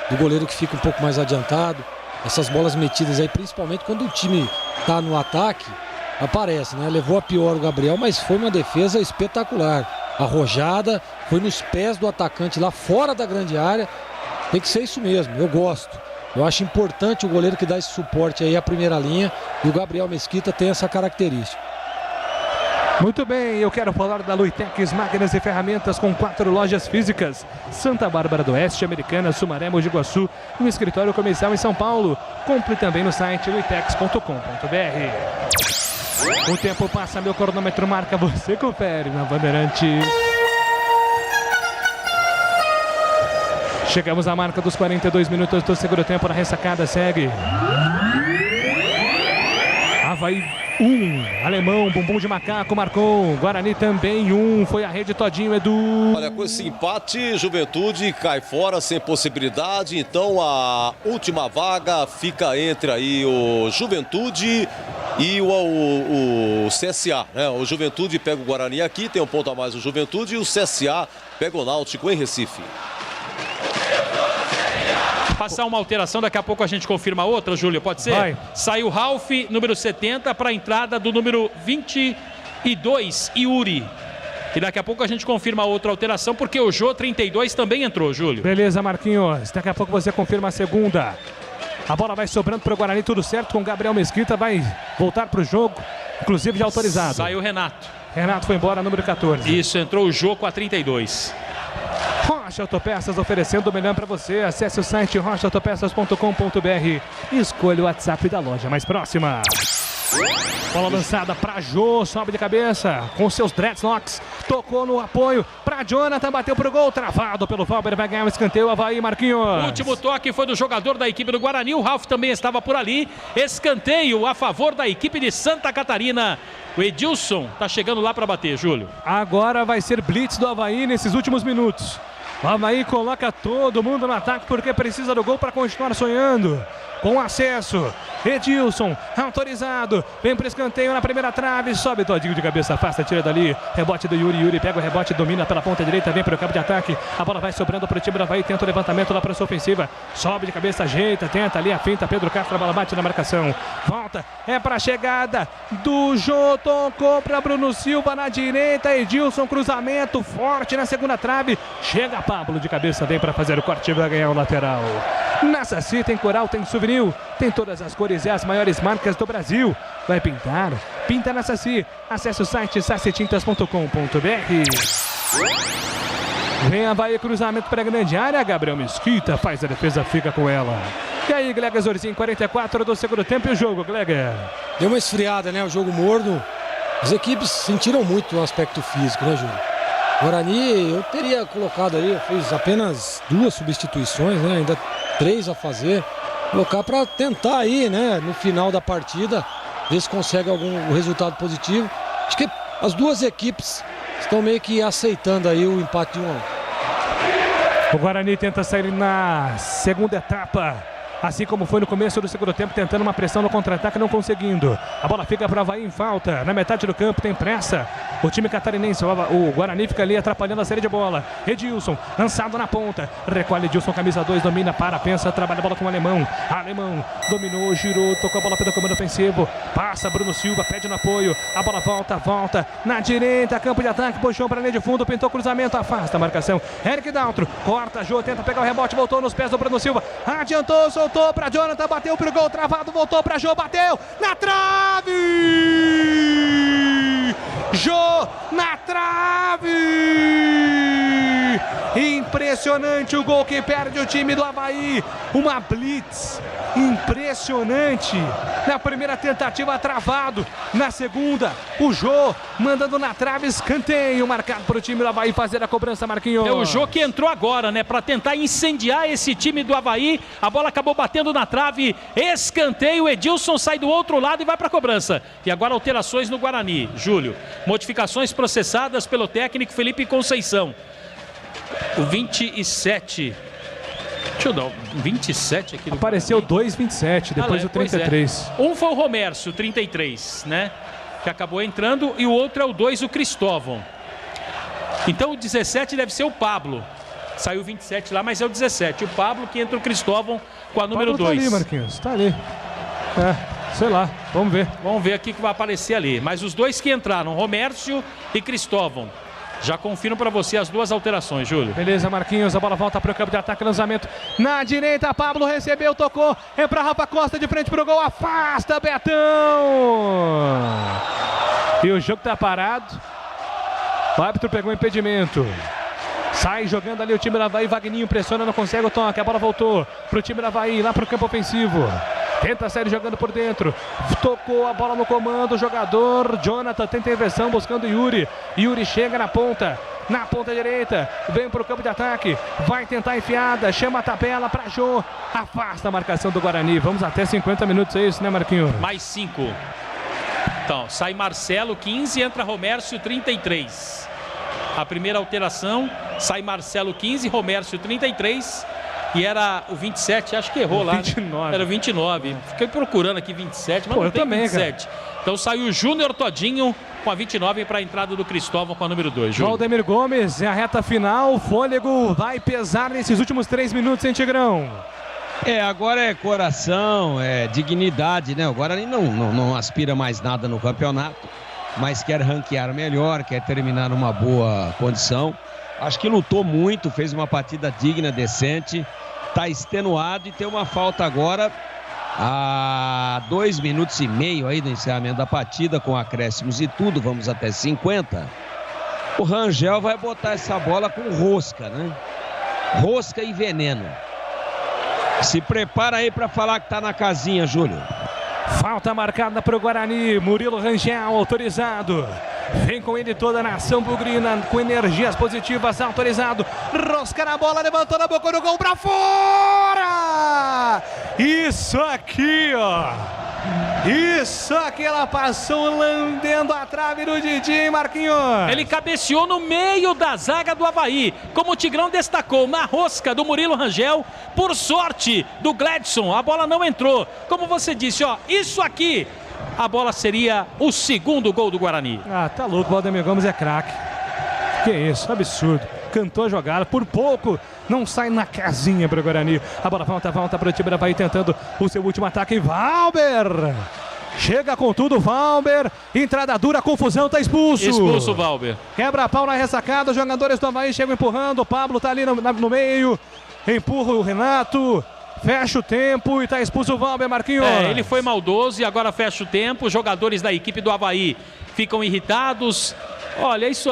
do goleiro que fica um pouco mais adiantado, essas bolas metidas aí, principalmente quando o time tá no ataque, aparece, né? Levou a pior o Gabriel, mas foi uma defesa espetacular, arrojada, foi nos pés do atacante lá fora da grande área, tem que ser isso mesmo, eu gosto. Eu acho importante o goleiro que dá esse suporte aí à primeira linha, e o Gabriel Mesquita tem essa característica. Muito bem, eu quero falar da Luitex Máquinas e Ferramentas com 4 lojas físicas: Santa Bárbara do Oeste, Americana, Sumaré, Mogi Guaçu e um escritório comercial em São Paulo. Compre também no site luitex.com.br. O tempo passa, meu cronômetro marca, você confere na Bandeirantes. Chegamos à marca dos 42 minutos do segundo tempo. Na ressacada segue Avaí 1, Alemão, bumbum de macaco marcou. Guarani também 1, foi a rede todinho, Edu. Olha, com esse empate, Juventude cai fora sem possibilidade. Então a última vaga fica entre aí o Juventude e o CSA, né? O Juventude pega o Guarani aqui, tem um ponto a mais o Juventude, e o CSA pega o Náutico em Recife. Passar uma alteração, daqui a pouco a gente confirma outra, Júlio, pode ser? Vai. Saiu Ralf, número 70, para a entrada do número 22, Yuri. E daqui a pouco a gente confirma outra alteração, porque o Jô 32 também entrou, Júlio. Beleza, Marquinhos. Daqui a pouco você confirma a segunda. A bola vai sobrando para o Guarani, tudo certo com Gabriel Mesquita, vai voltar para o jogo, inclusive já autorizado. Saiu o Renato. Renato foi embora, número 14. Isso, entrou o Jô com a 32. Rocha Autopeças oferecendo o melhor para você. Acesse o site rochaautopeças.com.br e escolha o WhatsApp da loja mais próxima. Bola lançada para Jô, sobe de cabeça com seus dreadlocks, tocou no apoio para Jonathan, bateu pro gol, travado pelo Valber, vai ganhar um escanteio, Avaí, Marquinhos. O último toque foi do jogador da equipe do Guarani, o Ralf também estava por ali, escanteio a favor da equipe de Santa Catarina. O Edilson tá chegando lá para bater, Júlio. Agora vai ser blitz do Avaí nesses últimos minutos. O Avaí coloca todo mundo no ataque porque precisa do gol para continuar sonhando. Com acesso, Edilson, autorizado, vem para o escanteio na primeira trave, sobe todinho de cabeça, afasta, tira dali, rebote do Yuri, Yuri pega o rebote, domina pela ponta direita, vem para o campo de ataque, a bola vai sobrando para o time do Avaí, tenta o levantamento lá para a sua ofensiva, sobe de cabeça, ajeita, tenta ali a finta, Pedro Castro, a bola bate na marcação, volta, é para a chegada do Jô, tocou para Bruno Silva na direita, Edilson, cruzamento forte na segunda trave, chega Pablo de cabeça, vem para fazer o corte e vai ganhar o lateral. Na Saci tem coral, tem souvenir, tem todas as cores e as maiores marcas do Brasil. Vai pintar? Pinta na Saci. Acesse o site sacitintas.com.br. Vem Avaí, cruzamento para a grande área. Gabriel Mesquita faz a defesa, fica com ela. E aí, Gleger Zorzinho, 44 do segundo tempo e o jogo, Gleger? Deu uma esfriada, né? O jogo morno. As equipes sentiram muito o aspecto físico, né, Júlio? Guarani, eu teria colocado aí, fez apenas 2 substituições, né? Ainda 3 a fazer. Colocar para tentar aí, né? No final da partida, ver se consegue algum resultado positivo. Acho que as duas equipes estão meio que aceitando aí o empate de 1-1. O Guarani tenta sair na segunda etapa, assim como foi no começo do segundo tempo, tentando uma pressão no contra-ataque, não conseguindo. A bola fica para o Avaí em falta, na metade do campo, tem pressa. O time catarinense, o Guarani fica ali atrapalhando a série de bola. Edilson, lançado na ponta, recolhe Edilson, camisa 2, domina, para, pensa, trabalha a bola com o Alemão. Alemão dominou, girou, tocou a bola pelo comando ofensivo, passa Bruno Silva, pede no apoio, a bola volta, na direita, campo de ataque, puxou para a linha de fundo, pintou cruzamento, afasta a marcação. Eric Daltro, corta, Jô, tenta pegar o rebote, voltou nos pés do Bruno Silva, adiantou, soltou para Jonathan, bateu pro gol, travado, voltou para Jô, bateu na trave! Jô na trave! Impressionante o gol que perde o time do Avaí. Uma blitz impressionante. Na primeira tentativa, travado. Na segunda, o Jô mandando na trave, escanteio marcado para o time do Avaí fazer a cobrança, Marquinhos. É o Jô que entrou agora, né? Para tentar incendiar esse time do Avaí. A bola acabou batendo na trave. Escanteio. Edilson sai do outro lado e vai para a cobrança. E agora alterações no Guarani. Júlio, modificações processadas pelo técnico Felipe Conceição. O 27. Deixa eu dar o 27 aqui. Apareceu 2,27, depois o 33. Um foi o Romércio, 33, né? Que acabou entrando. E o outro é o 2, o Cristóvão. Então o 17 deve ser o Pablo. Saiu o 27 lá, mas é o 17. O Pablo que entra o Cristóvão com a número 2. Tá ali, Marquinhos, tá ali. Sei lá, vamos ver. Vamos ver aqui que vai aparecer ali. Mas os dois que entraram, Romércio e Cristóvão. Já confirmo para você as duas alterações, Júlio. Beleza, Marquinhos, a bola volta para o campo de ataque, lançamento na direita, Pablo recebeu, tocou, é para Rafa Costa de frente para o gol, afasta Betão! E o jogo tá parado, o árbitro pegou um impedimento. Sai jogando ali o time da Avaí, Vagninho pressiona, não consegue o toque, a bola voltou pro time da Avaí, lá pro campo ofensivo. Tenta sair jogando por dentro. Tocou a bola no comando. O jogador Jonathan tenta a inversão buscando Yuri. Yuri chega na ponta direita. Vem para o campo de ataque. Vai tentar enfiada. Chama a tabela para Jô. Afasta a marcação do Guarani. Vamos até 50 minutos, é isso, né, Marquinhos? Mais 5. Então, sai Marcelo, 15, entra Romércio, 33. A primeira alteração, sai Marcelo, 15, Romércio, 33. E era o 27, acho que errou lá. 29. Né? Era o 29. Fiquei procurando aqui 27, mas Pô, não tem também, 27. Cara. Então saiu o Júnior Todinho com a 29 para a entrada do Cristóvão com a número 2. Valdemir Gomes, é a reta final. O fôlego vai pesar nesses últimos 3 minutos, hein, Tigrão? Agora é coração, é dignidade, né? O Guarani não aspira mais nada no campeonato, mas quer ranquear melhor, quer terminar numa boa condição. Acho que lutou muito, fez uma partida digna, decente, está extenuado e tem uma falta agora a 2 minutos e meio aí do encerramento da partida, com acréscimos e tudo, vamos até 50. O Rangel vai botar essa bola com rosca, né? Rosca e veneno. Se prepara aí para falar que tá na casinha, Júlio. Falta marcada para o Guarani. Murilo Rangel autorizado. Vem com ele toda a nação bugrina, com energias positivas, autorizado. Rosca na bola, levantou na boca do gol para fora! Isso aqui, ó. Isso aqui, ela passou lambendo a trave do Didi, Marquinhos. Ele cabeceou no meio da zaga do Avaí. Como o Tigrão destacou, na rosca do Murilo Rangel. Por sorte do Gladson, a bola não entrou. Como você disse, ó, isso aqui, a bola seria o segundo gol do Guarani. Ah, tá louco, o Valdemir Gomes é craque. Que isso, absurdo. Cantou a jogada, por pouco não sai na casinha para o Guarani. A bola volta para o time do Avaí, tentando o seu último ataque. Valber! Chega com tudo, Valber. Entrada dura, confusão, tá expulso. Expulso o Valber. Quebra pau na ressacada, os jogadores do Avaí chegam empurrando. O Pablo tá ali no meio. Empurra o Renato. Fecha o tempo e tá expulso o Valber, Marquinhos. Ele foi maldoso e agora fecha o tempo. Os jogadores da equipe do Avaí ficam irritados. Olha, isso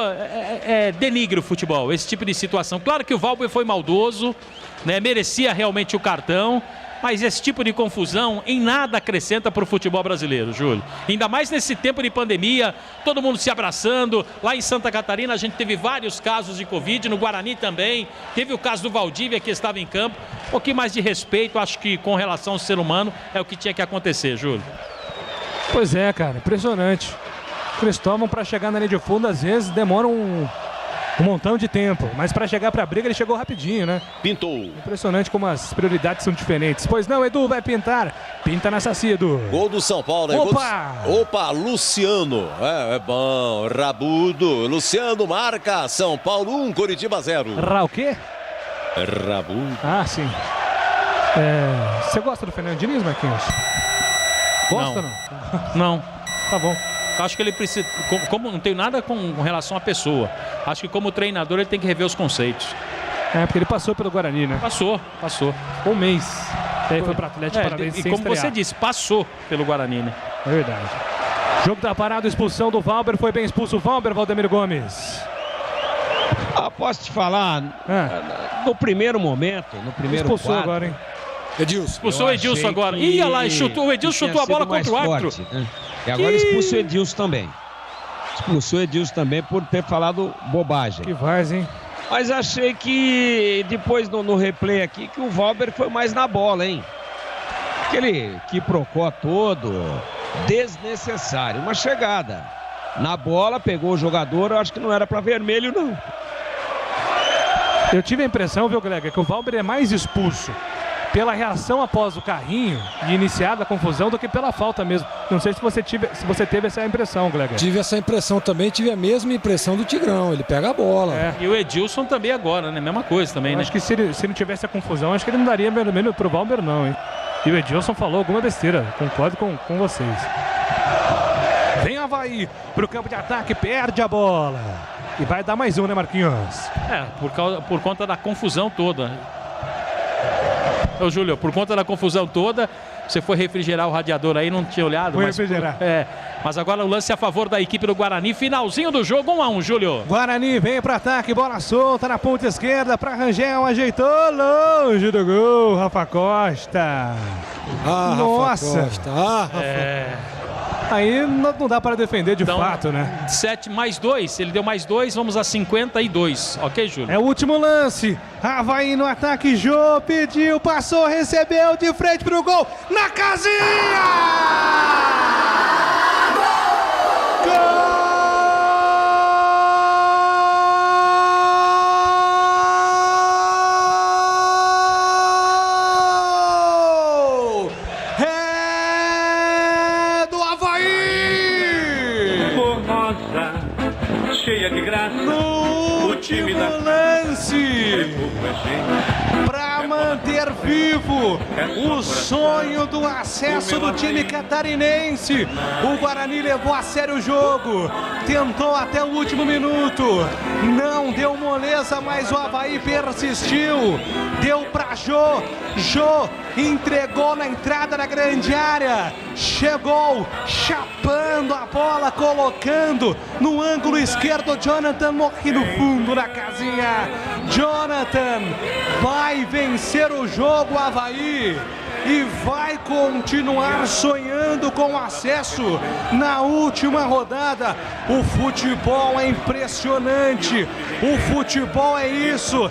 denigre o futebol, esse tipo de situação. Claro que o Valber foi maldoso, né, merecia realmente o cartão, mas esse tipo de confusão em nada acrescenta para o futebol brasileiro, Júlio. Ainda mais nesse tempo de pandemia, todo mundo se abraçando. Lá em Santa Catarina a gente teve vários casos de Covid, no Guarani também. Teve o caso do Valdívia, que estava em campo. Um pouquinho mais de respeito, acho que com relação ao ser humano, é o que tinha que acontecer, Júlio. Pois é, cara, impressionante. Cristóvão, para chegar na linha de fundo, às vezes demora um montão de tempo, mas para chegar para a briga ele chegou rapidinho, né? Pintou. Impressionante como as prioridades são diferentes. Pois não, Edu vai pintar. Pinta na Saci, Edu. Gol do São Paulo, né? Opa, Luciano. É bom, rabudo. Luciano marca, São Paulo 1, Coritiba 0. O quê? Rabudo. Ah, sim. Você gosta do Fernando Diniz, Marquinhos? Gosta ou não? Não. Tá bom. Acho que ele precisa, como não tem nada com relação à pessoa, acho que como treinador ele tem que rever os conceitos. Porque ele passou pelo Guarani, né? Passou. Um mês. Daí foi para o Atlético Paranaense sem como estrear. Você disse, passou pelo Guarani, né? É verdade. Jogo tá parado, expulsão do Valber. Foi bem expulso o Valber, Valdemir Gomes. Posso te falar, no primeiro momento, no primeiro expulsou quadro, agora, hein? Edilson. Expulsou o Edilson agora. Ia lá, o Edilson chutou a bola contra o árbitro. Né? E agora expulsou o Edilson também. Expulsou o Edilson também por ter falado bobagem. Que várzea, hein? Mas achei que depois no replay aqui que o Valber foi mais na bola, hein? Aquele quiprocó todo, desnecessário. Uma chegada na bola, pegou o jogador, eu acho que não era para vermelho, não. Eu tive a impressão, viu, Glega, que o Valber é mais expulso pela reação após o carrinho e iniciada a confusão do que pela falta mesmo. Não sei se você teve essa impressão, Glega. Tive essa impressão também, tive a mesma impressão do Tigrão, ele pega a bola. E o Edilson também agora, né? Mesma coisa também, né? Acho que se não tivesse a confusão, acho que ele não daria vermelho pro Valber não, hein? E o Edilson falou alguma besteira, concordo com vocês. Vem Avaí pro campo de ataque, perde a bola. E vai dar mais um, né, Marquinhos? Por conta da confusão toda. Ô, Júlio, por conta da confusão toda, você foi refrigerar o radiador aí, não tinha olhado. Foi refrigerar. Mas agora o lance a favor da equipe do Guarani. Finalzinho do jogo, 1-1, Júlio. Guarani vem para ataque, bola solta na ponta esquerda para Rangel, ajeitou longe do gol, Rafa Costa. Nossa. Rafa Costa. Aí não dá para defender de fato, né? 7 mais 2, ele deu mais 2, vamos a 52, ok, Júlio? É o último lance, Avaí no ataque, Jô pediu, passou, recebeu de frente pro gol, na casinha! Gol! Para manter vivo o sonho do acesso do time catarinense, o Guarani levou a sério o jogo, tentou até o último minuto, não deu moleza, mas o Avaí persistiu, deu para Jô entregou na entrada da grande área, chegou chapando a bola, colocando no ângulo esquerdo, Jonathan morre no fundo da casinha. Jonathan vai vencer o jogo, Avaí, e vai continuar sonhando com acesso na última rodada. O futebol é impressionante, o futebol é isso.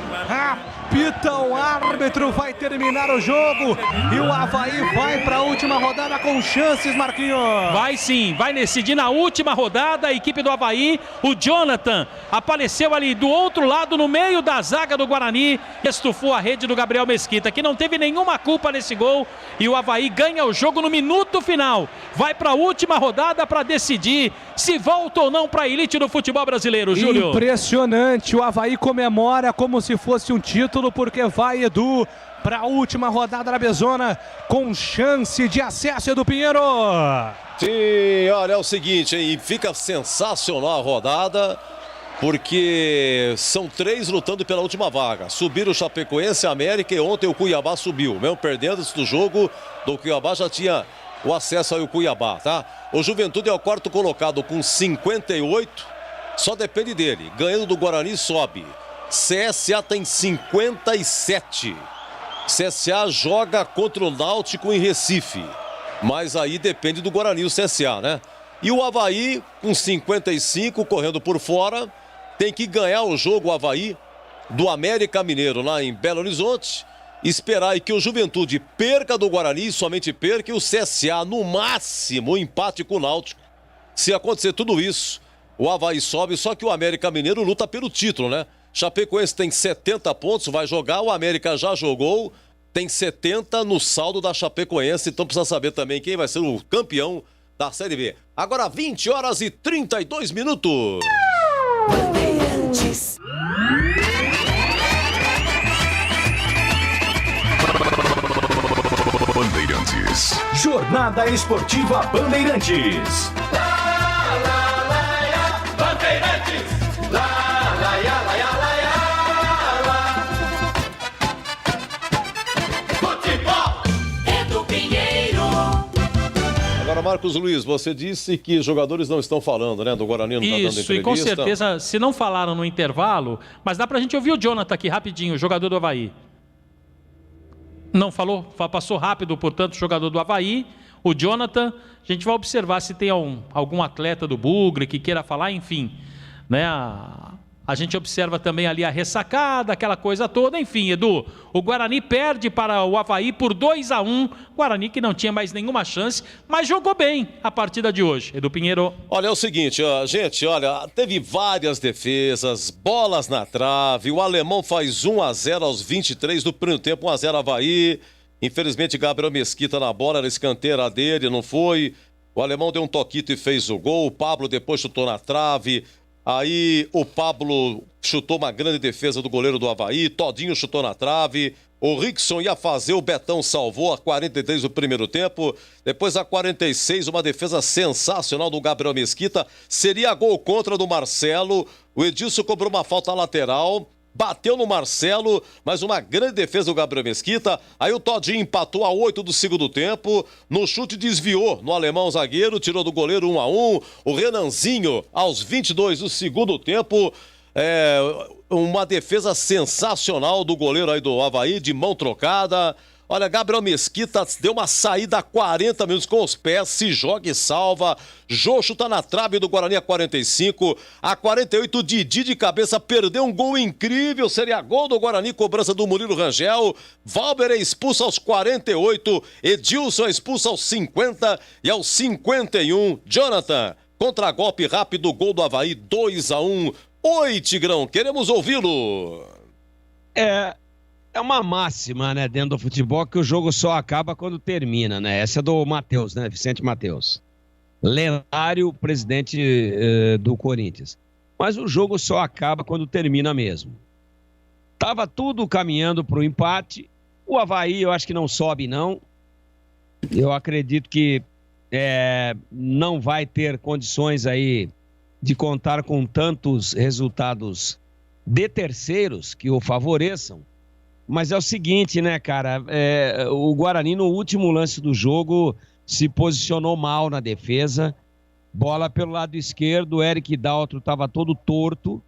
Apita o árbitro, vai terminar o jogo e o Avaí vai para a última rodada com chances, Marquinhos. Vai sim, vai decidir na última rodada a equipe do Avaí. O Jonathan apareceu ali do outro lado, no meio da zaga do Guarani, estufou a rede do Gabriel Mesquita, que não teve nenhuma culpa nesse gol, e o Avaí ganha o jogo no minuto final. Vai para a última rodada para decidir se volta ou não para a elite do futebol brasileiro, Júlio. Impressionante, o Avaí comemora como se fosse um título, porque vai, Edu, para a última rodada da Bezona com chance de acesso, Edu Pinheiro. Sim, olha, é o seguinte, hein? Fica sensacional a rodada, porque são 3 lutando pela última vaga. Subiram o Chapecoense, a América, e ontem o Cuiabá subiu. Mesmo perdendo antes do jogo do Cuiabá, já tinha o acesso aí o Cuiabá, tá? O Juventude é o 4º colocado com 58, só depende dele. Ganhando do Guarani, sobe. CSA tem 57. CSA joga contra o Náutico em Recife, mas aí depende do Guarani, o CSA, né? E o Avaí com 55, correndo por fora, tem que ganhar o jogo, o Avaí, do América Mineiro lá em Belo Horizonte, esperar aí que o Juventude perca do Guarani, somente perca, e o CSA no máximo empate com o Náutico. Se acontecer tudo isso, o Avaí sobe, só que o América Mineiro luta pelo título, né? Chapecoense tem 70 pontos, vai jogar, o América já jogou, tem 70 no saldo da Chapecoense, então precisa saber também quem vai ser o campeão da Série B. Agora 20h32. Bandeirantes. Bandeirantes. Jornada Esportiva Bandeirantes. Bandeirantes. Agora, Marcos Luiz, você disse que os jogadores não estão falando, né? Do Guarani não está dando entrevista. Isso, e com certeza, se não falaram no intervalo, mas dá pra gente ouvir o Jonathan aqui rapidinho, jogador do Avaí. Não falou? Passou rápido, portanto, o jogador do Avaí, o Jonathan. A gente vai observar se tem algum atleta do Bugre que queira falar, enfim, né? A gente observa também ali a ressacada, aquela coisa toda, enfim, Edu, o Guarani perde para o Avaí por 2-1, Guarani que não tinha mais nenhuma chance, mas jogou bem a partida de hoje, Edu Pinheiro. Olha, é o seguinte, gente, olha, teve várias defesas, bolas na trave, o alemão faz 1-0 aos 23 do primeiro tempo, 1-0 Avaí, infelizmente Gabriel Mesquita na bola, era escanteira dele, não foi, o alemão deu um toquito e fez o gol, o Pablo depois chutou na trave. Aí o Pablo chutou uma grande defesa do goleiro do Avaí, Todinho chutou na trave, o Rickson ia fazer, o Betão salvou a 43 do primeiro tempo, depois a 46, uma defesa sensacional do Gabriel Mesquita, seria gol contra do Marcelo, o Edilson cobrou uma falta lateral, bateu no Marcelo, mas uma grande defesa do Gabriel Mesquita. Aí o Todinho empatou a 8 do segundo tempo, no chute desviou no alemão zagueiro, tirou do goleiro 1-1. O Renanzinho, aos 22 do segundo tempo, uma defesa sensacional do goleiro aí do Avaí, de mão trocada. Olha, Gabriel Mesquita deu uma saída a 40 minutos com os pés, se joga e salva. Joxo tá na trave do Guarani a 45. A 48, o Didi de cabeça perdeu um gol incrível. Seria gol do Guarani, cobrança do Murilo Rangel. Valber é expulso aos 48. Edilson é expulso aos 50. E aos 51, Jonathan, contra-golpe rápido, gol do Avaí, 2-1. Oi, Tigrão, queremos ouvi-lo. É uma máxima, né, dentro do futebol, que o jogo só acaba quando termina, né? Essa é do Matheus, né? Vicente Matheus. Lendário presidente do Corinthians. Mas o jogo só acaba quando termina mesmo. Tava tudo caminhando para o empate. O Avaí, eu acho que não sobe, não. Eu acredito que não vai ter condições aí de contar com tantos resultados de terceiros que o favoreçam. Mas é o seguinte, né, cara? O Guarani, no último lance do jogo, se posicionou mal na defesa. Bola pelo lado esquerdo, o Eric Daltro estava todo torto,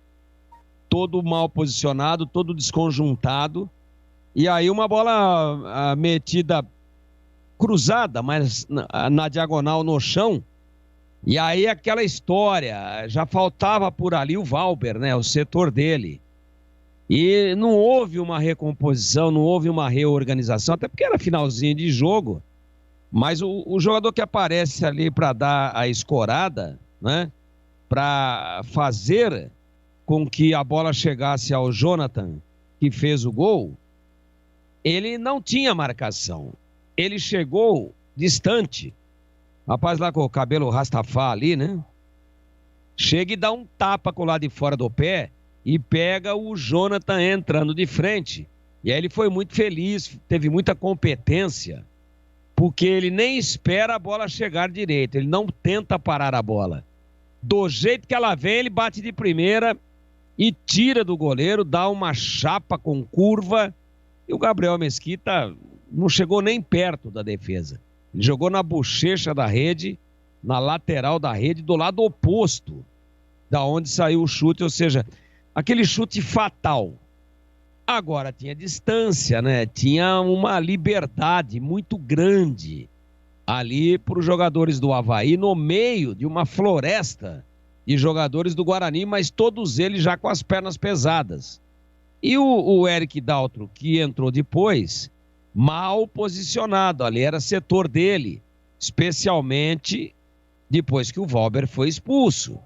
todo mal posicionado, todo desconjuntado. E aí uma bola metida cruzada, mas na diagonal no chão. E aí aquela história, já faltava por ali o Valber, né, o setor dele. E não houve uma recomposição, não houve uma reorganização, até porque era finalzinho de jogo. Mas o jogador que aparece ali para dar a escorada, né, para fazer com que a bola chegasse ao Jonathan, que fez o gol, ele não tinha marcação. Ele chegou distante. Rapaz lá com o cabelo rastafari ali, né? Chega e dá um tapa com o lado de fora do pé e pega o Jonathan entrando de frente. E aí ele foi muito feliz, teve muita competência, porque ele nem espera a bola chegar direito, ele não tenta parar a bola. Do jeito que ela vem, ele bate de primeira e tira do goleiro, dá uma chapa com curva, e o Gabriel Mesquita não chegou nem perto da defesa. Ele jogou na bochecha da rede, na lateral da rede, do lado oposto da onde saiu o chute, ou seja, aquele chute fatal. Agora tinha distância, né? Tinha uma liberdade muito grande ali para os jogadores do Avaí, no meio de uma floresta de jogadores do Guarani, mas todos eles já com as pernas pesadas. E o Eric Daltro, que entrou depois, mal posicionado, ali era setor dele, especialmente depois que o Valber foi expulso.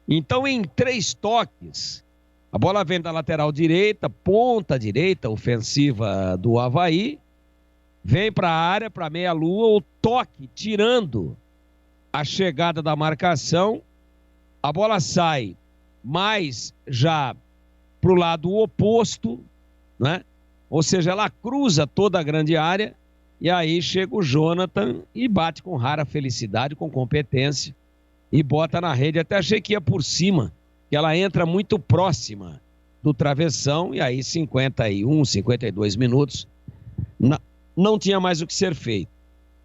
Então, em 3 toques, a bola vem da lateral direita, ponta direita, ofensiva do Avaí, vem para a área, para meia-lua, o toque, tirando a chegada da marcação, a bola sai mais já para o lado oposto, né? Ou seja, ela cruza toda a grande área e aí chega o Jonathan e bate com rara felicidade, com competência e bota na rede. Até achei que ia por cima, que ela entra muito próxima do travessão e aí 51, 52 minutos não tinha mais o que ser feito.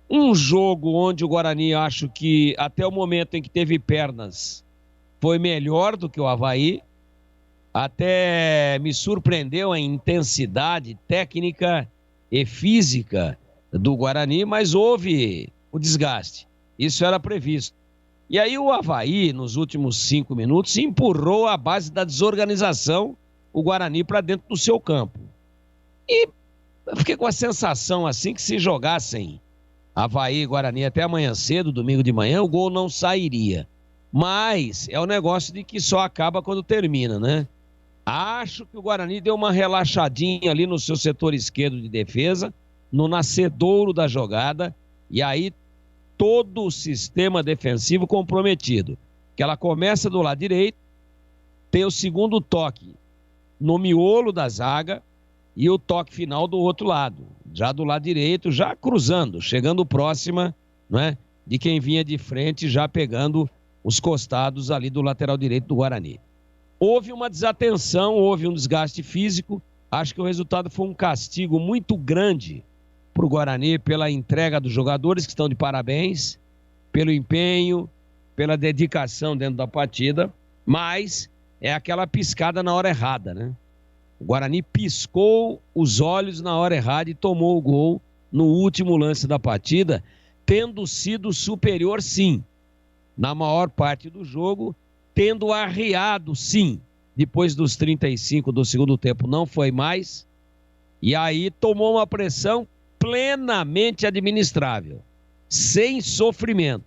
Um jogo onde o Guarani, acho que até o momento em que teve pernas, foi melhor do que o Avaí. Até me surpreendeu a intensidade técnica e física do Guarani, mas houve o desgaste. Isso era previsto. E aí o Avaí, nos últimos 5 minutos, empurrou a base da desorganização o Guarani para dentro do seu campo. E eu fiquei com a sensação assim que se jogassem Avaí e Guarani até amanhã cedo, domingo de manhã, o gol não sairia. Mas é o negócio de que só acaba quando termina, né? Acho que o Guarani deu uma relaxadinha ali no seu setor esquerdo de defesa, no nascedouro da jogada, e aí todo o sistema defensivo comprometido. Que ela começa do lado direito, tem o segundo toque no miolo da zaga e o toque final do outro lado, já do lado direito, já cruzando, chegando próxima, né, de quem vinha de frente, já pegando os costados ali do lateral direito do Guarani. houve uma desatenção, houve um desgaste físico. Acho que o resultado foi um castigo muito grande para o Guarani pela entrega dos jogadores, que estão de parabéns, pelo empenho, pela dedicação dentro da partida, mas é aquela piscada na hora errada, né? O Guarani piscou os olhos na hora errada e tomou o gol no último lance da partida, tendo sido superior, sim, na maior parte do jogo, tendo arriado, sim, depois dos 35 do segundo tempo, não foi mais, e aí tomou uma pressão plenamente administrável, sem sofrimento,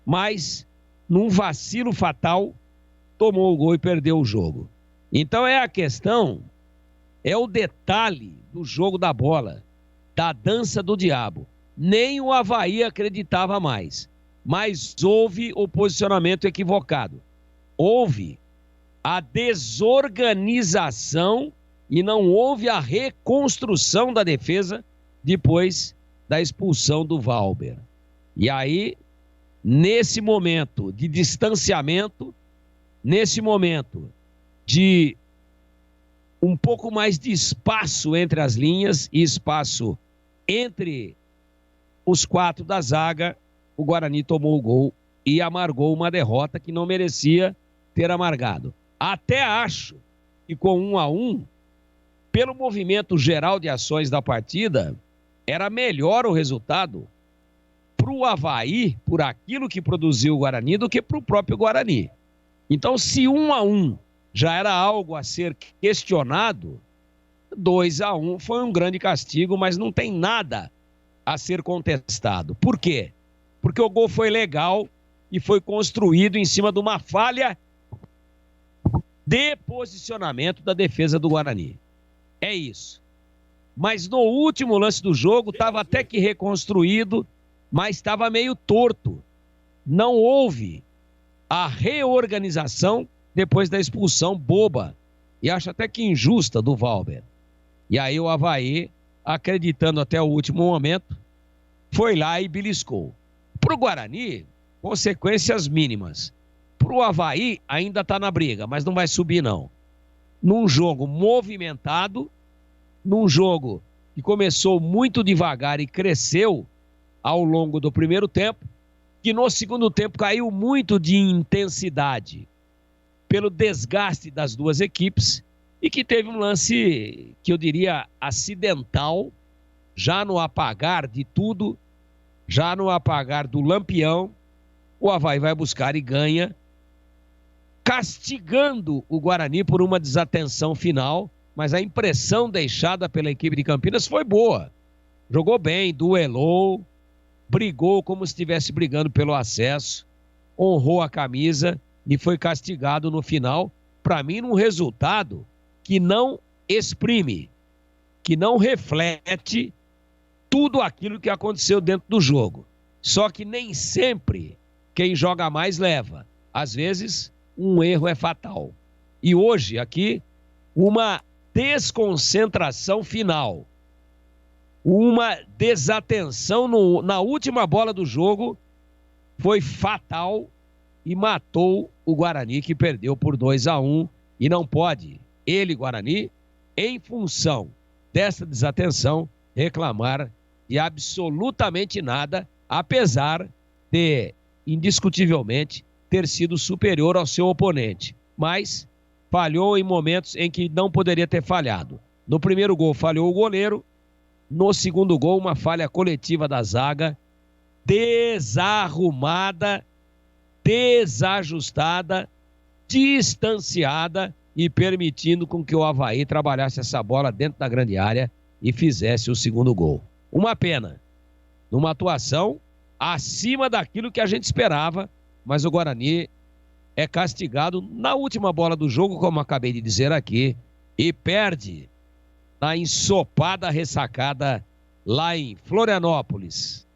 mas num vacilo fatal, tomou o gol e perdeu o jogo. Então é a questão, é o detalhe do jogo da bola, da dança do diabo. Nem o Avaí acreditava mais, mas houve o posicionamento equivocado. Houve a desorganização e não houve a reconstrução da defesa depois da expulsão do Valber. E aí, nesse momento de distanciamento, nesse momento de um pouco mais de espaço entre as linhas e espaço entre os quatro da zaga, o Guarani tomou o gol e amargou uma derrota que não merecia ter amargado. Até acho que com 1-1, pelo movimento geral de ações da partida, era melhor o resultado para o Avaí, por aquilo que produziu o Guarani, do que para o próprio Guarani. Então, se 1-1 já era algo a ser questionado, 2-1 foi um grande castigo, mas não tem nada a ser contestado. Por quê? Porque o gol foi legal e foi construído em cima de uma falha de posicionamento da defesa do Guarani. É isso. Mas no último lance do jogo estava até que reconstruído, mas estava meio torto. Não houve a reorganização depois da expulsão boba, e acho até que injusta, do Valber. E aí o Avaí, acreditando até o último momento, foi lá e beliscou. Para o Guarani, consequências mínimas. Para o Avaí, ainda está na briga, mas não vai subir não. Num jogo movimentado, num jogo que começou muito devagar e cresceu ao longo do primeiro tempo, que no segundo tempo caiu muito de intensidade pelo desgaste das duas equipes e que teve um lance que eu diria acidental, já no apagar de tudo, já no apagar do lampião, o Avaí vai buscar e ganha, castigando o Guarani por uma desatenção final, mas a impressão deixada pela equipe de Campinas foi boa. Jogou bem, duelou, brigou como se estivesse brigando pelo acesso, honrou a camisa e foi castigado no final, para mim, num resultado que não exprime, que não reflete tudo aquilo que aconteceu dentro do jogo. Só que nem sempre quem joga mais leva. Às vezes, um erro é fatal. E hoje, aqui, uma desconcentração final, uma desatenção na última bola do jogo foi fatal e matou o Guarani, que perdeu por 2-1, e não pode ele, Guarani, em função dessa desatenção, reclamar de absolutamente nada, apesar de, indiscutivelmente, ter sido superior ao seu oponente. Mas falhou em momentos em que não poderia ter falhado. No primeiro gol falhou o goleiro, no segundo gol uma falha coletiva da zaga, desarrumada, desajustada, distanciada e permitindo com que o Avaí trabalhasse essa bola dentro da grande área e fizesse o segundo gol. Uma pena, numa atuação acima daquilo que a gente esperava, mas o Guarani é castigado na última bola do jogo, como acabei de dizer aqui, e perde na ensopada ressacada lá em Florianópolis.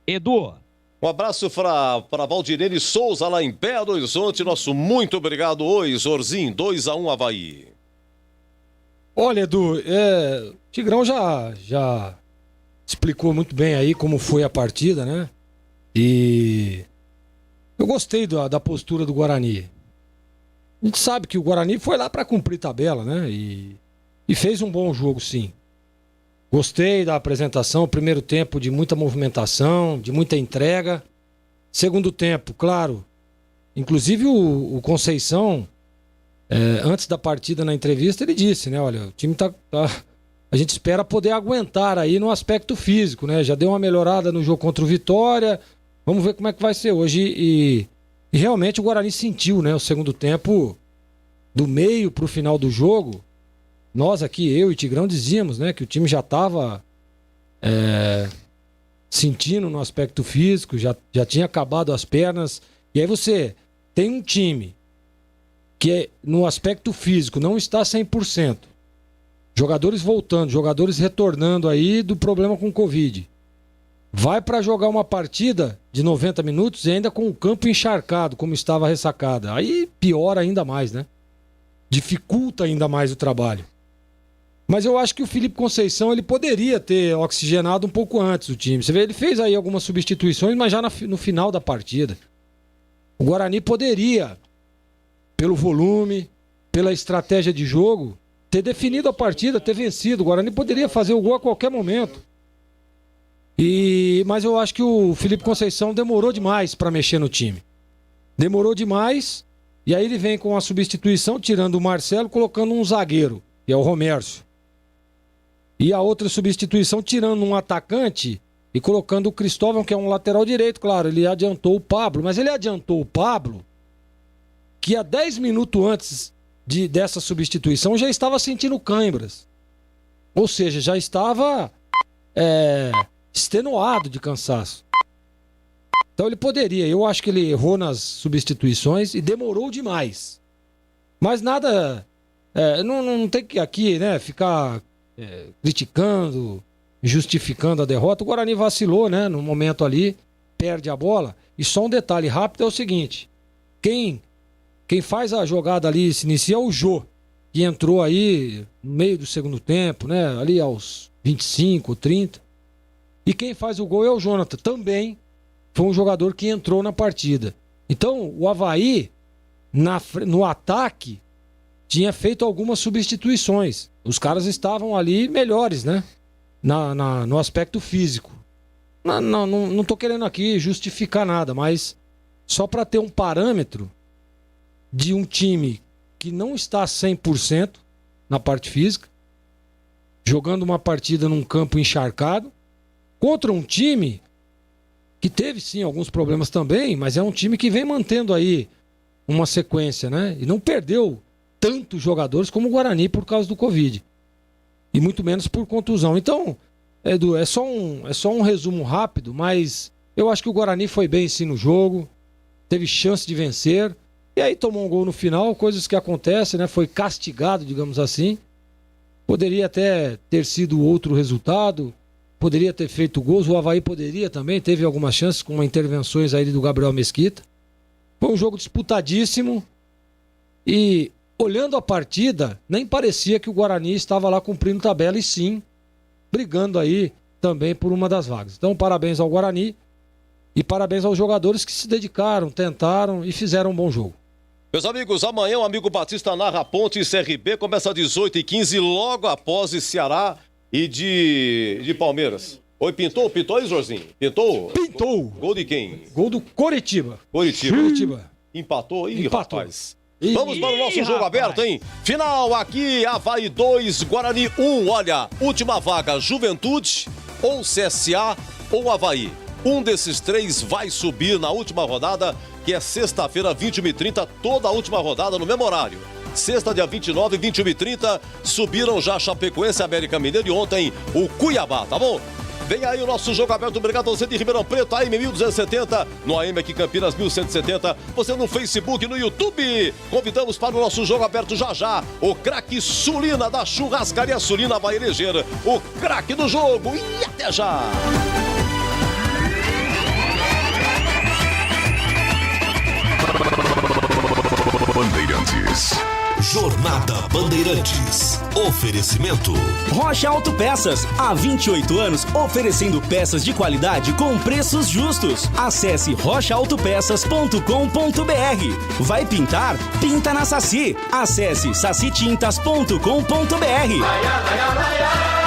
Edu. Um abraço para Valdirene Souza, lá em Belo Horizonte. Nosso muito obrigado. Oi, Zorzinho, 2-1 Avaí. Olha, Edu, o Tigrão já explicou muito bem aí como foi a partida, né? E eu gostei da postura do Guarani. A gente sabe que o Guarani foi lá para cumprir tabela, né? E fez um bom jogo, sim. Gostei da apresentação, primeiro tempo de muita movimentação, de muita entrega. Segundo tempo, claro. Inclusive o Conceição, antes da partida na entrevista, ele disse, né? Olha, o time tá... A gente espera poder aguentar aí no aspecto físico, né? Já deu uma melhorada no jogo contra o Vitória. Vamos ver como é que vai ser hoje. E realmente o Guarani sentiu, né? O segundo tempo, do meio pro final do jogo. Nós aqui, eu e Tigrão, dizíamos, né? Que o time já estava sentindo no aspecto físico, já tinha acabado as pernas. E aí você tem um time que no aspecto físico não está 100%. Jogadores voltando, jogadores retornando aí do problema com o Covid. Vai para jogar uma partida de 90 minutos e ainda com o campo encharcado, como estava a ressacada. Aí piora ainda mais, né? Dificulta ainda mais o trabalho. Mas eu acho que o Felipe Conceição ele poderia ter oxigenado um pouco antes o time. Você vê, ele fez aí algumas substituições, mas já no final da partida. O Guarani poderia, pelo volume, pela estratégia de jogo, ter definido a partida, ter vencido. O Guarani poderia fazer o gol a qualquer momento. Mas eu acho que o Felipe Conceição demorou demais para mexer no time. Demorou demais, e aí ele vem com a substituição, tirando o Marcelo, colocando um zagueiro, que é o Romércio. E a outra substituição, tirando um atacante e colocando o Cristóvão, que é um lateral direito. Claro, ele adiantou o Pablo, mas ele adiantou o Pablo, que há 10 minutos antes dessa substituição já estava sentindo câimbras. Ou seja, já estava extenuado de cansaço. Então ele poderia. Eu acho que ele errou nas substituições e demorou demais. Mas nada... não tem que aqui, né, ficar criticando, justificando a derrota. O Guarani vacilou, né, no momento ali, perde a bola. E só um detalhe rápido é o seguinte: quem faz a jogada ali, se inicia, é o Jô, que entrou aí no meio do segundo tempo, né? Ali aos 25, 30. E quem faz o gol é o Jonathan. Também foi um jogador que entrou na partida. Então, o Avaí, no ataque, tinha feito algumas substituições. Os caras estavam ali melhores, né? No aspecto físico. Não tô querendo aqui justificar nada, mas só para ter um parâmetro de um time que não está 100% na parte física, jogando uma partida num campo encharcado, contra um time que teve sim alguns problemas também, mas é um time que vem mantendo aí uma sequência, né? E não perdeu tantos jogadores como o Guarani por causa do Covid. E muito menos por contusão. Então, Edu, é só um resumo rápido, mas eu acho que o Guarani foi bem sim no jogo, teve chance de vencer. E aí tomou um gol no final, coisas que acontecem, né? Foi castigado, digamos assim. Poderia até ter sido outro resultado, poderia ter feito gols, o Avaí poderia também, teve algumas chances com intervenções aí do Gabriel Mesquita. Foi um jogo disputadíssimo e, olhando a partida, nem parecia que o Guarani estava lá cumprindo tabela e sim, brigando aí também por uma das vagas. Então, parabéns ao Guarani e parabéns aos jogadores que se dedicaram, tentaram e fizeram um bom jogo. Meus amigos, amanhã o amigo Batista narra Ponte e CRB, começa às 18h15, logo após Ceará e de Palmeiras. Oi, pintou aí, Jorzinho? Pintou. Gol de quem? Gol do Coritiba. Coritiba. Empatou? Rapaz. Vamos para o nosso jogo aberto, hein? Final aqui, Avaí 2, Guarani 1. Olha, última vaga, Juventude ou CSA ou Avaí. Um desses três vai subir na última rodada, que é sexta-feira, 21h30, toda a última rodada no mesmo horário. Sexta, dia 29, 21h30, subiram já Chapecoense, América Mineiro e ontem o Cuiabá, tá bom? Vem aí o nosso jogo aberto, obrigado a você de Ribeirão Preto, AM 1270, no AM aqui Campinas 1170, você no Facebook, no YouTube. Convidamos para o nosso jogo aberto já, o craque Sulina da Churrascaria Sulina vai eleger o craque do jogo e até já! Bandeirantes, Jornada Bandeirantes. Oferecimento. Rocha Autopeças, há 28 anos oferecendo peças de qualidade com preços justos. Acesse rochaautopeças.com.br. Vai pintar? Pinta na Saci. Acesse sacitintas.com.br.